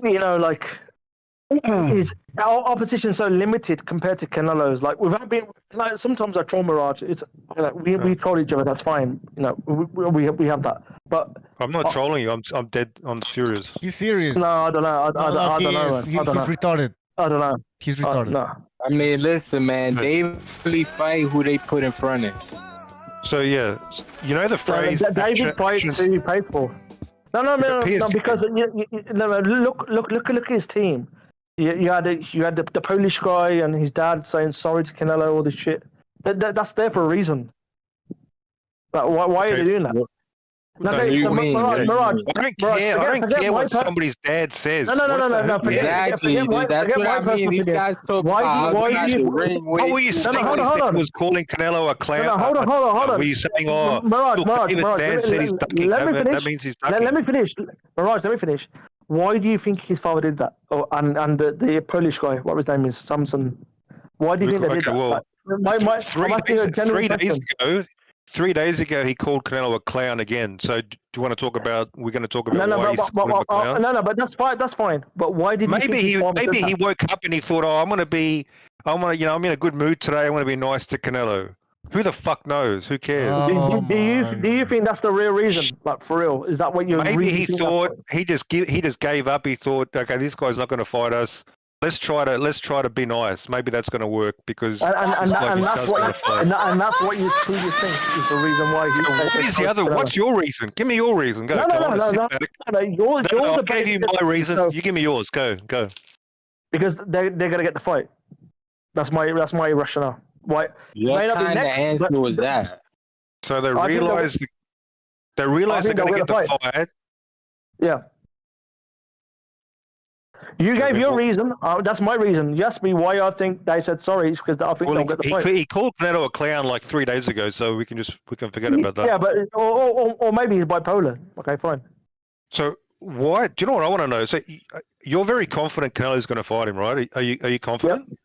You know, like Is our opposition so limited compared to Canelo's? Like without being like sometimes I troll Mirage. It's like we troll each other. That's fine. You know we have that. But I'm not trolling you. I'm dead. I'm serious. He's serious. No, I don't know. I don't know. He's retarded. I don't know. He's retarded. No. I mean, listen, man. They really fight who they put in front of. So yeah, you know the phrase. David fights who you pay for. No, because look at his team. You had the Polish guy and his dad saying sorry to Canelo, all this shit. That's there for a reason. But why are they doing that? No, Mirage, I don't care what somebody's dad says. No. Exactly. That's what I mean. These guys talk about what were you saying when his dad was calling Canelo a clown? No, hold on. Were you saying, Mirage, David's dad said he's ducking? That means he's ducking. Let me finish. Mirage, let me finish. Why do you think his father did that? Oh, and the Polish guy, what his name is, Samson. Why do you think they did that? Well, 3 days ago, he called Canelo a clown again. So, do you want to talk about? We're going to talk about why he's called him a clown. No, but that's fine. That's fine. But why did he woke up and he thought, I'm in a good mood today. I want to be nice to Canelo. Who the fuck knows? Who cares? Do you think that's the real reason? Like for real? Is that what you're? Maybe he thought he just gave up. He thought, okay, this guy's not going to fight us. Let's try to be nice. Maybe that's going to work because and that's what you truly think is the reason why he. What is the other? What's your reason? Give me your reason. Go. No. I'll give you my reason. You give me yours. Go. Because they're gonna get the fight. That's my rationale. Why? What kind of answer was that? So they realize they're gonna get the fight. Yeah. You gave your reason. That's my reason. You asked me why I think they said sorry because I think they'll get the fight. He called Canelo a clown like 3 days ago, so we can forget about that. Yeah, but or maybe he's bipolar. Okay, fine. So why? Do you know what I want to know? So you're very confident Canelo's going to fight him, right? Are you confident?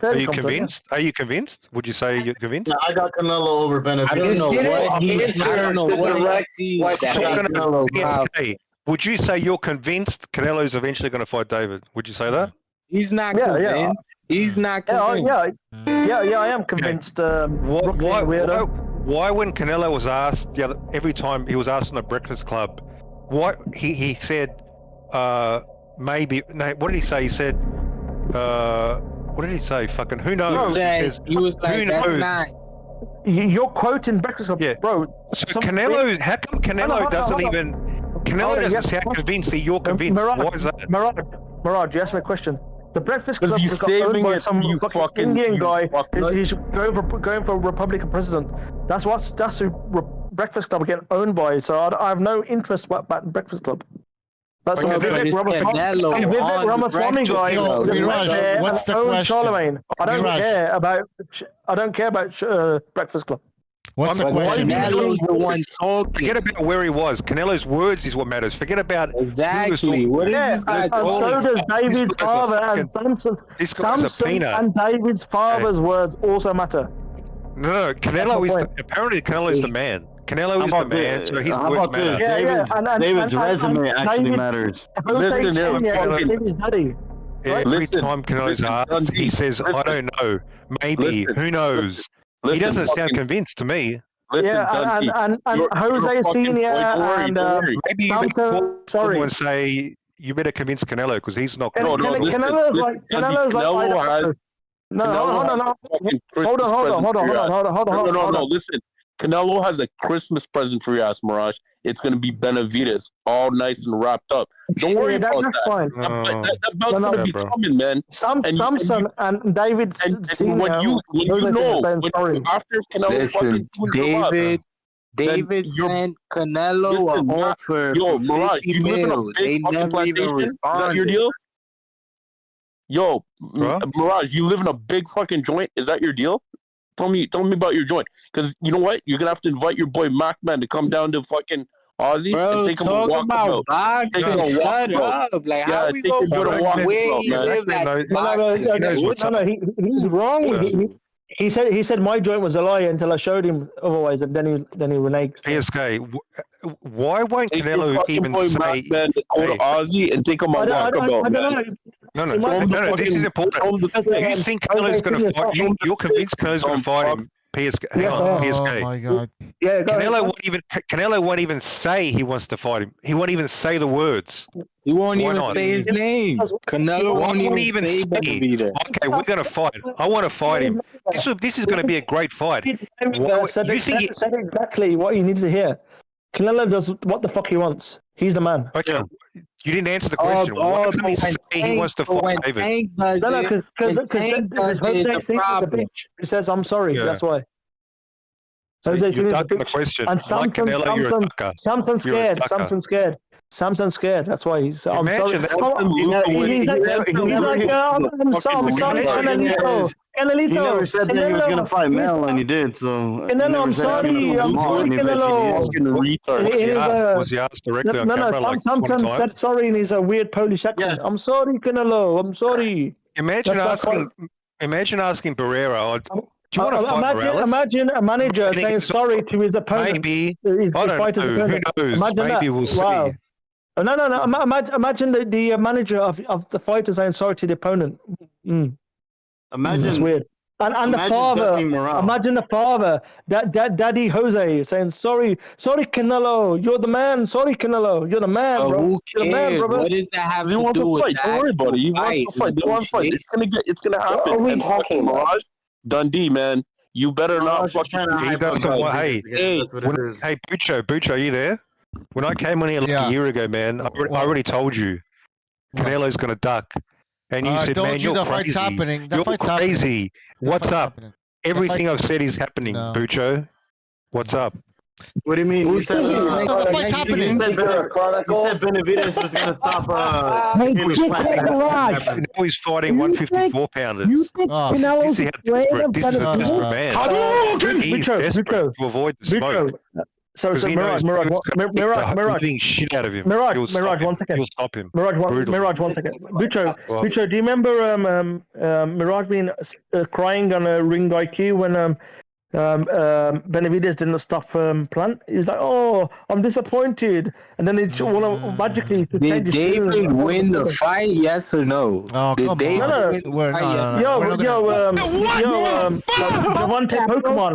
Yeah. Are you convinced? Yeah. Are you convinced? Would you say you're convinced? Yeah, I got Canelo over Benavidez. I don't know what I see. Would you say you're convinced Canelo's eventually going to fight David? Would you say that? He's not convinced. Yeah. He's not convinced. Yeah, I am convinced. Why when Canelo was asked every time he was asked in the Breakfast Club, why he said maybe no, what did he say? He said what did he say? Fucking who knows? He was like, who knows? You're quoting Breakfast Club, bro. So Canelo, how come Canelo doesn't even? Canelo doesn't sound convinced that you're convinced. Why is that? Mirage, you asked me a question. The Breakfast Club has got owned by some fucking Indian guy. He's going for Republican president. That's who Breakfast Club are getting owned by. So I have no interest about Breakfast Club. That's some Vivek Ramaswamy guy. What's the question? Charlemagne. I don't care about Breakfast Club. What's the question? Canelo's the one talking. Forget about where he was. Canelo's words is what matters. Forget about exactly. What is this guy? And so does David's father and Samson and David's father's words also matter. No, Canelo is apparently Canelo's the man. Canelo is the man, so his words matter. David's resume actually matters. Listen here, David's daddy. Every time Canelo's asked, he says, "I don't know, maybe, who knows." He doesn't sound convinced to me. And Jose Senior and maybe you sorry, and say you better convince Canelo because he's not. Canelo's like. No. Hold on. Listen. Canelo has a Christmas present for your ass, Mirage. It's going to be Benavidez, all nice and wrapped up. Don't worry about that. Fine. That bout's going to be coming, man. Samson and David. When you know, after Canelo David sent Canelo an offer for Mirage, you live in a big fucking plantation? Is that your deal? Yo, Mirage, you live in a big fucking joint? Is that your deal? Tell me about your joint. Because you know what? You're going to have to invite your boy Macman to come down to fucking Aussie and take him a walk about. Take him a walk up. Like, how we go for a walk No, he's wrong with me. He said my joint was a lie until I showed him otherwise, and then he reneged. PSK, why won't Canelo even say to go to Aussie and take him a walk about? No. This is important. You think Canelo's going to fight? You're convinced Canelo's going to fight him? PSK. Hang on, PSK. Oh my god. Yeah, Canelo won't even say he wants to fight him. He won't even say the words. He won't Why even not? say his name. Canelo won't even say Benavidez. Okay, we're going to fight. I want to fight him. This is going to be a great fight. Said exactly what you needed to hear. Canelo does what the fuck he wants. He's the man. Okay, you didn't answer the question. Why doesn't he say he wants to fight David? No, because Jose thinks he's a bitch. He says, "I'm sorry." Yeah. That's why. So Jose you're thinks he's a ducking the bitch. question. And Samson's scared. Samson's scared. Samson's scared. That's why he's. I'm sorry. He's like, I'm sorry, Canelito. He never said that he was going to fight Mel, and he did. So Canelo, I'm sorry. I'm sorry, Canelo. Was he asked directly on No, camera? Samson said sorry in his weird Polish accent. I'm sorry, Canelo. I'm sorry. Imagine asking Barrera. Do you want to fight Morales? Imagine a manager saying sorry to his opponent. Maybe. I don't know. Who knows? Imagine Maybe that. we'll see. Wow. No. Imagine the manager of the fighter saying sorry to the opponent. Imagine. That's weird. And the father. Imagine the father, Daddy Jose, saying sorry, Canelo. You're the man. Sorry, Canelo. You're the man, bro. Who You're the man, cares? brother. What does that have He to wants do to with fight. Don't worry about it. He wants to fight. They want to fight. It's gonna happen. What are we And talking about? Mirage, Dundee, man. You better not fucking. Hey, Bucho, are you there? When I came on here a year ago, man, I already told you Canelo's going to duck. And you said, man, you're the crazy. fight's happening. The You're fight's crazy. happening. What's up? Everything I've said is happening, Bucho. What's up? What do you mean? You said the fight's happening. You said Benavidez was going to stop. Now he's fighting 154 pounders. You think Canelo's afraid This is a desperate man. He's desperate to avoid the smoke. So Mirage, being shit out of him. Mirage, 1 second. You'll stop him. Mirage, 1 second. Bucho, do you remember Mirage being crying on a Ring IQ when Benavidez didn't stop Plant? He was like, "Oh, I'm disappointed," and then it's magically. Did David win the fight? Yes or no? Oh, Did David win the fight? Javante Pokemon.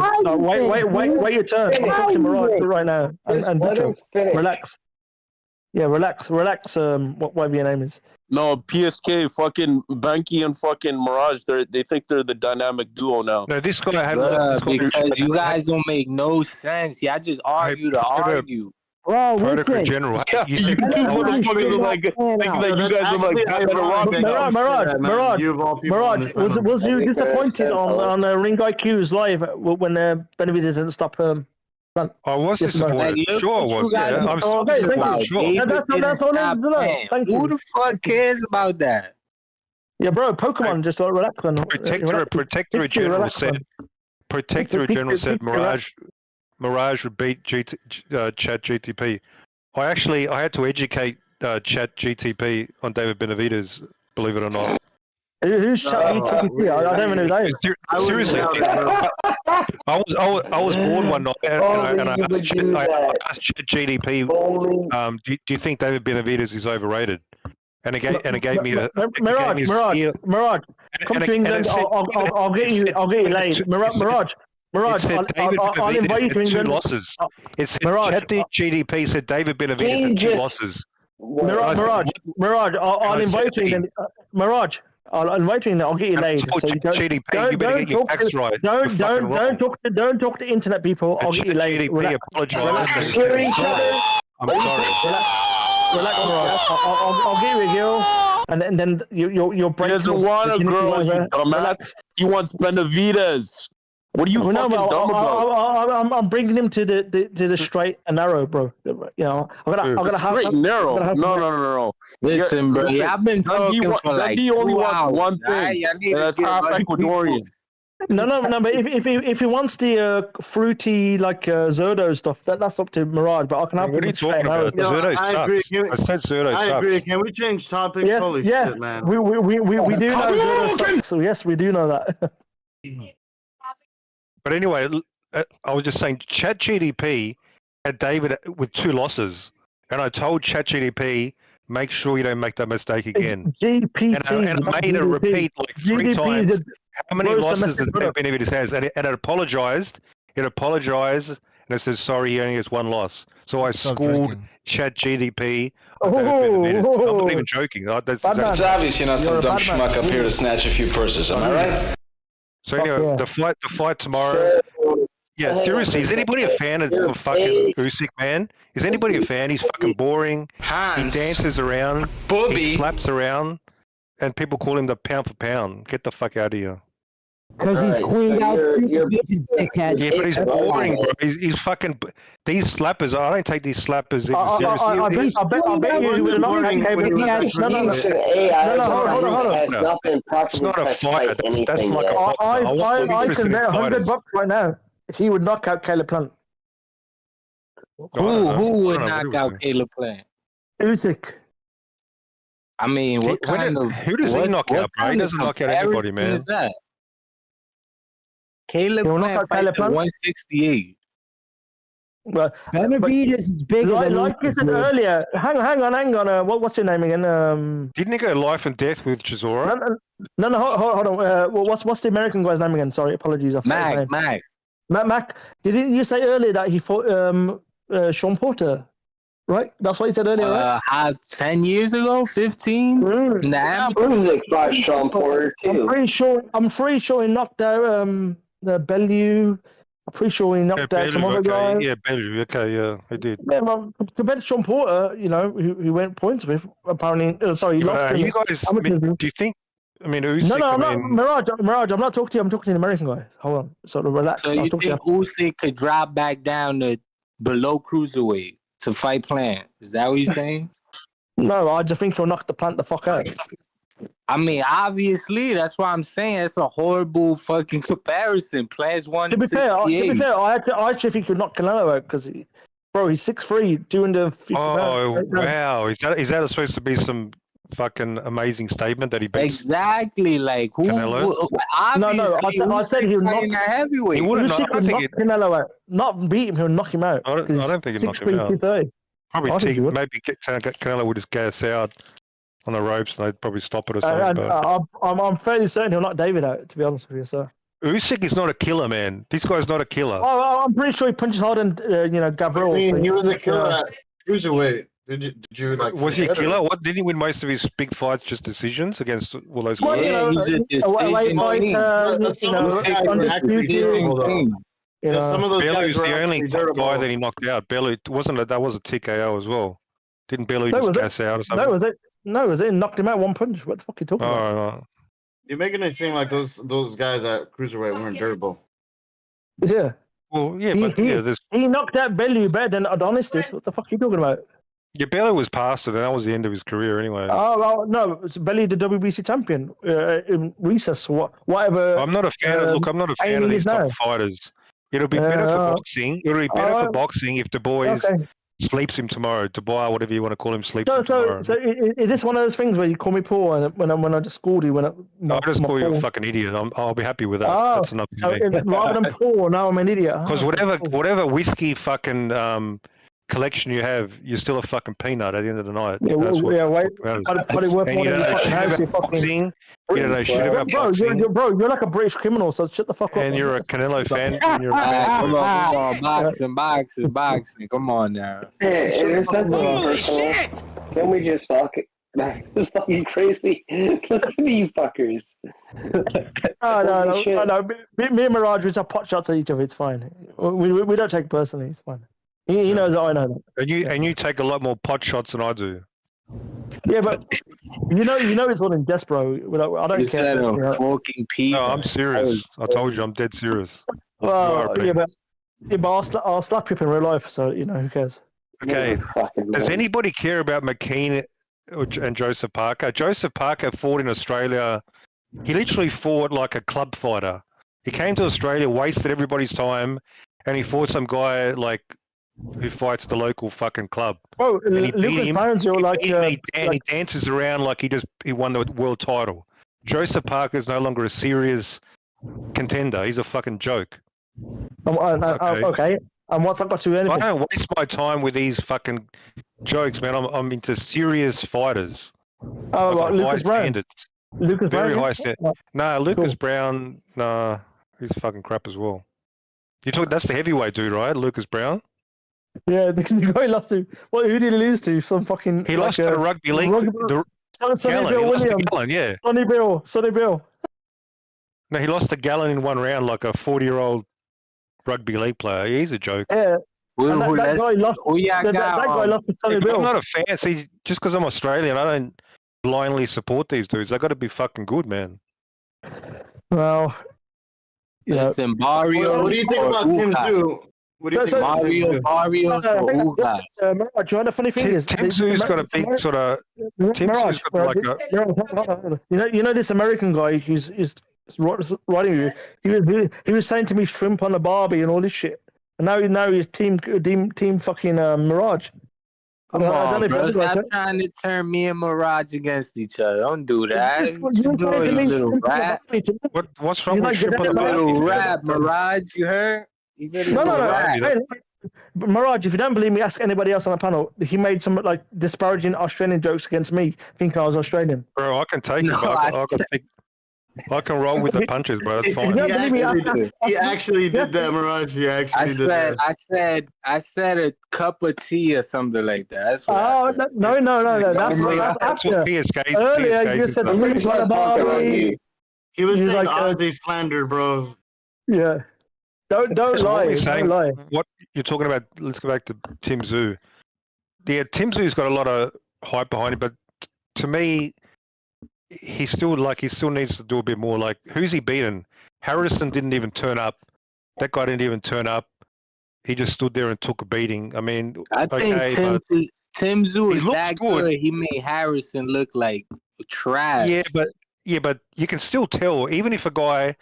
Wait your turn. I'm talking to Mirage right now. And Bucho, relax. Yeah, relax. Whatever your name is. No, PSK, fucking Banky and fucking Mirage, they think they're the dynamic duo now. No, this guy had because you guys don't make no sense. Y'all just argue to argue. Bro, Protocol General. You two motherfuckers are like, think that you guys are like Mirage, was you disappointed on Ring IQ's live when Benavidez didn't stop I was disappointed. Sure, I was. Yeah, I'm sure. That's all. Thank you. Who the fuck cares about that? Yeah, bro. Pokemon just like relax. Protectorate General said. Protectorate General said Mirage would beat Chat GTP. I had to educate Chat GTP on David Benavidez. Believe it or not. Who's Chat GTP? I don't even know who that is. Seriously, I was bored one night and I asked Chat GTP, do you think David Benavidez is overrated? And it gave me a Mirage. Come to England. I'll get you laid. Mirage. I'll invite you to England. Losses. It said Chat GDP said David Benavidez had 2 losses. Mirage. I'll invite you to England. Mirage. I'll invite you in. I'll get you laid. So you don't talk to internet people. I'll get you laid. Apologize. I'm sorry. Relax, Mirage. I'll get you a girl, and then you'll break. He doesn't want a girl, you dumbass. He wants Benavidez. What are you fucking dumb about? I'm bringing him to the straight and narrow, bro. You know, I'm gonna have straight and narrow. No. Listen, bro. I've been talking for like 2 hours. One thing. That's half Ecuadorian. No. But if he wants the fruity like Zerdo stuff, that's up to Mirage. But I can have. What are you talking about? Zerdo sucks. I said Zerdo sucks. I agree. Can we change topics? Holy shit, man. We do know Zerdo sucks. So yes, we do know that. But anyway, I was just saying, ChatGDP had David with 2 losses, and I told ChatGDP make sure you don't make that mistake again. GPT. And I made it repeat like 3 times. How many losses does Benavidez has? And it apologized. It apologized, and it says sorry. He only has 1 loss. So I schooled ChatGPT. I'm not even joking. It's obvious you're not some dumb schmuck up here to snatch a few purses. Am I right? So anyway, the fight tomorrow. Yeah, seriously, is anybody a fan of fucking Usyk, man? Is anybody a fan? He's fucking boring. Hans. He dances around. Booby. He slaps around. And people call him the pound for pound. Get the fuck out of here. Because he's cleaned out. Yeah, but he's boring, bro. He's fucking... These slappers, I don't take these slappers seriously. I bet you would not have It's not a fight. That's like a boxer. I can bet $100 right now if he would knock out Caleb Plant. Who would knock out Caleb Plant? Usyk. I mean, what kind of... Who does he knock out, bro? He doesn't knock out anybody, man. Is that? Caleb Plant fights at 168. Benavidez is bigger than like you said earlier. Hang on. What's your name again? Didn't he go life and death with Chisora? No. Hold on. What's the American guy's name again? Sorry, apologies. Mac. Did you say earlier that he fought Sean Porter? Right, that's what you said earlier, right? 10 years ago, 15. Sean Porter too. I'm pretty sure he knocked out the Bellew. I'm pretty sure he knocked out some other guy. Yeah, Bellew. Okay, yeah, he did. Yeah, well, compared to Sean Porter, who went points with, apparently. He lost. You guys, do you think? I mean, Usyk, No, I'm not. Mirage, I'm not talking to you. I'm talking to the American guy. Hold on, sort of relax. So you think Usyk could drop back down to below cruiserweight to fight Plant? Is that what you're saying? No, I just think he'll knock the Plant the fuck out. I mean, obviously, that's what I'm saying. It's a horrible fucking comparison. Plant's 168. To be fair, I actually think he'll knock Canelo out because, bro, he's 6'3", 250 pounds. Oh, wow. Is that supposed to be some fucking amazing statement that he beats? Exactly. Like, who? Canelo? I said he'll knock heavyweight. He wouldn't knock Canelo out. Not beat him, he'll knock him out. I don't think he'll knock him out. 230. Probably maybe Canelo would just gas out on the ropes and they'd probably stop it or something. I'm fairly certain he'll knock David out, to be honest with you, sir. Usyk is not a killer, man. This guy's not a killer. Oh, I'm pretty sure he punches hard and Gavril. I mean, he was a killer at cruiserweight. Did you like? Was he a killer? What did he win most of his big fights? Just decisions against all those guys? He's a decision. Some of those Bellu's guys were the only guy that he knocked out. Bellew that was a TKO as well. Didn't Bellew just gas out or something? No, was it? Knocked him out one punch. What the fuck are you talking about? Right. You're making it seem like those guys at cruiserweight weren't durable. Yeah. Well, yeah, he knocked out Bellew better than Adonis did. What the fuck are you talking about? Yeah, Bellew was past it, and that was the end of his career anyway. Oh, well, no, it's Bellew, the WBC champion in recess, whatever. I'm not a fan of these type of fighters. It'll be better for boxing. It'll be better for boxing if Dubois sleeps him tomorrow. Dubois, whatever you want to call him, sleeps him tomorrow. So is this one of those things where you call me poor when I just schooled you? I just call you a fucking idiot. I'll be happy with that. That's enough for me. Rather than poor, now I'm an idiot. Because whatever whiskey fucking collection you have, you're still a fucking peanut at the end of the night. Yeah, probably worth more than your fucking house. Bro, you're like a British criminal, so shut the fuck up. And you're a Canelo fan. Come on, boxing. Come on now. Holy shit! Can we just talk? This is fucking crazy. Listen to you fuckers. No. Me and Mirage, we just pot shots at each other. It's fine. We don't take it personally. It's fine. He knows that I know that. And you take a lot more pot shots than I do. Yeah, but you know it's all in jest, bro. I don't care. Fucking Pete. No, I'm serious. I told you, I'm dead serious. Well, but I'll slap you up in real life, so who cares? Okay. Does anybody care about McKean and Joseph Parker? Joseph Parker fought in Australia. He literally fought like a club fighter. He came to Australia, wasted everybody's time, and he fought some guy like who fights the local fucking club. Oh, and he Lucas Barnes, he dances around like he won the world title. Joseph Parker is no longer a serious contender. He's a fucking joke. Okay. And what's that got to do with I anything? don't waste my time with these fucking jokes, man. I'm into serious fighters. Oh, I've got Lucas high Brown. standards. Lucas Very Brown. high standards. Nah, Lucas Brown. Nah, he's fucking crap as well. You talk. That's the heavyweight dude, right? Lucas Brown. Yeah, the guy lost to. What? Who did he lose to? Some fucking. He lost to the rugby league. Sonny Gallon. Bill He lost to Williams. Gallon, yeah. Sonny Bill. No, he lost to Gallon in one round, like a 40-year-old rugby league player. He's a joke. Yeah. And that guy lost. That guy lost to Sonny Bill. I'm not a fan. See, just because I'm Australian, I don't blindly support these dudes. They got to be fucking good, man. Well, yeah. Listen, Barrio. What do you think about Tim Tszyu? What do you think about Tim Tszyu? Barrios or Uga? Mirage, you know the funny thing is, Tim Tszyu's got a big sort of. Tim Tszyu's got like a. You know this American guy who's writing you. He was saying to me shrimp on a Barbie and all this shit. And now he's team fucking Mirage. Come on, bro. Stop trying to turn me and Mirage against each other. Don't do that. What's wrong with shrimp on a little Barbie? rap, Mirage? You heard? He said he No. rap. Hey, Mirage, if you don't believe me, ask anybody else on the panel. He made some like disparaging Australian jokes against me, thinking I was Australian. Bro, I can take it, bro. I can roll with the punches, bro. That's fine. He actually did that, Mirage. He actually did that. I said a cup of tea or something like that. That's what I said. No. That's after. Earlier, you said he was saying Aussie slander, bro. Yeah. Don't lie. Don't lie. What you're talking about? Let's go back to Tim Tszyu. Yeah, Tim Tszyu's got a lot of hype behind him, but to me, he still needs to do a bit more. Like, who's he beaten? Harrison didn't even turn up. That guy didn't even turn up. He just stood there and took a beating. I mean, I think Tim Tszyu is that good. He made Harrison look like trash. Yeah, but you can still tell, even if a guy.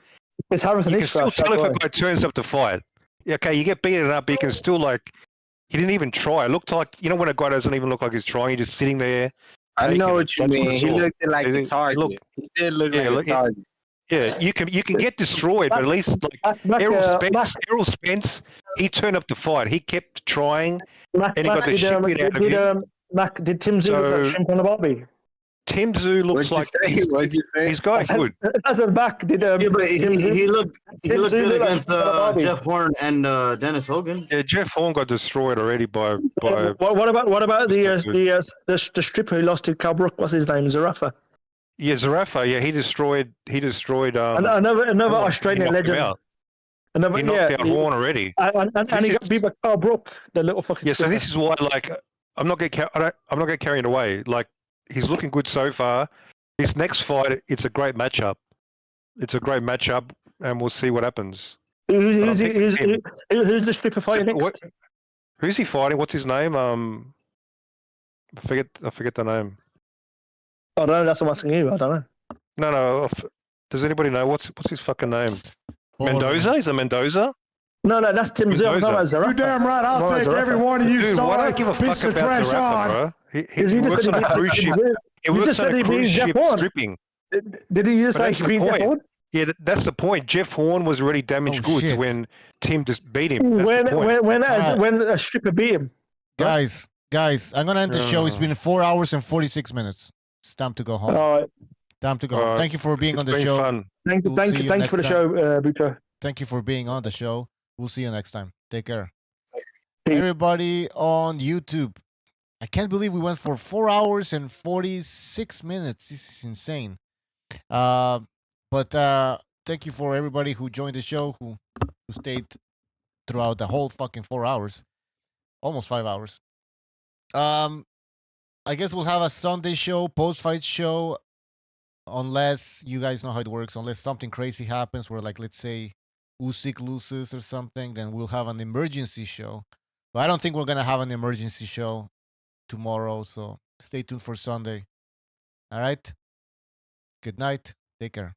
It's Harrison. You can still tell if a guy turns up to fight. Okay, you get beaten up, but you can still he didn't even try. It looked like, when a guy doesn't even look like he's trying, he's just sitting there. I know what you mean. He looked like a target. He did look like a target. Yeah, you can get destroyed, but at least Errol Spence, he turned up to fight. He kept trying, and he got the shit beat out of him. Did Tim Tszyu look like shrimp on a Barbie? Tim Tszyu looks like he's got good. As a back, did but he looked good against Jeff Horn and Dennis Hogan. Yeah, Jeff Horn got destroyed already by. What about the stripper who lost to Cal Brook? What's his name? Zarafa. Yeah, Zarafa. Yeah, he destroyed. Another Australian legend. He knocked out Horn already. And he got beat by Carl Brook, the little fucking. Yeah, so this is why, I'm not getting carried away. He's looking good so far. This next fight, it's a great matchup. And we'll see what happens. Who's the stripper fighting next? Who's he fighting? What's his name? I forget the name. I don't know. That's what I'm asking you. I don't know. No. Does anybody know what's his fucking name? Mendoza? Is it Mendoza? No, that's Tim Tszyu. You're damn right. I'll take every one of you. Dude, why don't I give a fuck about Zarafa, bro? He works on a cruise ship. He works on a cruise ship stripping. Did he just say he beat Jeff Horn? Yeah, that's the point. Jeff Horn was already damaged goods when Tim just beat him. That's the point. When a stripper beat him. Guys, I'm gonna end the show. It's been 4 hours and 46 minutes. It's time to go home. All right. Time to go home. Thank you for being on the show. Fun. Thank you for the show, Bucho. Thank you for being on the show. We'll see you next time. Take care. Everybody on YouTube. I can't believe we went for 4 hours and 46 minutes. This is insane. But thank you for everybody who joined the show, who stayed throughout the whole fucking 4 hours. Almost 5 hours. I guess we'll have a Sunday show, post-fight show, unless you guys know how it works. Unless something crazy happens where, let's say Usyk loses or something, then we'll have an emergency show. But I don't think we're going to have an emergency show tomorrow, so stay tuned for Sunday. All right? Good night. Take care.